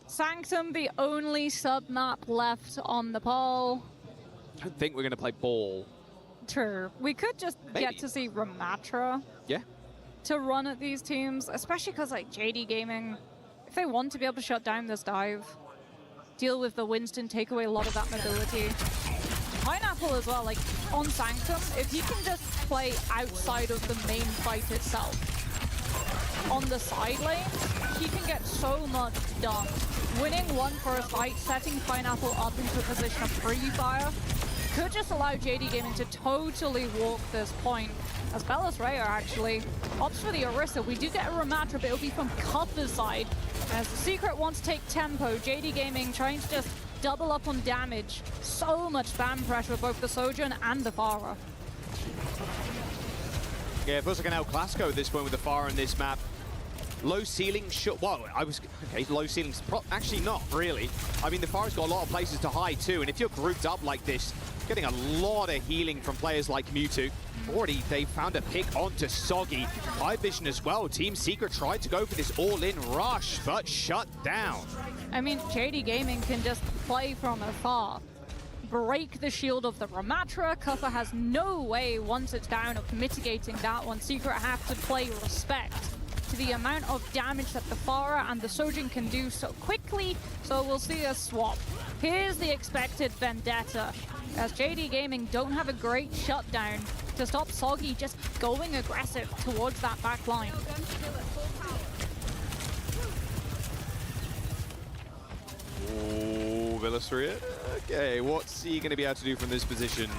Sanctum, the only sub-map left on the poll. I don't think we're going to play ball. True. We could just get to see Ramatra. Yeah. To run at these teams, especially because like JD Gaming, if they want to be able to shut down this dive, deal with the Winston, take away a lot of that mobility. Pineapple as well, like on Sanctum, if he can just play outside of the main fight itself, on the side lanes, he can get so much done. Winning one for a fight, setting Pineapple up into a position of free fire, could just allow JD Gaming to totally walk this point. As Bellis Rhea actually opts for the Orisa. We do get a Ramatra, but it'll be from Cuffer's side. As the Secret wants to take tempo, JD Gaming trying to just double up on damage. So much spam pressure with both the Sojourn and the Pharah. Yeah, it feels like an El Clasico at this point with the Pharah in this map. Low ceiling, well, okay, low ceilings, actually not really. I mean, the Pharah's got a lot of places to hide too, and if you're grouped up like this, getting a lot of healing from players like Mewtwo. Already, they found a pick onto Soggy. High Vision as well. Team Secret tried to go for this all-in rush, but shut down. I mean, JD Gaming can just play from afar. Break the shield of the Ramatra. Cuffer has no way, once it's down, of mitigating that one. Secret have to play respect to the amount of damage that the Pharah and the Sojourn can do so quickly, so we'll see a swap. Here's the expected Vendetta, as JD Gaming don't have a great shutdown to stop Soggy just going aggressive towards that back line. Oh, Bellis Rhea. Okay, what's he going to be able to do from this position?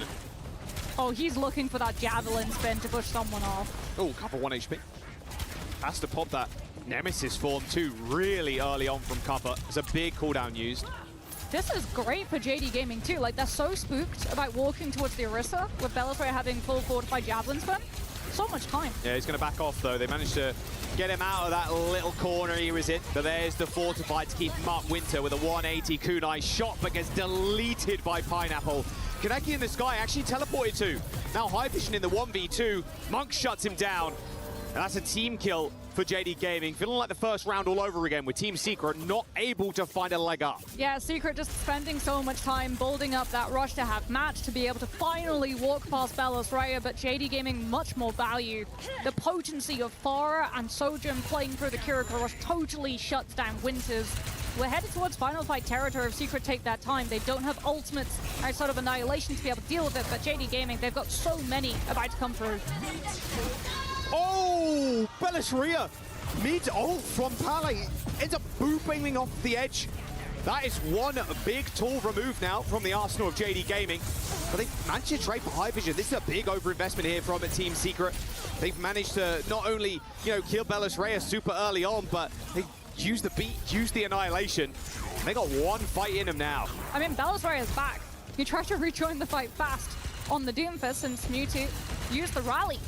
Oh, he's looking for that Javelin spin to push someone off. Oh, Cuffer 1 HP. Has to pop that Nemesis form too really early on from Cuffer. It's a big cooldown used. This is great for JD Gaming too. Like, they're so spooked about walking towards the Orisa with Bellis Rhea having full fortified Javelin spin. So much time. Yeah, he's going to back off though. They managed to get him out of that little corner he was in. But there's the fortified to keep him up. Winter with a 180 kunai shot, but gets deleted by Pineapple. Kaneki in the sky actually teleported to. Now High Vision in the 1v2. Monk shuts him down. And that's a team kill for JD Gaming. Feeling like the first round all over again with Team Secret not able to find a leg up. Yeah, Secret just spending so much time building up that rush to have match to be able to finally walk past Bellis Rhea, but JD Gaming much more value. The potency of Pharah and Sojourn playing through the Kiriko rush totally shuts down Winters. We're headed towards final fight territory if Secret take that time. They don't have ultimates outside of Annihilation to be able to deal with it, but JD Gaming, they've got so many about to come through. Oh, Bellis Rhea meets ult from Pally. Ends up booping off the edge. That is one big tool removed now from the arsenal of JD Gaming. But they've managed to trade for High Vision. This is a big overinvestment here from a Team Secret. They've managed to not only, kill Bellis Rhea super early on, but they use the beat, use the annihilation. They got one fight in them now. I mean, Bellator is back. You try to rejoin the fight fast on the Doomfist since Mewtwo used the rally.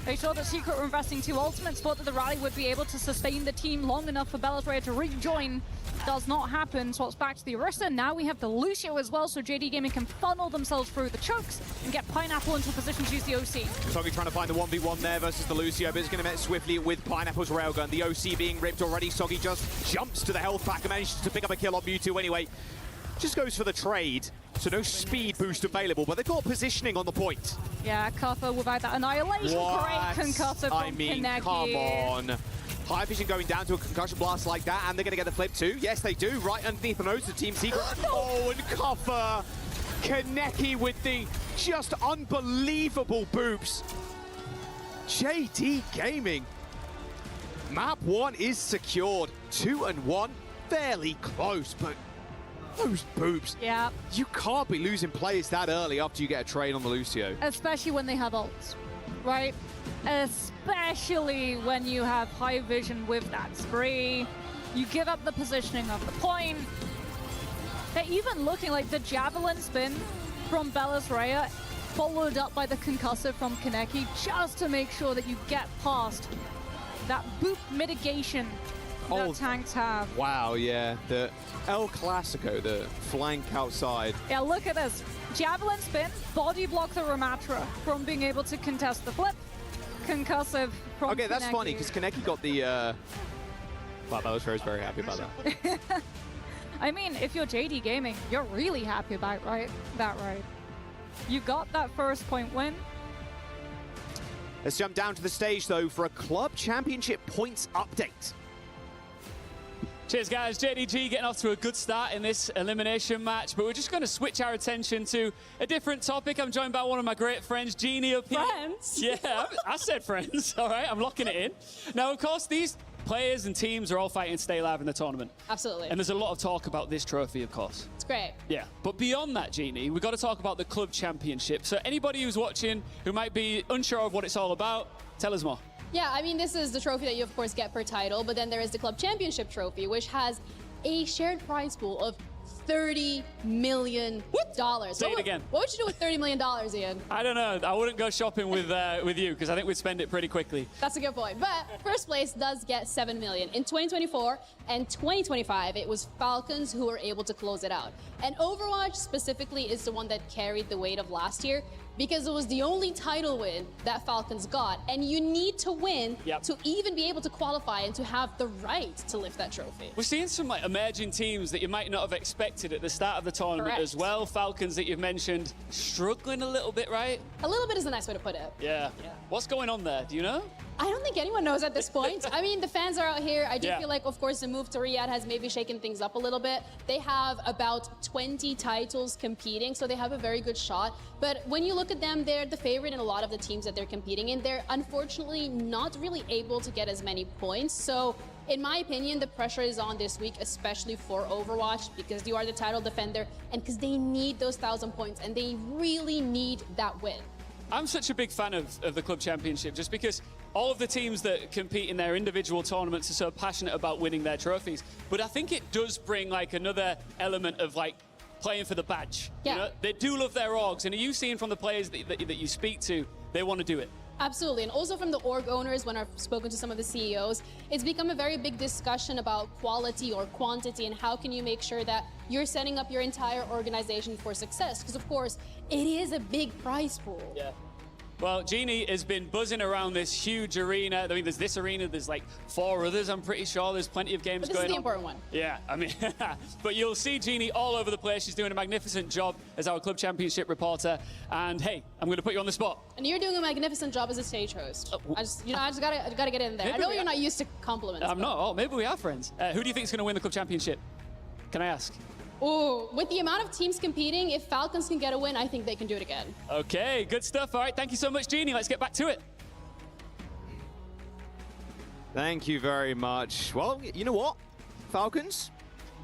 They saw that Secret were investing 2 ultimates, thought that the rally would be able to sustain the team long enough for Bellator to rejoin. Does not happen, so it's back to the Orisa. Now we have the Lucio as well, so JD Gaming can funnel themselves through the chokes and get Pineapple into a position to use the OC. Soggy trying to find the 1v1 there versus the Lucio, but it's going to met swiftly with Pineapple's railgun. The OC being ripped already. Soggy just jumps to the health pack and manages to pick up a kill on Mewtwo anyway. Just goes for the trade, so no speed boost available, but they've got positioning on the point. Yeah, Kuffer without that annihilation. What? Great concussive from Kaneki. Come on. High Vision going down to a concussion blast like that, and they're going to get the flip too. Yes, they do, right underneath the nose of Team Secret. Oh, and Kuffer. Kaneki with the just unbelievable boops. JD Gaming. Map 1 is secured. 2-1, fairly close, but those boobs. Yeah. You can't be losing players that early after you get a trade on the Lucio. Especially when they have ults, right? Especially when you have High Vision with that spree. You give up the positioning of the point. They're even looking like the Javelin spin from Belis Rhea, followed up by the concussive from Kaneki, just to make sure that you get past that boop mitigation that tanks have. Wow, yeah. The El Clasico, the flank outside. Yeah, look at this. Javelin spin, body block the Ramatra from being able to contest the flip. Concussive from Okay, that's Kaneki. funny, because Kaneki got the... Wow, Belis Rhea's very happy about that. I mean, if you're JD Gaming, you're really happy about that, right? You got that first point win. Let's jump down to the stage, though, for a Club Championship points update. Cheers, guys. JDG getting off to a good start in this elimination match, but we're just going to switch our attention to a different topic. I'm joined by one of my great friends, Jeannie up here. Friends? Yeah, I said friends, all right? I'm locking it in. Now, of course, these players and teams are all fighting to stay alive in the tournament. Absolutely. And there's a lot of talk about this trophy, of course. It's great. Yeah, but beyond that, Jeannie, we've got to talk about the Club Championship. So anybody who's watching who might be unsure of what it's all about, tell us more. Yeah, I mean, this is the trophy that you, of course, get per title, but then there is the Club Championship trophy, which has a shared prize pool of $30 million. Say it again. What would you do with $30 million, Ian? I don't know. I wouldn't go shopping with you, because I think we'd spend it pretty quickly. That's a good point. But first place does get $7 million. In 2024 and 2025, it was Falcons who were able to close it out. And Overwatch specifically is the one that carried the weight of last year, because it was the only title win that Falcons got. And you need to win to even be able to qualify and to have the right to lift that trophy. We're seeing some emerging teams that you might not have expected at the start of the tournament as well. Falcons that you've mentioned, struggling a little bit, right? A little bit is a nice way to put it. Yeah. What's going on there? Do you know? I don't think anyone knows at this point. I mean, the fans are out here. I do feel like, of course, the move to Riyadh has maybe shaken things up a little bit. They have about 20 titles competing, so they have a very good shot. But when you look at them, they're the favorite in a lot of the teams that they're competing in. They're unfortunately not really able to get as many points. So in my opinion, the pressure is on this week, especially for Overwatch, because you are the title defender and because they need those 1,000 points and they really need that win. I'm such a big fan of the Club Championship just because all of the teams that compete in their individual tournaments are so passionate about winning their trophies. But I think it does bring like another element of like playing for the badge. Yeah. You know? They do love their orgs. And are you seeing from the players that you speak to, they want to do it? Absolutely, and also from the org owners, when I've spoken to some of the CEOs, it's become a very big discussion about quality or quantity and how can you make sure that you're setting up your entire organization for success, because of course, it is a big prize pool. Yeah. Well, Jeannie has been buzzing around this huge arena. I mean, there's this arena, there's like 4 others, I'm pretty sure. There's plenty of games But this going is the on. important one. Yeah, I mean, but you'll see Jeannie all over the place. She's doing a magnificent job as our Club Championship reporter. And hey, I'm going to put you on the spot. And you're doing a magnificent job as a stage host. I just gotta get in there. I know you're not used to compliments. I'm not. Oh, maybe we are friends. Who do you think is going to win the Club Championship? Can I ask? Oh, with the amount of teams competing, if Falcons can get a win, I think they can do it again. Okay, good stuff. All right, thank you so much, Jeannie. Let's get back to it. Thank you very much. Well, you know what? Falcons,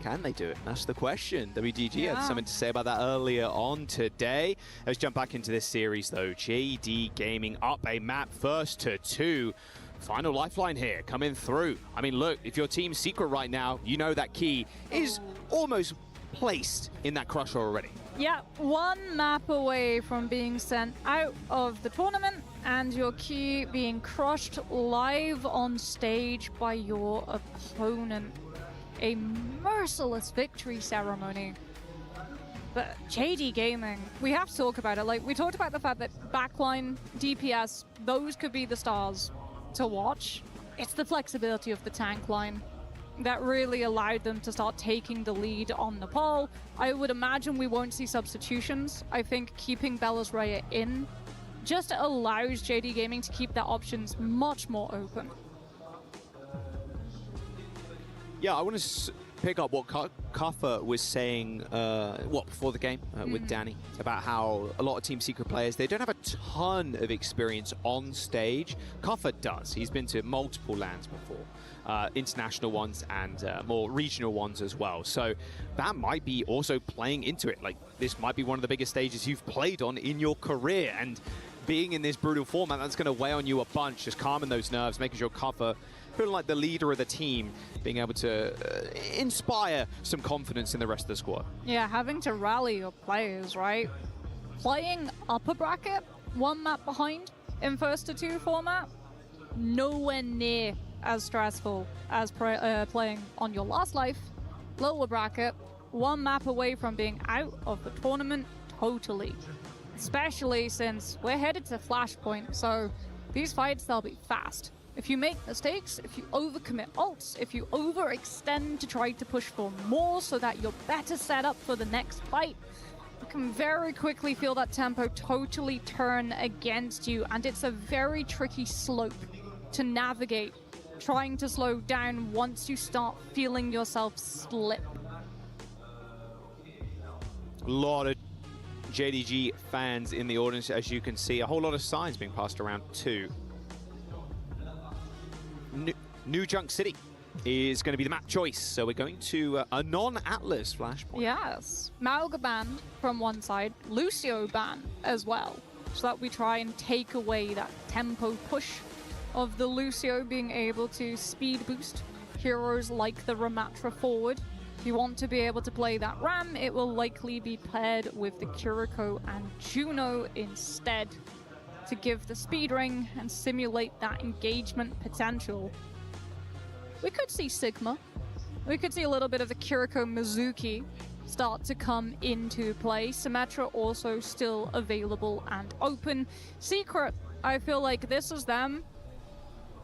can they do it? That's the question. WDG had something to say about that earlier on today. Let's jump back into this series, though. JD Gaming up a map first to 2. Final lifeline here, coming through. I mean, look, if you're Team Secret right now, you know that key is almost placed in that crusher already. Yeah, one map away from being sent out of the tournament and your key being crushed live on stage by your opponent. A merciless victory ceremony. But JD Gaming, we have to talk about it. Like, we talked about the fact that backline, DPS, those could be the stars to watch. It's the flexibility of the tank line that really allowed them to start taking the lead on Nepal. I would imagine we won't see substitutions. I think keeping Belis Rhea in just allows JD Gaming to keep their options much more open. Yeah, I want to pick up what Kuffer was saying before the game with Danny about how a lot of Team Secret players, they don't have a ton of experience on stage. Kuffer does. He's been to multiple lands before, international ones and more regional ones as well. So that might be also playing into it. Like, this might be one of the biggest stages you've played on in your career, and being in this brutal format, that's going to weigh on you a bunch, just calming those nerves, making sure Kuffer, feeling like the leader of the team, being able to inspire some confidence in the rest of the squad. Yeah, having to rally your players, right? Playing upper bracket, one map behind in first to two format, nowhere near as stressful as playing on your last life. Lower bracket, one map away from being out of the tournament totally. Especially since we're headed to Flashpoint, so these fights, they'll be fast. If you make mistakes, if you overcommit ults, if you overextend to try to push for more so that you're better set up for the next fight, you can very quickly feel that tempo totally turn against you, and it's a very tricky slope to navigate, trying to slow down once you start feeling yourself slip. A lot of JDG fans in the audience, as you can see. A whole lot of signs being passed around too. New Junk City is going to be the map choice, so we're going to a non-Atlas Flashpoint. Yes. Mauga banned from one side, Lucio banned as well, so that we try and take away that tempo push of the Lucio being able to speed boost heroes like the Ramatra forward. If you want to be able to play that Ram, it will likely be paired with the Kiriko and Juno instead to give the speed ring and simulate that engagement potential. We could see Sigma. We could see a little bit of the Kiriko Mizuki start to come into play. Symmetra also still available and open. Secret, I feel like this is them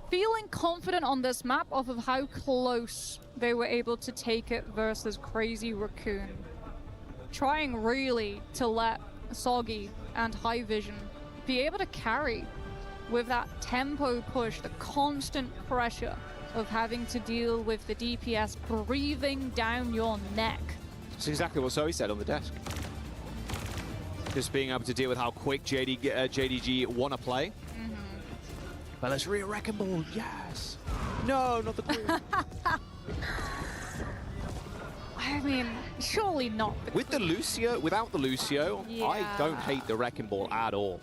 feeling confident on this map off of how close they were able to take it versus Crazy Raccoon. Trying really to let Soggy and High Vision be able to carry with that tempo push, the constant pressure of having to deal with the DPS breathing down your neck. That's exactly what Zoe said on the desk. Just being able to deal with how quick JDG want to play. But let's Wrecking Ball, yes. No, not the queen. I mean, surely not the With queen. The Lucio, without the Lucio, yeah. I don't hate the Wrecking Ball at all.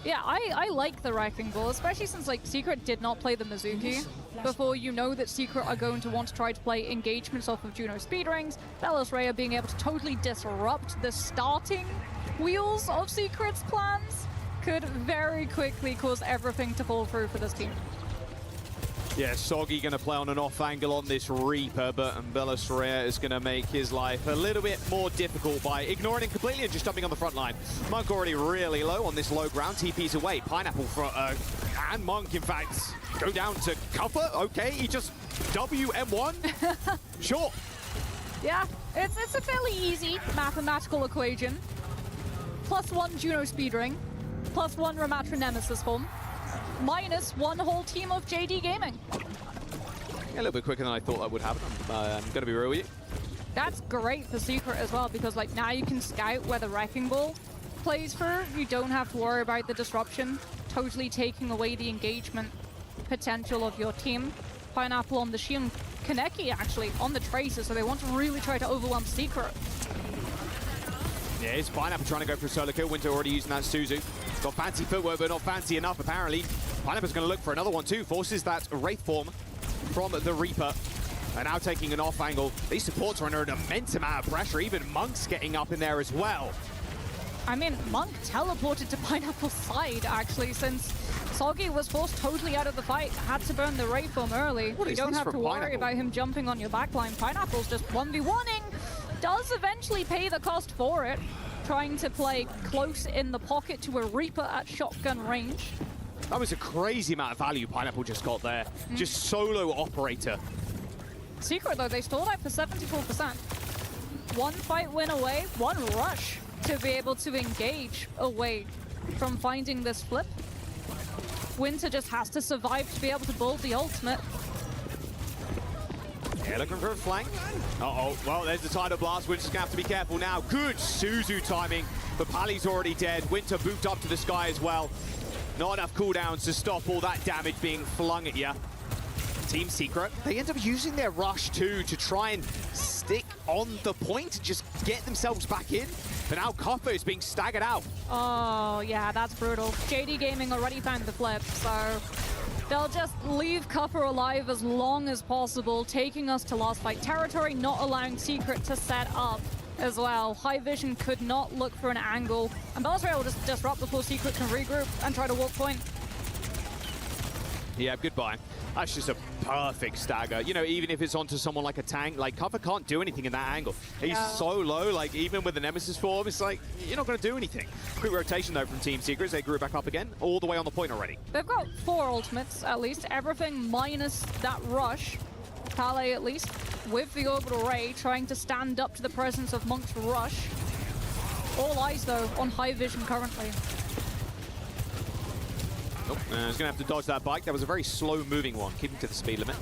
Yeah, I like the Wrecking Ball, especially since like Secret did not play the Mizuki before. You know that Secret are going to want to try to play engagements off of Juno speed rings. Belis Rhea being able to totally disrupt the starting wheels of Secret's plans could very quickly cause everything to fall through for this team. Yeah, Soggy going to play on an off angle on this Reaper, but Belis Rhea is going to make his life a little bit more difficult by ignoring him completely and just jumping on the front line. Monk already really low on this low ground. TP's away. Pineapple for, and Monk, in fact, go down to Kuffer. Okay, he just WM1. Sure. Yeah, it's a fairly easy mathematical equation. +1 Juno speed ring. +1 Ramatra Nemesis form, -1 whole team of JD Gaming. Yeah, a little bit quicker than I thought that would happen. I'm going to be real with you. That's great for Secret as well, because like now you can scout where the Wrecking Ball plays through. You don't have to worry about the disruption, totally taking away the engagement potential of your team. Pineapple on the Shion, Kaneki actually on the Tracer, so they want to really try to overwhelm Secret. Yeah, it's Pineapple trying to go for a solo kill. Winter already using that Suzu. Got fancy footwork, but not fancy enough, apparently. Pineapple's going to look for another one too. Forces that Wraith form from the Reaper. And now taking an off angle. These supports are under an immense amount of pressure. Even Monk's getting up in there as well. I mean, Monk teleported to Pineapple's side, actually, since Soggy was forced totally out of the fight, had to burn the Wraith form early. You don't have to worry about him jumping on your backline. Pineapple's just 1v1ing. Does eventually pay the cost for it, trying to play close in the pocket to a Reaper at shotgun range. That was a crazy amount of value Pineapple just got there. Just solo operator. Secret, though, they stalled out for 74%. One fight win away, one rush to be able to engage away from finding this flip. Winter just has to survive to be able to bull the ultimate. Yeah, looking for a flank. Uh-oh, well, there's the tidal blast. Winter's gonna have to be careful now. Good Suzu timing, but Pali's already dead. Winter booped up to the sky as well. Not enough cooldowns to stop all that damage being flung at you. Team Secret, they end up using their rush too to try and stick on the point and just get themselves back in. But now Kuffer is being staggered out. Oh, yeah, that's brutal. JD Gaming already found the flip, so they'll just leave Kuffer alive as long as possible, taking us to last fight territory, not allowing Secret to set up as well. High Vision could not look for an angle, and Bellatrix will just disrupt before Secret can regroup and try to walk point. Yeah, goodbye. That's just a perfect stagger. You know, even if it's onto someone like a tank, like Kuffer can't do anything in that angle. He's so low, like even with the Nemesis form, it's like, you're not going to do anything. Quick rotation though from Team Secret. They grew back up again, all the way on the point already. They've got 4 ultimates, at least. Everything minus that rush. Pale, at least, with the orbital ray, trying to stand up to the presence of Monk's rush. All eyes, though, on High Vision currently. Oh, he's going to have to dodge that bike. That was a very slow-moving one, keeping to the speed limit.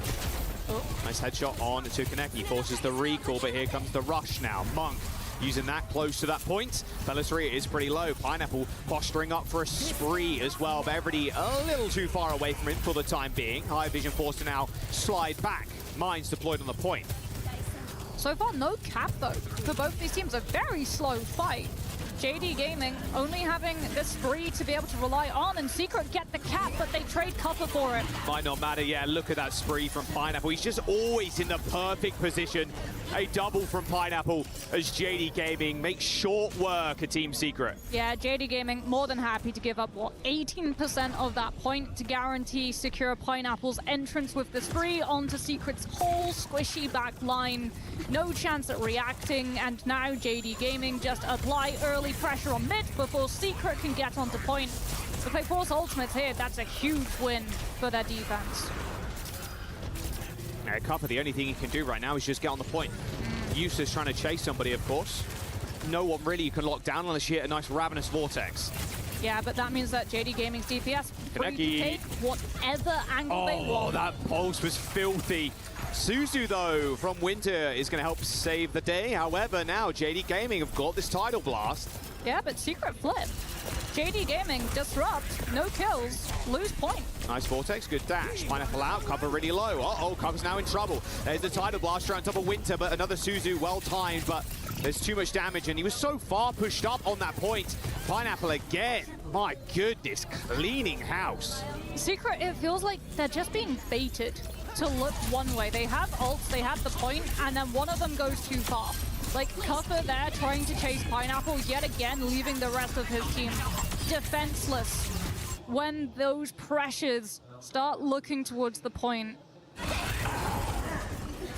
Oh. Nice headshot on to Connect. He forces the recall, but here comes the rush now. Monk using that close to that point. Bellatrix is pretty low. Pineapple posturing up for a spree as well. Beverly a little too far away from him for the time being. High Vision forced to now slide back. Mines deployed on the point. So far, no cap, though, for both these teams. A very slow fight. JD Gaming only having this spree to be able to rely on, and Secret get the cap, but they trade Kuffer for it. Might not matter, yeah, look at that spree from Pineapple. He's just always in the perfect position. A double from Pineapple as JD Gaming makes short work of Team Secret. Yeah, JD Gaming more than happy to give up, what, 18% of that point to guarantee secure Pineapple's entrance with the spree onto Secret's whole squishy back line. No chance at reacting, and now JD Gaming just apply early pressure on mid before Secret can get onto point. If they force ultimates here, that's a huge win for their defense. Kuffer, the only thing he can do right now is just get on the point. Useless trying to chase somebody, of course. No one really you can lock down unless you hit a nice Ravenous Vortex. Yeah, but that means that JD Gaming's DPS free to take whatever angle they want. Oh, that pulse was filthy. Suzu, though, from Winter is going to help save the day. However, now JD Gaming have got this tidal blast. Yeah, but Secret flip. JD Gaming disrupt, no kills, lose point. Nice Vortex, good dash. Pineapple out, Kuffer really low. Uh-oh, Kuffer's now in trouble. There's the tidal blaster on top of Winter, but another Suzu well timed, but there's too much damage, and he was so far pushed up on that point. Pineapple again. My goodness, cleaning house. Secret, it feels like they're just being baited to look one way. They have ults, they have the point, and then one of them goes too far. Like Kuffer there trying to chase Pineapple yet again, leaving the rest of his team defenseless when those pressures start looking towards the point.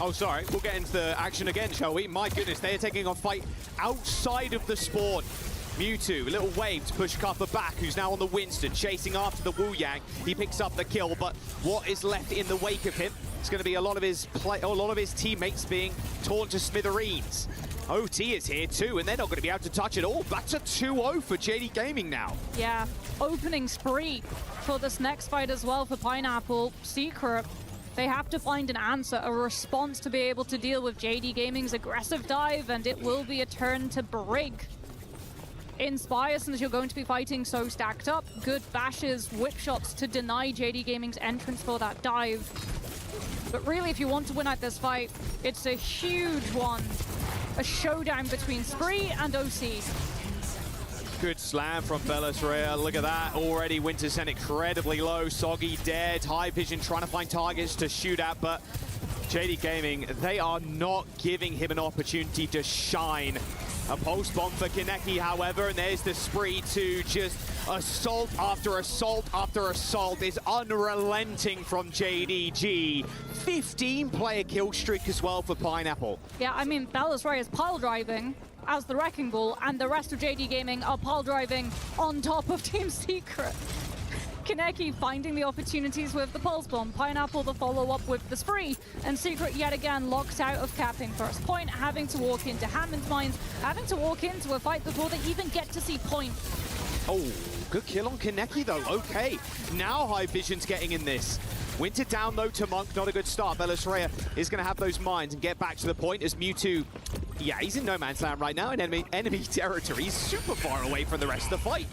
Oh, sorry. We'll get into the action again, shall we? My goodness, they are taking a fight outside of the spawn. Mewtwo, a little wave to push Kuffer back, who's now on the Winston, chasing after the Wu Yang. He picks up the kill, but what is left in the wake of him? It's going to be a lot of his teammates being torn to smithereens. OT is here too, and they're not going to be able to touch it all. That's a 2-0 for JD Gaming now. Yeah, opening spree for this next fight as well for Pineapple. Secret, they have to find an answer, a response to be able to deal with JD Gaming's aggressive dive, and it will be a turn to Brig. Inspire, since you're going to be fighting so stacked up. Good bashes, whip shots to deny JD Gaming's entrance for that dive. But really, if you want to win out this fight, it's a huge one. A showdown between Spree and OC. Good slam from Belisrea. Look at that. Already Winter sent incredibly low. Soggy dead. High Vision trying to find targets to shoot at, but JD Gaming, they are not giving him an opportunity to shine. A post bomb for Kaneki, however, and there's the spree to just assault after assault after assault. Is unrelenting from JDG. 15-player kill streak as well for Pineapple. Yeah, I mean, Belisrea is pile driving as the Wrecking Ball, and the rest of JD Gaming are pile driving on top of Team Secret. Kaneki finding the opportunities with the Pulse Bomb, Pineapple the follow-up with the spree, and Secret yet again locked out of capping first point, having to walk into Hammond's mines, having to walk into a fight before they even get to see point. Oh, good kill on Kaneki though. Okay, now High Vision's getting in this. Winter down though to Monk, not a good start. Belisrea is going to have those mines and get back to the point as Mewtwo, yeah, he's in no man's land right now in enemy territory. He's super far away from the rest of the fight.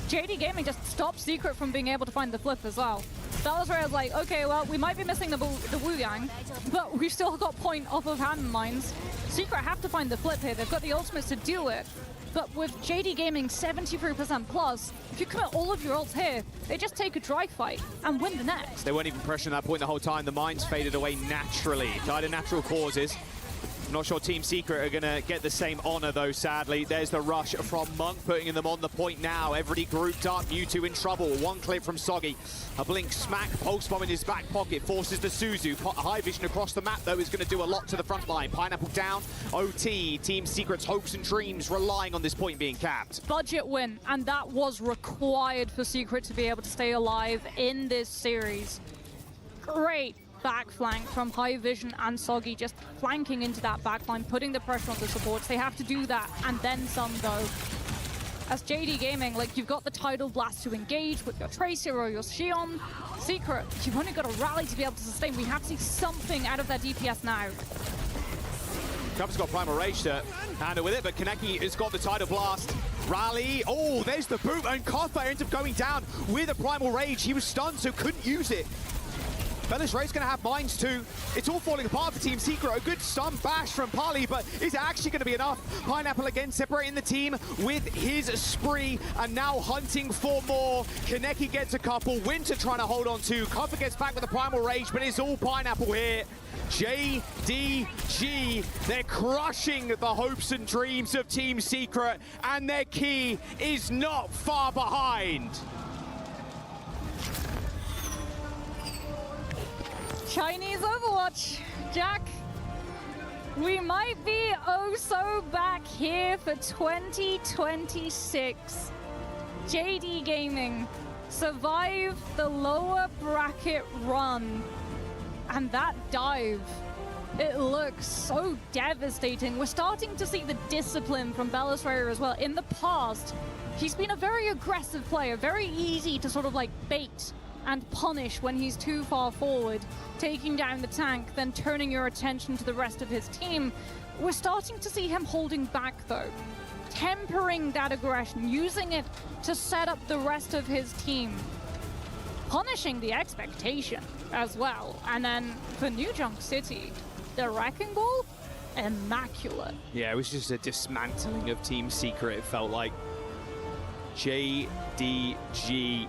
JD Gaming just stopped Secret from being able to find the flip as well. Belisrea's like, okay, well, we might be missing the Wu Yang, but we've still got point off of Hammond mines. Secret have to find the flip here. They've got the ultimates to do it. But with JD Gaming 73% plus, if you commit all of your ults here, they just take a dry fight and win the next. They weren't even pressuring that point the whole time. The mines faded away naturally. Died of natural causes. I'm not sure Team Secret are going to get the same honor, though, sadly. There's the rush from Monk, putting them on the point now. Everybody grouped up. Mewtwo in trouble. One clip from Soggy. A blink smack. Pulse bomb in his back pocket. Forces the Suzu. High Vision across the map, though, is going to do a lot to the front line. Pineapple down. OT. Team Secret's hopes and dreams relying on this point being capped. Budget win, and that was required for Secret to be able to stay alive in this series. Great back flank from High Vision and Soggy, just flanking into that backline, putting the pressure on the supports. They have to do that, and then some, though. As JD Gaming, like, you've got the Tidal Blast to engage with your Tracer or your Xion. Secret, you've only got a rally to be able to sustain. We have to see something out of that DPS now. Cub's got Primal Rage to handle with it, but Kaneki has got the Tidal Blast. Rally, oh, there's the boot, and Kotha ends up going down with a Primal Rage. He was stunned, so couldn't use it. Belisrea's going to have mines too. It's all falling apart for Team Secret. A good stun bash from Pali, but is it actually going to be enough? Pineapple again separating the team with his spree and now hunting for more. Kaneki gets a couple. Winter trying to hold on to. Cover gets back with the Primal Rage, but it's all Pineapple here. JDG, they're crushing the hopes and dreams of Team Secret, and their key is not far behind. Chinese Overwatch. Jack, we might be oh so back here for 2026. JD Gaming survived the lower bracket run, and that dive, it looks so devastating. We're starting to see the discipline from Belisrea as well. In the past, he's been a very aggressive player, very easy to sort of like bait and punish when he's too far forward, taking down the tank, then turning your attention to the rest of his team. We're starting to see him holding back though, tempering that aggression, using it to set up the rest of his team, punishing the expectation as well. And then for New Junk City, the Wrecking Ball, immaculate. Yeah, it was just a dismantling of Team Secret, it felt like. JDG,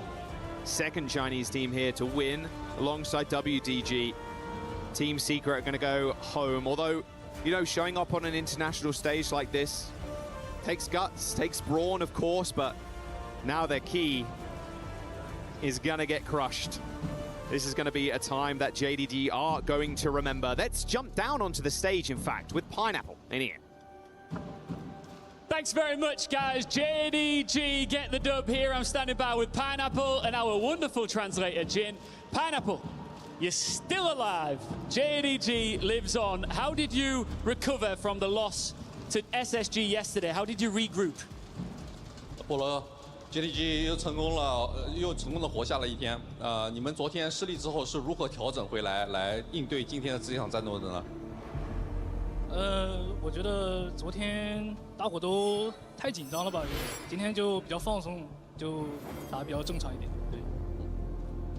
second Chinese team here to win alongside WDG. Team Secret are going to go home, although, you know, showing up on an international stage like this takes guts, takes brawn, of course, but now their key is going to get crushed. This is going to be a time that JDG are going to remember. Let's jump down onto the stage, in fact, with Pineapple in here. Thanks very much, guys. JDG get the dub here. I'm standing by with Pineapple and our wonderful translator, Jin. Pineapple, you're still alive. JDG lives on. How did you recover from the loss to SSG yesterday? How did you regroup? 菠萝 JDG 又成功的活下了一天。你们昨天失利之后是如何调整回来，来应对今天的这场战斗的呢？我觉得昨天大伙都太紧张了吧，今天就比较放松，就打得比较正常一点。对。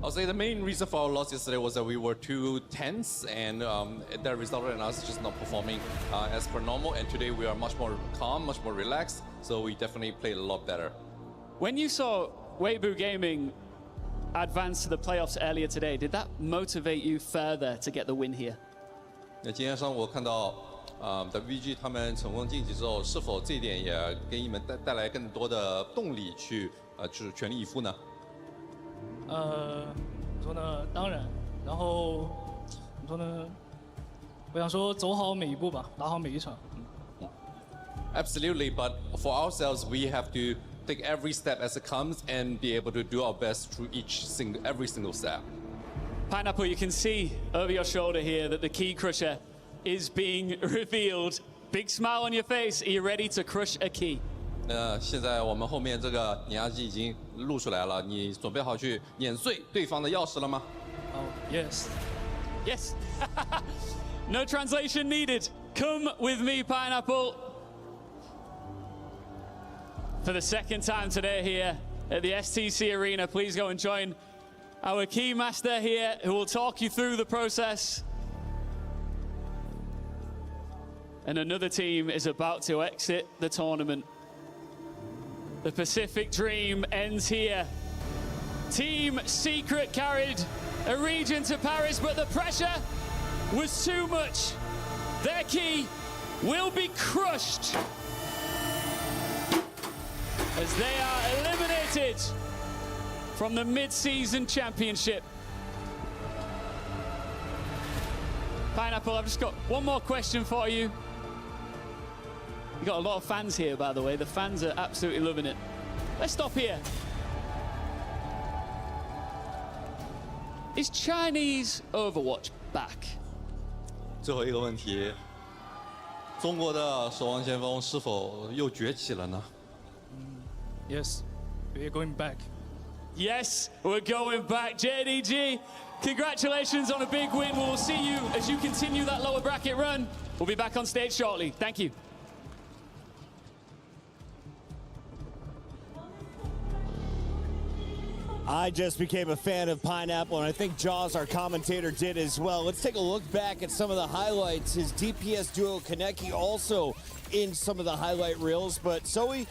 I'll say the main reason for our loss yesterday was that we were too tense, and that resulted in us just not performing as per normal. And today we are much more calm, much more relaxed, so we definitely played a lot better. When you saw Weibo Gaming advance to the playoffs earlier today, did that motivate you further to get the win here? 那今天上午我看到WG 他们成功晋级之后，是否这一点也给你们带来更多的动力去就是全力以赴呢？怎么说呢？当然，然后怎么说呢？我想说走好每一步吧，打好每一场。Absolutely, but for ourselves, we have to take every step as it comes and be able to do our best through every single step. Pineapple, you can see over your shoulder here that the key crusher is being revealed. Big smile on your face. Are you ready to crush a key? 现在我们后面这个碾压机已经露出来了，你准备好去碾碎对方的钥匙了吗？ Yes. Yes. No translation needed. Come with me, Pineapple. For the second time today here at the STC Arena, please go and join our key master here who will talk you through the process. And another team is about to exit the tournament. The Pacific Dream ends here. Team Secret carried a region to Paris, but the pressure was too much. Their key will be crushed as they are eliminated from the mid-season championship. Pineapple, I've just got one more question for you. You've got a lot of fans here, by the way. The fans are absolutely loving it. Let's stop here. Is Chinese Overwatch back? 最后一个问题，中国的守望先锋是否又崛起了呢？ Yes, we're going back. Yes, we're going back. JDG, congratulations on a big win. We'll see you as you continue that lower bracket run. We'll be back on stage shortly. Thank you. I just became a fan of Pineapple, and I think Jaws, our commentator, did as well. Let's take a look back at some of the highlights. His DPS duo Kaneki also in some of the highlight reels, but Zoe,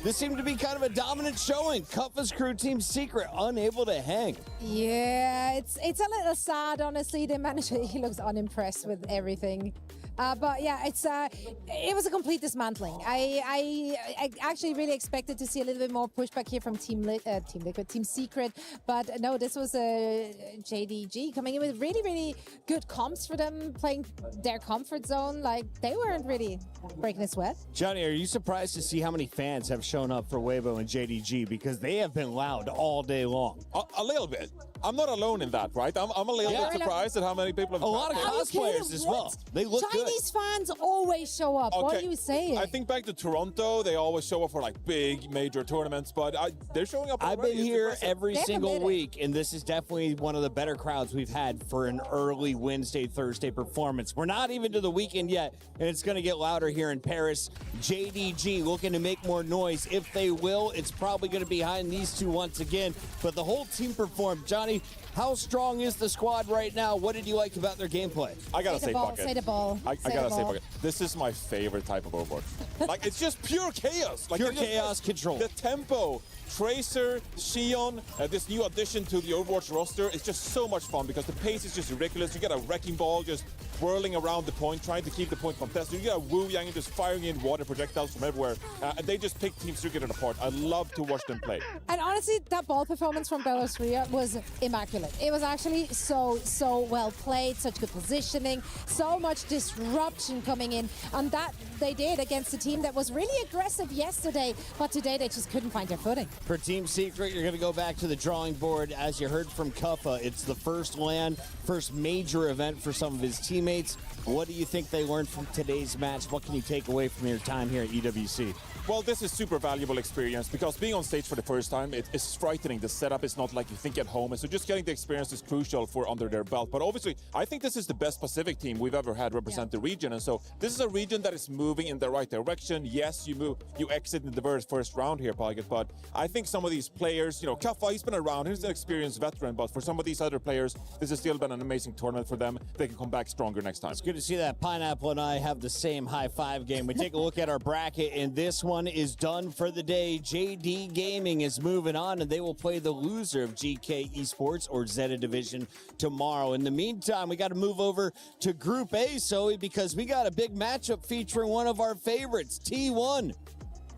this seemed to be kind of a dominant showing. Kuffa's crew, Team Secret, unable to hang. Yeah, it's a little sad, honestly. They managed. He looks unimpressed with everything. But yeah, it was a complete dismantling. I actually really expected to see a little bit more pushback here from Team Liquid, Team Secret. But no, this was JDG coming in with really, really good comps for them, playing their comfort zone. Like, they weren't really breaking a sweat. Johnny, are you surprised to see how many fans have shown up for Weibo and JDG? Because they have been loud all day long. A little bit. I'm not alone in that, right? I'm a little bit surprised at how many people have. A lot of cosplayers as well. They look good. Chinese fans always show up. Okay. What are you saying? I think back to Toronto, they always show up for like big major tournaments, but they're showing up already. I've been here every single week, and this is definitely one of the better crowds we've had for an early Wednesday, Thursday performance. We're not even to the weekend yet, and it's going to get louder here in Paris. JDG looking to make more noise. If they will, it's probably going to be behind these two once again, but the whole team performed. Johnny, how strong is the squad right now? What did you like about their gameplay? I gotta say, Bucket. Say the ball. I gotta say, Bucket. This is my favorite type of Overwatch. Like, it's just pure chaos. Like, pure chaos control. The tempo, Tracer, Xion, this new addition to the Overwatch roster is just so much fun because the pace is just ridiculous. You get a wrecking ball just whirling around the point, trying to keep the point contested. You get a Wu Yang just firing in water projectiles from everywhere. And they just pick Team Secret apart. I love to watch them play. And honestly, that ball performance from Belarus was immaculate. It was actually so well played, such good positioning, so much disruption coming in. And that they did against a team that was really aggressive yesterday, but today they just couldn't find their footing. For Team Secret, you're going to go back to the drawing board. As you heard from Kuffa, it's the first LAN, first major event for some of his teammates. teammates. What do you think they learned from today's match? What can you take away from your time here at EWC? Well, this is super valuable experience because being on stage for the first time, it's frightening. The setup is not like you think at home. And so just getting the experience is crucial for under their belt. But obviously, I think this is the best Pacific team we've ever had represent the region. And so this is a region that is moving in the right direction. Yes, you exit in the very first round here, Paget. But I think some of these players, Kaffa, he's been around. He's an experienced veteran. But for some of these other players, this has still been an amazing tournament for them. They can come back stronger next time. It's good to see that Pineapple and I have the same high five game. We take a look at our bracket, and this one is done for the day. JD Gaming is moving on, and they will play the loser of GK Esports or Zeta Division tomorrow. In the meantime, we got to move over to Group A, Zoe, because we got a big matchup featuring one of our favorites, T1.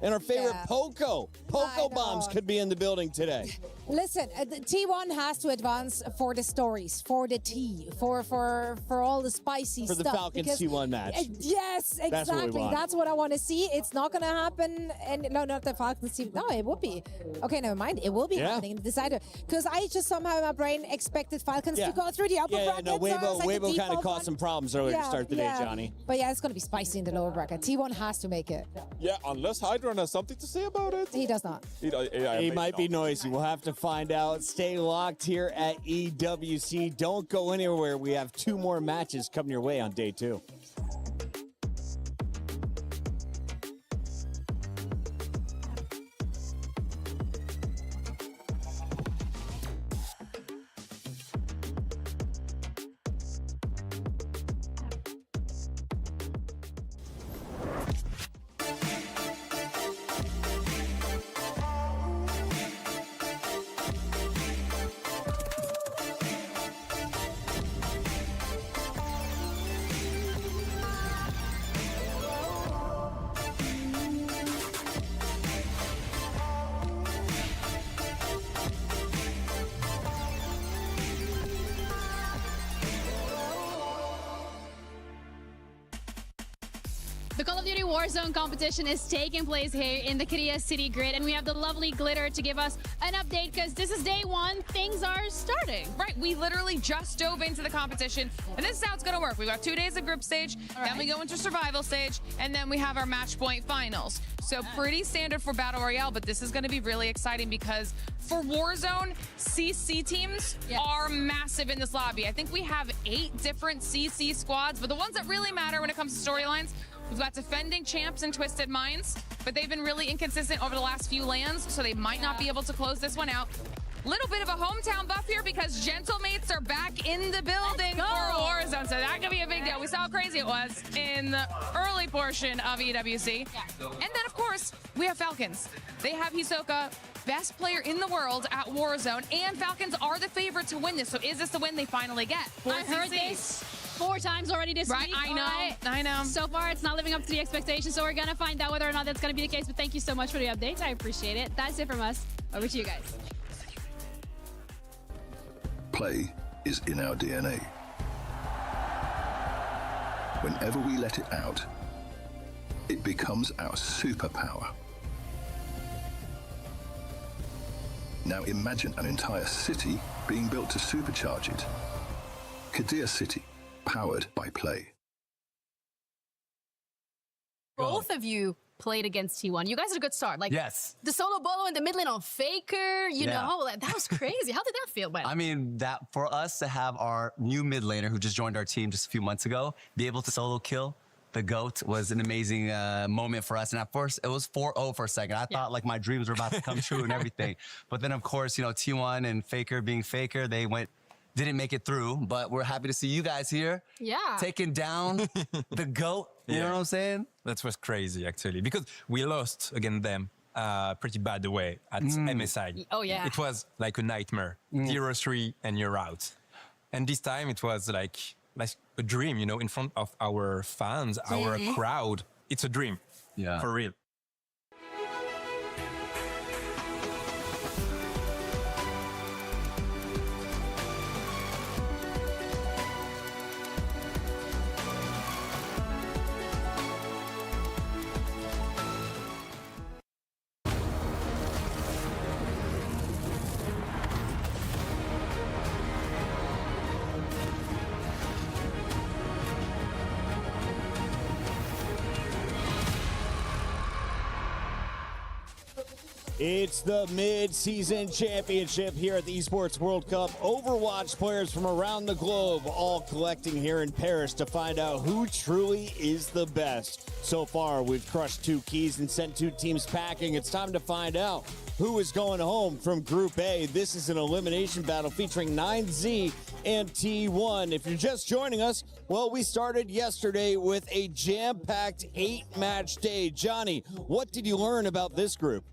And our favorite Poco. Poco Bombs could be in the building today. Listen, the T1 has to advance for the stories, for the tea, for all the spicy stuff. For the Falcons T1 match. Yes, exactly. That's what I want to see. It's not going to happen. And no, not the Falcons T1. No, it will be. Okay, never mind. It will be happening in the decider. Because I just somehow in my brain expected Falcons to go through the upper bracket. No, Weibo kind of caused some problems earlier to start the day, Johnny. But yeah, it's going to be spicy in the lower bracket. T1 has to make it. Yeah, unless Hydron has something to say about it. He does not. He might be noisy. We'll have to find out. Stay locked here at EWC. Don't go anywhere. We have 2 more matches coming your way on day 2. The Call of Duty Warzone competition is taking place here in the Korea City Grid, and we have the lovely Glitter to give us an update because this is day 1. Things are starting. Right, we literally just dove into the competition, and this is how it's going to work. We've got 2 days of group stage, then we go into survival stage, and then we have our match point finals. So pretty standard for Battle Royale, but this is going to be really exciting because for Warzone, CC teams are massive in this lobby. I think we have 8 different CC squads, but the ones that really matter when it comes to storylines, we've got defending champs and Twisted Minds, but they've been really inconsistent over the last few lands, so they might not be able to close this one out. Little bit of a hometown buff here because Gentlemates are back in the building for Warzone, so that could be a big deal. We saw how crazy it was in the early portion of EWC. And then, of course, we have Falcons. They have Hisoka, best player in the world at Warzone, and Falcons are the favorite to win this. So is this the win they finally get? I heard this 4 times already this week. I know. So far, it's not living up to the expectations, so we're going to find out whether or not that's going to be the case. But thank you so much for the updates. I appreciate it. That's it from us. Over to you guys. Play is in our DNA. Whenever we let it out, it becomes our superpower. Now imagine an entire city being built to supercharge it. Kadir City, powered by Play. Both of you played against T1. You guys had a good start. Like the solo bolo in the mid lane on Faker, you know, that was crazy. How did that feel, man? I mean, that for us to have our new mid laner who just joined our team just a few months ago, be able to solo kill the GOAT was an amazing moment for us. And at first, it was 4-0 for a second. I thought like my dreams were about to come true and everything. But then, of course, you know, T1 and Faker being Faker, they didn't make it through. But we're happy to see you guys here. Yeah. Taking down the GOAT. You know what I'm saying? That was crazy, actually, because we lost against them pretty bad away at MSI. Oh, yeah. It was like a nightmare. 0-3 and you're out. And this time it was like a dream, you know, in front of our fans, our crowd. It's a dream. Yeah. For real. It's the mid-season championship here at the Esports World Cup. Overwatch players from around the globe all collecting here in Paris to find out who truly is the best. So far, we've crushed 2 keys and sent 2 teams packing. It's time to find out who is going home from Group A. This is an elimination battle featuring 9Z and T1. If you're just joining us, well, we started yesterday with a jam-packed 8-match day. Johnny, what did you learn about this group?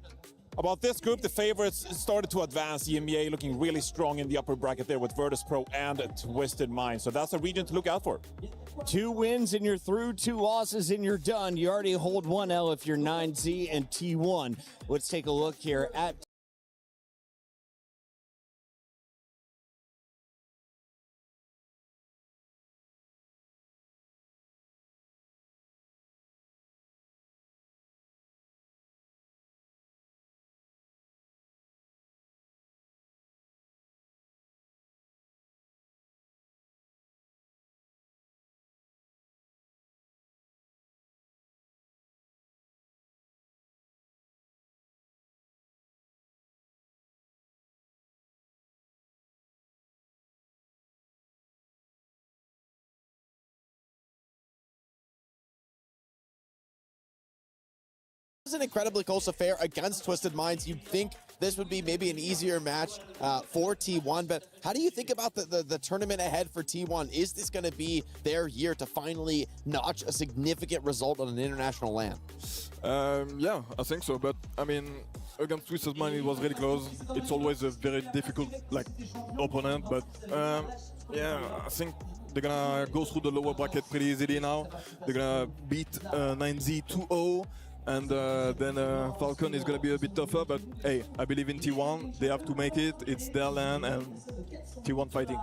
About this group, the favorites started to advance. EMEA looking really strong in the upper bracket there with Virtus Pro and Twisted Mind. So that's a region to look out for. 2 wins and you're through, 2 losses and you're done. You already hold 1 L if you're 9Z and T1. Let's take a look here at An incredibly close affair against Twisted Minds. You'd think this would be maybe an easier match for T1, but how do you think about the tournament ahead for T1? Is this going to be their year to finally notch a significant result on an international land? Yeah, I think so, but I mean, against Twisted Mind it was really close. It's always a very difficult opponent, but yeah, I think they're gonna go through the lower bracket pretty easily now. They're gonna beat 9Z 2-0. And then Falcon is going to be a bit tougher, but hey, I believe in T1. They have to make it. It's their land, and T1 fighting.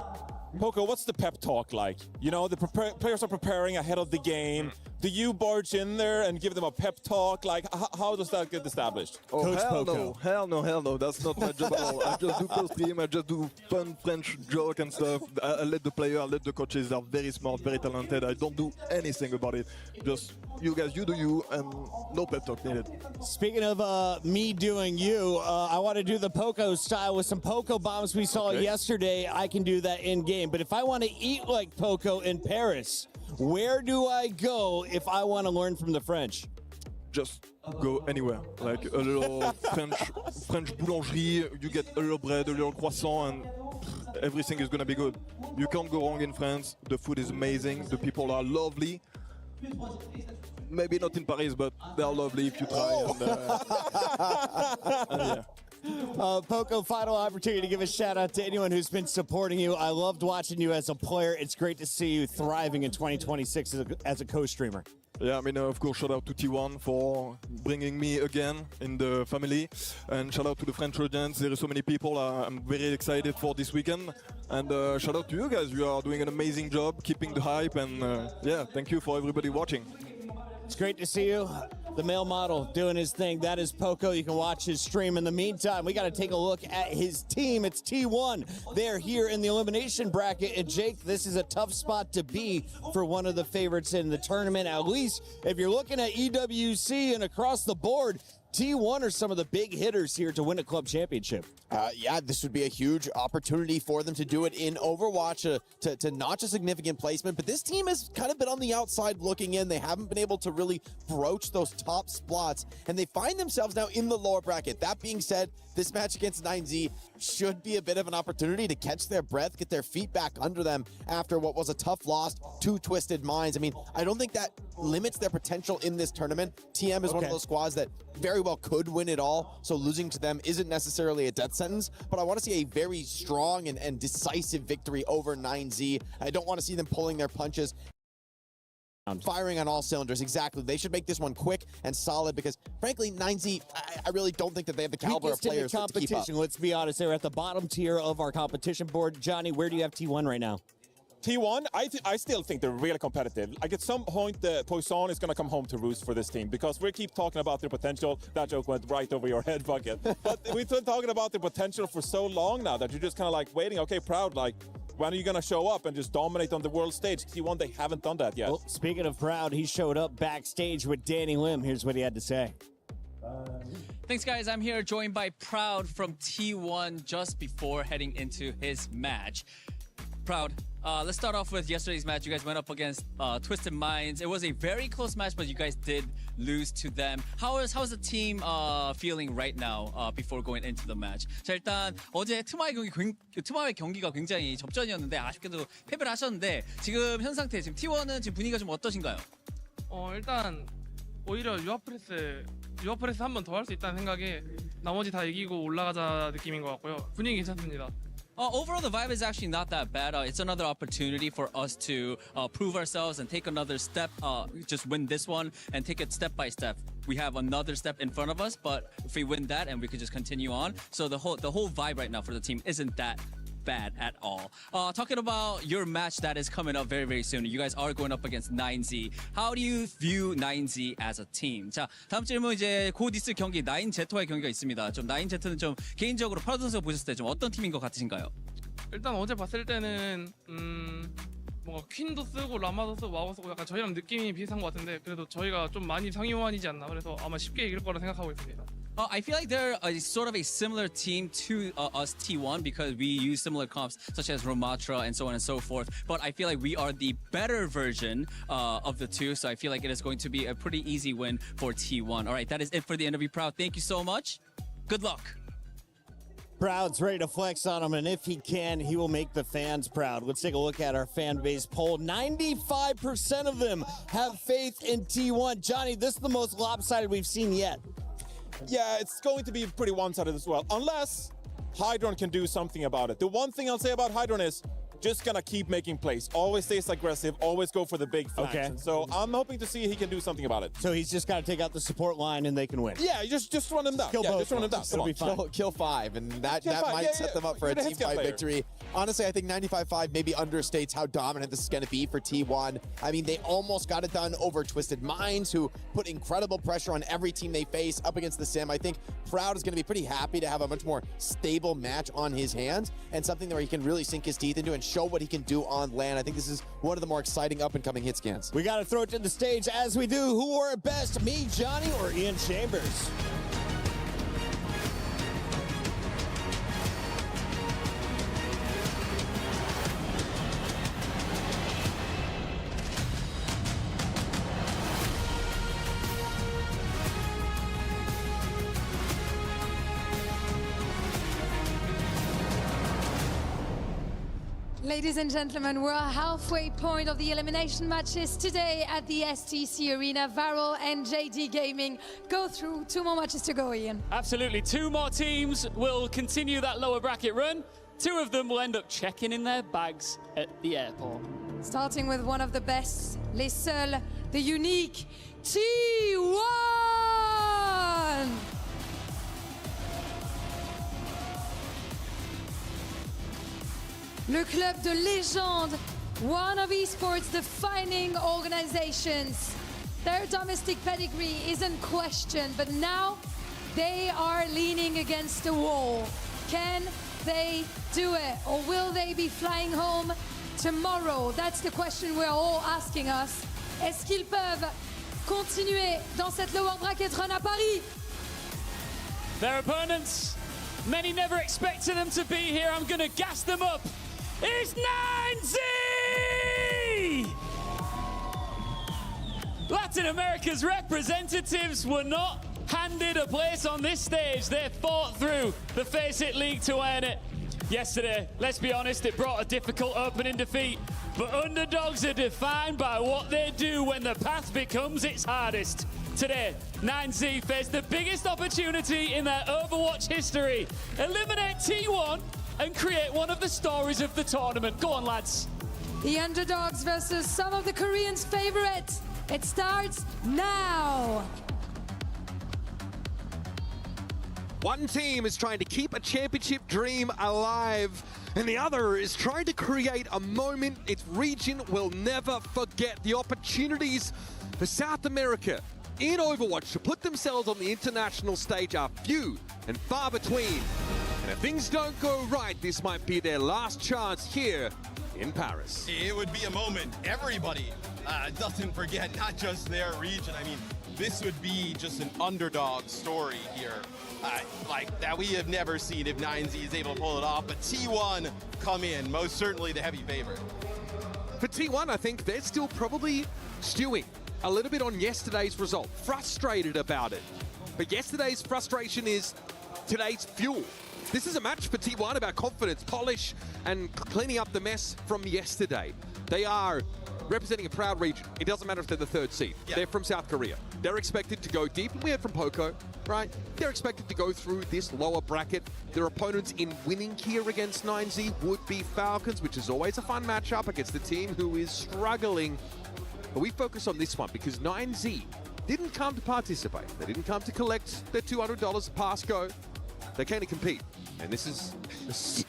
Poco, what's the pep talk like? You know, the players are preparing ahead of the game. Do you barge in there and give them a pep talk? Like, how does that get established? Oh, Coach hell Poco. no, hell no, hell no. That's not my job at all. I just do first team. I just do fun French joke and stuff. I let the player, I let the coaches. They're very smart, very talented. I don't do anything about it. Just you guys, you do you, and no pep talk needed. Speaking of me doing you, I want to do the Poco style with some Poco bombs we saw yesterday. I can do that in game. But if I want to eat like Poco in Paris, where do I go if I want to learn from the French? Just go anywhere. Like a little French boulangerie, you get a little bread, a little croissant, and everything is going to be good. You can't go wrong in France. The food is amazing. The people are lovely. Maybe not in Paris, but they're lovely if you try. And, yeah. Poco, final opportunity to give a shout out to anyone who's been supporting you. I loved watching you as a player. It's great to see you thriving in 2026 as a co-streamer. Yeah, I mean, of course, shout out to T1 for bringing me again in the family. And shout out to the French audience. There are so many people. I'm very excited for this weekend. And shout out to you guys. You are doing an amazing job, keeping the hype. And yeah, thank you for everybody watching. It's great to see you. The male model doing his thing. That is Poco. You can watch his stream. In the meantime, we got to take a look at his team. It's T1. They're here in the elimination bracket. And Jake, this is a tough spot to be for one of the favorites in the tournament. At least if you're looking at EWC and across the board, T1 are some of the big hitters here to win a club championship. Yeah, this would be a huge opportunity for them to do it in Overwatch, to notch a significant placement. But this team has kind of been on the outside looking in. They haven't been able to really broach those top spots, and they find themselves now in the lower bracket. That being said, this match against 9Z should be a bit of an opportunity to catch their breath, get their feet back under them after what was a tough loss to Twisted Minds. I mean, I don't think that limits their potential in this tournament. TM is one of those squads that very well could win it all, so losing to them isn't necessarily a death sentence, but I want to see a very strong and decisive victory over 9Z. I don't want to see them pulling their punches, firing on all cylinders. Exactly. They should make this one quick and solid because, frankly, 9Z, I really don't think that they have the caliber of players to keep up. Let's be honest, they're at the bottom tier of our competition board. Johnny, where do you have T1 right now? T1, I still think they're really competitive. Like at some point, Poisson is going to come home to roost for this team because we keep talking about their potential. That joke went right over your head, Bucket. But we've been talking about their potential for so long now that you're just kind of like waiting. Okay, Proud, like, when are you going to show up and just dominate on the world stage? T1, they haven't done that yet. Well, speaking of Proud, he showed up backstage with Danny Lim. Here's what he had to say. Thanks, guys. I'm here joined by Proud from T1 just before heading into his match. Proud, let's start off with yesterday's match. You guys went up against Twisted Minds. It was a very close match, but you guys did lose to them. How's the team feeling right now before going into the match? 자, 일단 어제 트마의 경기가 굉장히 접전이었는데 아쉽게도 패배를 하셨는데 지금 현 상태 지금 T1은 지금 분위기가 좀 어떠신가요? 일단 오히려 유아프레스 한 번 더 할 수 있다는 생각에 나머지 다 이기고 올라가자 느낌인 것 같고요. 분위기 괜찮습니다. Overall, the vibe is actually not that bad. It's another opportunity for us to prove ourselves and take another step, just win this one and take it step by step. We have another step in front of us, but if we win that and we could just continue on. So the whole vibe right now for the team isn't that bad at all. Talking about your match that is coming up very, very soon. You guys are going up against 9Z. How do you view 9Z as a team? 자, 다음 질문 이제 곧 있을 경기 9Z와의 경기가 있습니다. 좀 9Z는 좀 개인적으로 파라 선수가 보셨을 때 좀 어떤 팀인 것 같으신가요? 일단 어제 봤을 때는 뭔가 퀸도 쓰고 라마도 쓰고 와우 쓰고 약간 저희랑 느낌이 비슷한 것 같은데 그래도 저희가 좀 많이 상위호환이지 않나 그래서 아마 쉽게 이길 거라 생각하고 있습니다. I feel like they're sort of a similar team to us T1 because we use similar comps such as Romatra and so on and so forth. But I feel like we are the better version of the two. So I feel like it is going to be a pretty easy win for T1. All right, that is it for the interview, Proud. Thank you so much. Good luck. Proud's ready to flex on him, and if he can, he will make the fans proud. Let's take a look at our fan base poll. 95% of them have faith in T1. Johnny, this is the most lopsided we've seen yet. Yeah, it's going to be pretty one-sided as well, unless Hydron can do something about it. The one thing I'll say about Hydron is just gonna keep making plays. Always stays aggressive, always go for the big flanks. Okay. So I'm hoping to see he can do something about it. So he's just got to take out the support line and they can win. Yeah, just run him down. Kill both just run him down. It'll be fine. Kill 5, and that might set them up for a team fight victory. Honestly, I think 95-5 maybe understates how dominant this is going to be for T1. I mean, they almost got it done over Twisted Minds, who put incredible pressure on every team they face up against the Sim. I think Proud is going to be pretty happy to have a much more stable match on his hands and something where he can really sink his teeth into and show what he can do on land. I think this is one of the more exciting up-and-coming hit scans. We got to throw it to the stage as we do. Who wore it best, me, Johnny, or Ian Chambers? Ladies and gentlemen, we're halfway point of the elimination matches today at the STC Arena. Varel and JD Gaming go through 2 more matches to go, Ian. Absolutely. 2 more teams will continue that lower bracket run. 2 of them will end up checking in their bags at the airport. Starting with one of the best, les seuls, the unique T1! Le club de légende, one of esports defining organizations. Their domestic pedigree isn't questioned, but now they are leaning against the wall. Can they do it, or will they be flying home tomorrow? That's the question we're all asking us. Est-ce qu'ils peuvent continuer dans cette lower bracket run à Paris? Their opponents, many never expected them to be here. I'm gonna gas them up. It's 9Z! Latin America's representatives were not handed a place on this stage. They fought through the Face It League to earn it. Yesterday, let's be honest, it brought a difficult opening defeat, but underdogs are defined by what they do when the path becomes its hardest. Today, 9Z faced the biggest opportunity in their Overwatch history. Eliminate T1 and create one of the stories of the tournament. Go on, lads. The underdogs versus some of the Koreans' favorites. It starts now. One team is trying to keep a championship dream alive, and the other is trying to create a moment its region will never forget. The opportunities for South America in Overwatch to put themselves on the international stage are few and far between. And if things don't go right, this might be their last chance here in Paris. It would be a moment everybody doesn't forget, not just their region. I mean, this would be just an underdog story here, like that we have never seen if 9Z is able to pull it off. But T1 come in, most certainly the heavy favorite. For T1, I think they're still probably stewing a little bit on yesterday's result, frustrated about it. But yesterday's frustration is today's fuel. This is a match for T1 about confidence, polish, and cleaning up the mess from yesterday. They are representing a proud region. It doesn't matter if they're the 3rd seed. Yeah. They're from South Korea. They're expected to go deep. We heard from Poco, right? They're expected to go through this lower bracket. Their opponents in winning here against 9Z would be Falcons, which is always a fun matchup against a team who is struggling. But we focus on this one because 9Z didn't come to participate. They didn't come to collect their $200 pass go. They came to compete. And this is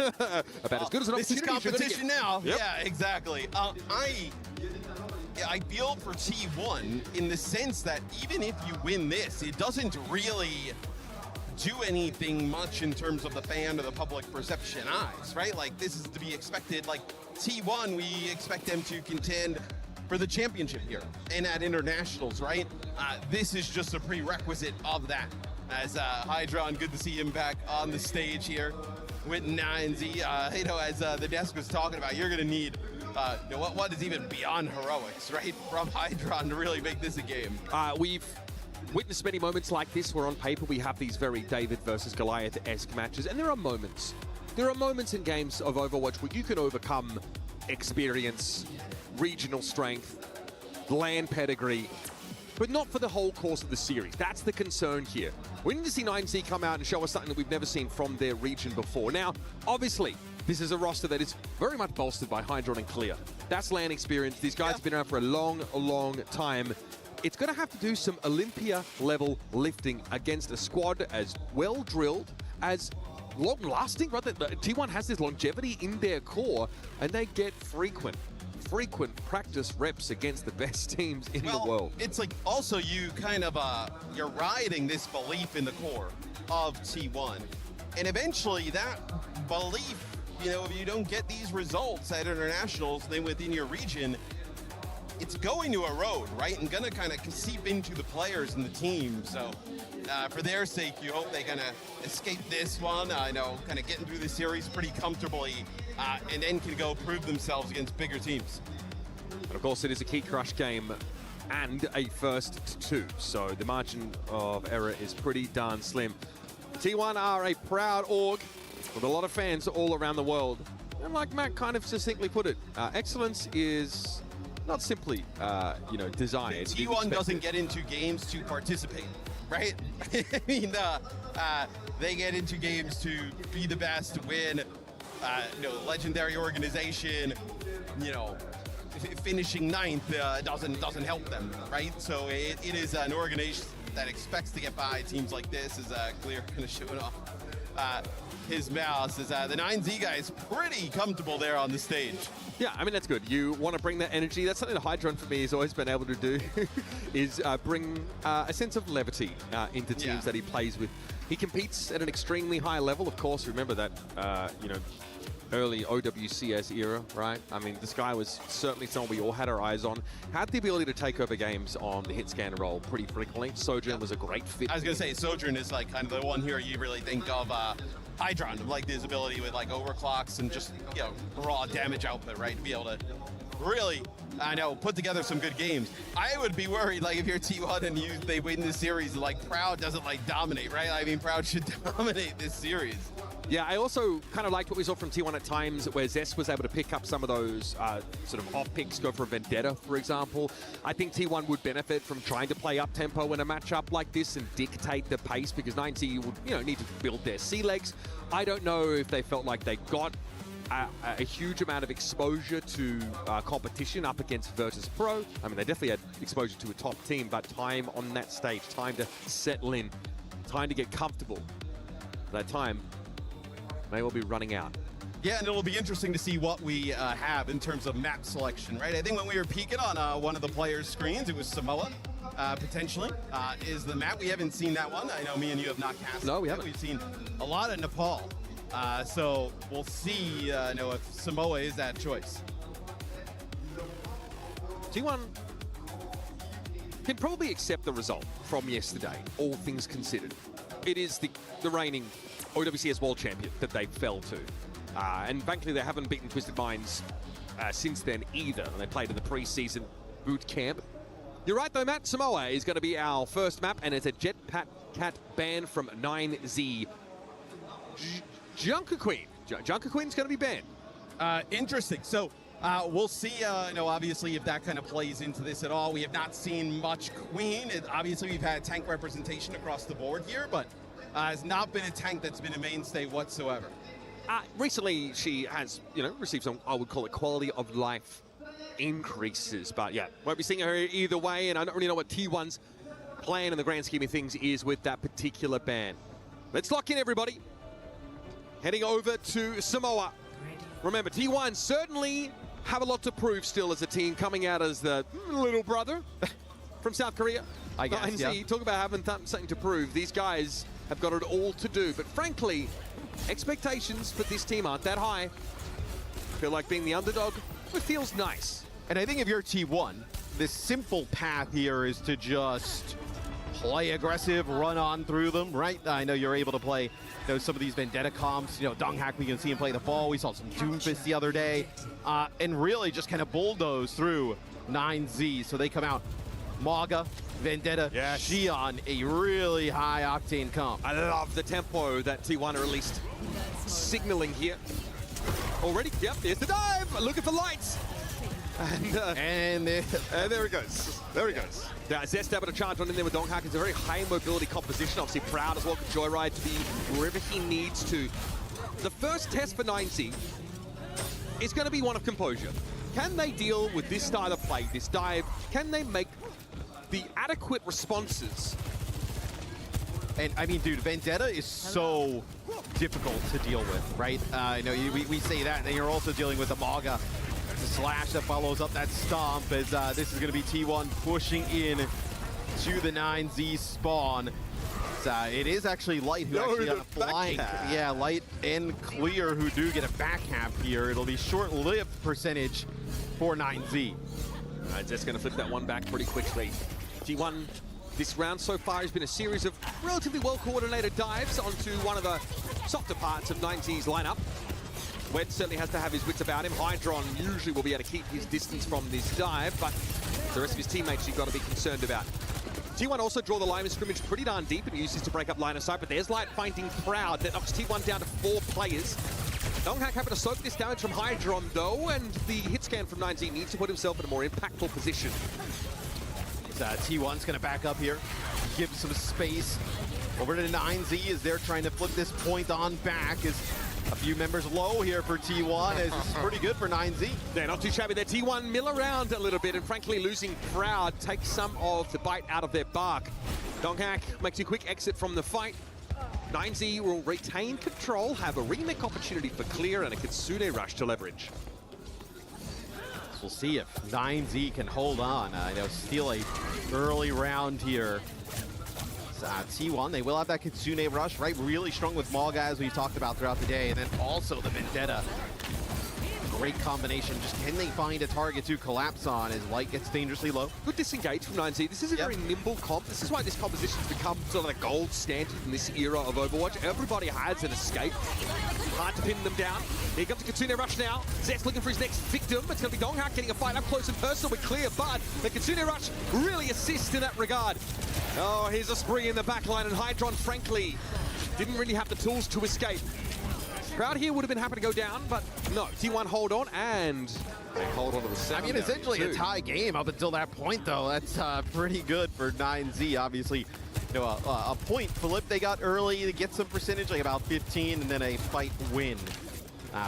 about as good as an opportunity. This is competition now. Yep. Yeah, exactly. I feel for T1 in the sense that even if you win this, it doesn't really do anything much in terms of the fan or the public perception eyes, right? Like, this is to be expected. Like, T1, we expect them to contend for the championship here and at internationals, right? This is just a prerequisite of that. As Hydron, good to see him back on the stage here with 9Z. You know, as the desk was talking about, you're going to need you know, what is even beyond heroics, right, from Hydron to really make this a game. We've witnessed many moments like this where on paper we have these very David versus Goliath-esque matches, and there are moments in games of Overwatch where you can overcome experience, regional strength, land pedigree, but not for the whole course of the series. That's the concern here. We need to see 9Z come out and show us something that we've never seen from their region before. Now, obviously, this is a roster that is very much bolstered by Hydron and Clear. That's land experience. These guys have been around for a long, long time. It's going to have to do some Olympia-level lifting against a squad as well-drilled, as long-lasting, right? T1 has this longevity in their core, and they get frequent practice reps against the best teams in the world. It's like also you kind of you're riding this belief in the core of T1, and eventually that belief, you know, if you don't get these results at internationals, then within your region, it's going to erode, right? And gonna kind of seep into the players and the team. So for their sake, you hope they kind of escape this one. I know, kind of getting through the series pretty comfortably, and then can go prove themselves against bigger teams. And of course, it is a key crush game and a 1st to 2, so the margin of error is pretty darn slim. T1 are a proud org with a lot of fans all around the world. And like Matt kind of succinctly put it, excellence is not simply, you know, desired. T1 doesn't get into games to participate, right? I mean, they get into games to be the best, to win. You know, legendary organization, you know, finishing 9th doesn't help them, right? So it is an organization that expects to get by teams like this. Is Clear kind of showing off his mouse. Is the 9Z guy is pretty comfortable there on the stage. Yeah, I mean, that's good. You want to bring that energy. That's something that Hydron for me has always been able to do, is bring a sense of levity into teams that he plays with. He competes at an extremely high level, of course. Remember that, you know, early OWCS era, right? I mean, this guy was certainly someone we all had our eyes on. Had the ability to take over games on the hit scan role pretty frequently. Sojourn was a great fit. I was going to say, Sojourn is like kind of the one here you really think of Hydron, like his ability with like overclocks and just, you know, raw damage output, right? To be able to really, I know, put together some good games. I would be worried, like, if you're T1 and they win this series, like, Proud doesn't, like, dominate, right? I mean, Proud should dominate this series. Yeah, I also kind of liked what we saw from T1 at times, where Zest was able to pick up some of those sort of off picks, go for a Vendetta, for example. I think T1 would benefit from trying to play up tempo in a matchup like this and dictate the pace, because 9Z would, you know, need to build their sea legs. I don't know if they felt like they got a huge amount of exposure to competition up against Virtus Pro. I mean, they definitely had exposure to a top team, but time on that stage, time to settle in, time to get comfortable. That time may well be running out. Yeah, and it'll be interesting to see what we have in terms of map selection, right? I think when we were peeking on one of the players' screens, it was Samoa, potentially, is the map. We haven't seen that one. I know me and you have not cast it. No, we haven't. We've seen a lot of Nepal. So we'll see if Samoa is that choice. T1 can probably accept the result from yesterday, all things considered. It is the reigning OWCS World Champion that they fell to. And frankly, they haven't beaten Twisted Minds since then either. And they played in the preseason boot camp. You're right though, Matt. Samoa is going to be our first map, and it's a Jetpack Cat ban from 9Z. Junker Queen. Junker Queen's going to be banned. Interesting. So we'll see, obviously, if that kind of plays into this at all. We have not seen much Queen. Obviously, we've had tank representation across the board here, but has not been a tank that's been a mainstay whatsoever. Recently, she has, received some, I would call it, quality of life increases. But yeah, won't be seeing her either way, and I don't really know what T1's plan in the grand scheme of things is with that particular ban. Let's lock in, everybody. Heading over to Samoa. Remember, T1 certainly have a lot to prove still as a team, coming out as the little brother from South Korea. I guess, yeah. Talk about having something to prove. These guys have got it all to do. But frankly, expectations for this team aren't that high. Feel like being the underdog, it feels nice. And I think if you're T1, this simple path here is to just play aggressive, run on through them, right? I know you're able to play some of these Vendetta comps. Donghack, we can see him play the fall. We saw some Doomfist the other day. And really just kind of bulldoze through 9Z. So they come out Maga, Vendetta, Xion, a really high octane comp. I love the tempo that T1 are at least signaling here. Already, yep, there's the dive, looking for lights. And there he goes. There he goes. Yeah, Zest able to charge on in there with Donghack. It's a very high mobility composition. Obviously proud as well for Joyride to be wherever he needs to. The first test for 9Z is going to be one of composure. Can they deal with this style of play, this dive? Can they make the adequate responses? And I mean, dude, Vendetta is so difficult to deal with, right? We say that, and you're also dealing with the Maga. The slash that follows up that stomp as this is going to be T1 pushing in to the 9Z spawn. It is actually Light who actually got a flank. Yeah, Light and Clear who do get a back half here. It'll be short-lived percentage for 9Z. Just going to flip that one back pretty quickly. T1 this round so far has been a series of relatively well-coordinated dives onto one of the softer parts of 9Z's lineup. Wed certainly has to have his wits about him. Hydron usually will be able to keep his distance from this dive, but the rest of his teammates you've got to be concerned about. T1 also draw the line of scrimmage pretty darn deep and uses to break up line of sight, but there's Light finding Proud. That knocks T1 down to 4 players. Donghack having to soak this damage from Hydron though, and the hit scan from 9Z needs to put himself in a more impactful position. T1's going to back up here, give some space over to 9Z as they're trying to flip this point on back. As a few members low here for T1, as it's pretty good for 9Z. They're not too shabby. Their T1 mill around a little bit, and frankly, losing Proud takes some of the bite out of their bark. Donghack makes a quick exit from the fight. 9Z will retain control, have a remake opportunity for Clear, and a Kitsune rush to leverage. We'll see if 9Z can hold on. Steal a early round here. T1, they will have that Kitsune rush, right? Really strong with Maga, as we've talked about throughout the day, and then also the Vendetta. Great combination. Just can they find a target to collapse on as Light gets dangerously low? Good disengage from 9Z. This is a very nimble comp. This is why this composition's become sort of the gold standard in this era of Overwatch. Everybody has an escape. Hard to pin them down. Here comes the Kitsune rush now. Zest looking for his next victim. It's going to be Donghack getting a fight up close and personal with Clear, but the Kitsune rush really assists in that regard. Oh, here's a spree in the backline, and Hydron, frankly, didn't really have the tools to escape. Proud here would have been happy to go down, but no, T1 hold on, and they hold on to the second. I mean, essentially a tie game up until that point, though. That's pretty good for 9Z. Obviously, a point flip they got early to get some percentage, like about 15, and then a fight win.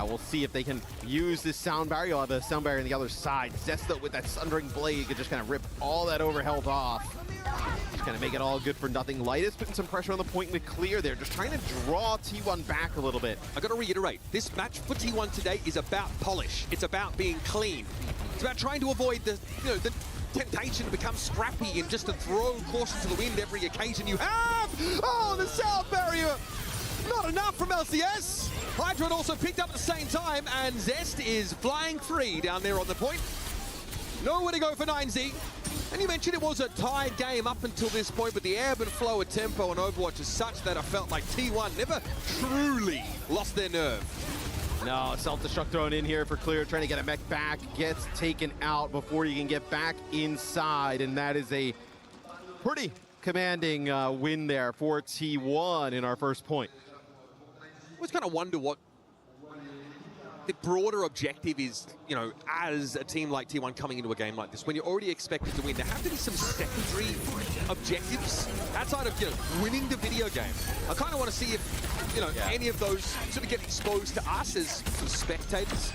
We'll see if they can use this sound barrier. You'll have a sound barrier on the other side. Zesto with that Sundering Blade could just kind of rip all that overhealth off. Just kind of make it all good for nothing. Light is putting some pressure on the point with Clear there, just trying to draw T1 back a little bit. I got to reiterate, this match for T1 today is about polish. It's about being clean. It's about trying to avoid the temptation to become scrappy and just to throw caution to the wind every occasion you have. Oh, the sound barrier! Not enough from LCS. Hydron also picked up at the same time, and Zest is flying free down there on the point. Nowhere to go for 9Z. And you mentioned it was a tied game up until this point, but the ebb and flow of tempo on Overwatch is such that I felt like T1 never truly lost their nerve. No, self-destruct thrown in here for Clear, trying to get a mech back, gets taken out before you can get back inside, and that is a pretty commanding win there for T1 in our first point. I always kind of wonder what the broader objective is, you know, as a team like T1 coming into a game like this, when you're already expected to win. There have to be some secondary objectives outside of, you know, winning the video game. I kind of want to see if, you know, any of those sort of get exposed to us as spectators.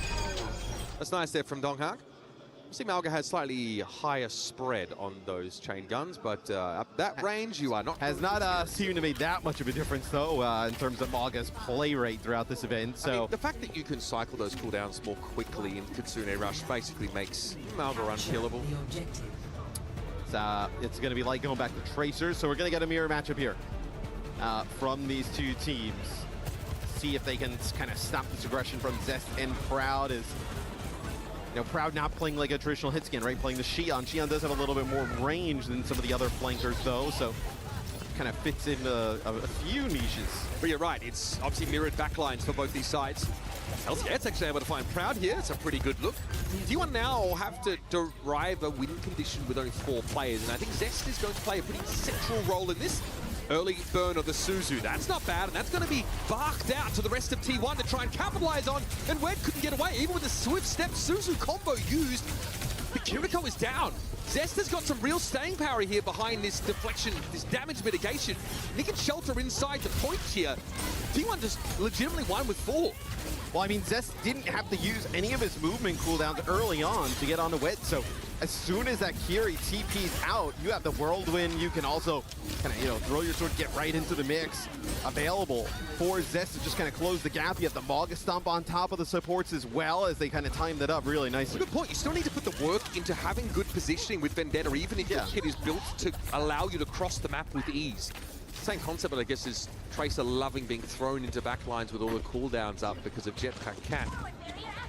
That's nice there from Donghak. I see Malga has slightly higher spread on those chain guns, but at that range, you are not... Has not seemed to make that much of a difference, though, in terms of Malga's play rate throughout this event. So I mean, the fact that you can cycle those cooldowns more quickly in Kitsune Rush basically makes Malga unkillable. It's going to be like going back to Tracers, so we're going to get a mirror matchup here from these two teams. See if they can kind of stop this aggression from Zest and Proud. Is, you know, Proud not playing like a traditional hit skin, right? Playing the Xion. Xion does have a little bit more range than some of the other flankers, though, so kind of fits into a few niches. But you're right, it's obviously mirrored backlines for both these sides. LCS actually able to find Proud here. It's a pretty good look. T1 now have to derive a win condition with only 4 players, and I think Zest is going to play a pretty central role in this. Early burn of the Suzu. That's not bad, and that's going to be barked out to the rest of T1 to try and capitalize on, and Wed couldn't get away. Even with the swift step Suzu combo used, the Kiriko is down. Zest has got some real staying power here behind this deflection, this damage mitigation. Nick and Shelter inside the point here. T1 just legitimately won with 4. Well, I mean, Zest didn't have to use any of his movement cooldowns early on to get on the Wed, so as soon as that Kiri TP's out, you have the Whirlwind. You can also kind of, you know, throw your sword, get right into the mix. Available for Zest to just kind of close the gap. You have the Malga Stomp on top of the supports as well, as they kind of timed it up really nicely. Good point. You still need to put the work into having good positioning with Vendetta, even if your kit is built to allow you to cross the map with ease. Same concept, but I guess is Tracer loving being thrown into backlines with all the cooldowns up because of Jetpack Cat.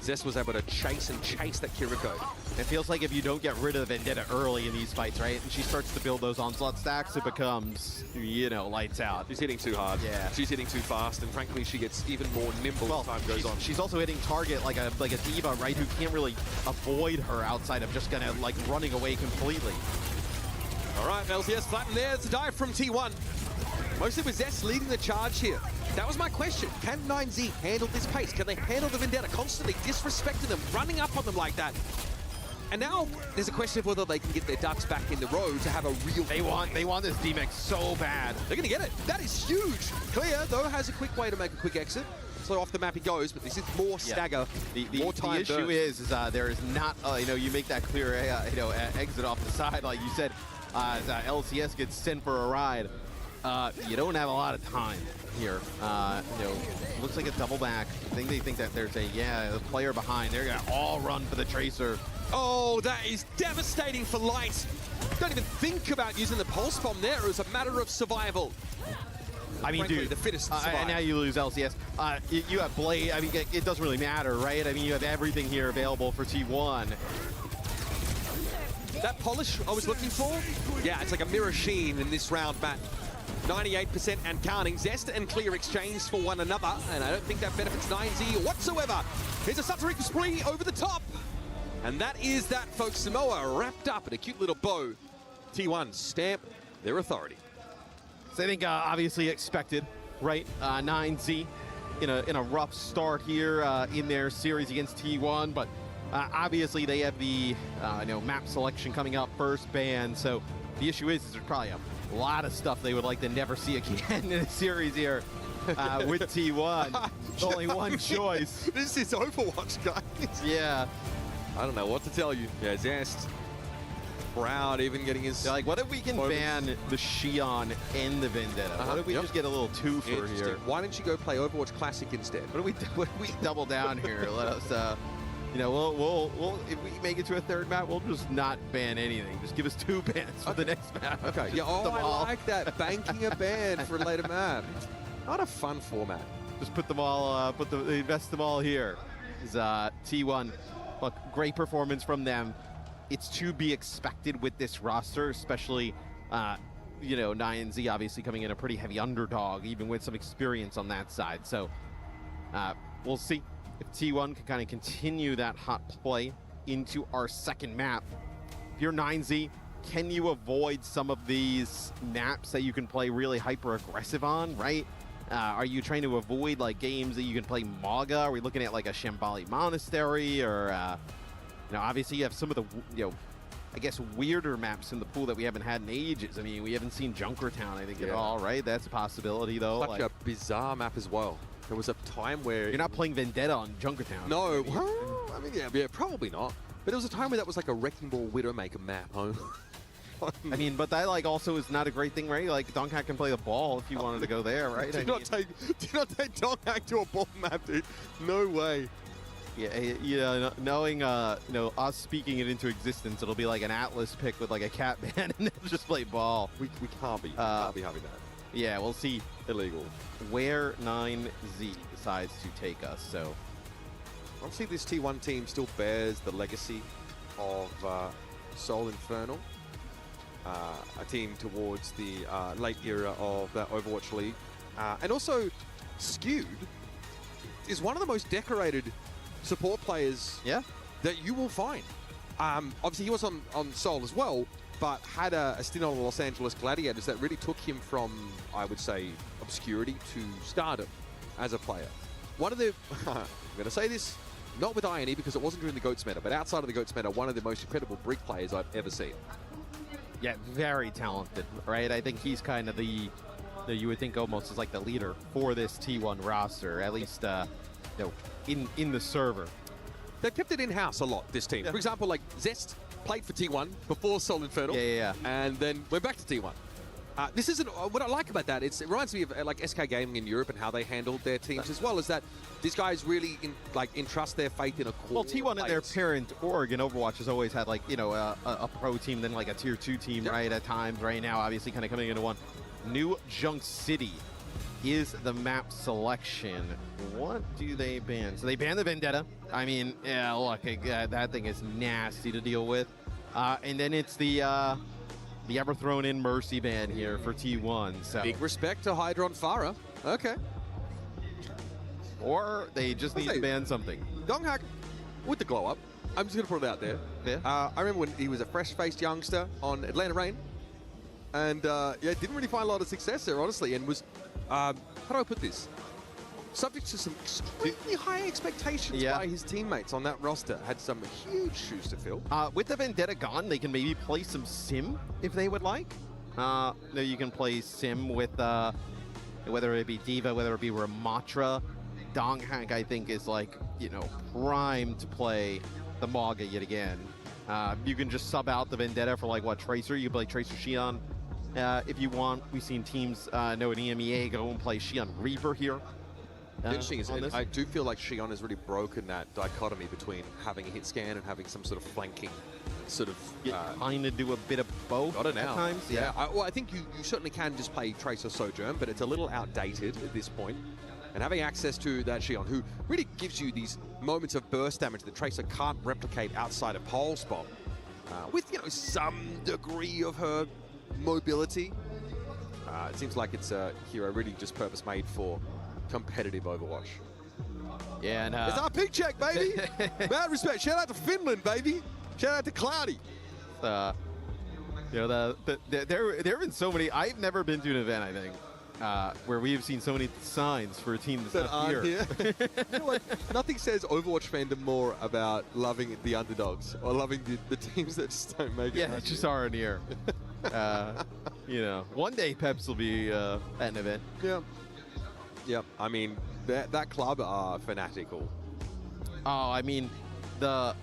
Zest was able to chase that Kiriko. It feels like if you don't get rid of Vendetta early in these fights, right, and she starts to build those onslaught stacks, it becomes, you know, lights out. She's hitting too hard. Yeah. She's hitting too fast, and frankly, she gets even more nimble as time goes on. She's also hitting target like a diva, right, who can't really avoid her outside of just kind of like running away completely. All right, LCS flattened there. It's a dive from T1. Mostly with Zest leading the charge here. That was my question. Can 9Z handle this pace? Can they handle the Vendetta constantly disrespecting them, running up on them like that? And now there's a question of whether they can get their ducks back in the row to have a real... They want this D-Mech so bad. They're going to get it. That is huge. Clear, though, has a quick way to make a quick exit. So off the map he goes, but this is more stagger, more time. The issue is there is not, you know, you make that clear, you know, exit off the side, like you said, as LCS gets sent for a ride. You don't have a lot of time here. You know, looks like a double back. I think they think that there's a player behind. They're gonna all run for the Tracer. Oh, that is devastating for Light. Don't even think about using the pulse bomb there. It was a matter of survival. I mean, frankly, dude, the fittest survive. And now you lose LCS. You have Blade. I mean, it doesn't really matter, right? I mean, you have everything here available for T1. That polish I was looking for, yeah, it's like a mirror sheen in this round, Matt. 98% and counting. Zest and Clear exchange for one another, and I don't think that benefits 9Z whatsoever. Here's a Satsuriku spree over the top. And that is that, folks. Samoa wrapped up in a cute little bow. T1 stamp their authority. So I think obviously expected, right? 9Z in a rough start here in their series against T1, but obviously they have the you know, map selection coming up, first ban. So the issue is there's probably a lot of stuff they would like to never see again in a series here with T1. There's only one choice. This is Overwatch, guys. Yeah. I don't know what to tell you. Yeah, Zest. Proud even getting his... Like, what if we can ban the Xion and the Vendetta? What if we just get a little twofer here? Why don't you go play Overwatch Classic instead? What if we double down here? Let us... you know, we'll if we make it to a third map, we'll just not ban anything. Just give us 2 bans for the next map. Okay. Yeah. Oh, I like that. Banking a ban for a later map. Not a fun format. Just put them all. Invest them all here. Is T1. Look, great performance from them. it's to be expected with this roster, especially, you know, 9Z obviously coming in a pretty heavy underdog, even with some experience on that side. So we'll see if T1 can kind of continue that hot play into our second map. If you're 9Z, can you avoid some of these maps that you can play really hyper-aggressive on, right? Are you trying to avoid like games that you can play Maga? Are we looking at like a Shambali Monastery, or you know, obviously you have some of the, you know, I guess weirder maps in the pool that we haven't had in ages. I mean, we haven't seen Junkertown, I think, at all, right? That's a possibility, though. Such a bizarre map as well. There was a time where... You're not playing Vendetta on Junkertown. No, well, I mean, yeah, probably not. But there was a time where that was like a Wrecking Ball Widowmaker map, I mean, but that like also is not a great thing, right? Like Donghack can play the ball if you wanted to go there, right? do not take Donghack to a ball map, dude. No way. Yeah, knowing you know, us speaking it into existence, it'll be like an Atlas pick with like a cat man and they'll just play ball. We can't be having that. Yeah, we'll see. Illegal. Where 9Z decides to take us. So obviously this T1 team still bears the legacy of Soul Infernal. A team towards the late era of that Overwatch League. And also, Skewed is one of the most decorated support players that you will find. Obviously, he was on Soul as well, but had a stint on the Los Angeles Gladiators that really took him from, I would say, obscurity to stardom as a player. One of the, I'm going to say this, not with INE because it wasn't during the GOATS meta, but outside of the GOATS meta, one of the most incredible Brick players I've ever seen. Yeah, very talented, right? I think he's kind of the you would think almost is like the leader for this T1 roster, at least you know, in the server. They kept it in-house a lot, this team. For example, like Zest played for T1 before Soul Infernal. And then went back to T1. This isn't what I like about that. It reminds me of like SK Gaming in Europe and how they handled their teams, as well as that these guys really entrust their faith in a core. Well, T1 and their parent org in Overwatch has always had like, you know, a pro team, then like a tier 2 team, right? At times, right now, obviously, kind of coming into one. New Junk City is the map selection. What do they ban? So they ban the Vendetta. I mean, yeah, look, that thing is nasty to deal with. And then it's the ever thrown in Mercy ban here for T1. So big respect to Hydron Farah. Okay. Or they just need to ban something. Donghack with the glow up. I'm just going to put it out there. Yeah. I remember when he was a fresh-faced youngster on Atlanta Reign. And yeah, didn't really find a lot of success there, honestly. And was, how do I put this? Subject to some extremely high expectations by his teammates on that roster. Had some huge shoes to fill. With the Vendetta gone, they can maybe play some Sim if they would like. You can play Sim with, whether it be D.Va, whether it be Ramatra. Donghack, I think, is like, you know, primed to play the Maga yet again. You can just sub out the Vendetta for like, what, Tracer? You can play Tracer Xion if you want. We've seen teams, know an EMEA go and play Xion Reaper here. Interesting is I do feel like Xion has really broken that dichotomy between having a hit scan and having some sort of flanking sort of... kind of do a bit of both at times. Yeah. Well, I think you certainly can just play Tracer Sojourn, but it's a little outdated at this point. And having access to that Xion, who really gives you these moments of burst damage that Tracer can't replicate outside of Pole Spot, with, you know, some degree of her mobility. It seems like it's a hero really just purpose-made for competitive Overwatch. Yeah, and it's our pick check, baby. Mad respect. Shout out to Finland, baby. Shout out to Cloudy. You know, there have been so many. I've never been to an event, I think, where we have seen so many signs for a team that's not here. You know what? Nothing says Overwatch fandom more about loving the underdogs or loving the teams that just don't make it. Yeah, just aren't here. You know, one day Peps will be at an event. Yeah. Yep. I mean, that club are fanatical. Oh, I mean, the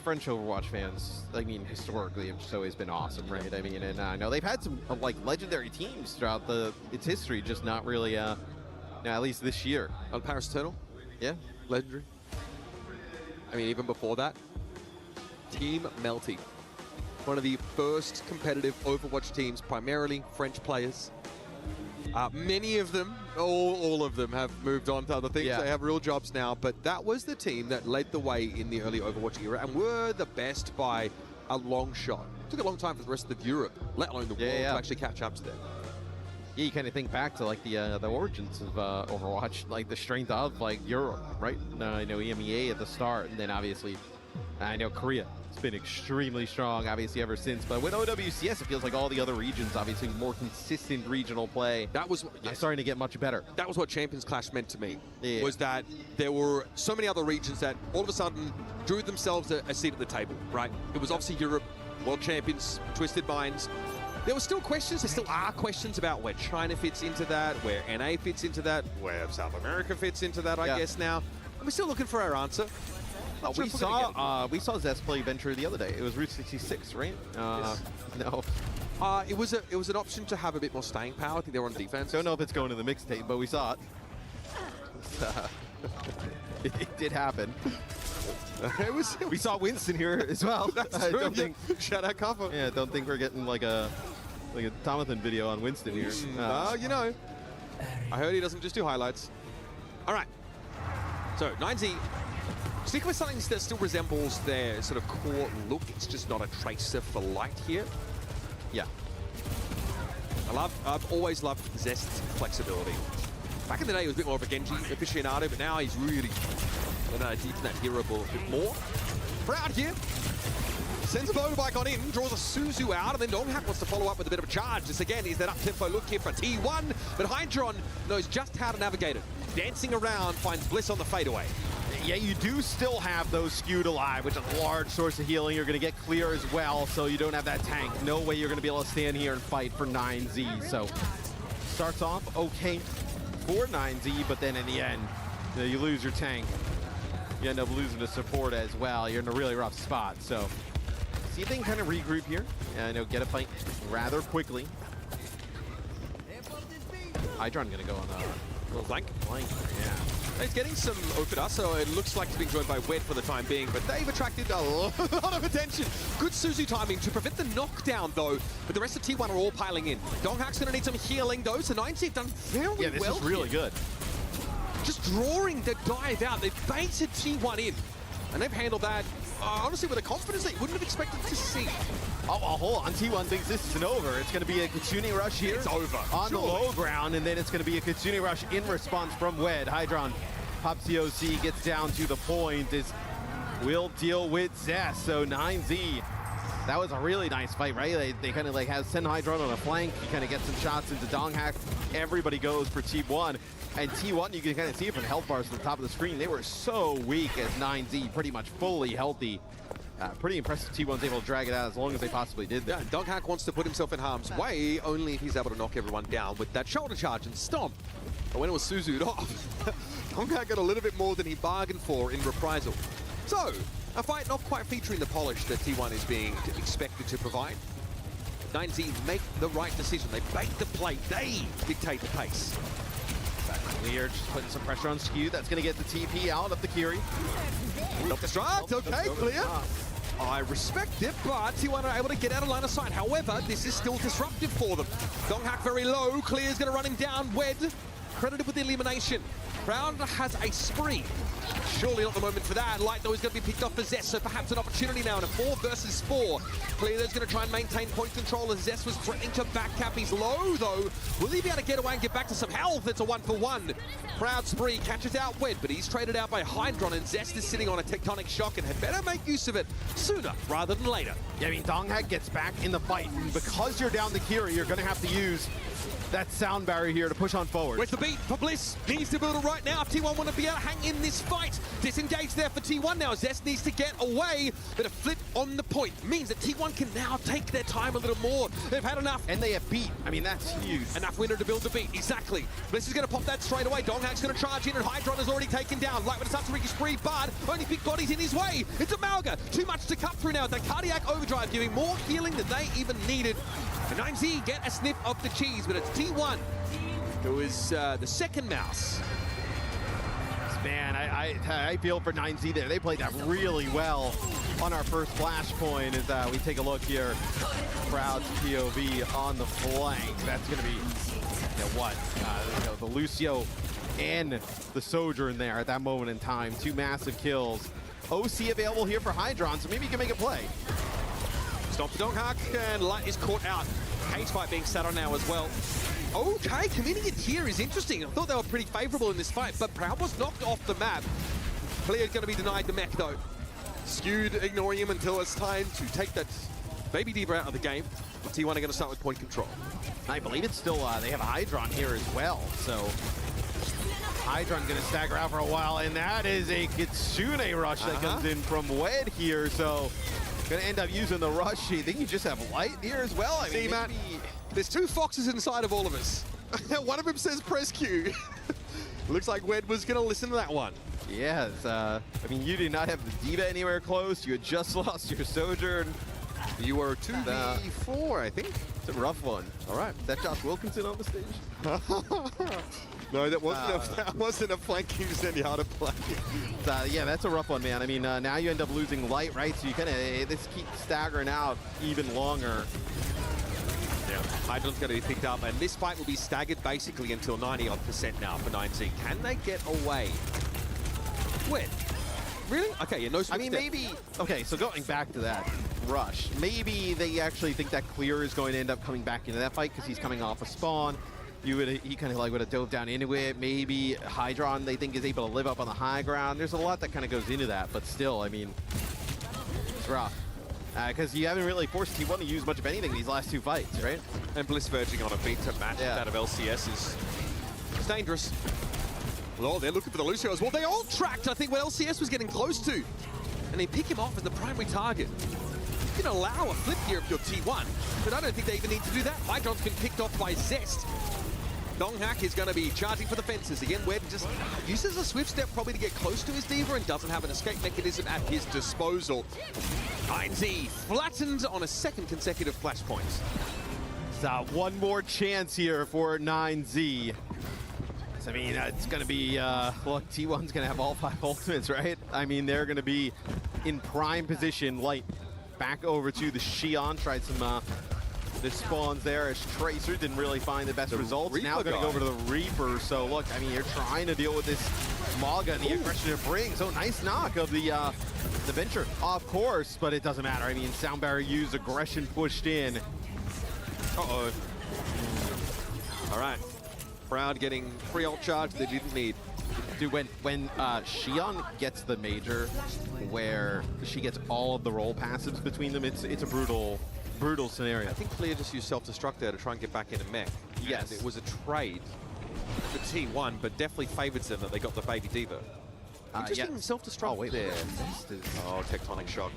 French Overwatch fans, I mean, historically have just always been awesome, right? I mean, and I know they've had some like legendary teams throughout its history, just not really, at least this year. On Paris Eternal? Yeah. Legendary. I mean, even before that, Team Melty. One of the first competitive Overwatch teams, primarily French players. Many of them, all of them have moved on to other things. They have real jobs now, but that was the team that led the way in the early Overwatch era and were the best by a long shot. It took a long time for the rest of Europe, let alone the world, to actually catch up to them. Yeah, you kind of think back to like the origins of Overwatch, like the strength of like Europe, right? I know EMEA at the start, and then obviously I know Korea. It's been extremely strong, obviously, ever since. But with OWCS, it feels like all the other regions, obviously, more consistent regional play. That was starting to get much better. That was what Champions Clash meant to me. Was that there were so many other regions that all of a sudden drew themselves a seat at the table, right? It was obviously Europe, World Champions, Twisted Minds. There were still questions. There still are questions about where China fits into that, where NA fits into that, where South America fits into that, I guess now. And we're still looking for our answer. We saw Zest play Venture the other day. It was Route 66, right? Yes. No. It was an option to have a bit more staying power. I think they were on defense. Don't know if it's going to the mixtape, but we saw it. It did happen. We saw Winston here as well. That's true. Shout out Kaffa. Yeah, don't think we're getting like a Tomathan video on Winston here. You know, I heard he doesn't just do highlights. All right. So 9Z. Stick with something that still resembles their sort of core look. It's just not a tracer for light here. Yeah. I've always loved Zest's flexibility. Back in the day, he was a bit more of a Genji aficionado, but now he's really deep in that hero ball a bit more. Proud here. Sends a motorbike on in, draws a Suzu out, and then Donghak wants to follow up with a bit of a charge. This again is that up-tempo look here for T1, but Hydron knows just how to navigate it. Dancing around, finds Bliss on the fadeaway. Yeah, you do still have those skewed alive, which is a large source of healing. You're going to get clear as well, so you don't have that tank. No way you're going to be able to stand here and fight for 9Z. So starts off okay for 9Z, but then in the end, you lose your tank. You end up losing the support as well. You're in a really rough spot. So see if they can kind of regroup here. Get a fight rather quickly. Hydron going to go on a little flank. Yeah. He's getting some Opida, so it looks like he's being joined by Wed for the time being, but they've attracted a lot of attention. Good Suzu timing to prevent the knockdown, though, but the rest of T1 are all piling in. Donghak's going to need some healing, though, so 9Z have done very well. Yeah, this is really good. Just drawing the dive out. They've baited T1 in, and they've handled that, honestly, with a confidence that you wouldn't have expected to see. Oh, hold on. T1 thinks this isn't over. It's going to be a Kitsune rush here. It's over. On the low ground, and then it's going to be a Kitsune rush in response from Wed. Hydron pops the OC, gets down to the point. Will deal with Zest. So 9Z, that was a really nice fight, right? They kind of like send Hydron on a flank. You kind of get some shots into Donghak. Everybody goes for T1. And T1, you can kind of see it from the health bars at the top of the screen. They were so weak as 9Z, pretty much fully healthy. Pretty impressive T1's able to drag it out as long as they possibly did. Yeah, Donghak wants to put himself in harm's way only if he's able to knock everyone down with that shoulder charge and stomp. But when it was Suzu'd off, Donghak got a little bit more than he bargained for in reprisal. So, a fight not quite featuring the polish that T1 is being expected to provide. 9Z make the right decision. They bake the plate. They dictate the pace. Clear, just putting some pressure on Skew. That's going to get the TP out of the Kiri. Not distract. Okay, clear. I respect it, but T1 are able to get out of line of sight. However, this is still disruptive for them. Donghak very low. Clear's going to run him down. Wed credited with the elimination. Brown has a spree. Surely not the moment for that. Light, though, is going to be picked off for Zest, so perhaps an opportunity now in a 4 versus 4. Clear's going to try and maintain point control as Zest was threatening to backcap. He's low, though. Will he be able to get away and get back to some health? It's a 1-for-1. Proud spree catches out Wed, but he's traded out by Hydron, and Zest is sitting on a tectonic shock and had better make use of it sooner rather than later. Yeah, I mean, Donghak gets back in the fight, and because you're down the Kiri, you're going to have to use that sound barrier here to push on forward. Where's the beat for Bliss? Needs to build it right now if T1 want to be able to hang in this fight. Disengage there for T1 now. Zest needs to get away, but a flip on the point means that T1 can now take their time a little more. They've had enough. And they have beat. I mean, that's huge. Enough winner to build the beat. Exactly. Bliss is going to pop that straight away. Donghak's going to charge in, and Hydron is already taken down. Light with a Satsumiki spree, but only big bodies in his way. It's a Malga. Too much to cut through now. The cardiac overdrive giving more healing than they even needed. The 9Z get a sniff of the cheese, but it's T1 who is the second mouse. Man, I feel for 9Z there. They played that really well on our first flashpoint as we take a look here. Proud's POV on the flank. That's going to be, the Lucio and the Sojourn there at that moment in time. 2 massive kills. OC available here for Hydron, so maybe he can make a play. Stop the Donghak, and Light is caught out. Cage fight being sat on now as well. Okay, committing it here is interesting. I thought they were pretty favorable in this fight, but Proud was knocked off the map. Clear's going to be denied the mech, though. Skewed, ignoring him until it's time to take that Baby Diva out of the game. T1 are going to start with point control. I believe it's still, they have Hydron here as well, so Hydron's going to stagger out for a while, and that is a Kitsune rush that comes in from Wed here, so going to end up using the rush. I think you just have Light here as well. I mean, Matt, there's two foxes inside of all of us. One of them says press Q. Looks like Wed was going to listen to that one. Yes, I mean, you did not have the Diva anywhere close. You had just lost your Sojourn. You were 2v4, I think. It's a rough one. All right, is that Josh Wilkinson on the stage? No, that wasn't a flanking Zenyatta play. Yeah, that's a rough one, man. I mean, now you end up losing Light, right? So you kind of, this keeps staggering out even longer. Yeah, Hydron's going to be picked up, and this fight will be staggered basically until 90% now for 9Z. Can they get away? When? Really? Okay, yeah, no switch. I mean, maybe, okay, so going back to that rush, maybe they actually think that Clear is going to end up coming back into that fight because he's coming off a spawn. He kind of like would have dove down into it. Maybe Hydron, they think, is able to live up on the high ground. There's a lot that kind of goes into that, but still, I mean, it's rough. Because you haven't really forced T1 to use much of anything these last two fights, right? And Bliss verging on a beat to match that of LCS is it's dangerous. Oh, they're looking for the Lucio as well. They all tracked, I think, what LCS was getting close to. And they pick him off as the primary target. You can allow a flip here if you're T1, but I don't think they even need to do that. Hydron's been picked off by Zest. Donghak is going to be charging for the fences. Again, Wed just uses a swift step probably to get close to his Diva and doesn't have an escape mechanism at his disposal. 9Z flattened on a second consecutive flashpoint. So one more chance here for 9Z. I mean, it's going to be, look, T1's going to have all 5 ultimates, right? I mean, they're going to be in prime position. Light back over to the Xion, tried some the spawns there as Tracer didn't really find the best results. Reaper now going to go over to the Reaper. So look, I mean, you're trying to deal with this Maga and the aggression it brings. So nice knock of the Venture, of course, but it doesn't matter. I mean, Sound Barrier used, aggression pushed in. Uh-oh. All right. Proud getting free ult charge they didn't need. Dude, when Xion gets the major, where she gets all of the roll passives between them, it's a brutal scenario. I think Clear just used self-destruct there to try and get back into mech. Yes. And it was a trade for T1, but definitely favors them that they got the Baby Diva. Interesting self-destruct there. Oh, tectonic shock.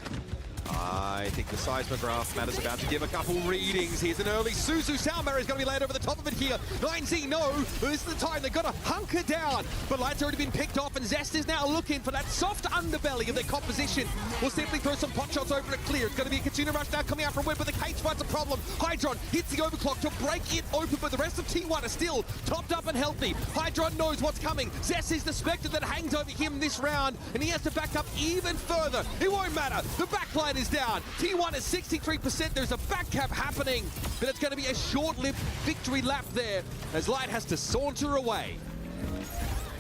I think the seismograph matters about to give a couple readings. Here's an early Suzu. Sound Barrier is going to be laid over the top of it here. 9Z, no. This is the time. They've got to hunker down. But Light's already been picked off, and Zest is now looking for that soft underbelly of their composition. We'll simply throw some pot shots over it Clear. It's going to be a Kitsune rush now coming out from Web, but the cage fight's a problem. Hydron hits the overclock to break it open, but the rest of T1 are still topped up and healthy. Hydron knows what's coming. Zest is the Spectre that hangs over him this round, and he has to back up even further. It won't matter. The backline is down. T1 is 63%. There's a back cap happening, but it's going to be a short-lived victory lap there as Light has to saunter away.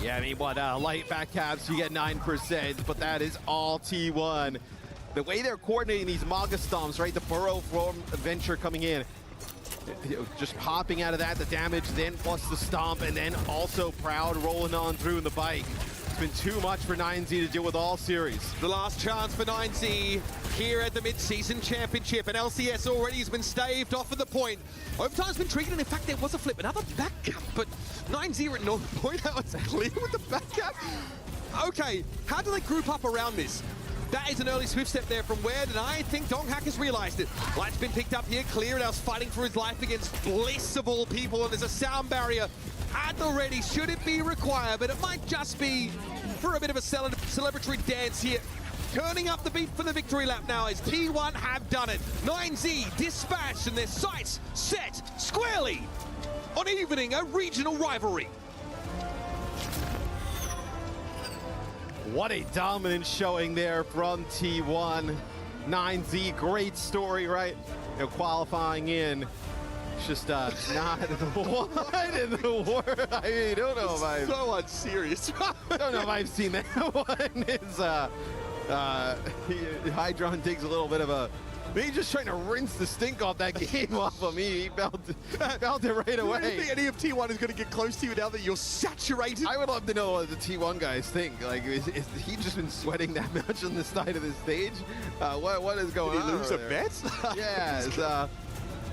Yeah, I mean, what, Light back caps, you get 9%, but that is all T1. The way they're coordinating these Maga stomps, right? The burrow from Venture coming in, just popping out of that, the damage, then plus the stomp, and then also Proud rolling on through in the bike. Been too much for 9Z to deal with all series. The last chance for 9Z here at the mid-season championship, and LCS already has been staved off at the point. Overtime's been triggered, and in fact there was a flip, another back cap, but 9Z at no point out it's Clear with the back cap. Okay, how do they group up around this? That is an early swift step there from Wed, and I think Donghak has realized it. Light's been picked up here, Clear, and I was fighting for his life against Bliss of all people, and there's a Sound Barrier at the ready, should it be required, but it might just be for a bit of a celebratory dance here. Turning up the beat for the victory lap now as T1 have done it. 9Z dispatched and their sights set squarely on evening a regional rivalry. What a dominant showing there from T1. 9Z, great story, right? You know, qualifying in. It's just not what in the world. I mean, I don't know if I've... So unserious. I don't know if I've seen that one. It's, Hydron takes a little bit of a He's just trying to rinse the stink off that game off of me. He felt it right away. Do you think any of T1 is going to get close to you now that you're saturated? I would love to know what the T1 guys think. Like, is he just been sweating that much on the side of the stage? What is going on? Did he lose a bet? Yeah.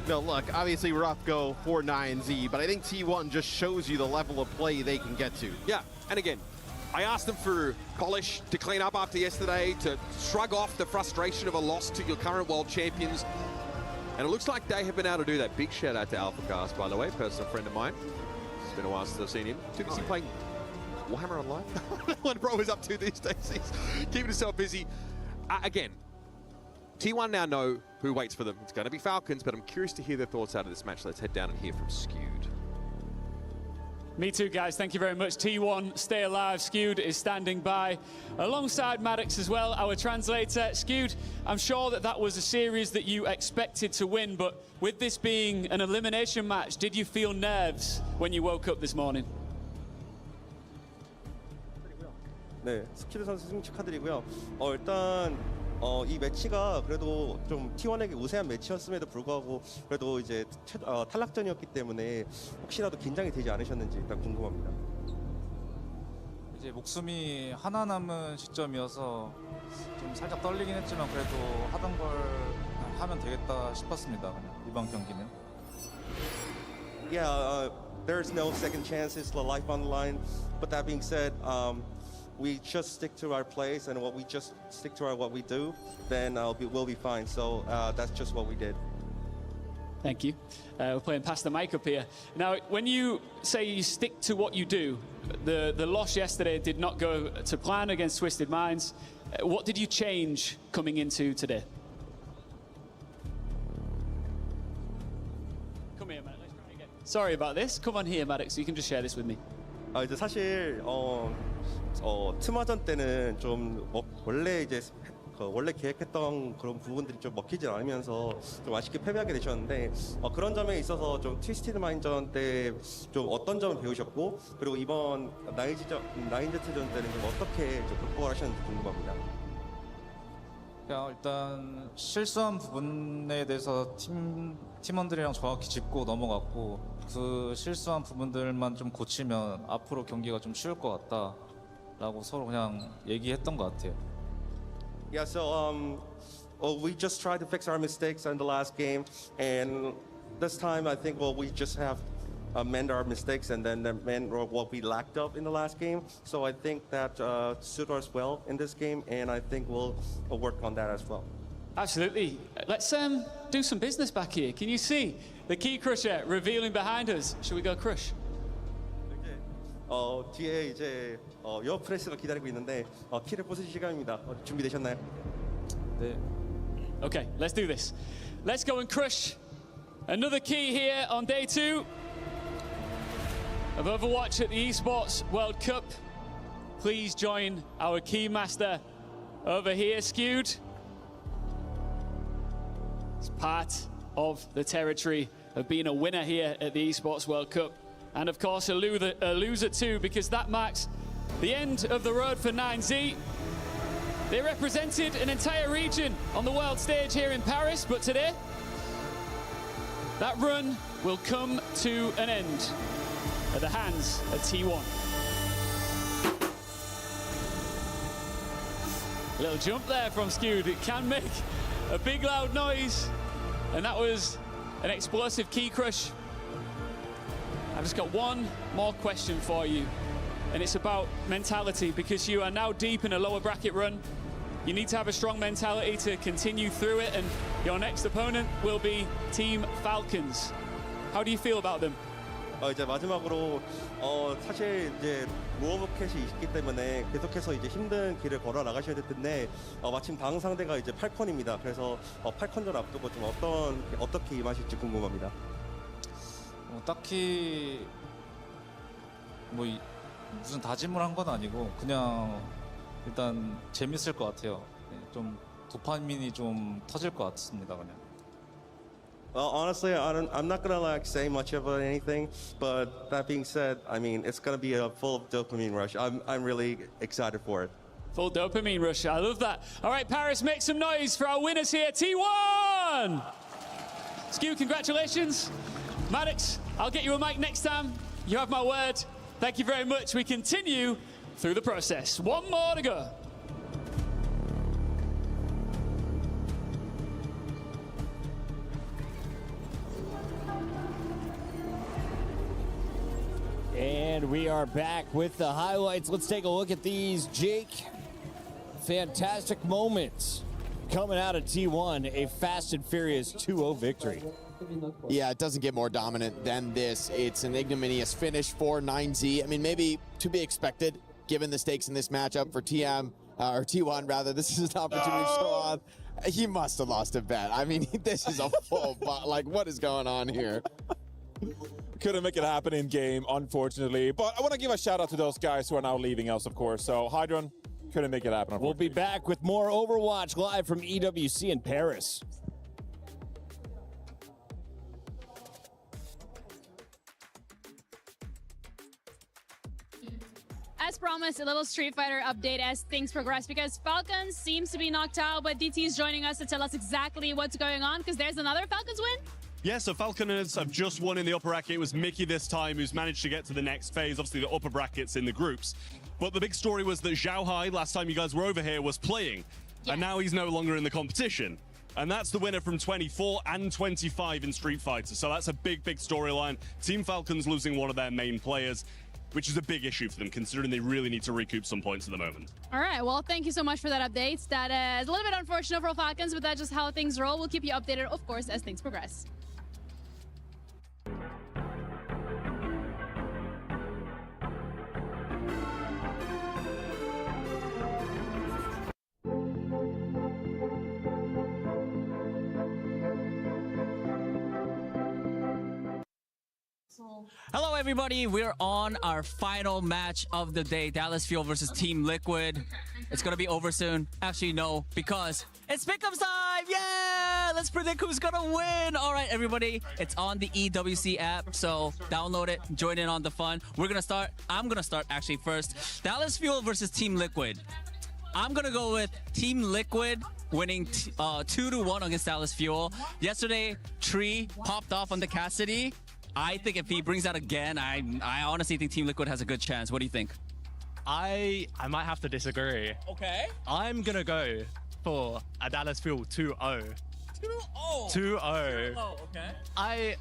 No, look, obviously rough go for 9Z, but I think T1 just shows you the level of play they can get to. Yeah, and again, I asked them for polish, to clean up after yesterday, to shrug off the frustration of a loss to your current world champions. And it looks like they have been able to do that. Big shout out to AlphaCast, by the way, personal friend of mine. It's been a while since I've seen him. Too busy playing Warhammer Online. What bro is up to these days? He's keeping himself busy. Again, T1 now know who waits for them. It's going to be Falcons, but I'm curious to hear their thoughts out of this match. Let's head down and hear from Skewed. Me too, guys. Thank you very much. T1, stay alive. Skewed is standing by alongside Maddox as well, our translator. Skewed, I'm sure that was a series that you expected to win, but with this being an elimination match, did you feel nerves when you woke up this morning? 네, 스키드 선수 승리 축하드리고요. 일단 이 매치가 그래도 좀 T1에게 우세한 매치였음에도 불구하고 그래도 이제 탈락전이었기 때문에 혹시라도 긴장이 되지 않으셨는지 일단 궁금합니다. 이제 목숨이 하나 남은 시점이어서 좀 살짝 떨리긴 했지만 그래도 하던 걸 하면 되겠다 싶었습니다. 이번 경기는. Yeah, there's no second chances, the life on the line. But that being said, we just stick to our plays and we just stick to what we do, then we'll be fine. So that's just what we did. Thank you. We're playing past the mic up here. Now, when you say you stick to what you do, the loss yesterday did not go to plan against Twisted Minds. What did you change coming into today? Come here, Maddox. Let's try again. Sorry about this. Come on here, Maddox. You can just share this with me. 이제 사실 트마전 때는 좀 원래 이제 원래 계획했던 그런 부분들이 좀 먹히지 않으면서 좀 아쉽게 패배하게 되셨는데 그런 점에 있어서 좀 트위스티드 마인전 때 좀 어떤 점을 배우셨고 그리고 이번 나인제트전 때는 좀 어떻게 좀 극복을 하셨는지 궁금합니다. 일단 실수한 부분에 대해서 팀원들이랑 정확히 짚고 넘어갔고 그 실수한 부분들만 좀 고치면 앞으로 경기가 좀 쉬울 것 같다라고 서로 그냥 얘기했던 것 같아요. Yeah, so we just tried to fix our mistakes in the last game, and this time I think we just have mend our mistakes and then mend what we lacked of in the last game. So I think that suited us well in this game, and I think we'll work on that as well. Absolutely. Let's do some business back here. Can you see the Key Crusher revealing behind us? Should we go crush? 뒤에 이제 여 프레스가 기다리고 있는데 키를 부수실 시간입니다. 준비되셨나요? 네. Okay, let's do this. Let's go and crush another key here on day 2 of Overwatch at the Esports World Cup. Please join our key master over here, Skewed. It's part of the territory of being a winner here at the Esports World Cup. And of course, a loser too, because that marks the end of the road for 9Z. They represented an entire region on the world stage here in Paris, but today, that run will come to an end at the hands of T1. A little jump there from Skewed. It can make a big loud noise, and that was an explosive key crush. I've just got one more question for you, and it's about mentality, because you are now deep in a lower bracket run. You need to have a strong mentality to continue through it, and your next opponent will be Team Falcons. How do you feel about them? 이제 마지막으로 사실 이제 무어버켓이 있기 때문에 계속해서 이제 힘든 길을 걸어 나가셔야 될 텐데 마침 다음 상대가 이제 팔컨입니다. 그래서 팔컨전 앞두고 좀 어떻게 임하실지 궁금합니다. 딱히 무슨 다짐을 한 건 아니고 그냥 일단 재밌을 것 같아요. 좀 도파민이 좀 터질 것 같습니다, 그냥. Honestly, I'm not gonna say much about anything, but that being said, I mean it's gonna be a full dopamine rush. I'm really excited for it. Full dopamine rush. I love that. All right, Paris, make some noise for our winners here, T1. T1. Skew, congratulations. Maddox, I'll get you a mic next time. You have my word. Thank you very much. We continue through the process. One more to go. And we are back with the highlights. Let's take a look at these, Jake. Fantastic moments coming out of T1, a fast and furious 2-0 victory. Yeah, it doesn't get more dominant than this. It's an ignominious finish for 9Z. I mean, maybe to be expected, given the stakes in this matchup for TM, or T1 rather. This is an opportunity to show off. He must have lost a bet. I mean, this is a full, like, what is going on here? Couldn't make it happen in game, unfortunately. But I want to give a shout out to those guys who are now leaving us, of course. So, Hydron, couldn't make it happen. We'll be back with more Overwatch live from EWC in Paris. As promised, a little Street Fighter update as things progress, because Falcons seems to be knocked out, but DT is joining us to tell us exactly what's going on, because there's another Falcons win. Yeah, so Falconers have just won in the upper bracket. It was Mickey this time who's managed to get to the next phase, obviously the upper brackets in the groups. But the big story was that Zhao Hai, last time you guys were over here, was playing. Yeah. And now he's no longer in the competition. And that's the winner from 24 and 25 in Street Fighter. So that's a big, big storyline. Team Falcons losing one of their main players, which is a big issue for them, considering they really need to recoup some points at the moment. All right, well, thank you so much for that update. That is a little bit unfortunate for Falcons, but that's just how things roll. We'll keep you updated, of course, as things progress. Hello, everybody. We're on our final match of the day. Dallas Fuel versus Team Liquid. It's going to be over soon. Actually, no, because it's Pick'ems time. Yeah! Let's predict who's going to win. All right, everybody. It's on the EWC app, so download it. Join in on the fun. We're going to start. I'm going to start actually first. Dallas Fuel versus Team Liquid. I'm going to go with Team Liquid winning 2-1 against Dallas Fuel. Yesterday, Tree popped off on the Cassidy. I think if he brings that again, I honestly think Team Liquid has a good chance. What do you think? I might have to disagree. Okay. I'm going to go for a Dallas Fuel 2-0. 2-0? 2-0. Okay.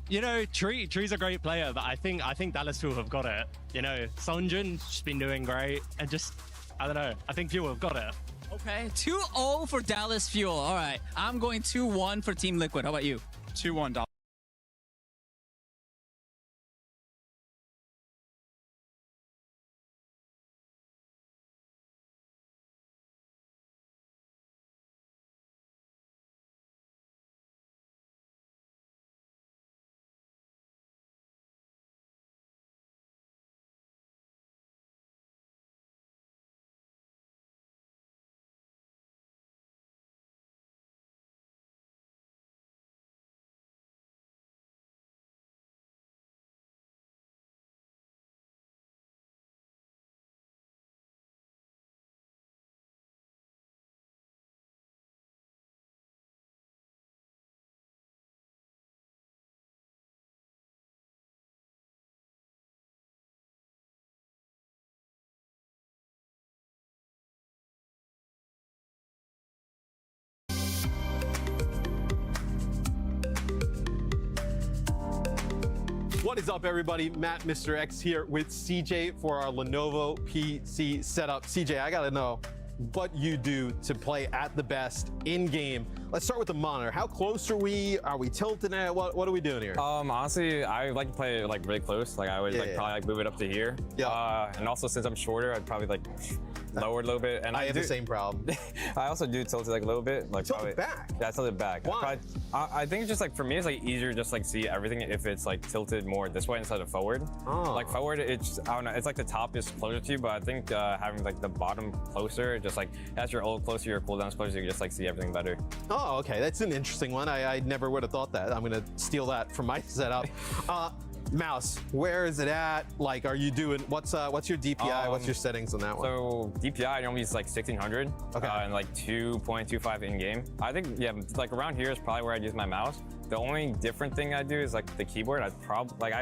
You know, Tree's a great player, but I think Dallas Fuel have got it. You know, Sunjun's been doing great, and just, I don't know, I think Fuel have got it. Okay, 2-0 for Dallas Fuel. All right, I'm going 2-1 for Team Liquid. How about you? 2-1 Dallas. What is up, everybody? Matt, Mr. X here with CJ for our Lenovo PC setup. CJ, I gotta know what you do to play at the best in game. Let's start with the monitor. How close are we? Are we tilted at? What are we doing here? Honestly, I like to play like really close. Like I would probably like move it up to here. Yeah. And also since I'm shorter, I'd probably like lower it a little bit. And I have the same problem. I also do tilt it like a little bit. Like tilt it back? Yeah, I tilt it back. Why? I think it's just like for me, it's like easier just like see everything if it's like tilted more this way instead of forward. Oh. Like forward, it's I don't know. It's like the top is closer to you, but I think having like the bottom closer, just like as your ult closer, your cooldown's closer, you can just like see everything better. Oh, okay. That's an interesting one. I never would have thought that. I'm gonna steal that from my setup. Mouse, where is it at? Like, are you doing, what's your DPI? What's your settings on that one? So DPI I normally use like 1600 and like 2.25 in game. I think, yeah, like around here is probably where I'd use my mouse. The only different thing I do is like the keyboard. I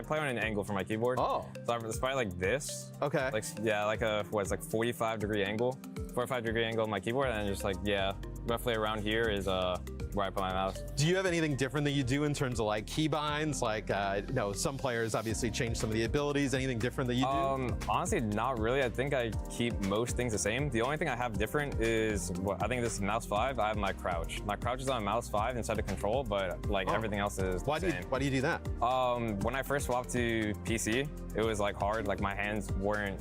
play on an angle for my keyboard. Oh. So it's probably like this. Okay. Like, yeah, like a, what's like 45-degree angle. 45-degree angle on my keyboard, and just like, yeah, roughly around here is where I put my mouse. Do you have anything different that you do in terms of like keybinds? Like, some players obviously change some of the abilities. Anything different that you do? Honestly, not really. I think I keep most things the same. The only thing I have different is, I think this is mouse 5. I have my crouch. My crouch is on mouse 5 inside of control, but like everything else is the same. Why do you do that? When I first swapped to PC, it was like hard. Like my hands weren't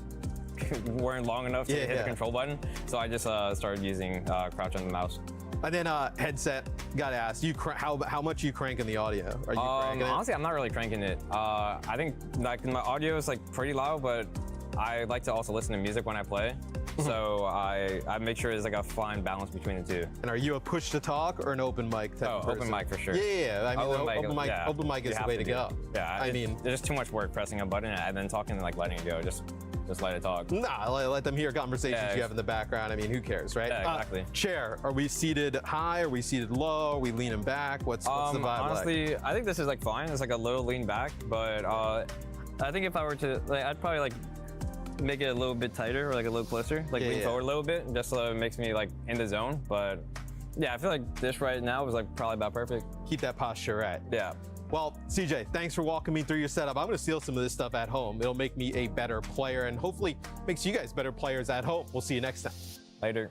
long enough to hit the control button, so I just started using crouch on the mouse. And then headset, gotta ask, how much you cranking the audio? Are you cranking it? Honestly, I'm not really cranking it. I think like my audio is like pretty loud, but I like to also listen to music when I play. So I make sure there's like a fine balance between the two. And are you a push to talk or an open mic type of person? Open mic for sure. Yeah, I mean, open mic is the way to go. Yeah, I mean, there's just too much work pressing a button and then talking and like letting it go. Just let it talk. Nah, let them hear conversations you have in the background. I mean, who cares, right? Yeah, exactly. Chair, are we seated high? Are we seated low? Are we leaning back? What's the vibe honestly, like? I think this is like fine. It's like a little lean back, but I think if I were to, like, I'd probably like make it a little bit tighter or like a little closer, like lean forward a little bit, just so it makes me like in the zone. But yeah, I feel like this right now is like probably about perfect. Keep that posture right. Yeah. Well, CJ, thanks for walking me through your setup. I'm going to steal some of this stuff at home. It'll make me a better player and hopefully makes you guys better players at home. We'll see you next time. Later.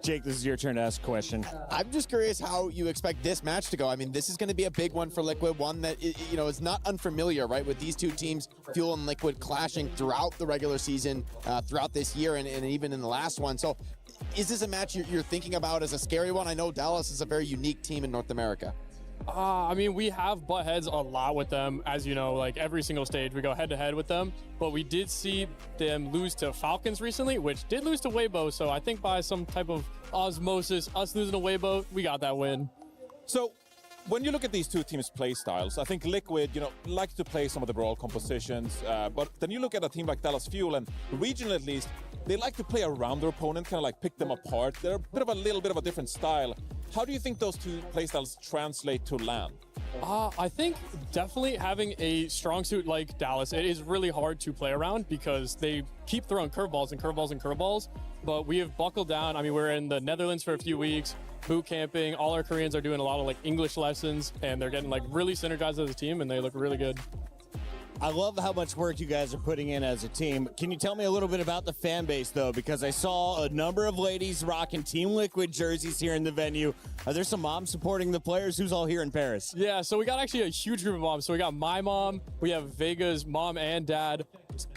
Jake, this is your turn to ask a question. I'm just curious how you expect this match to go. I mean, this is going to be a big one for Liquid, one that, you know, is not unfamiliar, right, with these two teams, Fuel and Liquid, clashing throughout the regular season, throughout this year, and even in the last one. So is this a match you're thinking about as a scary one? I know Dallas is a very unique team in North America. I mean, we have butt heads a lot with them. As you know, like every single stage, we go head to head with them. But we did see them lose to Falcons recently, which did lose to Weibo. So I think by some type of osmosis, us losing to Weibo, we got that win. So when you look at these two teams' play styles, I think Liquid, you know, like to play some of the brawl compositions. But then you look at a team like Dallas Fuel, and regionally at least, they like to play around their opponent, kind of like pick them apart. They're a little bit of a different style. How do you think those two playstyles translate to LAN? I think definitely having a strong suit like Dallas, it is really hard to play around because they keep throwing curveballs and curveballs and curveballs. But we have buckled down. I mean, we're in the Netherlands for a few weeks, boot camping. All our Koreans are doing a lot of like English lessons, and they're getting like really synergized as a team, and they look really good. I love how much work you guys are putting in as a team. Can you tell me a little bit about the fan base, though? Because I saw a number of ladies rocking Team Liquid jerseys here in the venue. Are there some moms supporting the players? Who's all here in Paris? Yeah, so we got actually a huge group of moms. So we got my mom, we have Vega's mom and dad,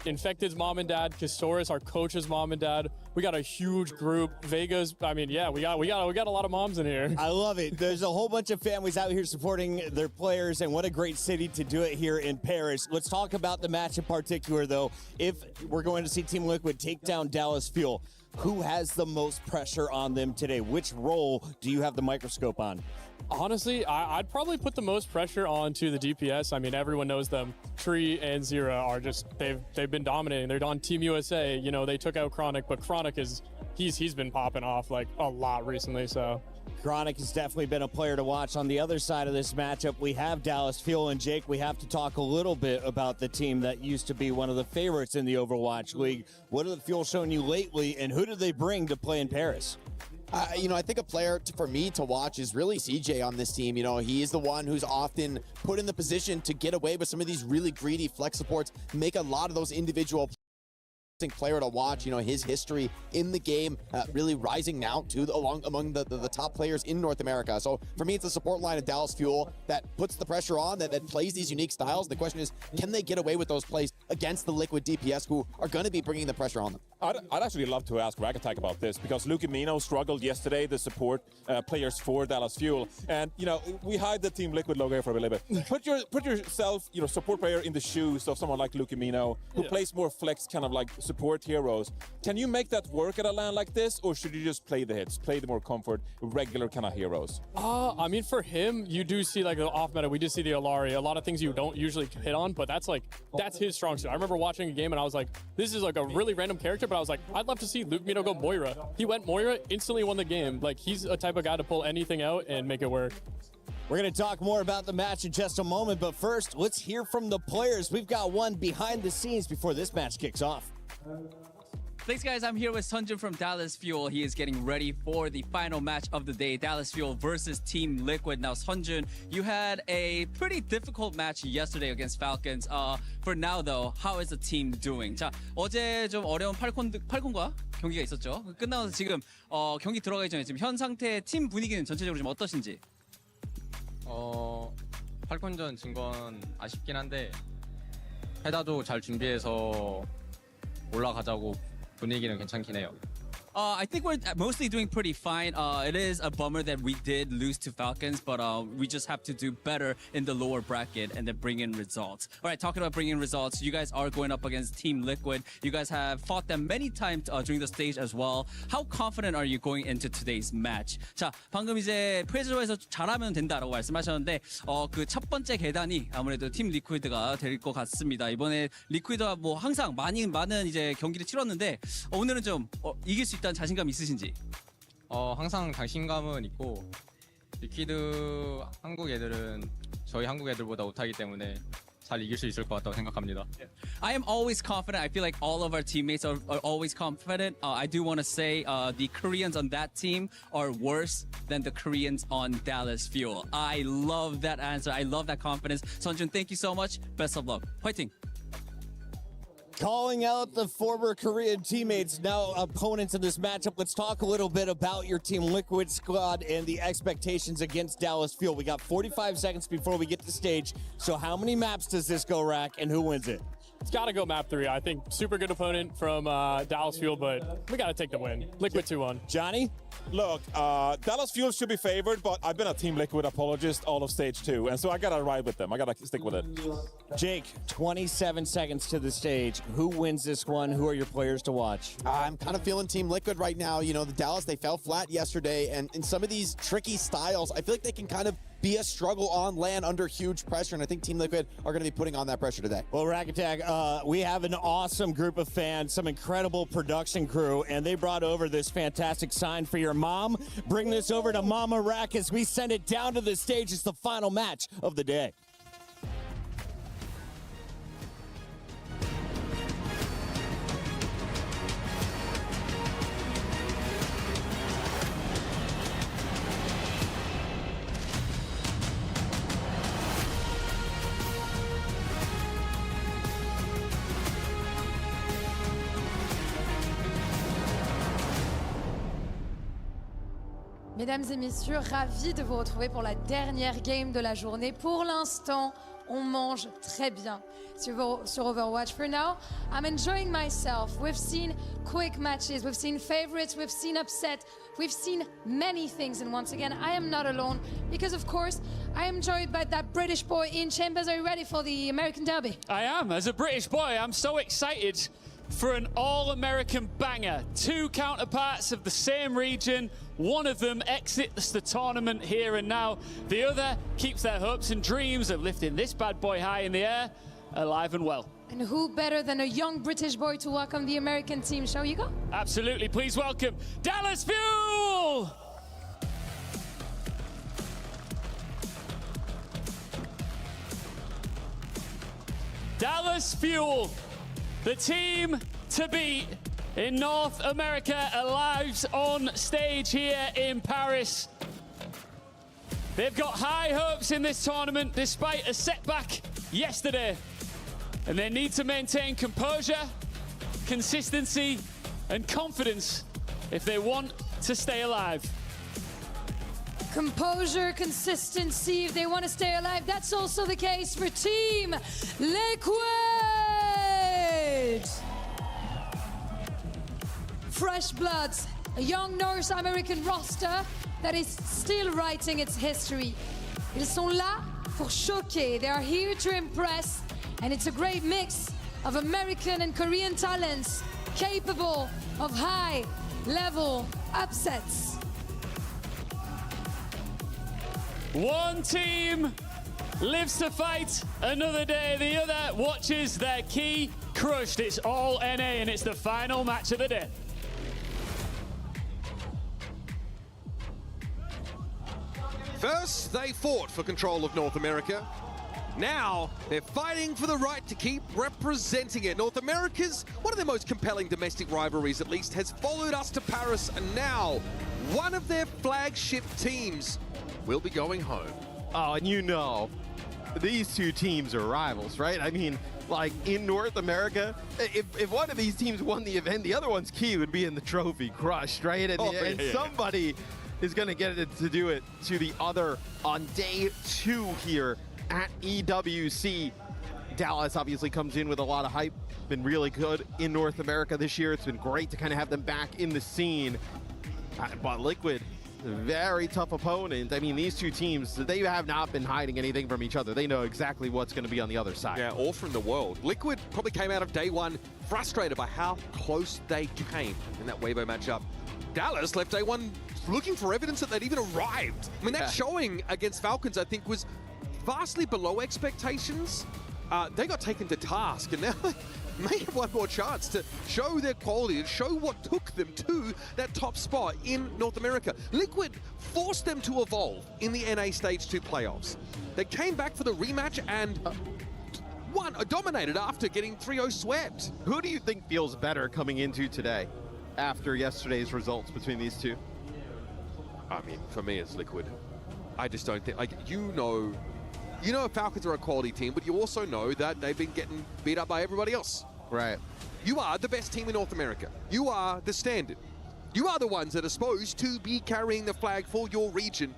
Infected's mom and dad, Kisoris, our coach's mom and dad, We got a huge group. Vegas, I mean, yeah, we got a lot of moms in here. I love it. There's a whole bunch of families out here supporting their players, and what a great city to do it here in Paris. Let's talk about the match in particular, though. If we're going to see Team Liquid take down Dallas Fuel, who has the most pressure on them today? Which role do you have the microscope on? Honestly, I'd probably put the most pressure onto the DPS. I mean, everyone knows them. Tree and Zera are just, they've been dominating. They're on Team USA. You know, they took out Chronic, but Chronic he's been popping off like a lot recently, so. Chronic has definitely been a player to watch. On the other side of this matchup, we have Dallas Fuel, and Jake, we have to talk a little bit about the team that used to be one of the favorites in the Overwatch League. What have the Fuel shown you lately, and who do they bring to play in Paris? You know, I think a player for me to watch is really CJ on this team. You know, he is the one who's often put in the position to get away with some of these really greedy flex supports, make a lot of those individual player to watch. You know, his history in the game really rising now to among the top players in North America. So for me, it's the support line of Dallas Fuel that puts the pressure on, that plays these unique styles. The question is, can they get away with those plays against the Liquid DPS, who are going to be bringing the pressure on them? I'd actually love to ask Ragattack about this, because Luke Mino struggled yesterday, the support players for Dallas Fuel. And, you know, we hide the Team Liquid logo here for a little bit. Put yourself, you know, support player in the shoes of someone like Luke Mino, who plays more flex kind of like support heroes. Can you make that work at a LAN like this, or should you just play the hits, play the more comfort, regular kind of heroes? I mean, for him, you do see like the off meta. We just see the Alari, a lot of things you don't usually hit on, but that's his strong suit. I remember watching a game and I was like, this is like a really random character, but I was like, I'd love to see Luke Mino go Moira. He went Moira, instantly won the game. Like, he's a type of guy to pull anything out and make it work. We're going to talk more about the match in just a moment, but first, let's hear from the players. We've got one behind the scenes before this match kicks off. Thanks, guys. I'm here with Sunjun from Dallas Fuel. He is getting ready for the final match of the day, Dallas Fuel versus Team Liquid. Now, Sunjun, you had a pretty difficult match yesterday against Falcons. For now, though, how is the team doing? 자, 어제 좀 어려운 팔콘과 경기가 있었죠. 끝나서 지금 경기 들어가기 전에 지금 현 상태 팀 분위기는 전체적으로 좀 어떠신지? 팔콘전 진 건 아쉽긴 한데 해다도 잘 준비해서 올라가자고. 분위기는 괜찮긴 해요. I think we're mostly doing pretty fine. It is a bummer that we did lose to Falcons, but we just have to do better in the lower bracket and then bring in results. All right, talking about bringing in results, you guys are going up against Team Liquid. You guys have fought them many times during the stage as well. How confident are you going into today's match? 자, 방금 이제 프레저에서 잘하면 된다라고 말씀하셨는데 그 첫 번째 계단이 아무래도 팀 리퀴드가 될 것 같습니다. 이번에 리퀴드가 뭐 항상 많은 이제 경기를 치렀는데 오늘은 좀 이길 수 있다는 자신감 있으신지? 항상 자신감은 있고 리퀴드 한국 애들은 저희 한국 애들보다 못하기 때문에 잘 이길 수 있을 것 같다고 생각합니다. I am always confident. I feel like all of our teammates are always confident. I do want to say the Koreans on that team are worse than the Koreans on Dallas Fuel. I love that answer. I love that confidence. Sunjun, thank you so much. Best of luck. Fighting. Calling out the former Korean teammates, now opponents in this matchup. Let's talk a little bit about your Team Liquid squad and the expectations against Dallas Fuel. We got 45 seconds before we get to stage. So how many maps does this go, Rack, and who wins it? It's got to go map 3. I think super good opponent from Dallas Fuel, but we got to take the win. Liquid 2-1. Johnny? Look, Dallas Fuel should be favored, but I've been a Team Liquid apologist all of stage 2, and so I got to ride with them. I got to stick with it. Jake, 27 seconds to the stage. Who wins this one? Who are your players to watch? I'm kind of feeling Team Liquid right now. You know, the Dallas, they fell flat yesterday, and in some of these tricky styles, I feel like they can kind of be a struggle on land under huge pressure, and I think Team Liquid are going to be putting on that pressure today. Well, Ragattack, we have an awesome group of fans, some incredible production crew, and they brought over this fantastic sign for your mom. Bring this over to Mama Rack as we send it down to the stage. It's the final match of the day. Mesdames et messieurs, ravis de vous retrouver pour la dernière game de la journée. Pour l'instant, On mange très bien sur Overwatch. For now, I'm enjoying myself. We've seen quick matches, we've seen favorites, we've seen upset, we've seen many things. And once again, I am not alone because, of course, I am joined by that British boy in Chambers. Are you ready for the American derby? I am. As a British boy, I'm so excited for an all-American banger. Two counterparts of the same region. One of them exits the tournament here and now. The other keeps their hopes and dreams of lifting this bad boy high in the air, alive and well. And who better than a young British boy to welcome the American team? Shall you go? Absolutely. Please welcome Dallas Fuel! Dallas Fuel, the team to beat in North America, arrives on stage here in Paris. They've got high hopes in this tournament despite a setback yesterday. And they need to maintain composure, consistency, and confidence if they want to stay alive. Composure, consistency, if they want to stay alive. That's also the case for Team Liquid. Fresh bloods, a young North American roster that is still writing its history. Ils sont là pour choquer. They are here to impress. And it's a great mix of American and Korean talents capable of high-level upsets. One team lives to fight another day. The other watches their key crushed. It's all NA, and it's the final match of the day. First, they fought for control of North America. Now, they're fighting for the right to keep representing it. North America's, one of their most compelling domestic rivalries at least, has followed us to Paris, and now one of their flagship teams will be going home. Oh, and you know, these two teams are rivals, right? I mean, like in North America, if one of these teams won the event, the other one's key would be in the trophy crushed, right? And, somebody is going to get it to do it to the other on day 2 here at EWC. Dallas obviously comes in with a lot of hype, been really good in North America this year. It's been great to kind of have them back in the scene. But Liquid, very tough opponent. I mean, these two teams, they have not been hiding anything from each other. They know exactly what's going to be on the other side. Yeah, all from the world. Liquid probably came out of day 1 frustrated by how close they came in that Weibo matchup. Dallas left day 1 looking for evidence that they'd even arrived. I mean, that showing against Falcons, I think, was vastly below expectations. They got taken to task, and now they may have one more chance to show their quality and show what took them to that top spot in North America. Liquid forced them to evolve in the NA Stage 2 playoffs. They came back for the rematch and dominated after getting 3-0 swept. Who do you think feels better coming into today after yesterday's results between these two? I mean, for me, it's Liquid. I just don't think, like, you know Falcons are a quality team, but you also know that they've been getting beat up by everybody else. Right. You are the best team in North America. You are the standard. You are the ones that are supposed to be carrying the flag for your region.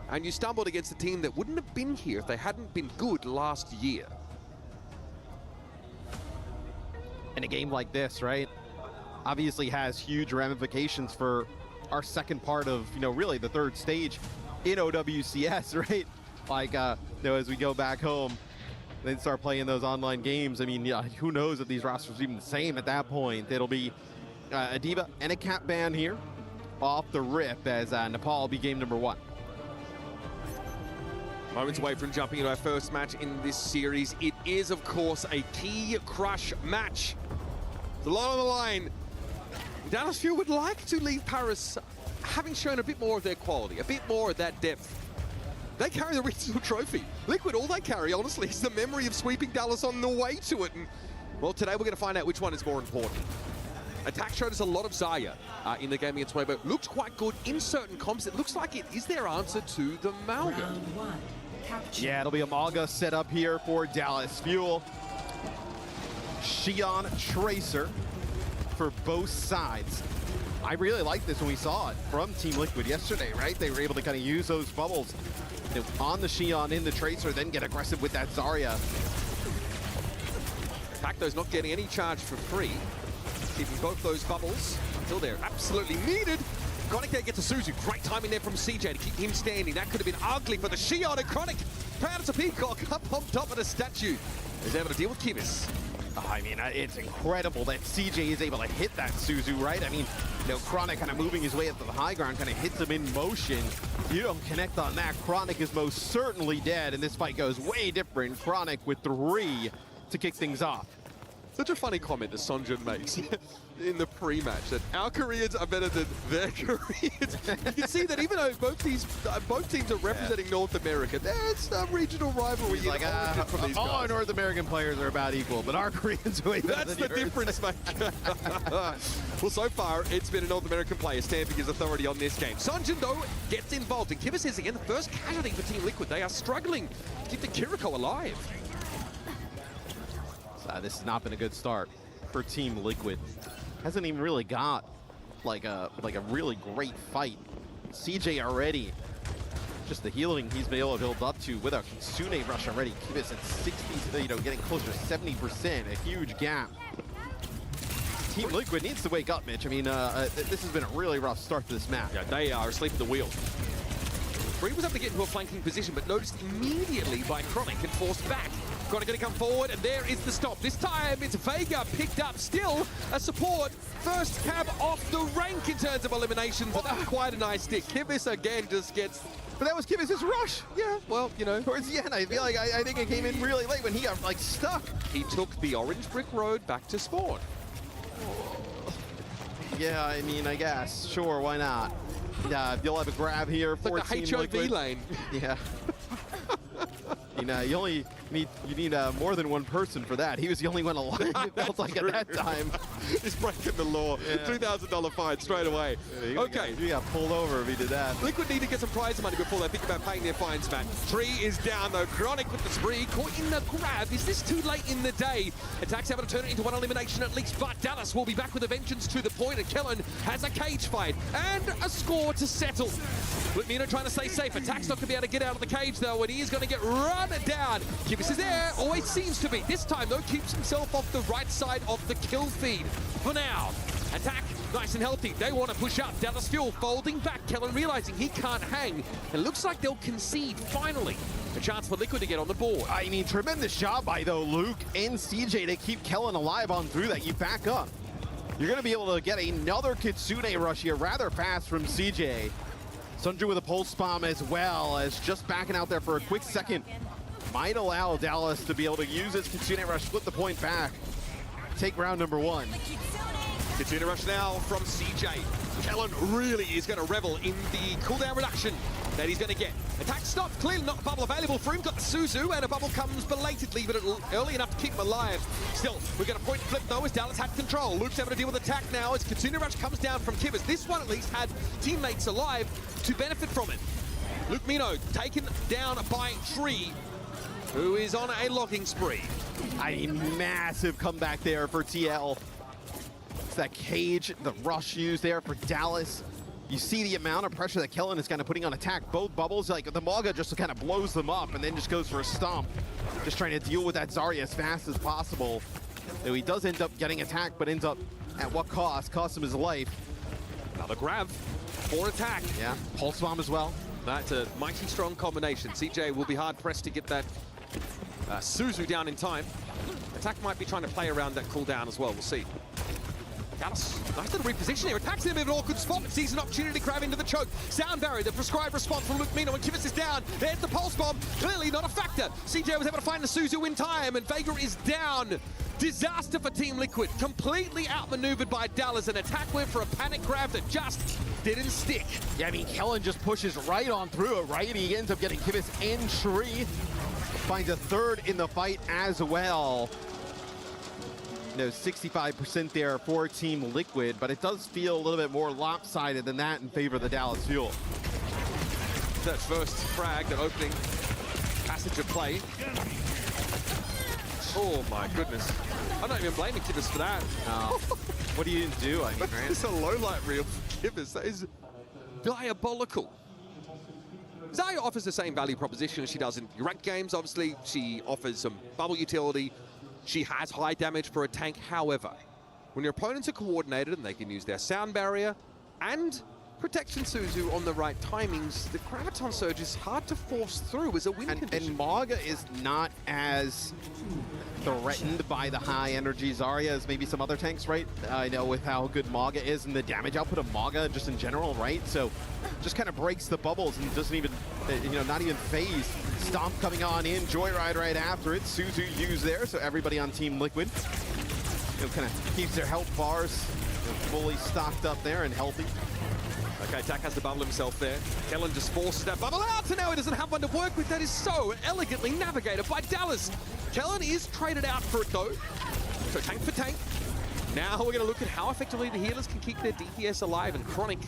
And you stumbled against a team that wouldn't have been here if they hadn't been good last year. In a game like this, right, obviously has huge ramifications for our second part of, really the third stage in OWCS, right? Like, as we go back home, then start playing those online games. I mean, who knows if these rosters are even the same at that point. It'll be a D.Va and a Cap ban here off the rip as Nepal will be game number 1. Moments away from jumping into our first match in this series. It is, of course, a key crush match. There's a lot on the line. Dallas Fuel would like to leave Paris having shown a bit more of their quality, a bit more of that depth. They carry the regional trophy. Liquid, all they carry, honestly, is the memory of sweeping Dallas on the way to it. And, well, today we're going to find out which one is more important. Attack showed us a lot of Xayah in the game against Weibo. Looked quite good in certain comps. It looks like it is their answer to the Malga. Yeah, it'll be a Malga set up here for Dallas Fuel. Xion Tracer for both sides. I really liked this when we saw it from Team Liquid yesterday, right? They were able to kind of use those bubbles on the Xion in the Tracer, then get aggressive with that Zarya. Pacto's not getting any charge for free. Keeping both those bubbles until they're absolutely needed. Chronic there gets a Suzu. Great timing there from CJ to keep him standing. That could have been ugly for the Xion, and Chronic, proud as a peacock, up on top of the statue, is able to deal with Kivas. I mean, it's incredible that CJ is able to hit that Suzu, right? I mean, you know, Chronic kind of moving his way up to the high ground, kind of hits him in motion. You don't connect on that, Chronic is most certainly dead, and this fight goes way different. Chronic with 3 to kick things off. Such a funny comment that Sonjun makes in the pre-match, that our Koreans are better than their Koreans. You can see that even though both teams are representing North America, there's some regional rivalry like, from these all guys. our North American players are about equal, but our Koreans are way better That's than the yours. difference, mate. Well, so far, it's been a North American player stamping his authority on this game. Sonjun, though, gets involved, and Kivas is again the first casualty for Team Liquid. They are struggling to keep the Kiriko alive. This has not been a good start for Team Liquid. Hasn't even really got like a really great fight. CJ already, just the healing he's been able to build up to with a Kitsune rush already. Kivas at 60, you know, getting closer to 70%, a huge gap. Team Liquid needs to wake up, Mitch. I mean, this has been a really rough start to this match. Yeah, they are asleep at the wheel. Free was able to get into a flanking position, but noticed immediately by Chronic and forced back. Chronic going to come forward, and there is the stop. This time, it's Vega picked up. Still a support. First cab off the rank in terms of elimination, but that's quite a nice stick. Kivas again just gets... But that was Kivas' rush. Yeah, well, you know. Towards the end, I feel like I think it came in really late when he got, like, stuck. He took the orange brick road back to spawn. Yeah, I mean, I guess. Sure, why not? Yeah, you'll have a grab here for like the Team HOV Liquid. lane. Yeah. You know, you only need more than one person for that. He was the only one alive, it felt like, at that time. He's breaking the law. Yeah. $2,000 fine straight away. Yeah, okay. He got pulled over if he did that. Liquid need to get some prize money before they think about paying their fines, man. 3 is down, though. Chronic with the spree. Caught in the grab. Is this too late in the day? Attack's able to turn it into one elimination at least, but Dallas will be back with a vengeance to the point, and Kellen has a cage fight and a score to settle. Lutmino trying to stay safe. Attack's not going to be able to get out of the cage, though, and he is going to get run down. Kivas is there. Always seems to be. This time, though, keeps himself off the right side of the kill feed. For now, Attack nice and healthy. They want to push up. Dallas Fuel folding back. Kellen realizing he can't hang. It looks like they'll concede, finally. A chance for Liquid to get on the board. I mean, tremendous job by, though, Luke and CJ to keep Kellen alive on through that. You back up. You're going to be able to get another Kitsune rush here rather fast from CJ. Sunju with a pulse bomb as well as just backing out there for a quick second. Might allow Dallas to be able to use his Kitsune rush, flip the point back, take round number 1. Kitsune rush now from CJ. Kellen really is going to revel in the cooldown reduction that he's going to get. Attack stopped, clearly not a bubble available for him. Got the Suzu, and a bubble comes belatedly, but early enough to keep him alive. Still, we get a point flip though as Dallas had control. Luke's able to deal with attack now as Kitsune rush comes down from Kivas. This one at least had teammates alive to benefit from it. Luke Mino taken down by Tree, who is on a logging spree. A massive comeback there for TL. It's that cage, the rush used there for Dallas. You see the amount of pressure that Kellen is kind of putting on attack. Both bubbles, like the Mauga just kind of blows them up and then just goes for a stomp. Just trying to deal with that Zarya as fast as possible. Though he does end up getting attacked, but ends up at what cost? Cost him his life. Another grab for attack. Yeah, pulse bomb as well. That's a mighty strong combination. CJ will be hard pressed to get that Suzu down in time. Attack might be trying to play around that cooldown as well. We'll see. Dallas, nice little reposition here. Attack's in a bit of an awkward spot, but sees an opportunity to grab into the choke. Sound barrier, the prescribed response from Luke Mino, and Kivas is down. There's the pulse bomb. Clearly not a factor. CJ was able to find the Suzu in time, and Vega is down. Disaster for Team Liquid. Completely outmaneuvered by Dallas, and Attack went for a panic grab that just didn't stick. Yeah, I mean, Kellen just pushes right on through it, right? He ends up getting Kivas in Tree. Finds a third in the fight as well. No, 65% there for Team Liquid, but it does feel a little bit more lopsided than that in favor of the Dallas Fuel. That first frag, that opening passage of play. Oh my goodness. I'm not even blaming Kivas for that. No. What do you do? I mean, right? It's a low light reel for Kivas. That is diabolical. Zarya offers the same value proposition as she does in ranked games. Obviously, she offers some bubble utility. She has high damage for a tank. However, when your opponents are coordinated and they can use their sound barrier and protection Suzu on the right timings, the Graviton Surge is hard to force through as a win condition. And Maga is not as threatened by the high energy Zarya as maybe some other tanks, right? I know with how good Maga is and the damage output of Maga just in general, right? So just kind of breaks the bubbles and doesn't even, you know, not even phase. Stomp coming on in, Joyride right after it. Suzu used there, so everybody on Team Liquid, you know, kind of keeps their health bars, you know, fully stocked up there and healthy. Okay, Tak has to bubble himself there. Kellen just forces that bubble out, and now he doesn't have one to work with. That is so elegantly navigated by Dallas. Kellen is traded out for it, though. So tank for tank. Now we're going to look at how effectively the healers can keep their DPS alive, and Chronic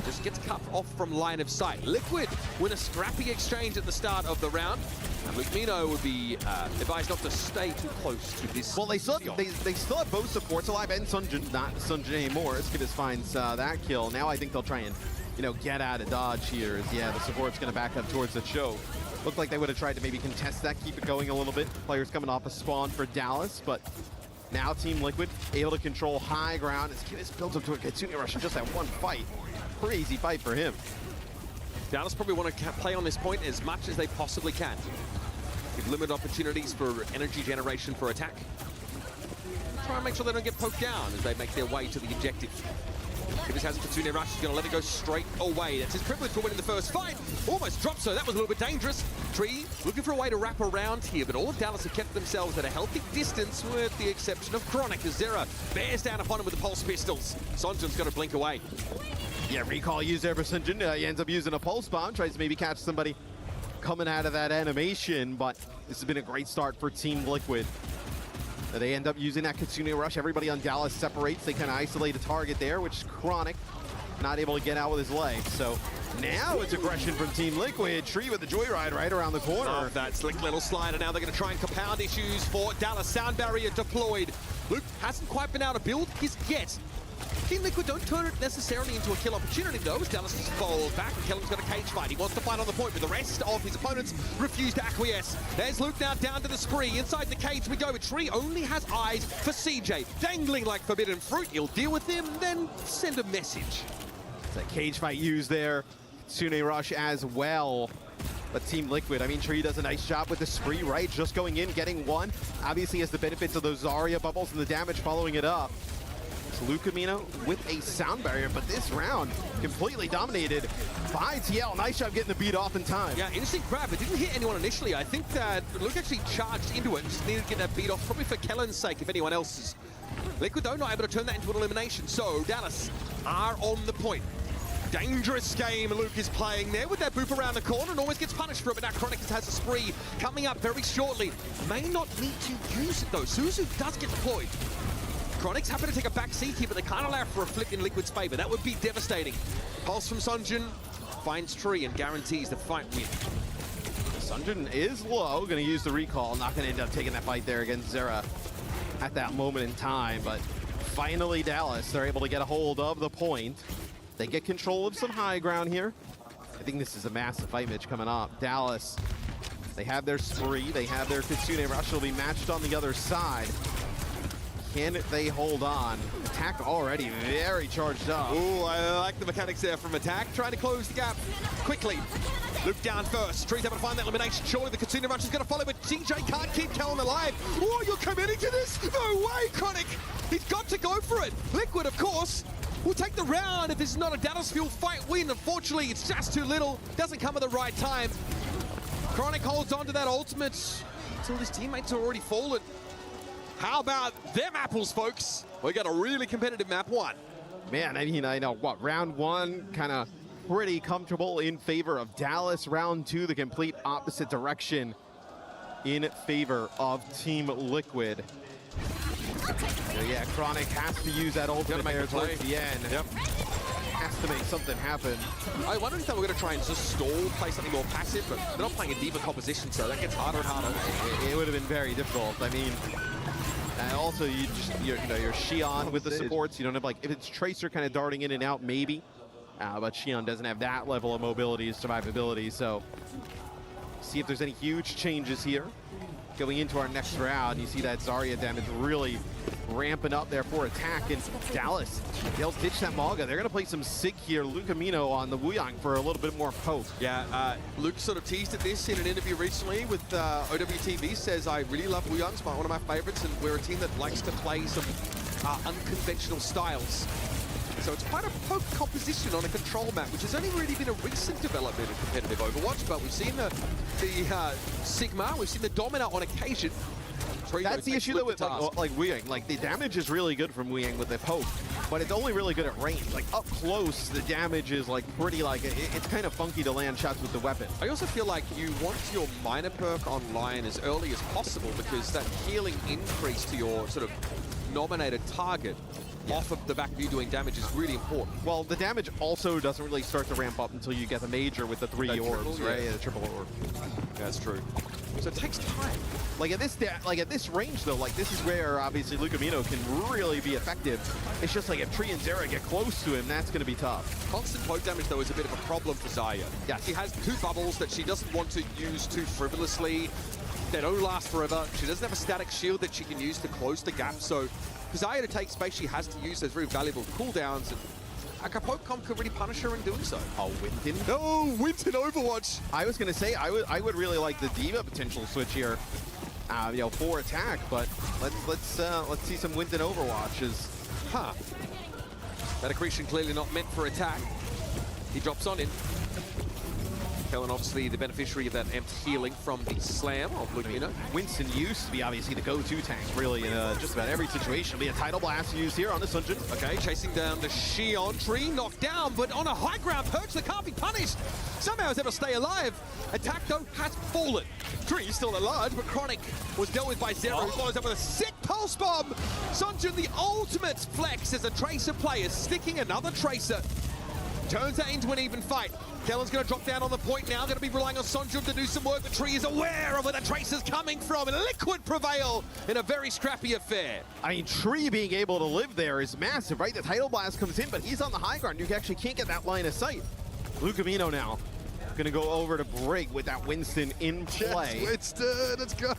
just gets cut off from line of sight. Liquid win a scrappy exchange at the start of the round, and Luke Mino would be advised not to stay too close to this. Well, they still have both supports alive, and Sunjin, not Sunjin anymore. Skibis finds that kill. Now I think they'll try and, you know, get out of dodge here. As, yeah, the support's going to back up towards the choke. Looked like they would have tried to maybe contest that, keep it going a little bit. Players coming off a spawn for Dallas, but now Team Liquid able to control high ground. As Skibis builds up to a Kitsune Rush in just that one fight. Crazy fight for him. Dallas probably want to play on this point as much as they possibly can. Give limited opportunities for energy generation for attack. Try and make sure they don't get poked down as they make their way to the objective. Skibis has a Kitsune Rush, he's going to let it go straight away. That's his privilege for winning the first fight. Almost dropped, so that was a little bit dangerous. Tree looking for a way to wrap around here, but all of Dallas have kept themselves at a healthy distance with the exception of Chronic, as Zera bears down upon him with the pulse pistols. Sonjin's got to blink away. Yeah, recall used there for Sunjin. He ends up using a pulse bomb, tries to maybe catch somebody coming out of that animation, but this has been a great start for Team Liquid. They end up using that Kitsune Rush. Everybody on Dallas separates. They kind of isolate a target there, which is Chronic, not able to get out with his legs. So now it's aggression from Team Liquid. Tree with the Joyride right around the corner. Oh, that slick little slider. Now they're going to try and compound issues for Dallas. Sound barrier deployed. Luke hasn't quite been able to build his yet. Team Liquid don't turn it necessarily into a kill opportunity, though, as Dallas has fallen back, and Kellen's got a cage fight. He wants to fight on the point, but the rest of his opponents refuse to acquiesce. There's Luke now down to the spree. Inside the cage we go, but Tree only has eyes for CJ. Dangling like forbidden fruit. He'll deal with him, then send a message. It's a cage fight used there. Kitsune Rush as well. But Team Liquid, I mean, Tree does a nice job with the spree, right? Just going in, getting one. Obviously has the benefits of those Zarya bubbles and the damage following it up. Lucamino with a sound barrier, but this round completely dominated by TL. Nice job getting the beat off in time. Yeah, interesting grab. It didn't hit anyone initially. I think that Luke actually charged into it, just needed to get that beat off, probably for Kellen's sake, if anyone else's. Liquid though not able to turn that into an elimination, so Dallas are on the point. Dangerous game Luke is playing there with that boop around the corner and always gets punished for it, but now Chronic has a spree coming up very shortly. May not need to use it though. Suzu does get deployed. Chronic's happy to take a back seat here, but they can't allow for a flip in Liquid's favor. That would be devastating. Pulse from Sunjin finds Tree and guarantees the fight win. Sunjin is low, gonna use the recall, not gonna end up taking that fight there against Zera at that moment in time, but finally Dallas, they're able to get a hold of the point. They get control of some high ground here. I think this is a massive fight, Mitch, coming up. Dallas, they have their spree, they have their Kitsune Rush, will be matched on the other side. Can they hold on? Attack already very charged up. Ooh, I like the mechanics there from Attack. Trying to close the gap quickly. Luke down first. Tree's able to find that elimination. Surely the Kitsune Rush is going to follow, but CJ can't keep Kellen alive. Oh, you're committing to this? No way, Chronic. He's got to go for it. Liquid, of course, will take the round if this is not a Dallas Fuel fight win. Unfortunately, it's just too little. Doesn't come at the right time. Chronic holds on to that ultimate until his teammates are already fallen. How about them apples, folks? We got a really competitive map one. Man, I mean, I know, what, round one, kind of pretty comfortable in favor of Dallas. Round two, the complete opposite direction in favor of Team Liquid. So yeah, Chronic has to use that ultimate there towards the end. Yep. Has to make something happen. I wonder if they were going to try and just stall, play something more passive, but they're not playing a D.Va composition, so that gets harder and harder. It would have been very difficult. I mean, and also you're Xion with the supports. You don't have, like, if it's Tracer kind of darting in and out, maybe. But Xion doesn't have that level of mobility and survivability, so see if there's any huge changes here. Going into our next round, you see that Zarya damage really ramping up there for attack, and Dallas, they'll ditch that Malga. They're going to play some Sig here. Lucamino on the Wuyang for a little bit more poke. Yeah, Luke sort of teased at this in an interview recently with OWTV, says, I really love Wuyang, it's one of my favorites, and we're a team that likes to play some unconventional styles. So it's quite a poke composition on a control map, which has only really been a recent development in competitive Overwatch, but we've seen the Sigma, we've seen the Domina on occasion. That's the issue though with like Wuyang. Like the damage is really good from Wuyang with the poke, but it's only really good at range. Like up close, the damage is like pretty like it's kind of funky to land shots with the weapon. I also feel like you want your minor perk online as early as possible because that healing increase to your sort of nominated target off of the back of you doing damage is really important. Well, the damage also doesn't really start to ramp up until you get the major with the 3 orbs, right? Yeah, the triple orb. That's true. So it takes time. Like at this range though, like this is where obviously Lucamino can really be effective. It's just like if Tree and Zera get close to him, that's going to be tough. Constant poke damage though is a bit of a problem for Zarya. Yeah, she has 2 bubbles that she doesn't want to use too frivolously. They don't last forever. She doesn't have a static shield that she can use to close the gap. So for Zarya to take space, she has to use those very valuable cooldowns, and a poke comp could really punish her in doing so. Oh, Winton. No, Winton Overwatch. I was going to say, I would really like the Diva potential switch here, you know, for attack, but let's see some Winton Overwatches. That accretion clearly not meant for attack. He drops on in. Kellen obviously the beneficiary of that amped healing from the slam of Lucamino. Winston used to be obviously the go-to tank, really, in just about every situation. It'll be a Tidal Blast used here on the Sunjin. Okay, chasing down the Xion. Tree knocked down, but on a high ground perch that can't be punished. Somehow is able to stay alive. Attack, though, has fallen. Tree still alive, but Chronic was dealt with by Zero, who follows up with a sick pulse bomb. Sunjin, the ultimate flex as a Tracer player, sticking another Tracer. Turns that into an even fight. Kellen's going to drop down on the point now, going to be relying on Sonjum to do some work. The Tree is aware of where the Tracer's coming from, and Liquid prevail in a very scrappy affair. I mean, Tree being able to live there is massive, right? The Tidal Blast comes in, but he's on the high ground. You actually can't get that line of sight. Lucamino now going to go over to Brig with that Winston in play. Yes, Winston, let's go.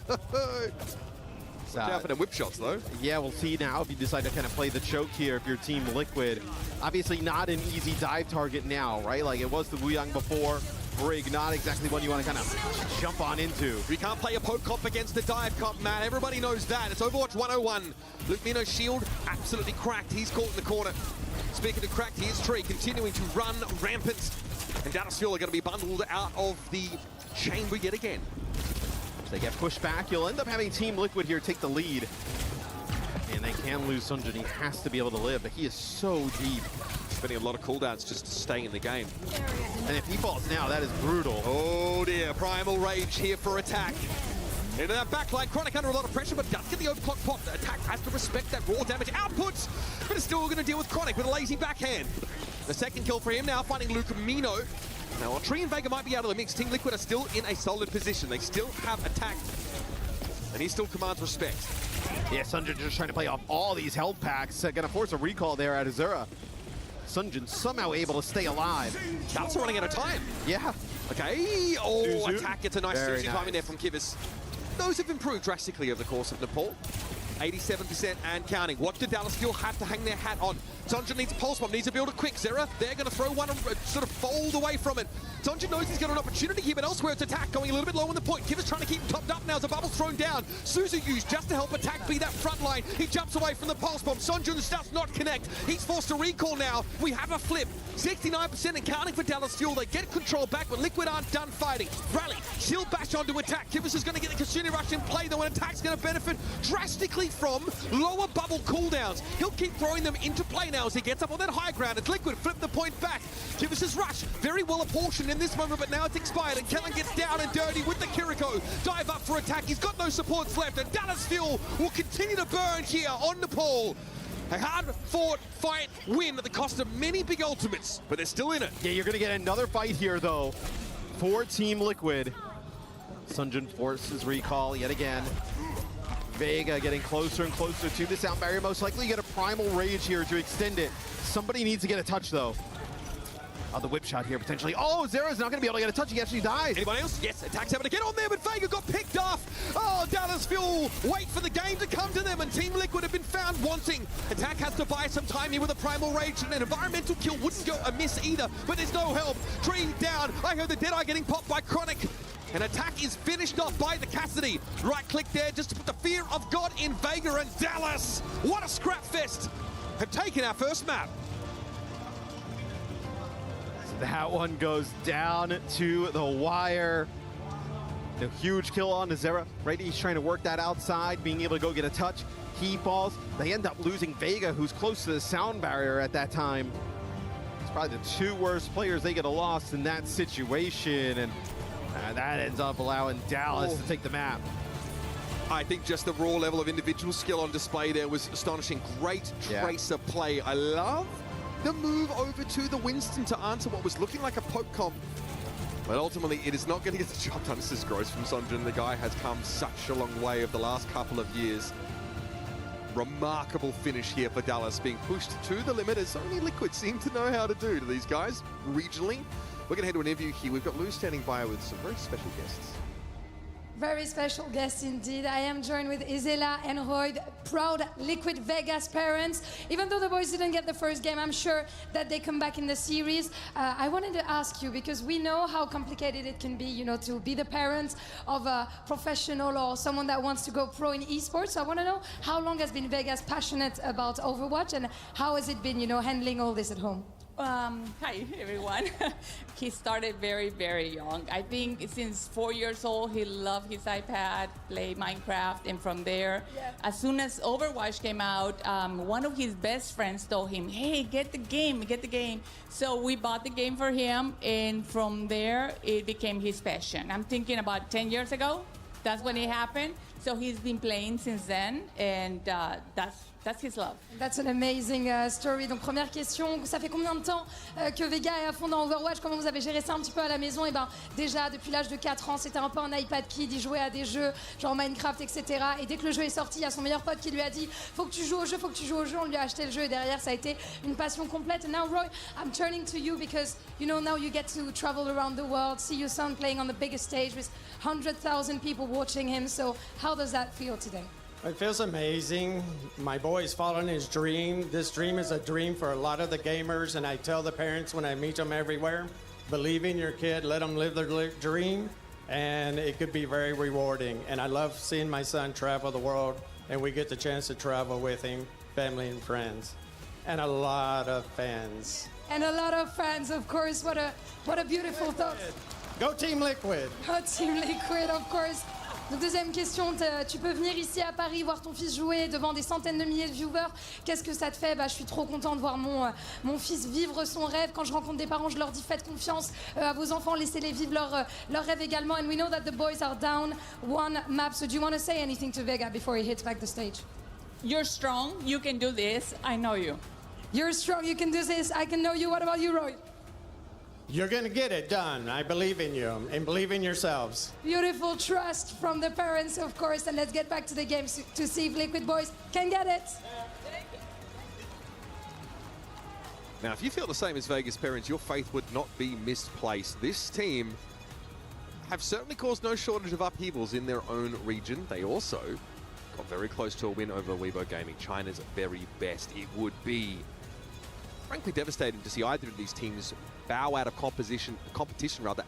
Watch out for the whip shots, though. Yeah, we'll see now if you decide to kind of play the choke here if you're Team Liquid. Obviously not an easy dive target now, right? Like it was the Wuyang before. Brig, not exactly one you want to kind of jump on into. We can't play a poke comp against the dive comp, man. Everybody knows that. It's Overwatch 101. Lucamino's shield absolutely cracked. He's caught in the corner. Speaking of cracked, here's Tree continuing to run rampant. And Dallas Fuel are going to be bundled out of the chamber yet again. They get pushed back. You'll end up having Team Liquid here take the lead. And they can lose Sunjin. He has to be able to live, but he is so deep. Spending a lot of cooldowns just to stay in the game. And if he falls now, that is brutal. Oh dear, Primal Rage here for attack. Into that backline, Chronic under a lot of pressure, but does get the overclock pop. The attack has to respect that raw damage output, but it's still going to deal with Chronic with a lazy backhand. The second kill for him now, finding Lucamino. Now, while Tree and Vega might be out of the mix, Team Liquid are still in a solid position. They still have attack, and he still commands respect. Yeah, Sunjin just trying to play off all these health packs. Gonna force a recall there at Azura. Sunjin somehow able to stay alive. That's running out of time. Yeah. Okay. Oh, Suzu. attack gets a nice Very Suzu time in there from Kivas. Those have improved drastically over the course of Nepal. 87% and counting. What do Dallas Fuel have to hang their hat on? Sunjin needs a pulse bomb, needs to build it quick. Zera, they're going to throw one and sort of fold away from it. Sunjin knows he's got an opportunity here, but elsewhere it's attack going a little bit low on the point. Kivas trying to keep him topped up now as the bubble's thrown down. Suzu used just to help attack be that front line. He jumps away from the pulse bomb. Sunjin does not connect. He's forced to recall now. We have a flip. 69% and counting for Dallas Fuel. They get control back, but Liquid aren't done fighting. Rally, shield bash onto attack. Kivas is going to get the Kasuni Rush in play, though, and attack's going to benefit drastically from lower bubble cooldowns. He'll keep throwing them into play now as he gets up on that high ground. It's Liquid, flip the point back. Kivas' rush, very well apportioned in this moment, but now it's expired, and Kellen gets down and dirty with the Kiriko. Dive up for attack. He's got no supports left, and Dallas Fuel will continue to burn here on Nepal. A hard-fought fight win at the cost of many big ultimates, but they're still in it. Yeah, you're going to get another fight here, though, for Team Liquid. Sunjin forces recall yet again. Vega getting closer and closer to the sound barrier. Most likely get a Primal Rage here to extend it. Somebody needs to get a touch, though. The whip shot here potentially. Oh, Zera's not going to be able to get a touch. He actually dies. Anyone else? Yes, Attack's having to get on there, but Vega got picked off. Oh, Dallas will wait for the game to come to them, and Team Liquid have been found wanting. Attack has to buy some time here with a Primal Rage, and an environmental kill wouldn't go amiss either, but there's no help. Tree down. I heard the Deadeye getting popped by Chronic. And Attack is finished off by the Cassidy. Right click there just to put the fear of God in Vega, and Dallas, what a scrap fest, have taken our first map. That one goes down to the wire. A huge kill on Zera. Right, he's trying to work that outside, being able to go get a touch. He falls. They end up losing Vega, who's close to the sound barrier at that time. It's probably the two worst players they get a loss in that situation, and that ends up allowing Dallas to take the map. I think just the raw level of individual skill on display there was astonishing. Great Tracer play. I love the move over to the Winston to answer what was looking like a poke comp. But ultimately, it is not going to get the job done. This is gross from Sunjin. The guy has come such a long way over the last couple of years. Remarkable finish here for Dallas, being pushed to the limit, as only Liquid seem to know how to do to these guys regionally. We're going to head to an interview here. We've got Lou standing by with some very special guests. Very special guest indeed. I am joined with Isela and Royd, proud Liquid Vegas parents. Even though the boys didn't get the first game, I'm sure that they come back in the series. I wanted to ask you, because we know how complicated it can be, you know, to be the parent of a professional or someone that wants to go pro in esports. So I want to know, how long has been Vegas passionate about Overwatch, and how has it been, you know, handling all this at home? Hi everyone. He started very, very young. I think since 4 years old, he loved his iPad, play Minecraft, and from there, as soon as Overwatch came out, one of his best friends told him, hey, get the game, get the game. So we bought the game for him, and from there, it became his passion. I'm thinking about 10 years ago, that's when it happened. So he's been playing since then, and that's his love. That's an amazing story. Donc première question, ça fait combien de temps que Vega est à fond dans Overwatch? Comment vous avez géré ça un petit peu à la maison? Et ben déjà depuis l'âge de 4 ans, c'était un peu un iPad kid, il jouait à des jeux genre Minecraft, etc. Et dès que le jeu est sorti, il y a son meilleur pote qui lui a dit faut que tu joues au jeu, faut que tu joues au jeu. On lui a acheté le jeu, et derrière ça a été une passion complète. And now Roy, I'm turning to you because you know now you get to travel around the world, see your son playing on the biggest stage with 100,000 people watching him. So how does that feel today? It feels amazing. My boy is following his dream. This dream is a dream for a lot of the gamers, and I tell the parents when I meet them everywhere, believe in your kid, let them live their dream, and it could be very rewarding. And I love seeing my son travel the world, and we get the chance to travel with him, family and friends, and a lot of fans. And a lot of fans, of course. What a beautiful thought. Go Team Liquid. Go Team Liquid, of course. Donc deuxième question, tu peux venir ici à Paris voir ton fils jouer devant des centaines de milliers de viewers. Qu'est-ce que ça te fait? Je suis trop contente de voir mon fils vivre son rêve. Quand je rencontre des parents, je leur dis faites confiance à vos enfants, laissez-les vivre leur rêve également. And we know that the boys are down one map. So do you want to say anything to Vega before he hits back the stage? You're strong, you can do this, I know you. You're strong, you can do this, I can know you. What about you, Roy? You're going to get it done. I believe in you and believe in yourselves. Beautiful trust from the parents, of course. And let's get back to the game to see if Liquid boys can get it. Now, if you feel the same as Vegas parents, your faith would not be misplaced. This team have certainly caused no shortage of upheavals in their own region. They also got very close to a win over Weibo Gaming, China's very best. It would be frankly devastating to see either of these teams bow out of competition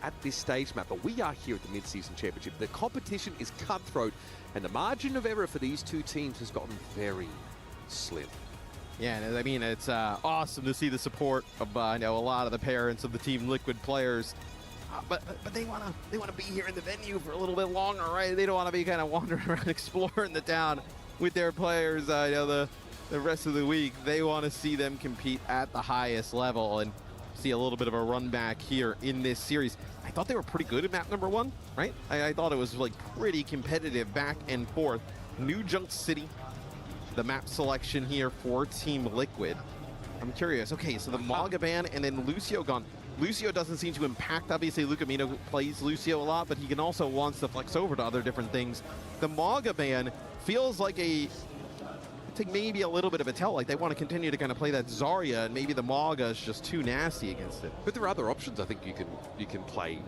at this stage map. But we are here at the mid-season championship. The competition is cutthroat, and the margin of error for these two teams has gotten very slim. Yeah, and I mean, it's awesome to see the support of I know a lot of the parents of the Team Liquid players. But they wanna be here in the venue for a little bit longer, right? They don't want to be kind of wandering around exploring the town with their players. I know the rest of the week. They want to see them compete at the highest level and see a little bit of a run back here in this series. I thought they were pretty good at map number 1, right? I thought it was like pretty competitive back and forth. New Junk City, the map selection here for Team Liquid. I'm curious. Okay, so the Maga ban and then Lucio gone. Lucio doesn't seem to impact, obviously Lucamino plays Lucio a lot, but he can also wants to flex over to other different things. The Maga ban feels like a take maybe a little bit of a tell. Like they want to continue to kind of play that Zarya, and maybe the Mauga is just too nasty against it. But there are other options. I think you can play.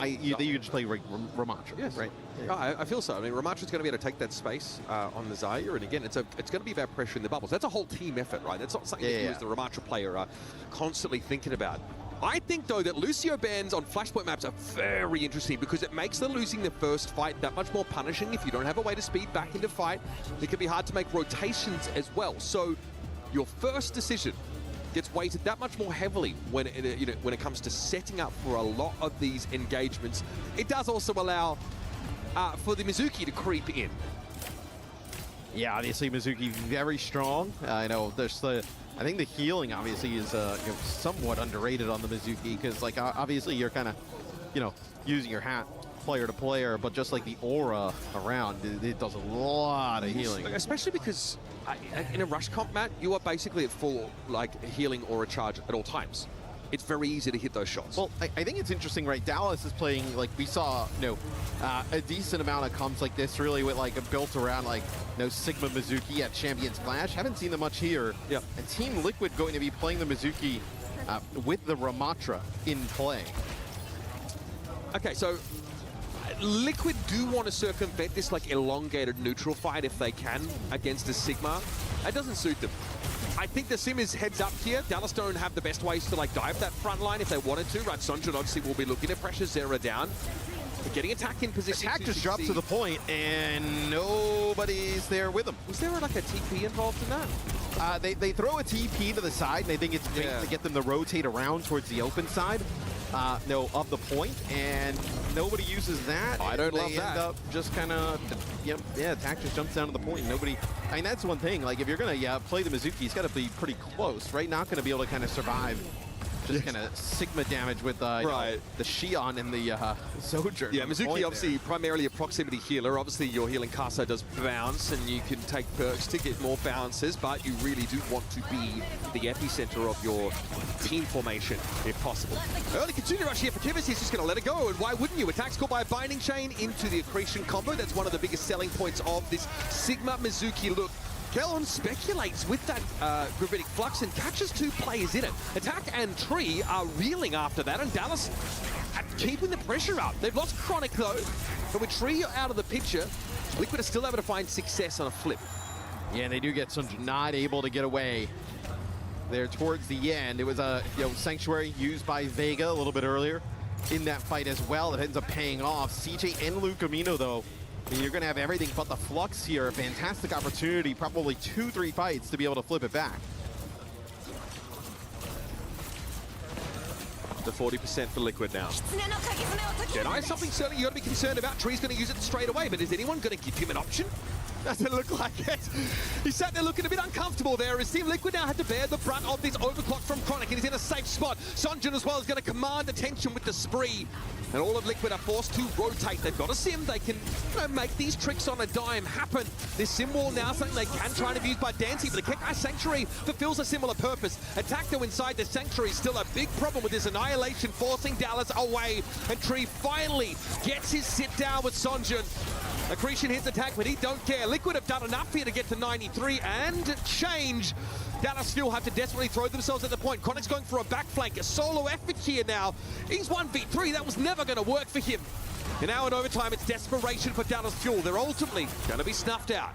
You just play Ramattra, yes. right? Yeah. I feel so. I mean, Ramatra's going to be able to take that space on the Zarya, and again, it's going to be about pressure in the bubbles. That's a whole team effort, right? That's not something that you as the Ramatra player are constantly thinking about. I think, though, that Lucio bans on Flashpoint maps are very interesting because it makes the losing the first fight that much more punishing. If you don't have a way to speed back into fight, it can be hard to make rotations as well. So your first decision gets weighted that much more heavily when it comes to setting up for a lot of these engagements. It does also allow for the Mizuki to creep in. Yeah, obviously Mizuki very strong. I know there's I think the healing obviously is somewhat underrated on the Mizuki because like obviously you're kind of using your hat player to player, but just like the aura around, it does a lot of healing. Especially because in a rush comp, Matt, you are basically at full healing aura charge at all times. It's very easy to hit those shots. Well, I think it's interesting, right? Dallas is playing, like we saw, a decent amount of comps like this, really with built around Sigma Mizuki at Champion Splash. Haven't seen them much here. Yeah. And Team Liquid going to be playing the Mizuki with the Ramatra in play. Okay, so Liquid do want to circumvent this elongated neutral fight if they can against the Sigma. That doesn't suit them. I think the Sim is heads up here. Dallas don't have the best ways to dive that front line if they wanted to. Right, Sonjun obviously will be looking to pressure Zera down. They're getting attack in position. Attack just dropped to the point, and nobody's there with them. Was there a TP involved in that? They throw a TP to the side, and they think it's bait to get them to rotate around towards the open side. Of the point, and nobody uses that. I don't love that. They end up just kind of, attack just jumps down to the point. And nobody, I mean, that's one thing. If you're going to play the Mizuki, he's got to be pretty close, right? Not going to be able to kind of survive just kind of Sigma damage with the Xion and the Sojourn. Yeah, Mizuki obviously primarily a proximity healer. Obviously your healing Kasa does bounce and you can take perks to get more bounces, but you really do want to be the epicenter of your team formation if possible. Early continue rush here for Kivas. He's just going to let it go, and why wouldn't you? Attacks called by a Binding Chain into the Accretion combo. That's one of the biggest selling points of this Sigma Mizuki look. Kellon speculates with that Gravitic Flux and catches two players in it. Attack and Tree are reeling after that, and Dallas keeping the pressure up. They've lost Chronic though, but with Tree out of the picture, Liquid are still able to find success on a flip. Yeah, they do get some not able to get away there towards the end. It was a Sanctuary used by Vega a little bit earlier in that fight as well. It ends up paying off. CJ and Lucamino though, you're going to have everything but the Flux here. A fantastic opportunity, probably 2-3 fights to be able to flip it back. The 40% for Liquid now. Jedi, something certainly you got to be concerned about. Tree's going to use it straight away, but is anyone going to give him an option? Doesn't look like it. He sat there looking a bit uncomfortable there as Team Liquid now had to bear the brunt of this overclock from Chronic, and he's in a safe spot. Sonjun as well is going to command attention with the spree. And all of Liquid are forced to rotate. They've got a Sim. They can make these tricks on a dime happen. This Sim wall now something they can try and abuse by dancing, but the Kekai Sanctuary fulfills a similar purpose. Attack though inside the Sanctuary is still a big problem with this Annihilation forcing Dallas away. And Tree finally gets his sit down with Sonjun. Accretion hits attack, but he don't care. Liquid have done enough here to get to 93 and change. Dallas still have to desperately throw themselves at the point. Chronic's going for a back flank, a solo effort here now. He's 1v3, that was never going to work for him. And now in overtime, it's desperation for Dallas Fuel. They're ultimately going to be snuffed out.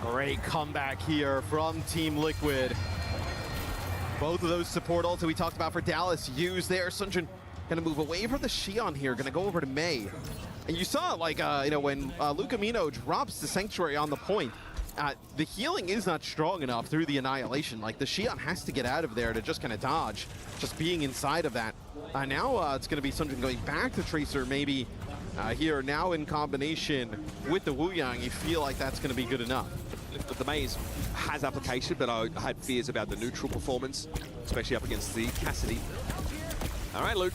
Great comeback here from Team Liquid. Both of those support ults that we talked about for Dallas used there. Sunjun going to move away from the Xion here, going to go over to Mei. And you saw, when Lucamino drops the Sanctuary on the point, the healing is not strong enough through the Annihilation. The Xion has to get out of there to just kind of dodge, just being inside of that. Now it's going to be something going back to Tracer, maybe here now in combination with the Wu Yang. You feel like that's going to be good enough. The Maze has application, but I had fears about the neutral performance, especially up against the Cassidy. All right, Luke.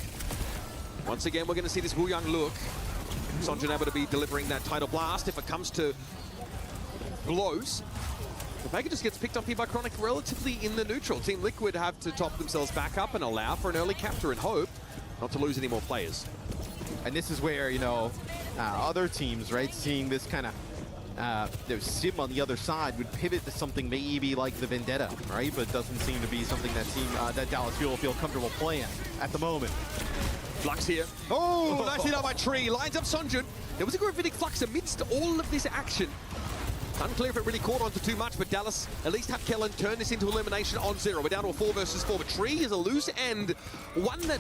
Once again, we're going to see this Wu Yang look. Sonjun able to be delivering that Tidal Blast. If it comes to blows, the Vega just gets picked up here by Chronic relatively in the neutral. Team Liquid have to top themselves back up and allow for an early capture and hope not to lose any more players. And this is where, other teams, right, seeing this kind of Sim on the other side would pivot to something maybe like the Vendetta, right? But it doesn't seem to be something that Dallas Fuel feel comfortable playing at the moment. Flux here. Oh, nicely done by Tree. Lines up Sunjun. There was a gravitic Flux amidst all of this action. Unclear if it really caught on to too much, but Dallas at least have Kellen turn this into elimination on 0. We're down to a 4 versus 4, but Tree is a loose end. One that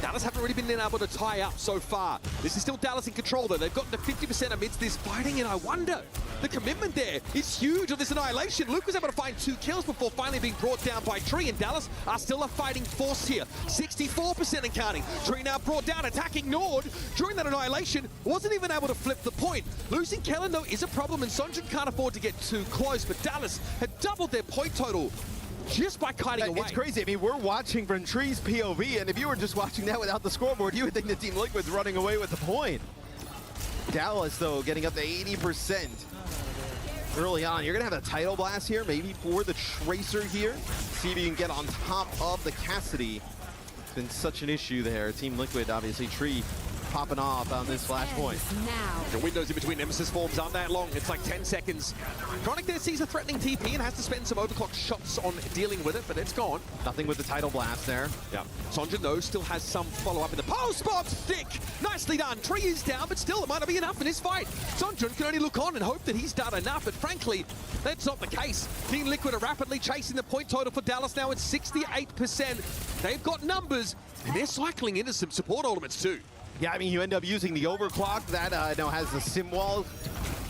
Dallas haven't really been able to tie up so far. This is still Dallas in control, though. They've gotten to 50% amidst this fighting, and I wonder, the commitment there is huge on this annihilation. Luke was able to find 2 kills before finally being brought down by Tree, and Dallas are still a fighting force here. 64% and counting. Tree now brought down, attack ignored. During that annihilation, wasn't even able to flip the point. Losing Kellen, though, is a problem, and Sunjun can't afford to get too close, but Dallas had doubled their point total just by kiting away. It's crazy. I mean, we're watching from Tree's POV, and if you were just watching that without the scoreboard, you would think the Team Liquid's running away with the point. Dallas, though, getting up to 80% early on. You're going to have a title blast here, maybe for the Tracer here. See if you can get on top of the Cassidy. It's been such an issue there. Team Liquid, obviously, Tree popping off on this flashpoint. The windows in between Nemesis forms aren't that long. It's like 10 seconds. Chronic there sees a threatening TP and has to spend some overclock shots on dealing with it, but it's gone. Nothing with the title blast there. Yeah. Sonjun, though, still has some follow-up in the post spot. Thick. Nicely done. Tree is down, but still, it might not be enough in this fight. Sonjun can only look on and hope that he's done enough, but frankly, that's not the case. Team Liquid are rapidly chasing the point total for Dallas now at 68%. They've got numbers, and they're cycling into some support elements, too. Yeah, I mean, you end up using the overclock that now has the sim wall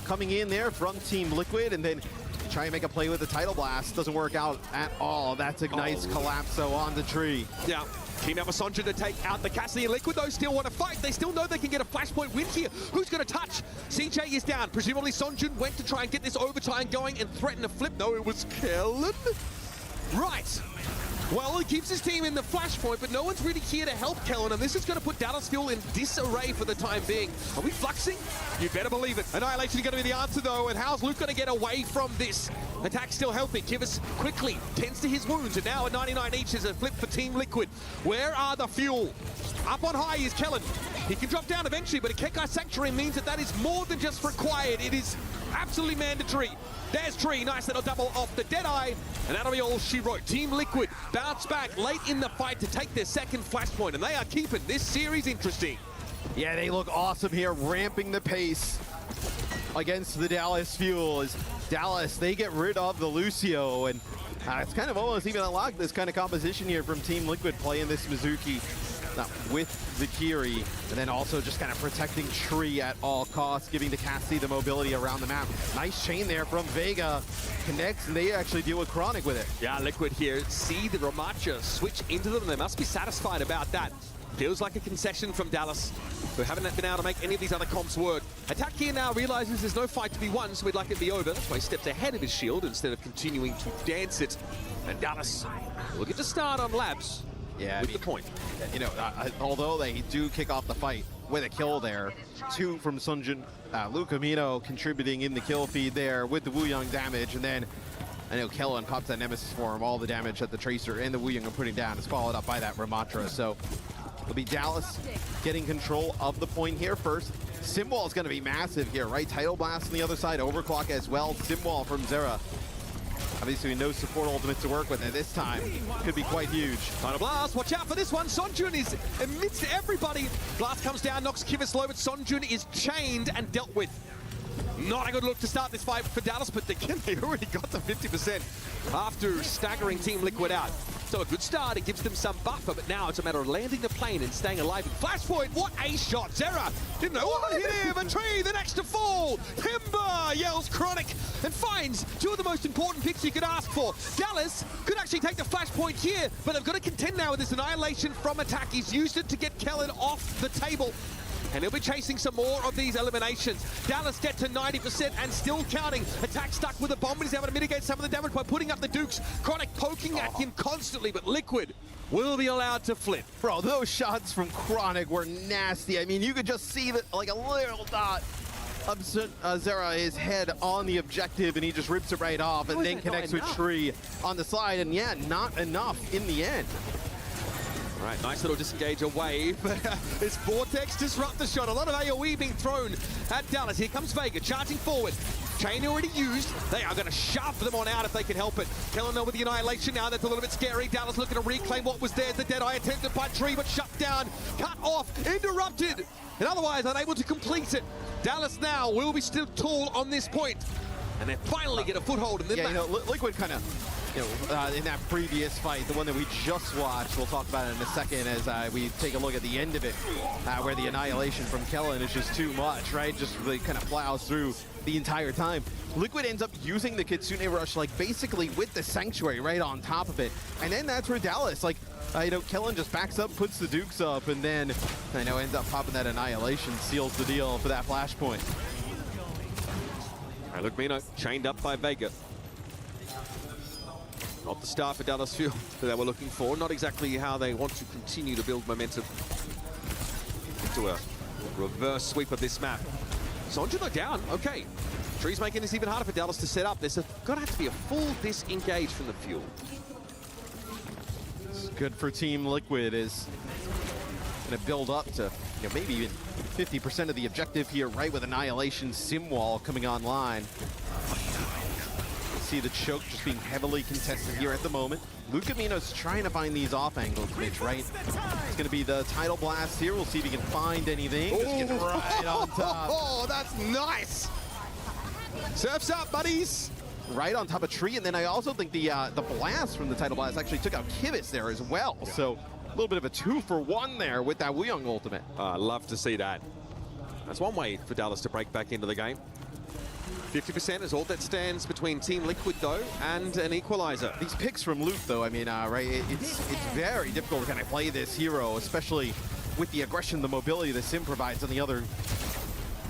coming in there from Team Liquid, and then try and make a play with the title blast. Doesn't work out at all. That's a nice collapso on the Tree. Yeah. Team up with Sonjun to take out the Cassidy. and Liquid, though, still want to fight. They still know they can get a flashpoint win here. Who's going to touch? CJ is down. Presumably Sonjun went to try and get this overtime going and threaten a flip. No, it was Kellen. Right. Well, he keeps his team in the flashpoint, but no one's really here to help Kellen, and this is going to put Dallas Fuel in disarray for the time being. Are we fluxing? You better believe it. Annihilation is going to be the answer, though, and how's Luke going to get away from this? Attack still helping. Kivas quickly tends to his wounds, and now at 99 each is a flip for Team Liquid. Where are the Fuel? Up on high is Kellen. He can drop down eventually, but a Kekai Sanctuary means that is more than just required. It is absolutely mandatory. There's Tree, nice little double off the Deadeye, and that'll be all she wrote. Team Liquid bounce back late in the fight to take their second flashpoint, and they are keeping this series interesting. Yeah, they look awesome here, ramping the pace against the Dallas Fuel. As Dallas, they get rid of the Lucio, and it's kind of almost even unlocked this kind of composition here from Team Liquid playing this Mizuki with the Kiri, and then also just kind of protecting Tree at all costs, giving the Cassidy the mobility around the map. Nice chain there from Vega. Connects, and they actually deal with Chronic with it. Yeah, Liquid here. See the Ramacha switch into them. They must be satisfied about that. Feels like a concession from Dallas, who haven't been able to make any of these other comps work. Attack here now realizes there's no fight to be won, so we'd like it to be over. That's why he steps ahead of his shield instead of continuing to dance it. And Dallas will get to start on Labs. Yeah, with the point. You know, although they do kick off the fight with a kill there, 2 from Sunjun, Luke Amino contributing in the kill feed there with the Wooyoung damage, and then I know Kellen pops that Nemesis for him. All the damage that the Tracer and the Wooyoung are putting down is followed up by that Ramatra. So it'll be Dallas getting control of the point here first. Simwall is going to be massive here, right? Title Blast on the other side, overclock as well. Simwall from Zera. Obviously, no support ultimates to work with, and this time could be quite huge. Title Blast, watch out for this one. Sonjun is amidst everybody. Blast comes down, knocks Kivas low, but Sonjun is chained and dealt with. Not a good look to start this fight for Dallas, but again, they already got to 50% after staggering Team Liquid out. So a good start, it gives them some buffer, but now it's a matter of landing the plane and staying alive. In Flashpoint, what a shot! Zera didn't know what hit him, and Tree the next to fall. Timber yells Chronic and finds 2 of the most important picks you could ask for. Dallas could actually take the Flashpoint here, but they've got to contend now with this annihilation from Attack. He's used it to get Kellen off the table, and he'll be chasing some more of these eliminations. Dallas get to 90% and still counting. Attack stuck with a bomb, but he's able to mitigate some of the damage by putting up the Dukes. Chronic poking at him constantly, but Liquid will be allowed to flip. Bro, those shots from Chronic were nasty. I mean, you could just see that, like a little dot of Zera, his head on the objective, and he just rips it right off, and then connects with Tree on the side, and yeah, not enough in the end. All right, nice little disengage away. It's Vortex disrupt the shot. A lot of AoE being thrown at Dallas. Here comes Vega, charging forward. Chain already used. They are going to shove them on out if they can help it. Kellner with the Annihilation now. That's a little bit scary. Dallas looking to reclaim what was there. The Deadeye attempted by Tree, but shut down, cut off, interrupted, and otherwise unable to complete it. Dallas now will be still tall on this point, and they finally get a foothold in the map. Liquid kind of, in that previous fight, the one that we just watched, we'll talk about it in a second as we take a look at the end of it, where the Annihilation from Kellen is just too much, right? Just really kind of plows through the entire time. Liquid ends up using the Kitsune Rush, like, basically with the Sanctuary right on top of it. And then that's where Dallas, like, Kellen just backs up, puts the Dukes up, and then, ends up popping that Annihilation, seals the deal for that flashpoint. All right, look, Mino chained up by Vega. Not the start for Dallas Fuel that they were looking for. Not exactly how they want to continue to build momentum into a reverse sweep of this map. Sonjun are down. Okay. Tree's making this even harder for Dallas to set up. There's going to have to be a full disengage from the Fuel. It's good for Team Liquid is going to build up to maybe even 50% of the objective here, right, with Annihilation Sim Wall coming online. See the choke just being heavily contested here at the moment. Lucamino's trying to find these off angles, Mitch, right? It's going to be the Tidal Blast here. We'll see if he can find anything. Just getting right on top. Oh, that's nice. Surf's up, buddies. Right on top of Tree, and then I also think the blast from the Tidal Blast actually took out Kibis there as well. So a little bit of a 2-for-1 there with that Wuyong ultimate. Love to see that. That's one way for Dallas to break back into the game. 50% is all that stands between Team Liquid, though, and an equalizer. These picks from Luke, though, I mean, right, it's very difficult to kind of play this hero, especially with the aggression, the mobility that Sim provides on the other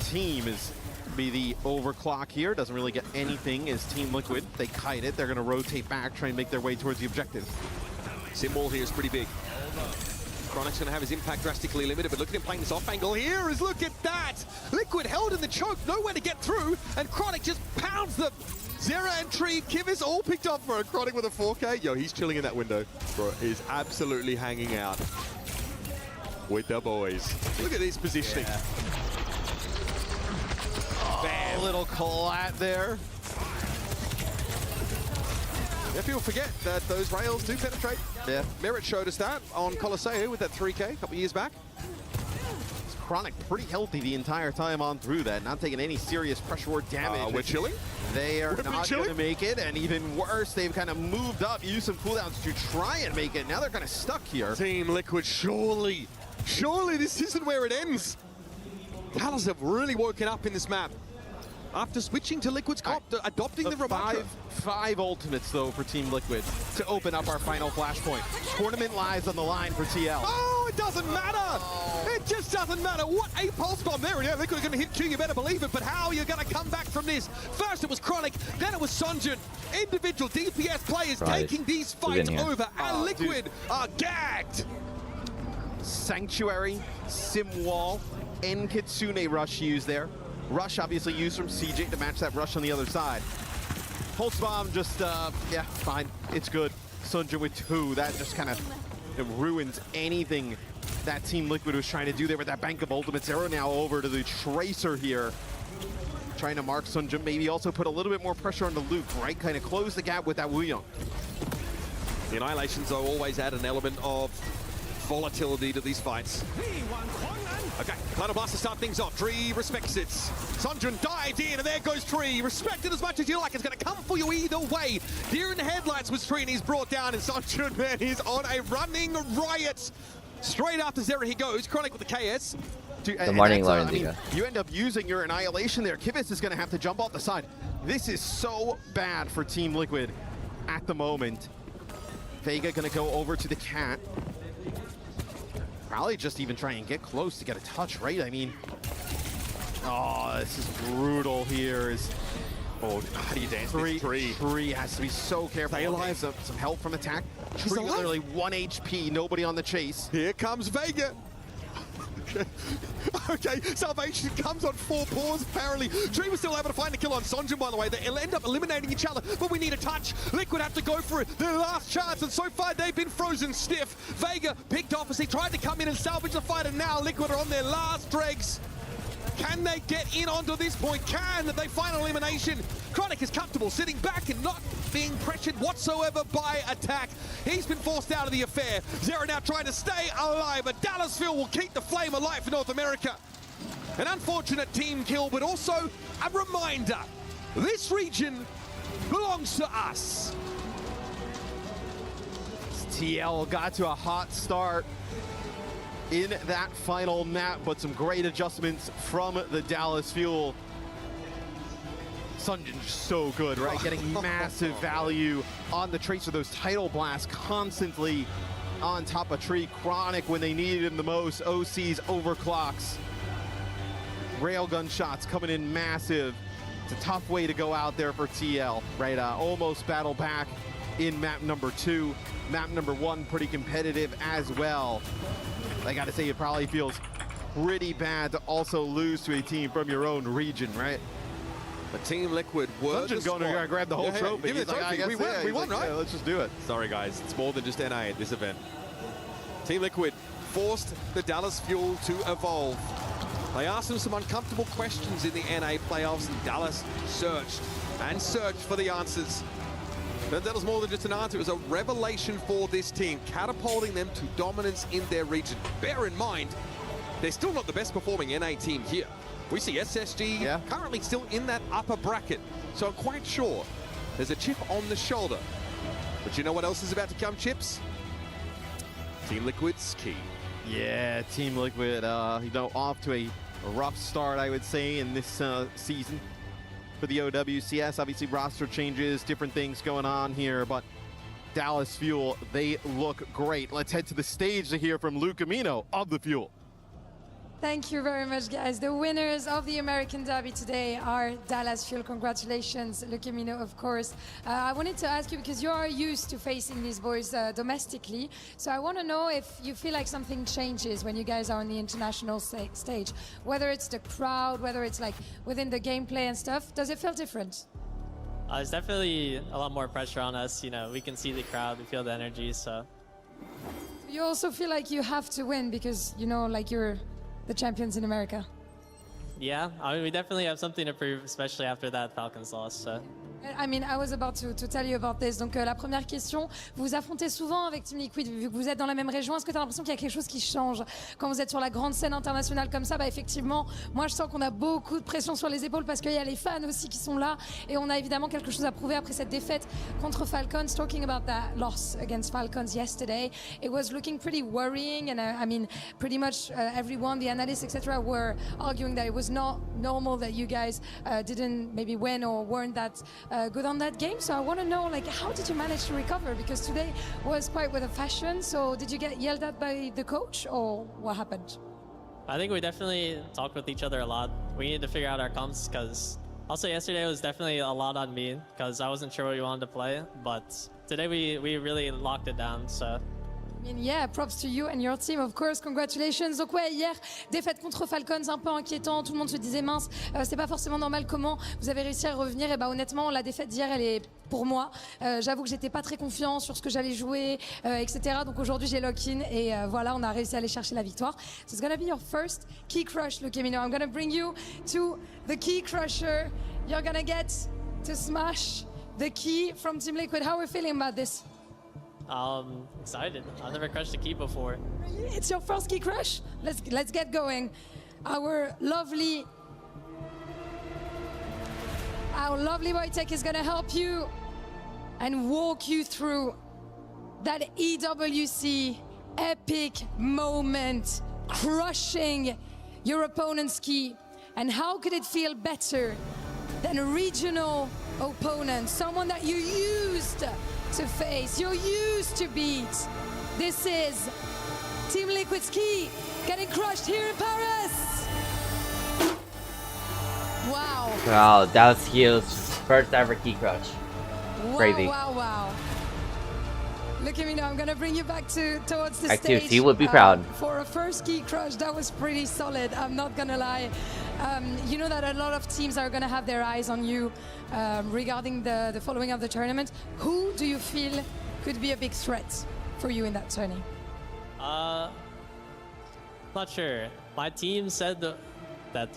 team. Is be the overclock here. Doesn't really get anything as Team Liquid. They kite it. They're going to rotate back, try and make their way towards the objective. Sim wall here is pretty big. Chronic's going to have his impact drastically limited, but look at him playing this off angle here. Look at that! Liquid held in the choke, nowhere to get through, and Chronic just pounds them. Zera and Tree, Kivas all picked up for a Chronic with a 4K. Yo, he's chilling in that window. Bro, he's absolutely hanging out with the boys. Look at this positioning. Yeah. Oh, little collat there. Yeah, people forget that those rails do penetrate. Yeah. Merit showed us that on Colosseo with that 3K a couple years back. Chronic pretty healthy the entire time on through that, not taking any serious pressure or damage. We're chilling? They are not going to make it, and even worse, they've kind of moved up, used some cooldowns to try and make it. Now they're kind of stuck here. Team Liquid, surely this isn't where it ends. Dallas have really woken up in this map. After switching to Liquid's comp, adopting the Ramattra. Five ultimates, though, for Team Liquid to open up our final flashpoint. Tournament lives on the line for TL. Oh, it doesn't matter! Oh. It just doesn't matter. What a pulse bomb there. Yeah, Liquid are going to hit Q, you better believe it. But how are you going to come back from this? First it was Chronic, then it was Sonjun. Individual DPS players taking these fights over, and Liquid are gagged. Sanctuary, Sim Wall, and Kitsune Rush used there. Rush obviously used from CJ to match that rush on the other side. Pulse Bomb just, yeah, fine. It's good. Sonjun with 2. That just kind of ruins anything that Team Liquid was trying to do there with that bank of ultimates. Zero now over to the Tracer here. Trying to mark Sonjun, maybe also put a little bit more pressure on the Luke, right? Kind of close the gap with that Wuyong. The Annihilations, though, always add an element of volatility to these fights. Okay, Tidal Blast to start things off. Tree respects it. Sonjun dives in, and there goes Tree. Respect it as much as you like. It's going to come for you either way. Deer in the headlights was Tree, and he's brought down, and Sonjun, man, he's on a running riot. Straight after Zera he goes. Chronic with the KS. Good morning, Lauren. I mean, you end up using your Annihilation there. Kibis is going to have to jump off the side. This is so bad for Team Liquid at the moment. Vega going to go over to the Cat. Probably just even try and get close to get a touch, right? I mean, oh, this is brutal here. Oh, how do you dance this Tree? Tree has to be so careful. Stay alive. Some help from attack. Tree literally 1 HP, nobody on the chase. Here comes Vega. Okay, Salvation comes on 4 paws, apparently. Tree was still able to find a kill on Sonjun, by the way. They end up eliminating each other, but we need a touch. Liquid have to go for it. Their last chance, and so far they've been frozen stiff. Vega picked off as he tried to come in and salvage the fight, and now Liquid are on their last dregs. Can they get in onto this point? Can they find elimination? Chronic is comfortable sitting back and not being pressured whatsoever by attack. He's been forced out of the affair. Zero now trying to stay alive, but Dallas Fuel will keep the flame alive for North America. An unfortunate team kill, but also a reminder. This region belongs to us. TL got to a hot start in that final map, but some great adjustments from the Dallas Fuel. Sunjin's so good, right? Getting massive value on the Tracer, those title blasts constantly on top of Tree. Chronic when they needed him the most. OC's overclocks. Railgun shots coming in massive. It's a tough way to go out there for TL, right? Almost battle back in map number 2. Map number 1 pretty competitive as well. I gotta say, it probably feels pretty bad to also lose to a team from your own region, right? But Team Liquid were just going to grab the whole trophy. Give me the trophy. We won, right? Yeah, let's just do it. Sorry, guys. It's more than just NA at this event. Team Liquid forced the Dallas Fuel to evolve. They asked them some uncomfortable questions in the NA playoffs, and Dallas searched and searched for the answers. But that was more than just an answer. It was a revelation for this team, catapulting them to dominance in their region. Bear in mind, they're still not the best performing NA team here. We see SSG currently still in that upper bracket, so I'm quite sure there's a chip on the shoulder. But you know what else is about to come, Chips? Team Liquid's key. Yeah, Team Liquid, off to a rough start, I would say, in this season for the OWCS. Obviously, roster changes, different things going on here, but Dallas Fuel, they look great. Let's head to the stage to hear from Luke Amino of the Fuel. Thank you very much, guys. The winners of the American Derby today are Dallas Fuel. Congratulations, Luke Amino, of course. I wanted to ask you, because you are used to facing these boys domestically, so I want to know if you feel like something changes when you guys are on the international stage, whether it's the crowd, whether it's like within the gameplay and stuff. Does it feel different? There's definitely a lot more pressure on us. You know, we can see the crowd, we feel the energy, so. You also feel like you have to win because, you know, like you're the champions in America. Yeah, I mean, we definitely have something to prove, especially after that Falcons loss. So. I mean, I was about to tell you about this. Donc, la première question, vous vous affrontez souvent avec Team Liquid, vu que vous êtes dans la même région. Est-ce que tu as l'impression qu'il y a quelque chose qui change quand vous êtes sur la grande scène internationale comme ça? Bah, effectivement, moi, je sens qu'on a beaucoup de pression sur les épaules parce qu'il y a les fans aussi qui sont là. Et on a évidemment quelque chose à prouver après cette défaite contre Falcons. Talking about that loss against Falcons yesterday, it was looking pretty worrying. And I mean, pretty much everyone, the analysts, etc., were arguing that it was not normal that you guys didn't maybe win or weren't that good on that game. So I want to know, like, how did you manage to recover? Because today was quite with a fashion. So did you get yelled at by the coach, or what happened? I think we definitely talked with each other a lot. We needed to figure out our comps, because also yesterday was definitely a lot on me because I wasn't sure what we wanted to play. But today we really locked it down. So. I mean, yeah, props to you and your team, of course. Congratulations. Donc ouais, hier, défaite contre Falcons, un peu inquiétant. Tout le monde se disait, mince, c'est pas forcément normal. Comment vous avez réussi à revenir? Et bah honnêtement, la défaite d'hier, elle est pour moi. J'avoue que j'étais pas très confiant sur ce que j'allais jouer, etc. Donc aujourd'hui, j'ai lock-in et voilà, on a réussi à aller chercher la victoire. So it's gonna be your first key crush, Luke Amino. I'm gonna bring you to the key crusher. You're gonna get to smash the key from Team Liquid. How are we feeling about this? Excited. I've never crushed a key before. It's your first key crush? Let's get going. Our lovely Wojtek is gonna help you and walk you through that EWC epic moment, crushing your opponent's key. And how could it feel better than a regional opponent, someone that you used to face, you're used to beat? This is Team Liquid's key getting crushed here in Paris. Wow. Wow, that was Hughes' first ever key crush. Crazy. Wow. Look at me now, I'm gonna bring you back towards the Active stage. He would be proud. For a first key crush, that was pretty solid, I'm not gonna lie. You know that a lot of teams are gonna have their eyes on you regarding the following of the tournament. Who do you feel could be a big threat for you in that tourney? Not sure. My team said that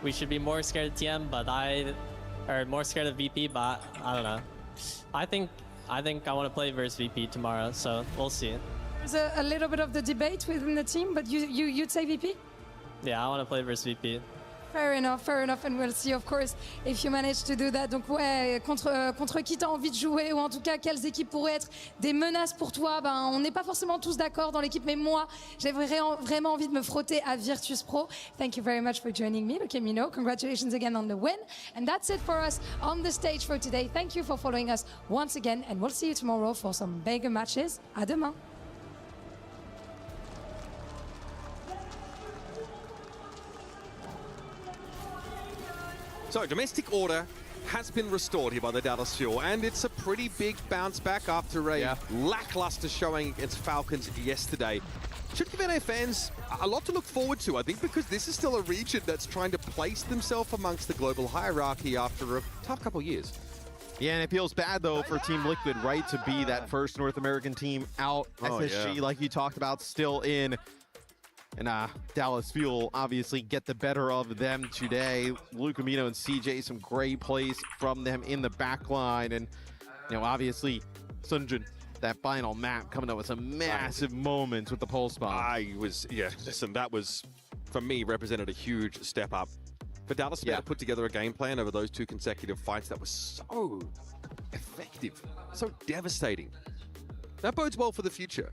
we should be more scared of TM, or more scared of VP, but I don't know. I think I want to play versus VP tomorrow, so we'll see. There's a little bit of the debate within the team, but you'd say VP? Yeah, I want to play versus VP. Fair enough, and we'll see, of course, if you manage to do that. Donc ouais, contre qui t'as envie de jouer, ou en tout cas, quelles équipes pourraient être des menaces pour toi? Ben, on n'est pas forcément tous d'accord dans l'équipe, mais moi, j'ai vraiment envie de me frotter à Virtus Pro. Thank you very much for joining me. Let me know. Congratulations again on the win. And that's it for us on the stage for today. Thank you for following us once again, and we'll see you tomorrow for some bigger matches. À demain. So, domestic order has been restored here by the Dallas Fuel, and it's a pretty big bounce back after a lackluster showing against Falcons yesterday. Should give NA fans a lot to look forward to, I think, because this is still a region that's trying to place themselves amongst the global hierarchy after a tough couple of years. Yeah, and it feels bad, though, for Team Liquid, right, to be that first North American team out. SSG, like you talked about, still in. And Dallas Fuel obviously get the better of them today. Luke Amino and CJ, some great plays from them in the back line. And, you know, obviously, Sunjun, that final map coming up with some massive moments with the pulse bomb. Listen, that was, for me, represented a huge step up. For Dallas to be able to put together a game plan over those 2 consecutive fights that was so effective, so devastating. That bodes well for the future.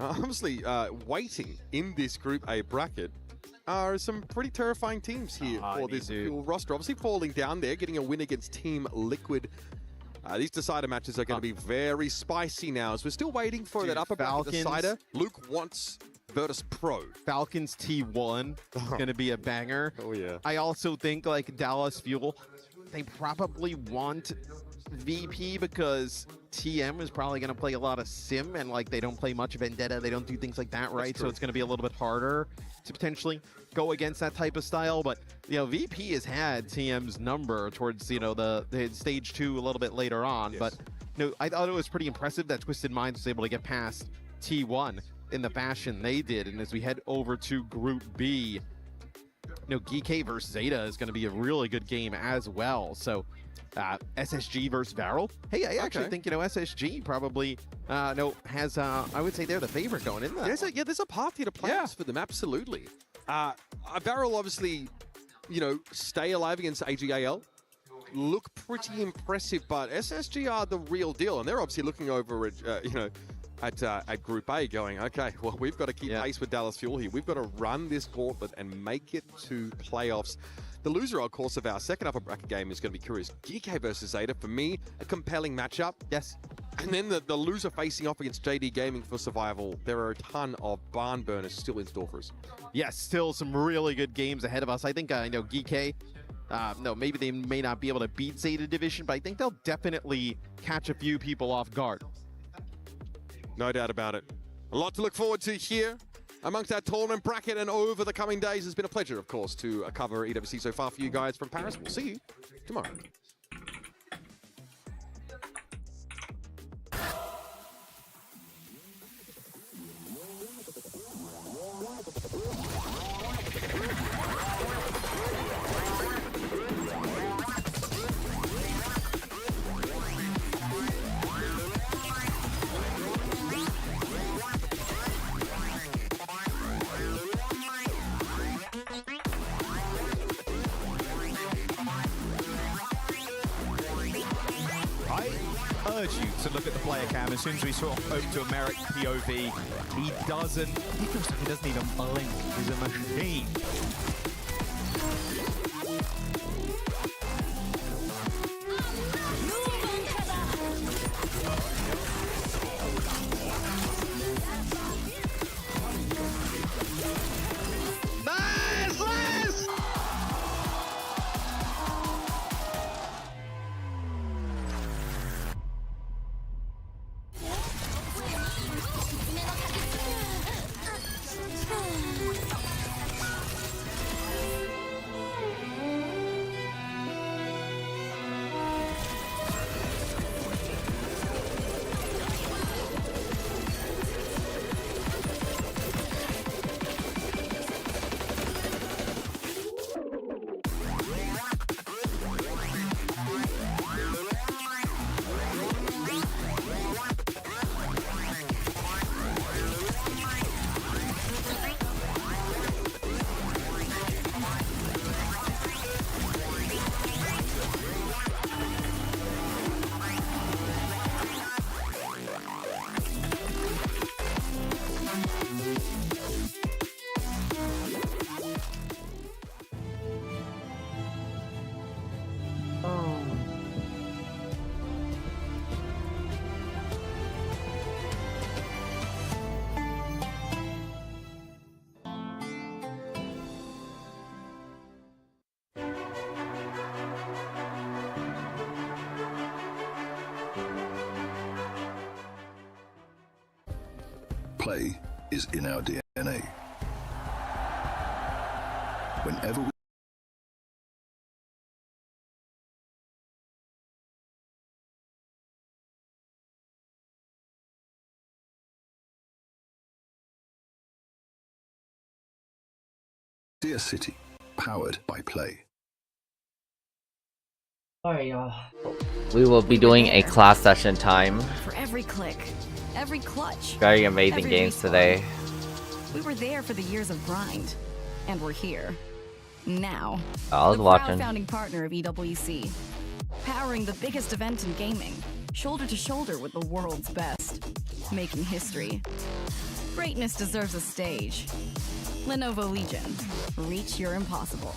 Honestly, waiting in this Group A bracket are some pretty terrifying teams here for this Fuel roster. Obviously falling down there, getting a win against Team Liquid. These decider matches are going to be very spicy now, as we're still waiting for that upper bracket decider. Luke wants Virtus Pro. Falcons T1 is going to be a banger. Oh, yeah. I also think, like, Dallas Fuel, they probably want VP because TM is probably going to play a lot of Sim, and like they don't play much Vendetta, they don't do things like that, right? So it's going to be a little bit harder to potentially go against that type of style. But you know, VP has had TM's number towards the stage 2 a little bit later on. But you know, I thought it was pretty impressive that Twisted Minds was able to get past T1 in the fashion they did. And as we head over to Group B, you know, GK versus Zeta is going to be a really good game as well. So SSG versus Varel. Hey, I actually think, you know, SSG probably has, I would say they're the favorite going in there. There's a path here to play for them, absolutely. Varel obviously, you know, stay alive against AGAL. Look pretty impressive, but SSG are the real deal. And they're obviously looking over at, you know, at Group A going, okay, well, we've got to keep pace with Dallas Fuel here. We've got to run this gauntlet and make it to playoffs. The loser, of course, of our second upper bracket game is going to be curious. GK versus Zeta, for me, a compelling matchup. Yes. And then the loser facing off against JD Gaming for survival. There are a ton of barn burners still in store for us. Yes, still some really good games ahead of us. I think, you know, GK, maybe they may not be able to beat Zeta Division, but I think they'll definitely catch a few people off guard. No doubt about it. A lot to look forward to here amongst our tournament bracket, and over the coming days. It's been a pleasure, of course, to cover EWC so far for you guys from Paris. We'll see you tomorrow. You to look at the player cam. As soon as we swap over to a Merrick POV, he feels like he doesn't even blink. He's a machine. Play is in our DNA. Whenever we see a city powered by play. Alright, y'all. We will be doing a class session time. For every click, every clutch. Very amazing every games respawn. today. We were there for the years of grind, and we're here. Now, I was the watching. proud founding partner of EWC, powering the biggest event in gaming, shoulder to shoulder with the world's best, making history. Greatness deserves a stage. Lenovo Legion, reach your impossible.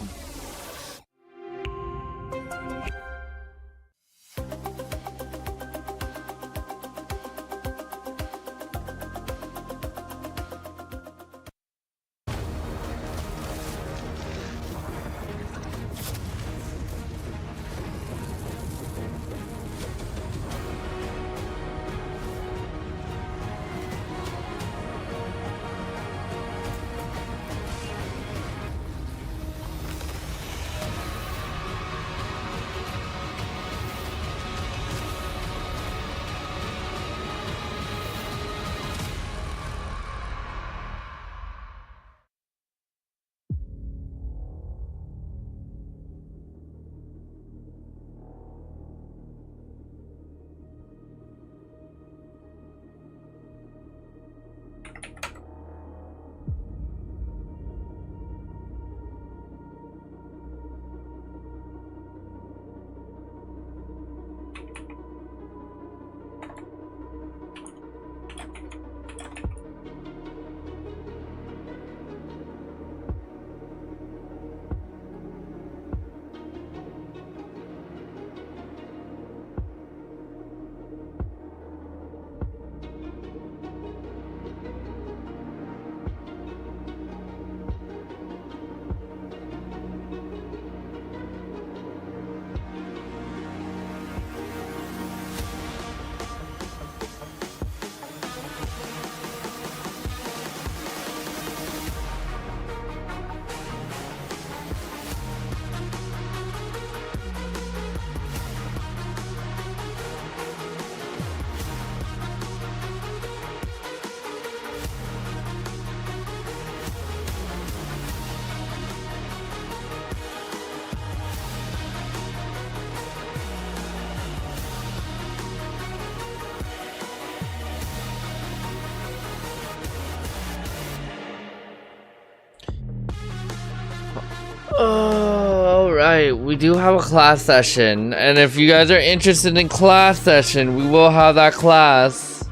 Alright, we do have a class session, and if you guys are interested in class session, we will have that class.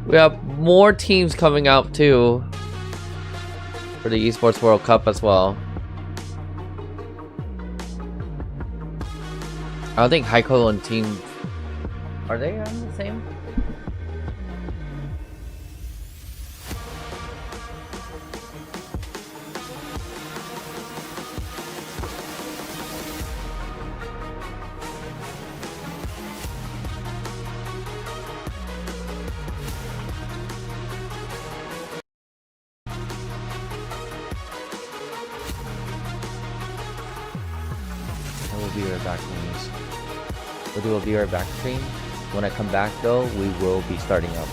We have more teams coming out too for the Esports World Cup as well. I don't think Heiko and team, are they on the same? Be right back, please. We'll do a be right back stream. When I come back though, we will be starting up.